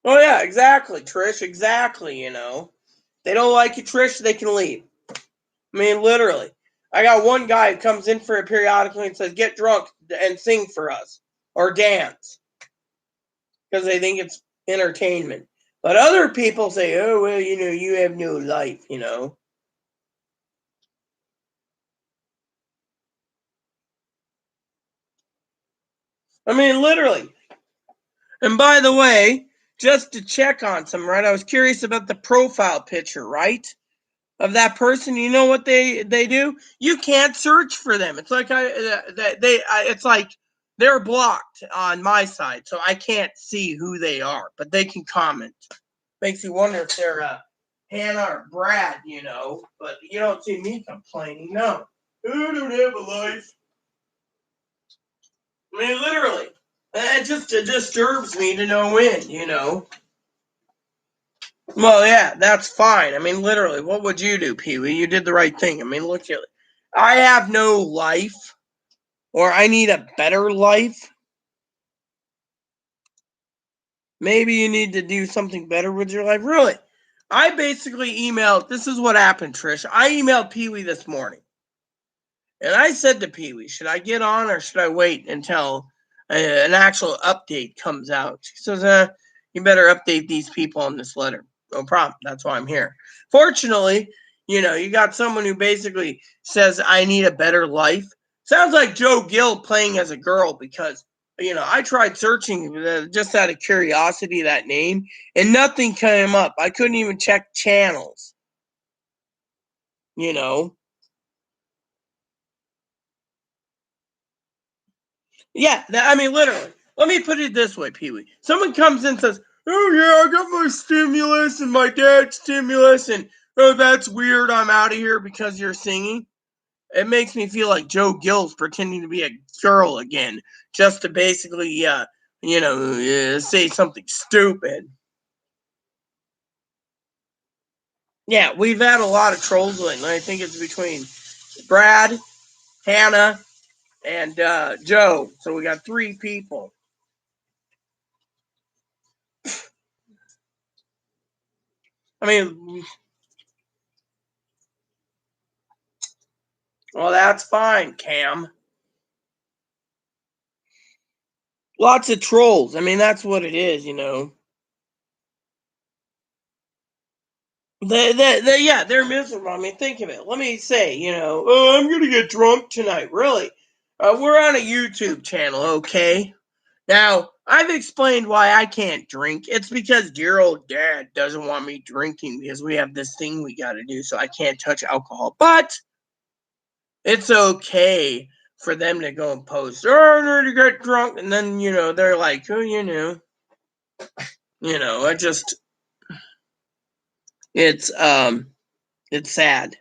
Oh yeah, exactly, Trish, exactly, you know. They don't like you, Trish, they can leave. I mean, literally. I got one guy who comes in for it periodically and says, get drunk and sing for us. Or dance. Because they think it's entertainment. But other people say, oh, well, you know, you have no life, you know. I mean, literally. And by the way, just to check on some, right? I was curious about the profile picture, right? Of that person. You know what they do? You can't search for them. It's like it's like they're blocked on my side, so I can't see who they are, but they can comment. Makes you wonder if they're Hannah or Brad, you know. But you don't see me complaining. No, I don't have a life. I mean, literally, it disturbs me to no end, you know. Well, yeah, that's fine. I mean, literally, what would you do, Pee Wee? You did the right thing. I mean, look at it. I have no life, or I need a better life. Maybe you need to do something better with your life. Really, I basically emailed. This is what happened, Trish. I emailed Pee Wee this morning, and I said to Pee Wee, "Should I get on, or should I wait until an actual update comes out?" She says, "You better update these people on this letter." No problem. That's why I'm here. Fortunately, you know, you got someone who basically says, I need a better life. Sounds like Joe Gill playing as a girl because, you know, I tried searching just out of curiosity that name and nothing came up. I couldn't even check channels, you know. Yeah, I mean, literally. Let me put it this way, Pee Wee. Someone comes in and says, oh, yeah, I got my stimulus and my dad's stimulus, and oh, that's weird. I'm out of here because you're singing. It makes me feel like Joe Gill's pretending to be a girl again, just to basically, say something stupid. Yeah, we've had a lot of trolls lately. I think it's between Brad, Hannah, and Joe. So we got 3 people. I mean, well, that's fine, Cam. Lots of trolls. I mean, that's what it is, you know. Yeah, they're miserable. I mean, think of it. Let me say, you know, oh, I'm going to get drunk tonight. Really? We're on a YouTube channel, okay? Now, I've explained why I can't drink. It's because dear old dad doesn't want me drinking because we have this thing we got to do, so I can't touch alcohol. But it's okay for them to go and post, oh, I'm going to get drunk. And then, you know, they're like, oh, it's sad.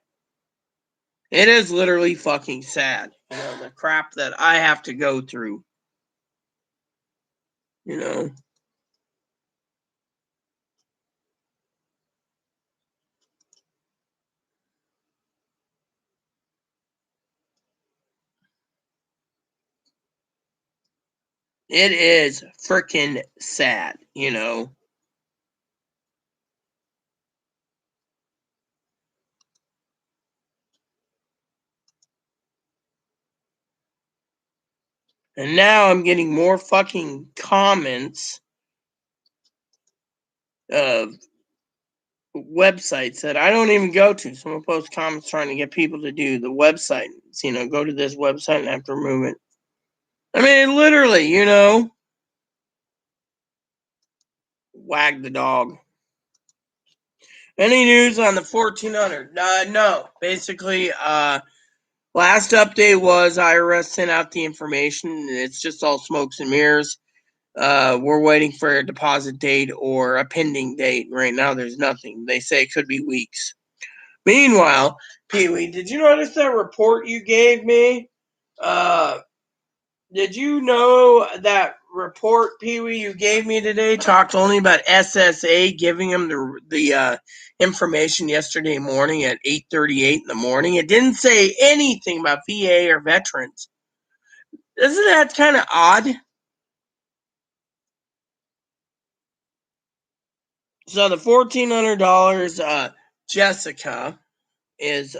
It is literally fucking sad, the crap that I have to go through, It is freaking sad, And now I'm getting more fucking comments of websites that I don't even go to. Someone posts comments trying to get people to do the website. Go to this website and have to remove it. I mean, literally, wag the dog. Any news on the 1400? No. Basically, last update was IRS sent out the information. It's just all smokes and mirrors. We're waiting for a deposit date or a pending date. Right now, there's nothing. They say it could be weeks. Meanwhile, Pee-wee, did you notice that report you gave me? Did you know that report, Pee-wee, you gave me today talked only about SSA giving them the information yesterday morning at 8:38 in the morning? It didn't say anything about VA or veterans. Isn't that kind of odd? So the $1,400, Jessica, is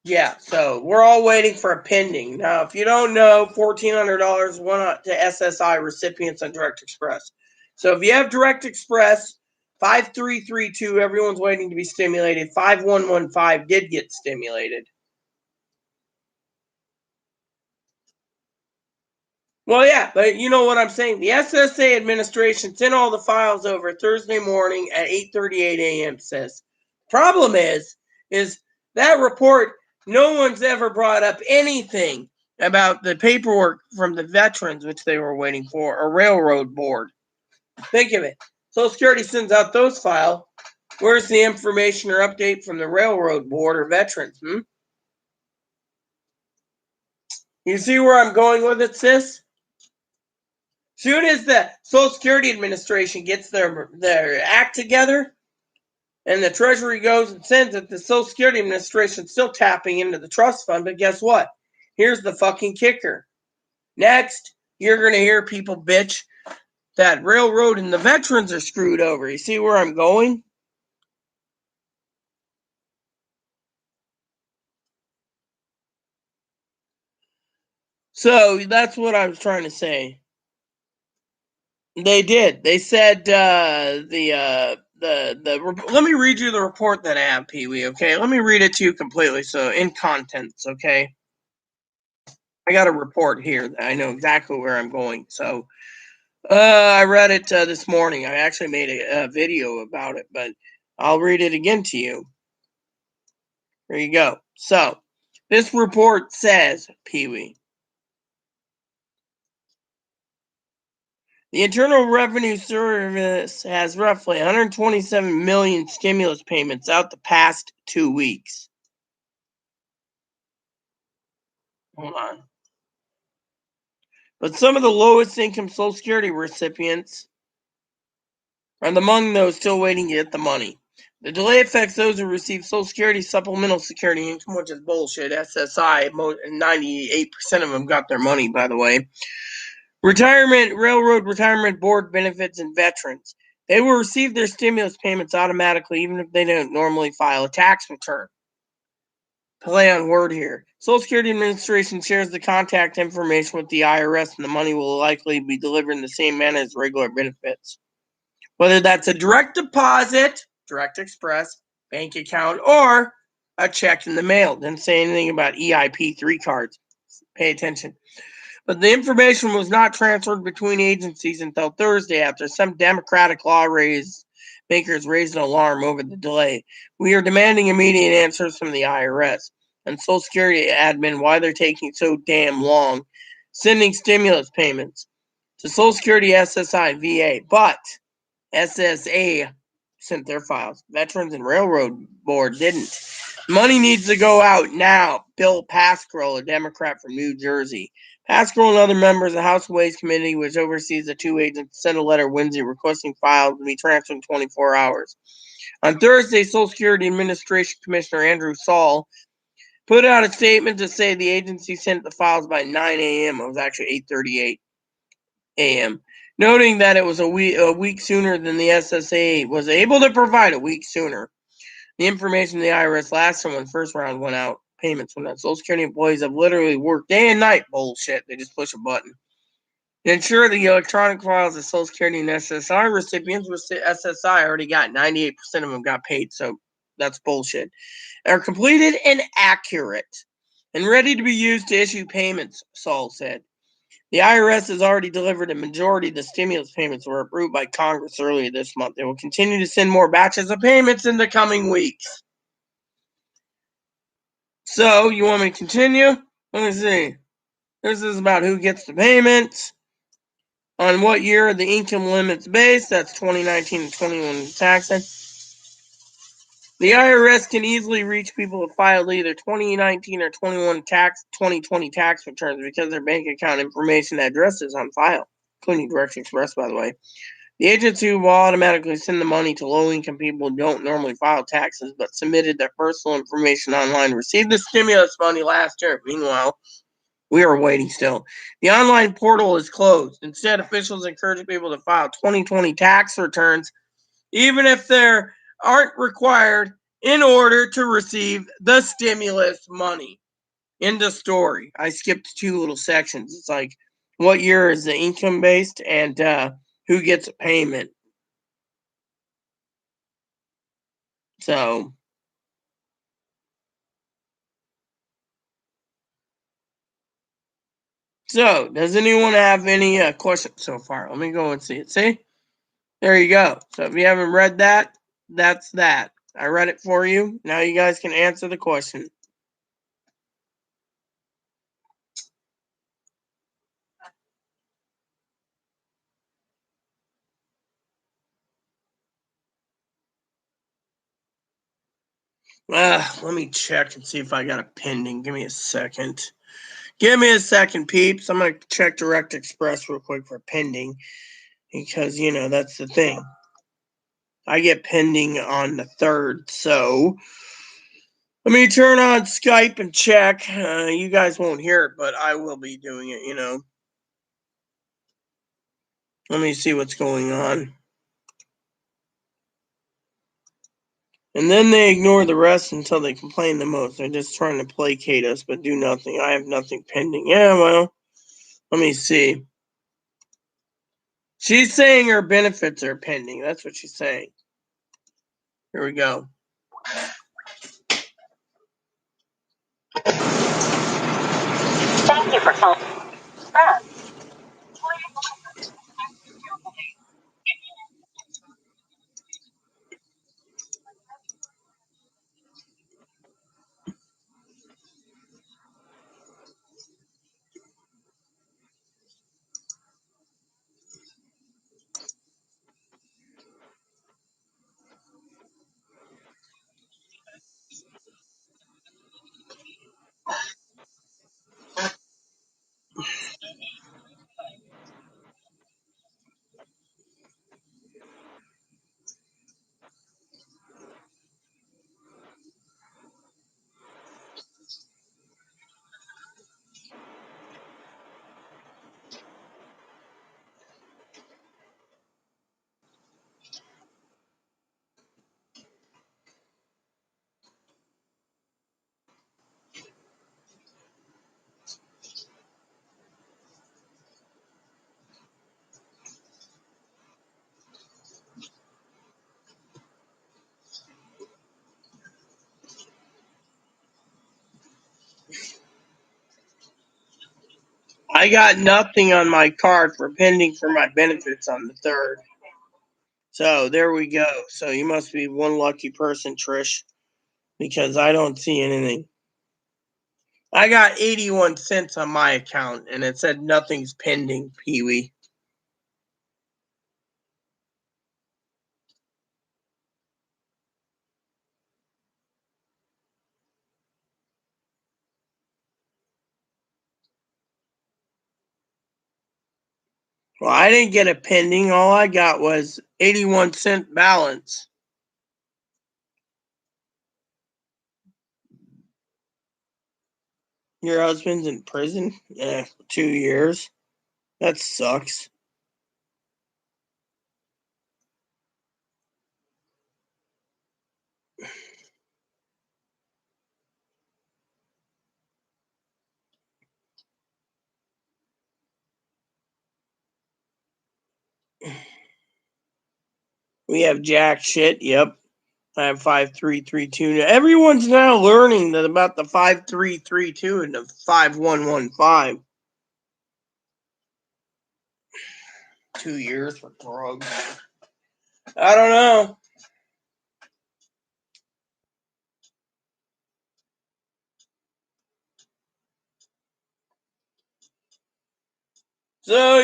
yeah, so we're all waiting for a pending. Now, if you don't know, $1,400 went out to SSI recipients on Direct Express. So if you have Direct Express, 5332, everyone's waiting to be stimulated. 5115 did get stimulated. Well, yeah, but you know what I'm saying. The SSA administration sent all the files over Thursday morning at 8:38 a.m. says. Problem is that report, no one's ever brought up anything about the paperwork from the veterans, which they were waiting for, a railroad board. Think of it. Social Security sends out those files. Where's the information or update from the railroad board or veterans? You see where I'm going with it, sis? Soon as the Social Security Administration gets their act together and the Treasury goes and sends it, the Social Security Administration is still tapping into the trust fund. But guess what? Here's the fucking kicker. Next, you're going to hear people bitch that railroad and the veterans are screwed over. You see where I'm going? So that's what I was trying to say. They did. They said let me read you the report that I have, Pee-wee, okay? Let me read it to you completely, so in contents, okay? I got a report here that I know exactly where I'm going. So I read it this morning. I actually made a video about it, but I'll read it again to you. Here you go. So this report says, Pee-wee, the Internal Revenue Service has roughly 127 million stimulus payments out the past 2 weeks. Hold on. But some of the lowest income Social Security recipients are among those still waiting to get the money. The delay affects those who receive Social Security supplemental security income, which is bullshit. SSI, 98% of them got their money, by the way. Railroad retirement board benefits, and veterans. They will receive their stimulus payments automatically, even if they don't normally file a tax return. Play on word here. Social Security Administration shares the contact information with the IRS, and the money will likely be delivered in the same manner as regular benefits. Whether that's a direct deposit, Direct Express, bank account, or a check in the mail. Didn't say anything about EIP3 cards. Pay attention. But the information was not transferred between agencies until Thursday after some Democratic lawmakers raised an alarm over the delay. We are demanding immediate answers from the IRS and Social Security admin why they're taking so damn long sending stimulus payments to Social Security, SSI, VA. But SSA sent their files. Veterans and Railroad Board didn't. Money needs to go out now. Bill Pascrell, a Democrat from New Jersey. Pascrell and other members of the House Ways Committee, which oversees the two agents, sent a letter Wednesday requesting files to be transferred in 24 hours. On Thursday, Social Security Administration Commissioner Andrew Saul put out a statement to say the agency sent the files by 9 a.m. It was actually 8:38 a.m., noting that it was a week sooner than the SSA was able to provide a week sooner. The information the IRS last time when the first round went out, payments went out. Social Security employees have literally worked day and night. Bullshit. They just push a button. To ensure the electronic files of Social Security and SSI recipients with SSI already got 98% of them got paid, so that's bullshit. Are completed and accurate and ready to be used to issue payments, Saul said. The IRS has already delivered a majority of the stimulus payments were approved by Congress earlier this month. They will continue to send more batches of payments in the coming weeks. So, you want me to continue? Let me see. This is about who gets the payments, on what year the income limit's based. That's 2019 and 21 taxing. The IRS can easily reach people who filed either 2019 or 2020 tax returns because their bank account information address is on file, including Direct Express, by the way. The agency will automatically send the money to low-income people who don't normally file taxes but submitted their personal information online, received the stimulus money last year. Meanwhile, we are waiting still. The online portal is closed. Instead, officials encourage people to file 2020 tax returns, even if they aren't required in order to receive the stimulus money. In the story, I skipped two little sections. It's like, what year is the income based and who gets a payment. So, does anyone have any questions so far? Let me go and see it. See? There you go. So if you haven't read that, that's that. I read it for you. Now you guys can answer the question. Let me check and see if I got a pending. Give me a second. Give me a second, peeps. I'm going to check Direct Express real quick for pending because, that's the thing. I get pending on the 3rd, so let me turn on Skype and check. You guys won't hear it, but I will be doing it, Let me see what's going on. And then they ignore the rest until they complain the most. They're just trying to placate us, but do nothing. I have nothing pending. Yeah, well, let me see. She's saying her benefits are pending. That's what she's saying. Here we go. Thank you for calling. I got nothing on my card for pending for my benefits on the 3rd. So there we go. So you must be one lucky person, Trish, because I don't see anything. I got 81 cents on my account, and it said nothing's pending, Pee-wee. Well, I didn't get a pending. All I got was 81-cent balance. Your husband's in prison? Yeah, 2 years. That sucks. We have jack shit. Yep. I have 5332. Everyone's now learning that about the 5332 and the 5115. 2 years for drugs. I don't know. So,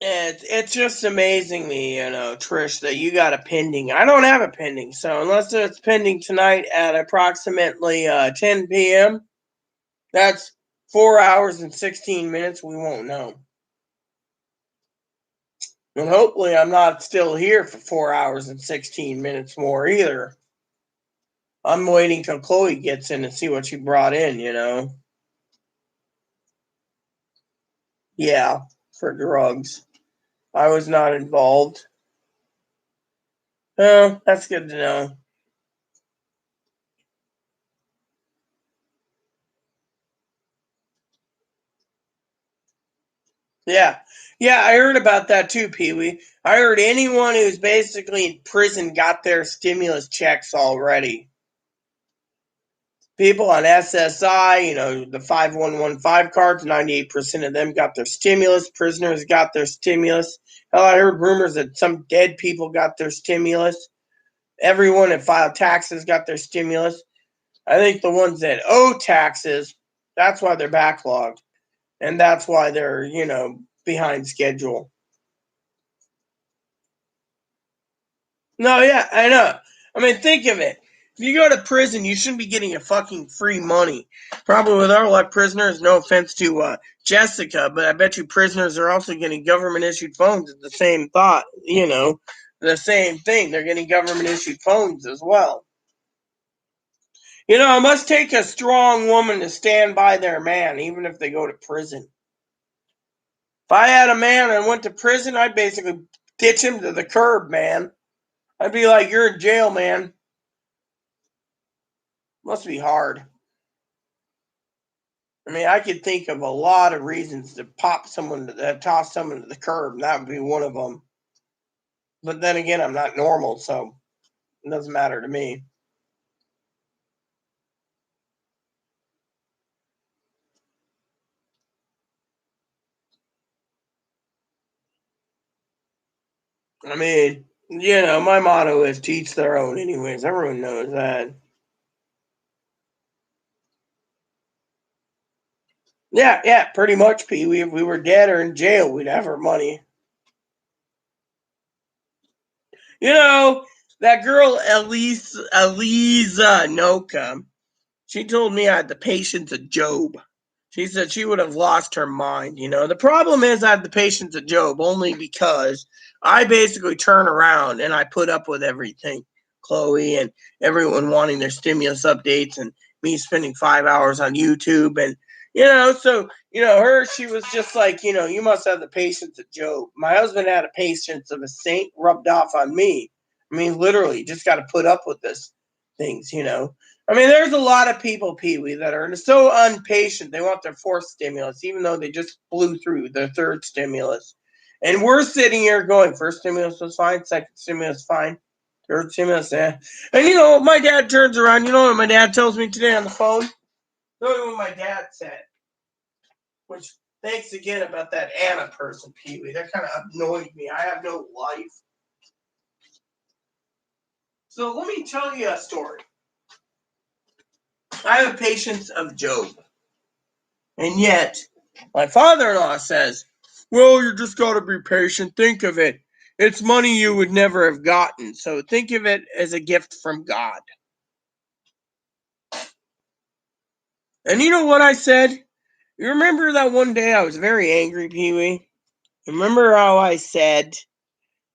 it's just amazing me, Trish, that you got a pending. I don't have a pending, so unless it's pending tonight at approximately 10 p.m., that's 4 hours and 16 minutes. We won't know. And hopefully I'm not still here for 4 hours and 16 minutes more either. I'm waiting till Chloe gets in and see what she brought in, Yeah, for drugs. I was not involved. Oh, that's good to know. Yeah. Yeah, I heard about that too, Pee Wee. I heard anyone who's basically in prison got their stimulus checks already. People on SSI, the 5115 cards, 98% of them got their stimulus. Prisoners got their stimulus. Hell, I heard rumors that some dead people got their stimulus. Everyone that filed taxes got their stimulus. I think the ones that owe taxes, that's why they're backlogged. And that's why they're, behind schedule. No, yeah, I know. I mean, think of it. If you go to prison, you shouldn't be getting a fucking free money. Probably with our luck, prisoners, no offense to Jessica, but I bet you prisoners are also getting government issued phones. It's the same thought, the same thing. They're getting government issued phones as well. It must take a strong woman to stand by their man, even if they go to prison. If I had a man and went to prison, I'd basically ditch him to the curb, man. I'd be like, you're in jail, man. Must be hard. I mean, I could think of a lot of reasons to toss someone to the curb, and that would be one of them. But then again, I'm not normal, so it doesn't matter to me. I mean, my motto is to each their own anyways. Everyone knows that. Yeah, pretty much, P. If we were dead or in jail, we'd have our money. That girl, Eliza Noka, she told me I had the patience of Job. She said she would have lost her mind. The problem is I have the patience of Job only because I basically turn around and I put up with everything. Chloe and everyone wanting their stimulus updates and me spending 5 hours on YouTube. And, she was just like, you must have the patience of Job. My husband had a patience of a saint rubbed off on me. I mean, literally, just got to put up with this things. I mean, there's a lot of people, Pee Wee, that are so impatient. They want their fourth stimulus, even though they just blew through their third stimulus. And we're sitting here going, first stimulus was fine, second stimulus fine, third stimulus, eh. And my dad turns around. You know what my dad tells me today on the phone? Tell me what my dad said. Which, thanks again about that Anna person, Pee Wee. That kind of annoyed me. I have no life. So let me tell you a story. I have a patience of Job. And yet, my father-in-law says, well, you just got to be patient. Think of it. It's money you would never have gotten. So think of it as a gift from God. And you know what I said? You remember that one day I was very angry, Pee-wee? Remember how I said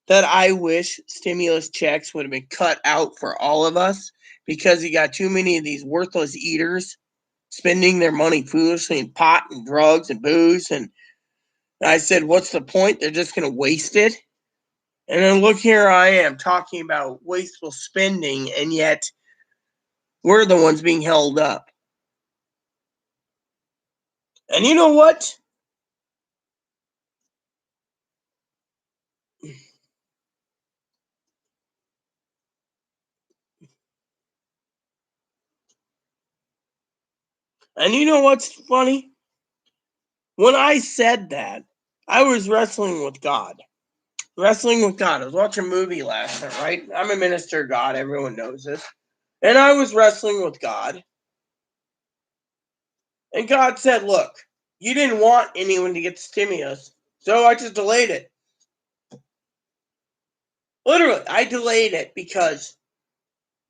that I wish stimulus checks would have been cut out for all of us because you got too many of these worthless eaters spending their money foolishly in pot and drugs and booze. And I said, what's the point? They're just going to waste it. And then look, here I am talking about wasteful spending, and yet we're the ones being held up. And you know what? And you know what's funny? When I said that, I was wrestling with God. Wrestling with God. I was watching a movie last night, right? I'm a minister of God. Everyone knows this. And I was wrestling with God. And God said, look, you didn't want anyone to get stimulus, so I just delayed it. Literally, I delayed it because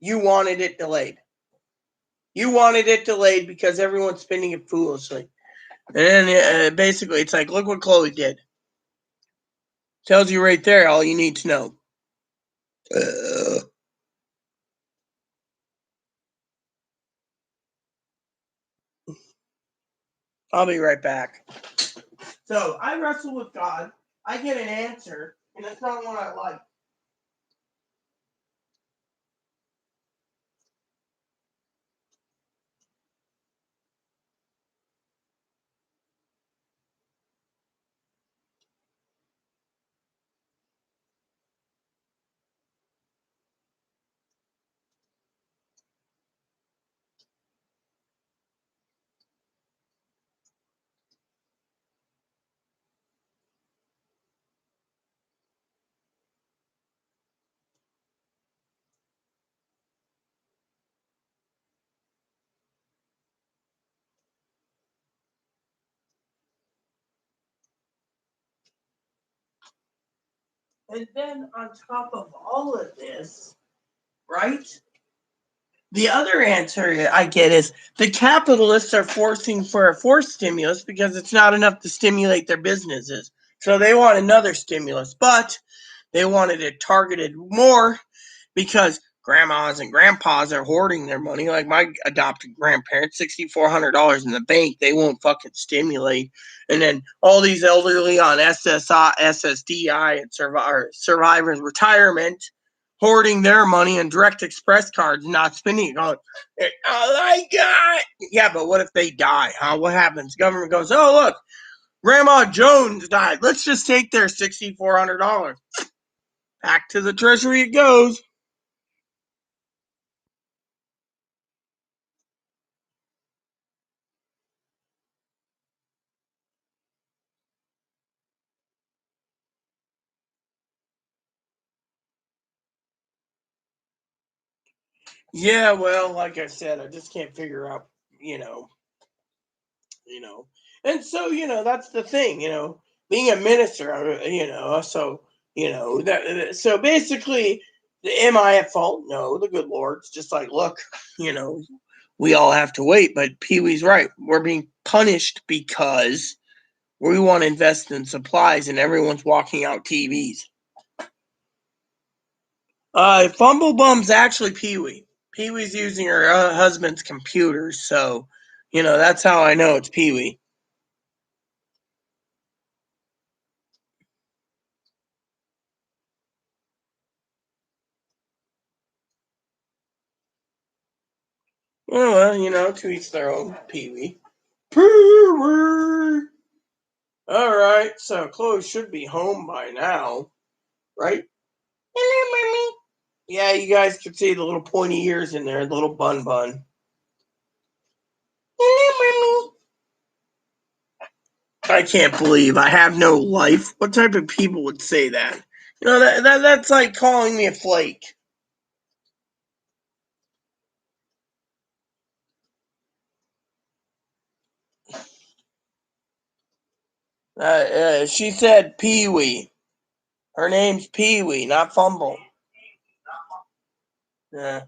you wanted it delayed. You wanted it delayed because everyone's spending it foolishly. And then basically, it's like, look what Chloe did. Tells you right there all you need to know. I'll be right back. So I wrestle with God. I get an answer, and it's not one I like. And then on top of all of this, right? The other answer I get is the capitalists are forcing for a forced stimulus because it's not enough to stimulate their businesses. So they want another stimulus, but they wanted it targeted more because grandmas and grandpas are hoarding their money. Like my adopted grandparents, $6,400 in the bank, they won't fucking stimulate. And then all these elderly on SSI, SSDI, and survivors retirement hoarding their money and direct express cards, not spending it. Going, oh my God. Yeah, but what if they die? Huh? What happens? Government goes, oh, look, Grandma Jones died. Let's just take their $6,400. Back to the treasury it goes. Yeah, well, like I said, I just can't figure out, you know, you know, and so that's the thing, being a minister, so so basically, am I at fault? No, the good Lord's just like, look, you know, we all have to wait, but Pee Wee's right. We're being punished because we want to invest in supplies, and everyone's walking out TVs. Fumblebum's actually Pee Wee. Pee Wee's using her husband's computer, so that's how I know it's Pee Wee. Oh, well, to each their own, Pee Wee. Pee Wee. All right, so Chloe should be home by now, right? Hello, mommy. Yeah, you guys can see the little pointy ears in there, the little bun bun. Hello, mommy. I can't believe I have no life. What type of people would say that? That's like calling me a flake. She said Pee Wee. Her name's Pee Wee, not Fumble. The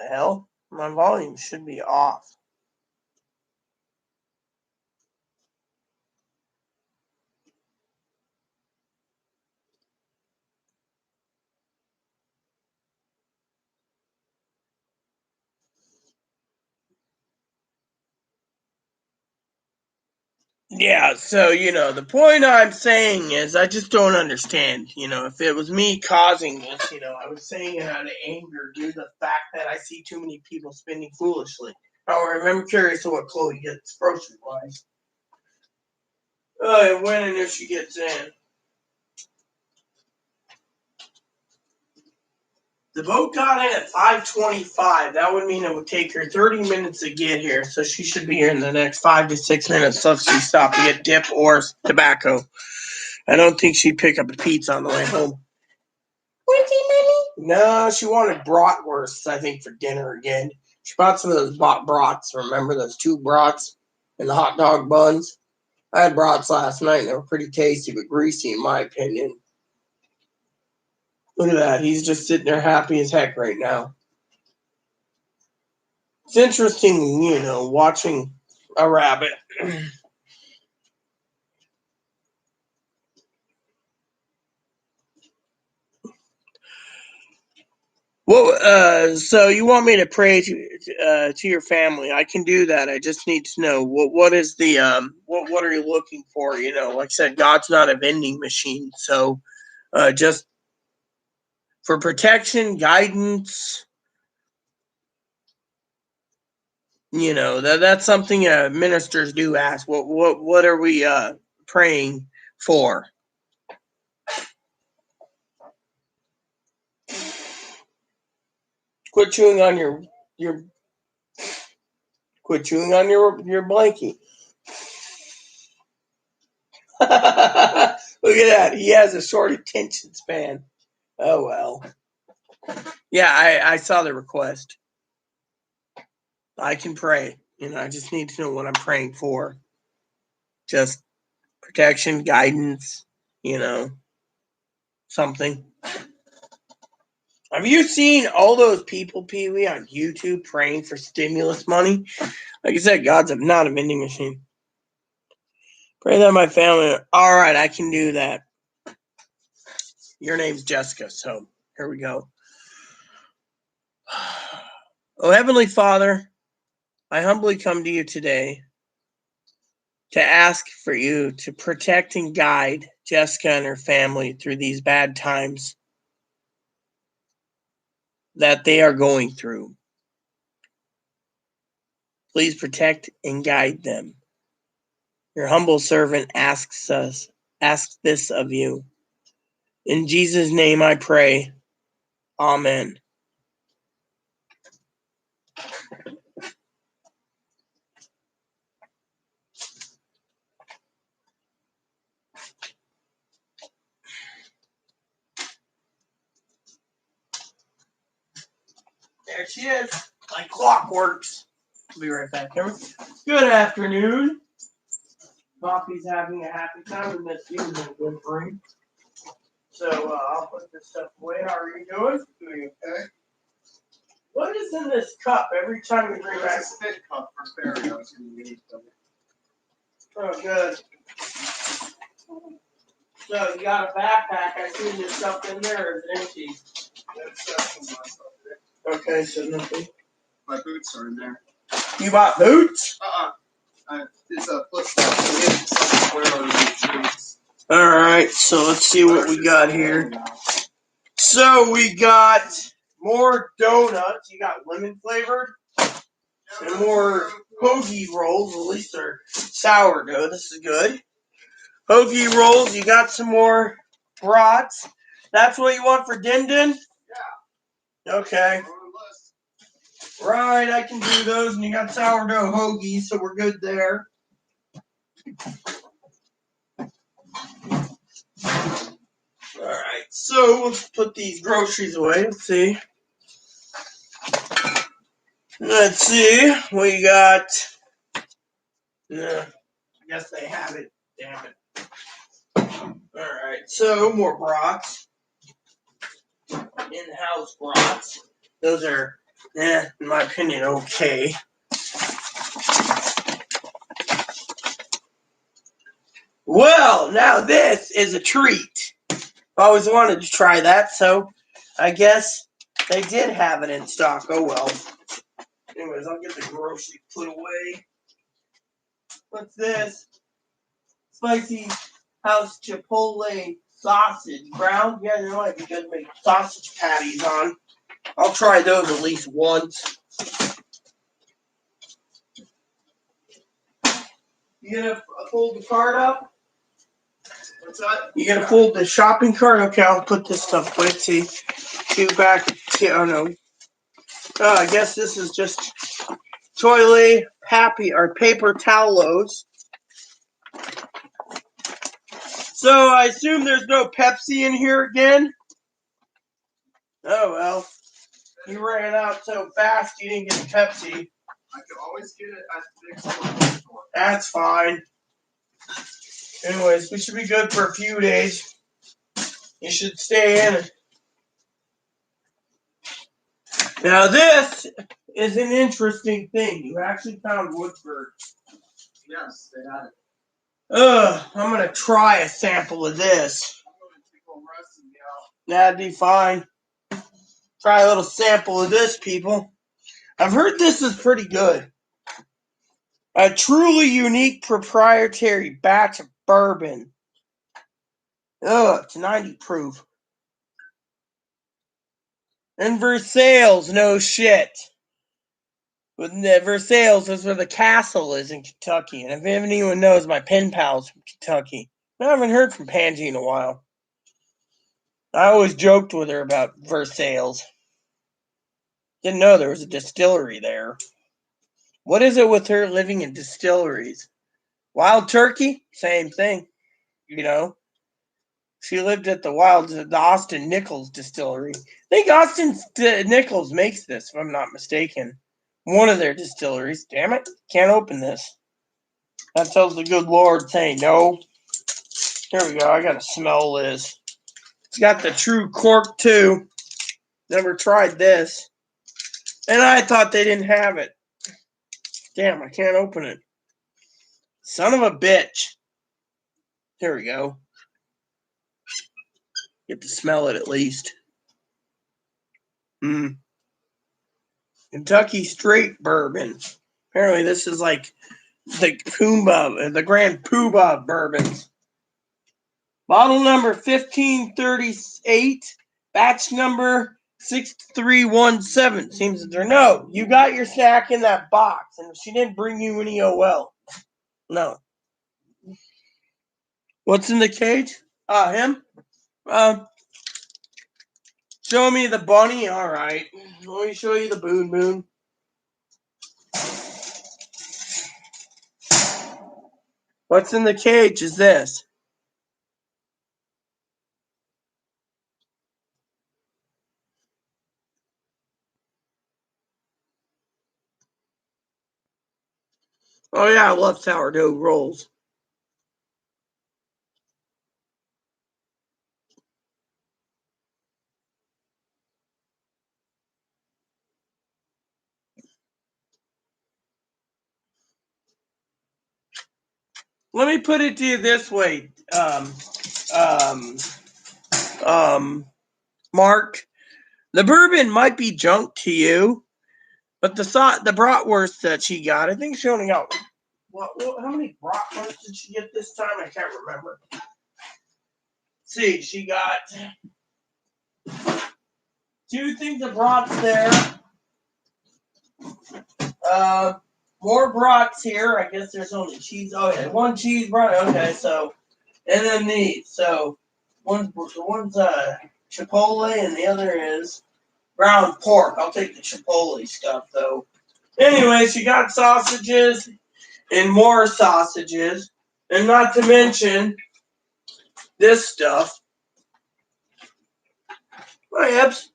hell? My volume should be off. Yeah, so, the point I'm saying is I just don't understand. If it was me causing this, I was saying it out of anger due to the fact that I see too many people spending foolishly. However, I'm curious to what Chloe gets grocery-wise. When and if she gets in. The boat got in at 5:25. That would mean it would take her 30 minutes to get here, so she should be here in the next 5 to 6 minutes so she stopped to get dip or tobacco. I don't think she'd pick up a pizza on the way home. No, she wanted bratwursts, I think, for dinner again. She bought some of those brats. Remember those 2 brats and the hot dog buns? I had brats last night, and they were pretty tasty, but greasy, in my opinion. Look at that. He's just sitting there happy as heck right now. It's interesting, watching a rabbit. Well, so you want me to pray to your family? I can do that. I just need to know what is the what are you looking for? Like I said, God's not a vending machine, so just for protection, guidance. That's something ministers do ask. What are we praying for? Quit chewing on your quit chewing on your blankie. Look at that. He has a short attention span. Oh well. Yeah, I saw the request. I can pray. I just need to know what I'm praying for. Just protection, guidance, something. Have you seen all those people, Pee Wee, on YouTube praying for stimulus money? Like I said, God's not a vending machine. Pray that my family. All right, I can do that. Your name's Jessica, so here we go. Oh, Heavenly Father, I humbly come to you today to ask for you to protect and guide Jessica and her family through these bad times that they are going through. Please protect and guide them. Your humble servant asks this of you. In Jesus' name I pray. Amen. There she is, like clockworks. I'll be right back, Cameron. Good afternoon. Coffee's having a happy time in this evening, good friend. So I'll put this stuff away. How are you doing? Doing okay. What is in this cup every time we bring back? That's a fit cup for Barry. I was going to use them. Oh, good. So you got a backpack. I see there's stuff in there, or is it empty? That's my stuff there. Okay, so nothing. My boots are in there. You bought boots? It's a flip flop. All right, so let's see what we got here. So we got more donuts. You got lemon flavored. And more hoagie rolls. At least they're sourdough. This is good. Hoagie rolls. You got some more brats. That's what you want for Din Din? Yeah. Okay. Right, I can do those. And you got sourdough hoagies, so we're good there. Alright, so let's put these groceries away. Let's see. We got. I guess they have it. Damn it. Alright, so more brats. In-house brats. Those are, in my opinion, okay. Well, now this is a treat. I always wanted to try that, so I guess they did have it in stock. Oh well. Anyways, I'll get the groceries put away. What's this? spicy house chipotle sausage. Brown? Yeah, you know, might be good to make sausage patties on. I'll try those at least once. You gonna fold the cart up? What's that? You gonna fold the shopping cart? Okay, I'll put this stuff away. See, two back. Oh no. I guess this is just toilet paper towels. So I assume there's no Pepsi in here again. Oh well, you ran out so fast you didn't get Pepsi. I could always get it at the big store. That's fine. Anyways, we should be good for a few days. You should stay in. Now this is an interesting thing. You actually found Woodford. Yes, they had it. I'm gonna try a sample of this. I'm going to go rest and be out. That'd be fine. Try a little sample of this, people. I've heard this is pretty good. A truly unique proprietary batch of bourbon. It's 90 proof. And Versailles, no shit. Versailles is where the castle is in Kentucky. And if anyone knows, my pen pal's from Kentucky. I haven't heard from Pangie in a while. I always joked with her about Versailles. Didn't know there was a distillery there. What is it with her living in distilleries? Wild Turkey? Same thing. You know? She lived at the Austin Nichols distillery. I think Austin Nichols makes this, if I'm not mistaken. One of their distilleries. Damn it. Can't open this. That tells the good Lord saying no. Here we go. I gotta smell this. It's got the true cork too. Never tried this. And I thought they didn't have it. Damn, I can't open it. Son of a bitch. Here we go. Get to smell it at least. Kentucky straight bourbon. Apparently this is like the Grand Poobah bourbons. Bottle number 1538, batch number 6317. Seems that there. No, you got your snack in that box, and she didn't bring you any OL. No. What's in the cage? Him? Show me the bunny? Alright. Let me show you the Boon. What's in the cage is this. Oh yeah, I love sourdough rolls. Let me put it to you this way, Mark. The bourbon might be junk to you, but the bratwurst that she got, I think she only got how many bratwursts did she get this time? I can't remember. See, she got 2 things of brats there. More brats here. I guess there's only cheese. Oh yeah, 1 cheese brat. Okay, so and then these. So one's chipotle and the other is ground pork. I'll take the chipotle stuff though. Anyway, she got sausages and more sausages, and not to mention this stuff. My Ebbs.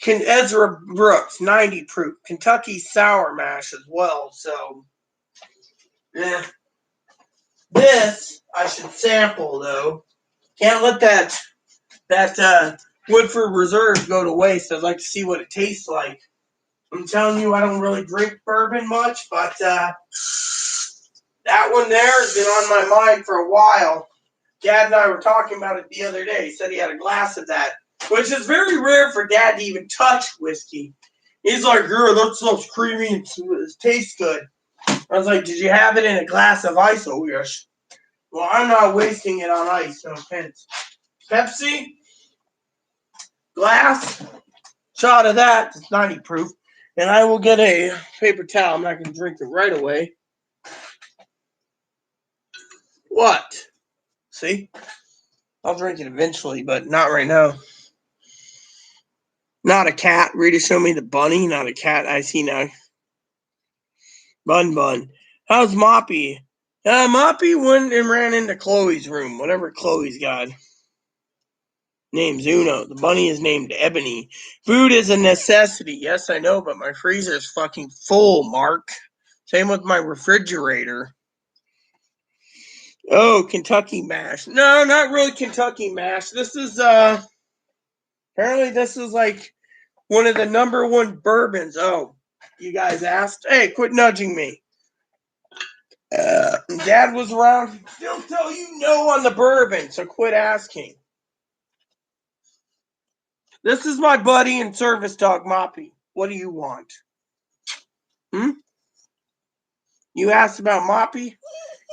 Ezra Brooks, 90 proof. Kentucky Sour Mash as well. So, yeah. This I should sample though. Can't let that Woodford Reserve go to waste. I'd like to see what it tastes like. I'm telling you, I don't really drink bourbon much, but that one there has been on my mind for a while. Dad and I were talking about it the other day. He said he had a glass of that, which is very rare for Dad to even touch whiskey. He's like, girl, that stuff's creamy and it tastes good. I was like, did you have it in a glass of ice? Oh, yes. Well, I'm not wasting it on ice, no offense. Pepsi, glass, shot of that. It's 90 proof. And I will get a paper towel. I'm not going to drink it right away. What? See? I'll drink it eventually, but not right now. Not a cat. Rita, show me the bunny. Not a cat. I see now. Bun. How's Moppy? Moppy went and ran into Chloe's room. Whatever Chloe's got. Name's Uno. The bunny is named Ebony. Food is a necessity. Yes, I know, but my freezer's fucking full, Mark. Same with my refrigerator. Oh, Kentucky Mash. No, not really Kentucky Mash. This is, apparently this is like one of the #1 bourbons. Oh, you guys asked? Hey, quit nudging me. Dad was around. He'd still tell you no on the bourbon, so quit asking. This is my buddy and service dog, Moppy. What do you want? You asked about Moppy?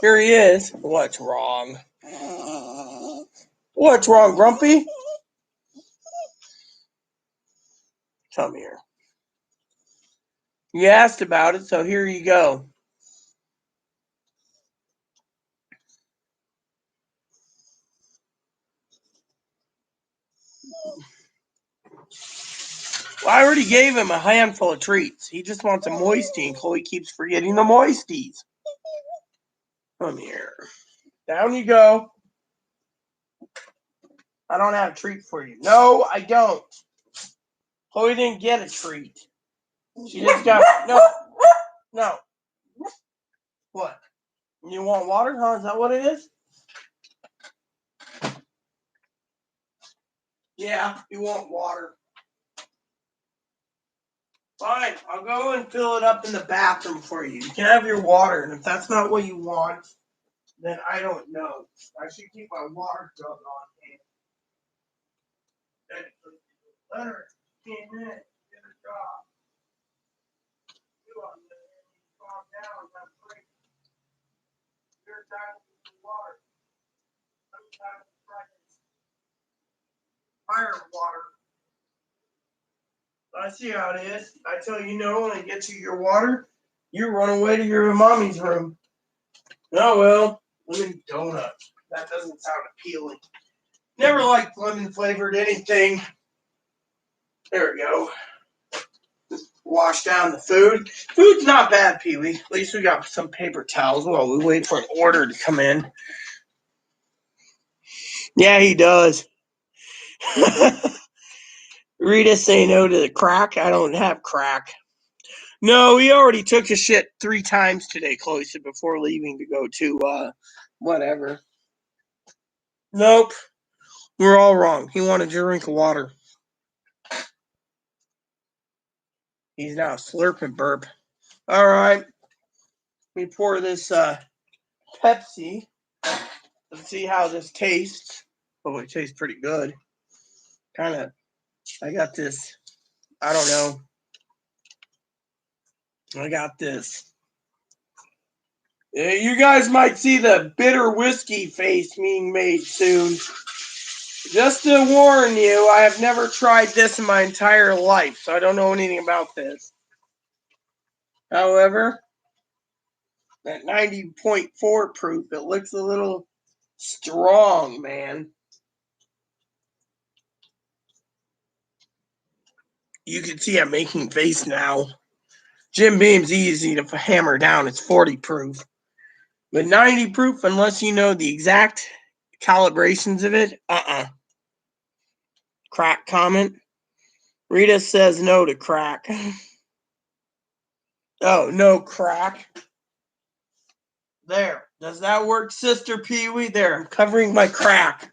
Here he is. What's wrong? What's wrong, Grumpy? Come here. You asked about it, so here you go. Well, I already gave him a handful of treats. He just wants a moisty, and Chloe keeps forgetting the moisties. Come here. Down you go. I don't have a treat for you. No, I don't. Chloe didn't get a treat. She just got... No. What? You want water, huh? Is that what it is? Yeah, you want water. Fine, I'll go and fill it up in the bathroom for you. You can have your water, and if that's not what you want, then I don't know. I should keep my water jug on hand. Leonard came in, did a job. You on there, calm down, have a break. Your time to the water. Sometimes it's fire water. I see how it is. I tell you no when I get you your water, you run away to your mommy's room. Oh well, lemon donuts. That doesn't sound appealing. Never liked lemon flavored anything. There we go. Wash down the food. Food's not bad, Pee-wee. At least we got some paper towels while we wait for an order to come in. Yeah, he does. Rita, say no to the crack. I don't have crack. No, he already took a shit 3 times today, Chloe said, before leaving to go to, whatever. Nope. We're all wrong. He wanted to drink water. He's now slurping burp. All right. Let me pour this Pepsi. Let's see how this tastes. Oh, it tastes pretty good. Kind of, I got this, I don't know. I got this. You guys might see the bitter whiskey face being made soon. Just to warn you, I have never tried this in my entire life, so I don't know anything about this. However, at 90.4 proof, it looks a little strong, man. You can see I'm making face now. Jim Beam's easy to hammer down. It's 40 proof. But 90 proof, unless you know the exact calibrations of it, Crack comment. Rita says no to crack. Oh, no crack. There. Does that work, Sister Pee-wee? There, I'm covering my crack.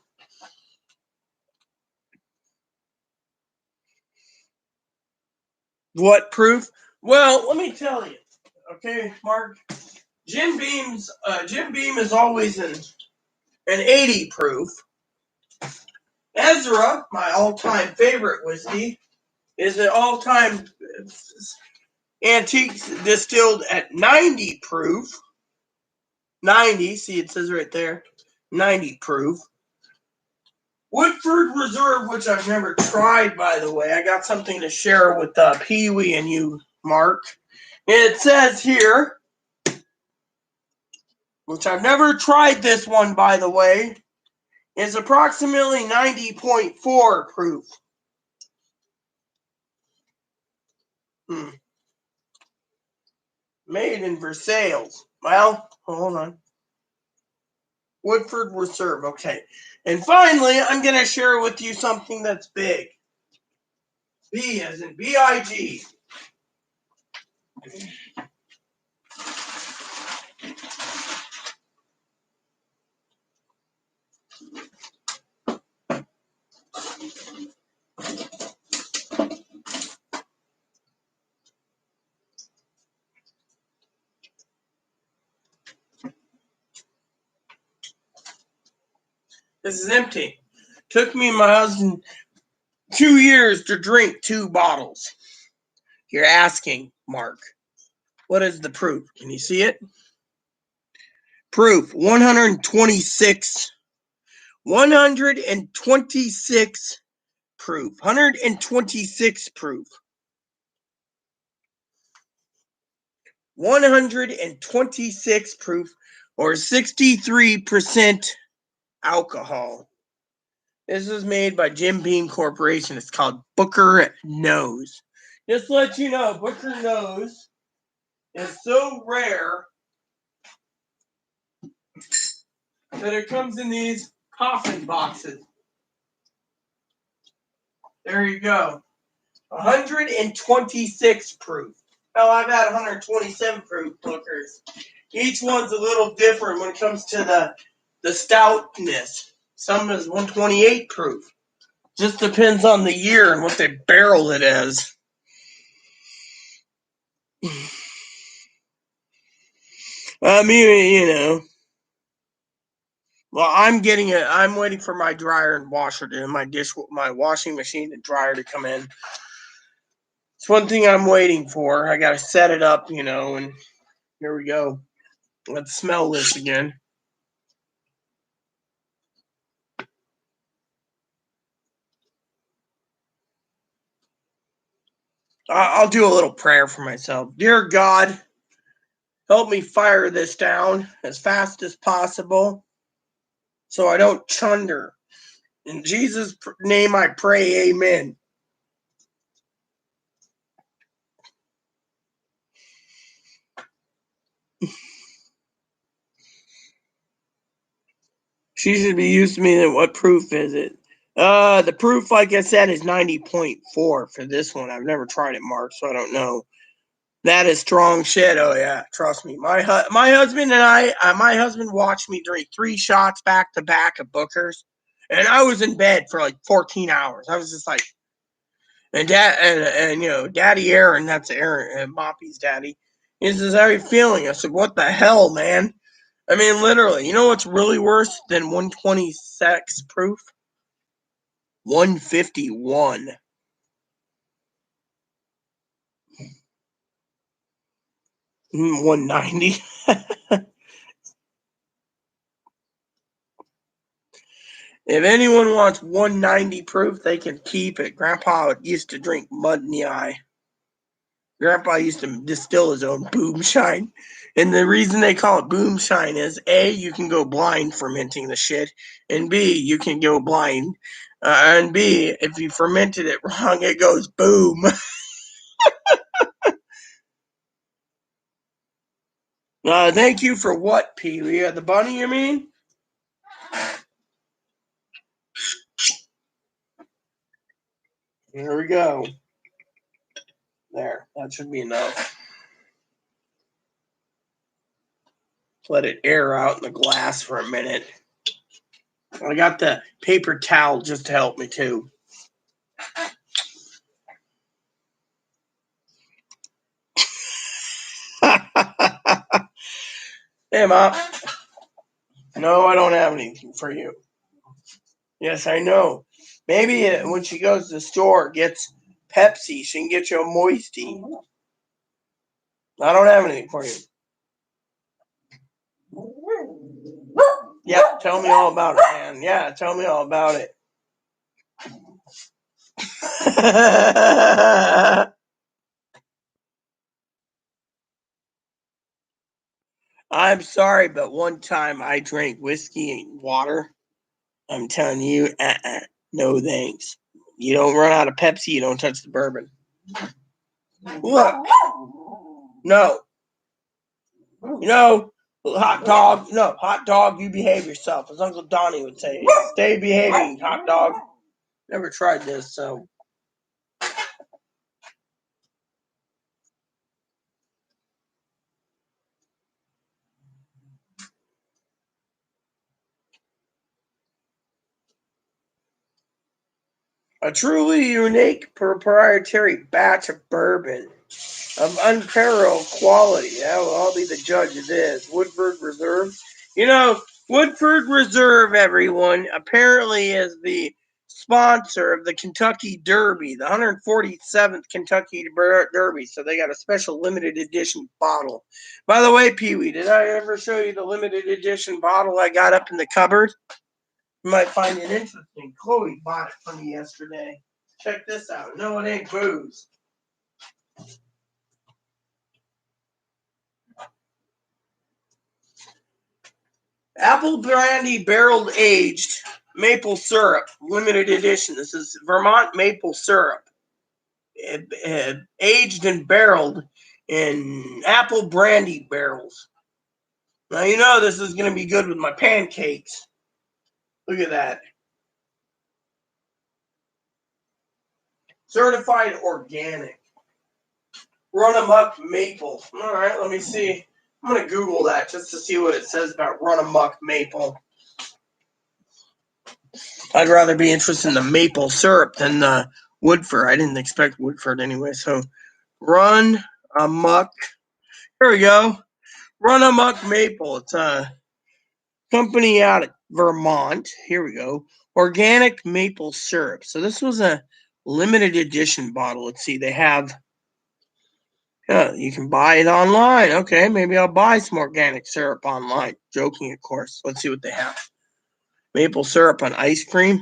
What proof? Well, let me tell you. Okay, Mark. Jim Beam is always an 80 proof. Ezra, my all-time favorite whiskey, is an all-time antique distilled at 90 proof. 90, see it says right there. 90 proof. Woodford Reserve, which I've never tried, by the way. I got something to share with Pee Wee and you, Mark. It says here, which I've never tried this one, by the way, is approximately 90.4 proof. Made in Versailles. Well, hold on. Woodford Reserve, okay. And finally, I'm going to share with you something that's big. B as in B-I-G. This is empty. Took me and my husband 2 years to drink 2 bottles. You're asking, Mark, what is the proof? Can you see it? Proof, 126. 126 proof. 126 proof. 126 proof, or 63% alcohol. This is made by Jim Beam Corporation. It's called Booker Nose. Just to let you know, Booker Nose is so rare that it comes in these coffin boxes. There you go. 126 proof. Hell, I've had 127 proof Bookers. Each one's a little different when it comes to the stoutness. Some is 128 proof. Just depends on the year and what they barrel it as. I mean, you know. Well, I'm waiting for my dryer and washer my washing machine and dryer to come in. It's one thing I'm waiting for. I gotta set it up, you know, and here we go. Let's smell this again. I'll do a little prayer for myself. Dear God, help me fire this down as fast as possible so I don't chunder. In Jesus' name I pray, amen. She should be used to me. Then what proof is it? The proof, like I said, is 90.4 for this one. I've never tried it, Mark, so I don't know. That is strong shit. Oh yeah, trust me. My husband and my husband watched me drink 3 shots back to back of Booker's, and I was in bed for like 14 hours. I was just like, and you know, Daddy Aaron, that's Aaron, Moppy's daddy. He says, "How are you feeling?" I said, "What the hell, man?" I mean, literally. You know what's really worse than 126 proof? 151. 190. If anyone wants 190 proof, they can keep it. Grandpa used to drink mud in the eye. Grandpa used to distill his own boomshine. And the reason they call it boomshine is A, you can go blind fermenting the shit, and B, you can go blind. And B, if you fermented it wrong, it goes boom. Thank you for what, Pee Wee? The bunny, you mean? Here we go. There, that should be enough. Let it air out in the glass for a minute. I got the paper towel just to help me too. Hey, Mom. No, I don't have anything for you. Yes, I know. Maybe when she goes to the store, gets Pepsi, she can get you a Moisty. I don't have anything for you. Yep. Tell me all about it, man. Yeah, tell me all about it. I'm sorry, but one time I drank whiskey and water. I'm telling you, no thanks. You don't run out of Pepsi, you don't touch the bourbon. Look, no. Hot dog, you behave yourself, as Uncle Donnie would say. Stay behaving, hot dog. Never tried this, so. A truly unique proprietary batch of bourbon of unparalleled quality. I'll be the judge of this. Woodford Reserve. Woodford Reserve, everyone, apparently is the sponsor of the Kentucky Derby, the 147th Kentucky Derby. So they got a special limited edition bottle. By the way, Pee-wee, did I ever show you the limited edition bottle I got up in the cupboard? You might find it interesting. Chloe bought it for me yesterday. Check this out. No, it ain't booze. Apple brandy barrel aged maple syrup, limited edition. This is Vermont maple syrup. Aged and barreled in apple brandy barrels. Now, this is going to be good with my pancakes. Look at that. Certified organic. Run amok maple. All right, let me see. I'm going to Google that just to see what it says about run amok maple. I'd rather be interested in the maple syrup than the Woodford. I didn't expect Woodford anyway. So run amok. Here we go. Run amok maple. It's a company out of Vermont. Here we go. Organic maple syrup. So this was a limited edition bottle. Let's see. They have. You can buy it online. Okay, maybe I'll buy some organic syrup online. Joking, of course. Let's see what they have. Maple syrup on ice cream.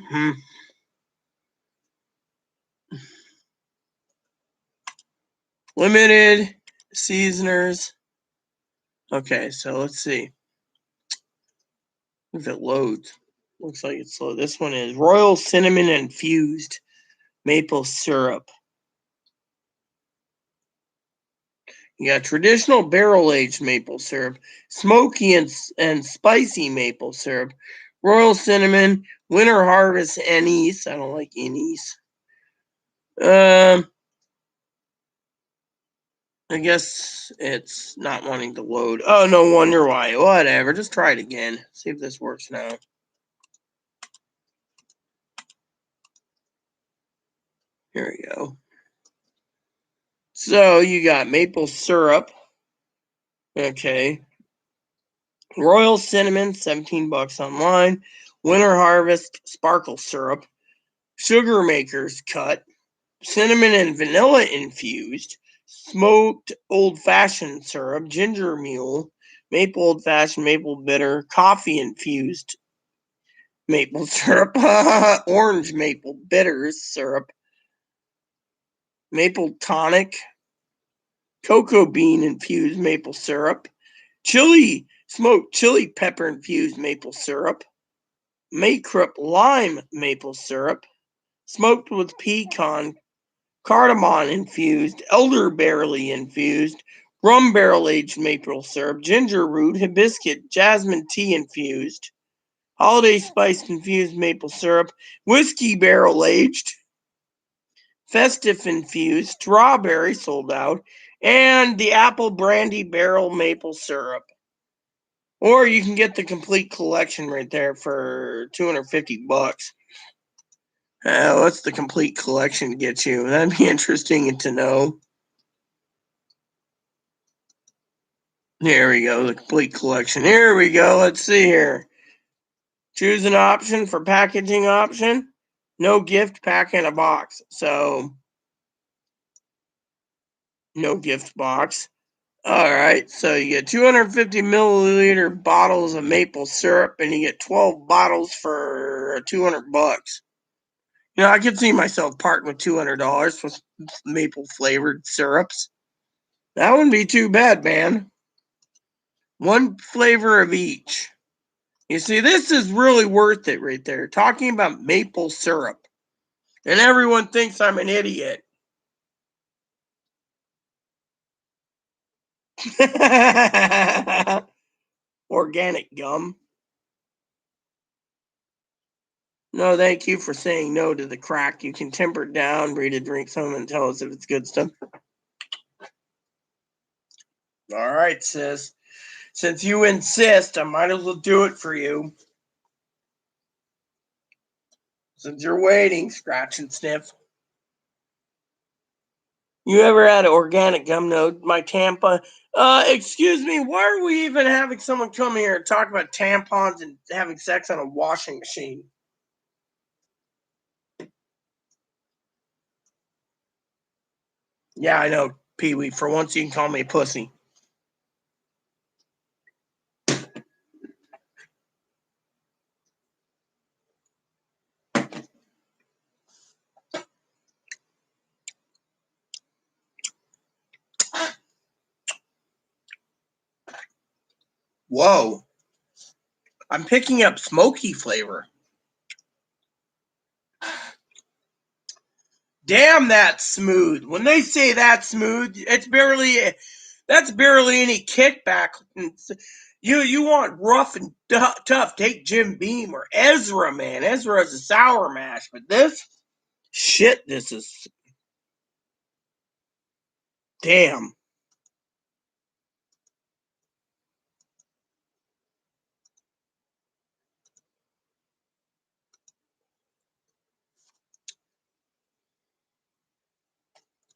Limited seasoners. Okay, so let's see if it loads. Looks like it's slow. This one is Royal Cinnamon Infused Maple Syrup. You got traditional barrel-aged maple syrup, smoky and spicy maple syrup, Royal Cinnamon, Winter Harvest Anise. I don't like anise. I guess it's not wanting to load. Oh, no wonder why. Whatever. Just try it again. See if this works now. Here we go. So you got maple syrup. Okay. Royal Cinnamon, $17 online. Winter Harvest Sparkle Syrup. Sugar Makers Cut. Cinnamon and vanilla infused. Smoked Old Fashioned Syrup. Ginger Mule. Maple Old Fashioned, Maple Bitter. Coffee infused maple syrup. Orange Maple Bitters Syrup. Maple Tonic. Cocoa Bean infused maple syrup. Smoked chili pepper infused maple syrup. Maycrop lime maple syrup. Smoked with pecan, cardamom infused, elderberry infused, rum barrel aged maple syrup, ginger root, hibiscus, jasmine tea infused, holiday spice infused maple syrup, whiskey barrel aged, festive infused, strawberry sold out, and the apple brandy barrel maple syrup. Or you can get the complete collection right there for $250. What's the complete collection get you? That'd be interesting to know. Here we go, the complete collection. Here we go. Let's see here. Choose an option for packaging option. No gift, pack in a box. So, no gift box. All right, so you get 250 milliliter bottles of maple syrup, and you get 12 bottles for $200. I could see myself parting with $200 for maple flavored syrups. That wouldn't be too bad, man. One flavor of each. You see, this is really worth it right there. Talking about maple syrup. And everyone thinks I'm an idiot. Organic gum. No, thank you for saying no to the crack. You can temper it down, breed a drink some, and tell us if it's good stuff. All right, sis. Since you insist, I might as well do it for you. Since you're waiting, scratch and sniff. You ever had organic gum? No, my tampon. Excuse me, why are we even having someone come here and talk about tampons and having sex on a washing machine? Yeah, I know, Pee Wee. For once, you can call me a pussy. Whoa. I'm picking up smoky flavor. Damn, that's smooth. When they say that's smooth, that's barely any kickback. You want rough and tough? Take Jim Beam or Ezra, man. Ezra is a sour mash, but this is damn.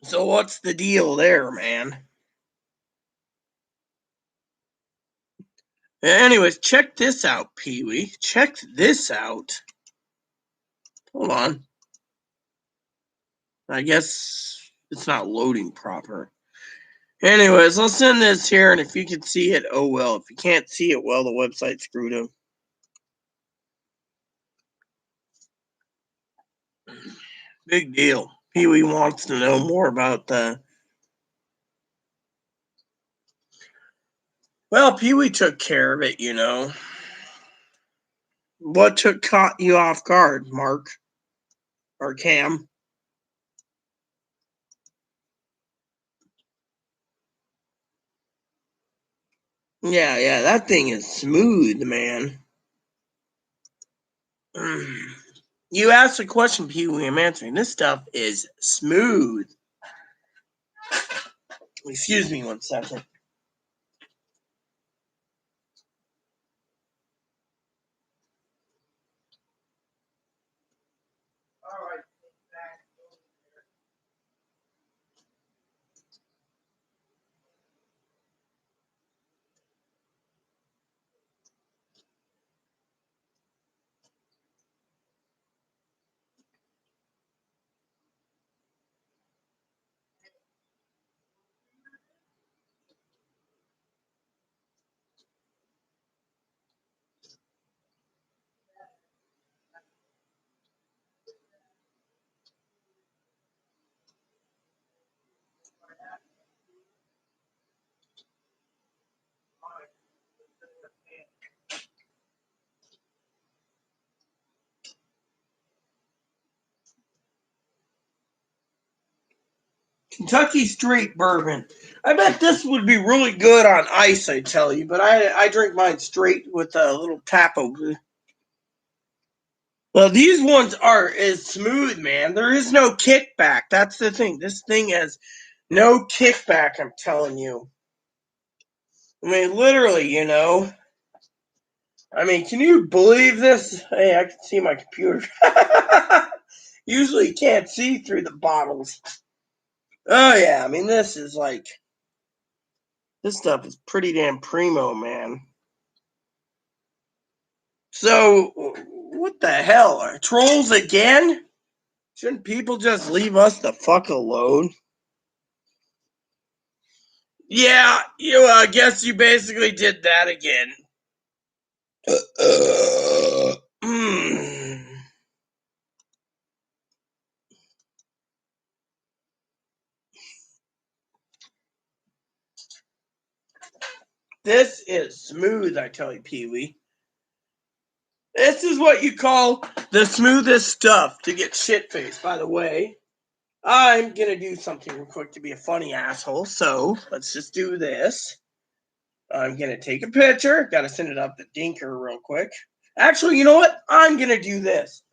So what's the deal there, man? Anyways, check this out, Pee Wee. Check this out. Hold on. I guess it's not loading proper. Anyways, I'll send this here, and if you can see it, oh well. If you can't see it, well, the website screwed up. Big deal. Pee Wee wants to know more about the. Well, Pee Wee took care of it. What caught you off guard, Mark or Cam? Yeah, that thing is smooth, man. You asked a question, Pee Wee. I'm answering. This stuff is smooth. Excuse me 1 second. All right. Kentucky straight bourbon. I bet this would be really good on ice, I tell you, but I drink mine straight with a little tap of. Well, these ones is smooth, man. There is no kickback. That's the thing. This thing has no kickback, I'm telling you. I mean, literally. I mean, can you believe this? Hey, I can see my computer. Usually you can't see through the bottles. Oh, yeah. I mean, this stuff is pretty damn primo, man. So, what the hell? Are trolls again? Shouldn't people just leave us the fuck alone? Yeah, I guess you basically did that again. This is smooth, I tell you, Pee-wee. This is what you call the smoothest stuff to get shit-faced, by the way. I'm going to do something real quick to be a funny asshole, so let's just do this. I'm going to take a picture. Got to send it up to Dinker real quick. Actually, you know what? I'm going to do this.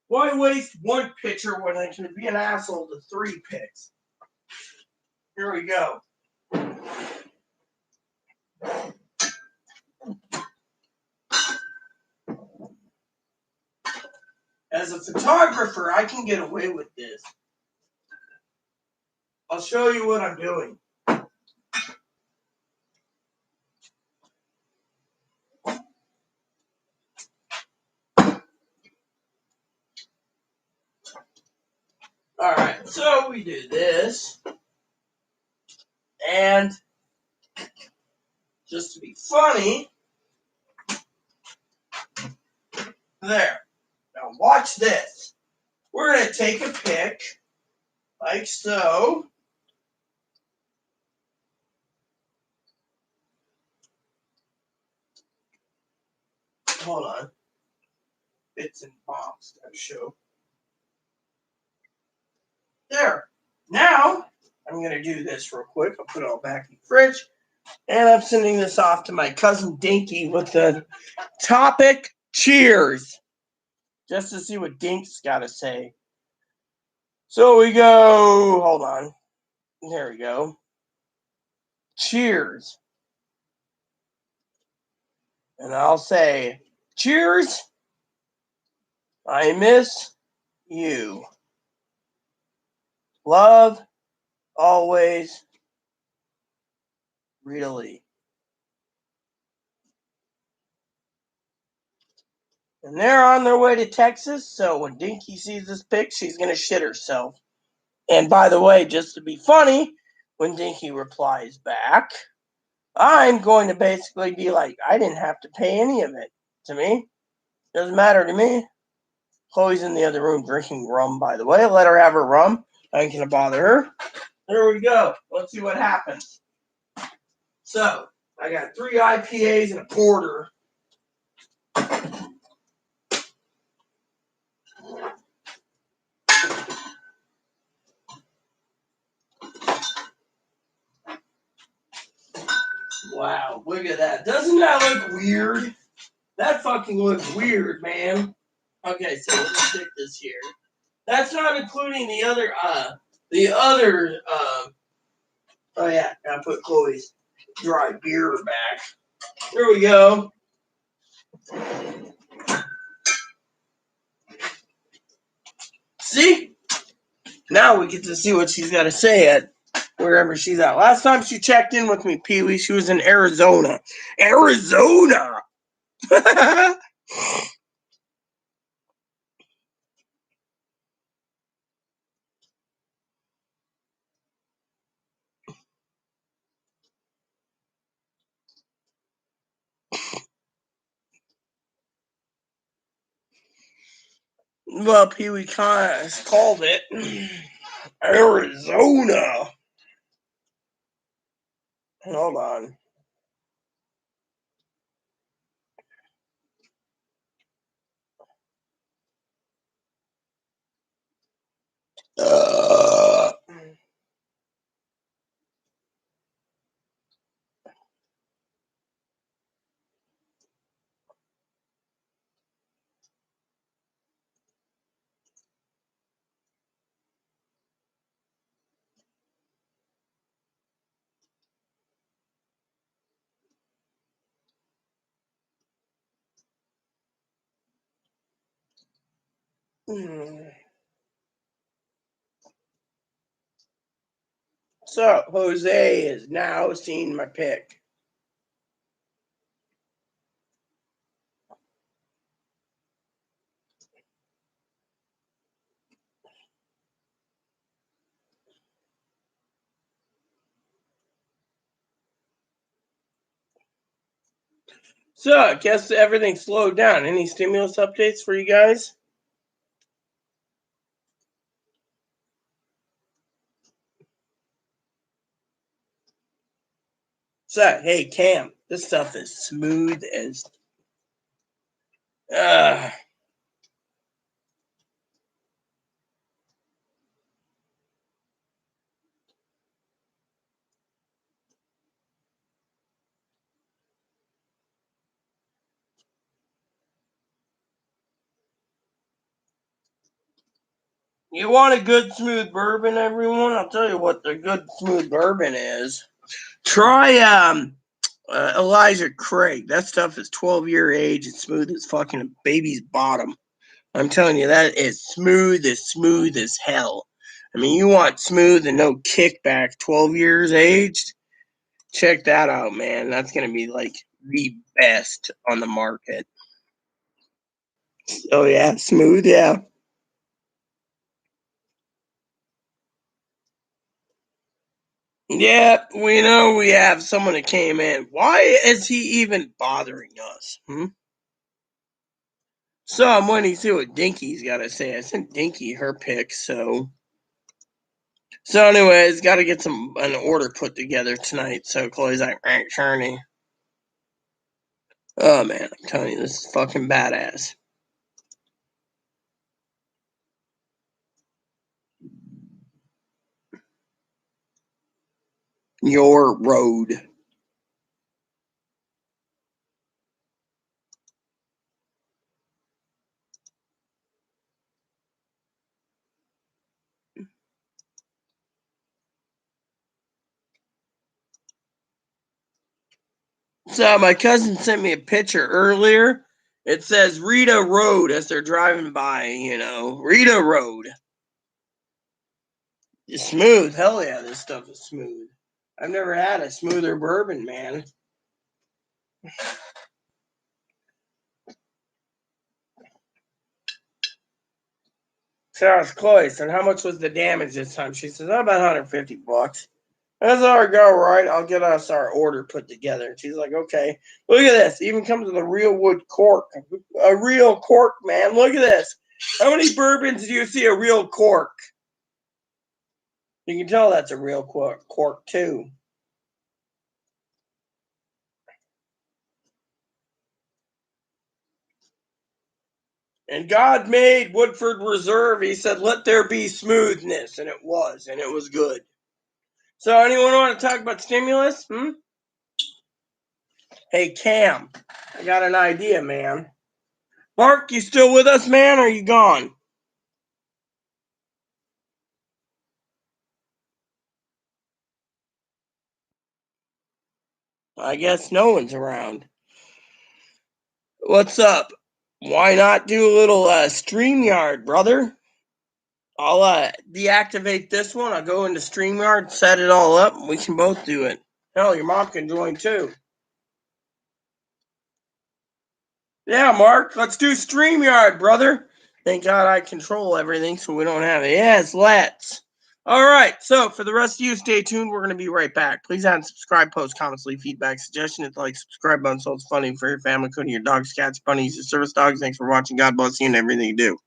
Why waste one picture when I can be an asshole to 3 pics? Here we go. As a photographer, I can get away with this. I'll show you what I'm doing. Alright, so we do this. And just to be funny, there. Now watch this. We're going to take a pic, like so. Hold on. Bits and bobs to show. There. Now, I'm going to do this real quick. I'll put it all back in the fridge. And I'm sending this off to my cousin Dinky with the topic cheers. Just to see what Dink's got to say. So we go. Hold on. There we go. Cheers. And I'll say, cheers. I miss you. Love, always, really. And they're on their way to Texas, so when Dinky sees this pic, she's going to shit herself. And by the way, just to be funny, when Dinky replies back, I'm going to basically be like, I didn't have to pay any of it. To me, doesn't matter to me. Chloe's in the other room drinking rum, by the way. Let her have her rum. I ain't going to bother her. There we go. Let's see what happens. So, I got 3 IPAs and a porter. Wow, look at that. Doesn't that look weird? That fucking looks weird, man. Okay, so let me stick this here. That's not including the other, oh yeah, gotta put Chloe's dry beer back. There we go. See? Now we get to see what she's got to say at wherever she's at. Last time she checked in with me, Pee-wee, she was in Arizona. Arizona! Well, Pee-wee kind of called it Arizona. Hold on. Uh, so, Jose is now seeing my pic. So I guess everything slowed down. Any stimulus updates for you guys? So, hey, Cam, this stuff is smooth as. You want a good smooth bourbon, everyone? I'll tell you what the good smooth bourbon is. Try Elijah Craig. That stuff is 12-year age and smooth as fucking a baby's bottom. I'm telling you, that is smooth as hell. I mean, you want smooth and no kickback, 12 years aged? Check that out, man. That's going to be like the best on the market. Oh, yeah, smooth, yeah. Yeah, we know we have someone that came in. Why is he even bothering us? So I'm waiting to see what Dinky's got to say. I sent Dinky her pick, so anyways, got to get an order put together tonight. So Chloe's like, right, Charney. Oh man, I'm telling you, this is fucking badass. Your road. So my cousin sent me a picture earlier. It says Rita Road as they're driving by, Rita Road. It's smooth. Hell yeah, this stuff is smooth. I've never had a smoother bourbon, man. So I asked Chloe, said, how much was the damage this time? She says, about $150. That's our go, right? I'll get us our order put together. She's like, okay. Look at this. It even comes with a real wood cork. A real cork, man. Look at this. How many bourbons do you see a real cork? You can tell that's a real cork too. And God made Woodford Reserve. He said, let there be smoothness. And it was. And it was good. So anyone want to talk about stimulus? Hey, Cam, I got an idea, man. Mark, you still with us, man, or are you gone? I guess no one's around. What's up? Why not do a little StreamYard, brother? I'll deactivate this one. I'll go into StreamYard, set it all up, and we can both do it. Hell, your mom can join too. Yeah, Mark, let's do StreamYard, brother. Thank God I control everything so we don't have it. Yes, let's. All right, so for the rest of you, stay tuned. We're going to be right back. Please add and subscribe, post, comments, leave feedback, suggestion. Hit the like, subscribe button so it's funny for your family, including your dogs, cats, bunnies, your service dogs. Thanks for watching. God bless you and everything you do.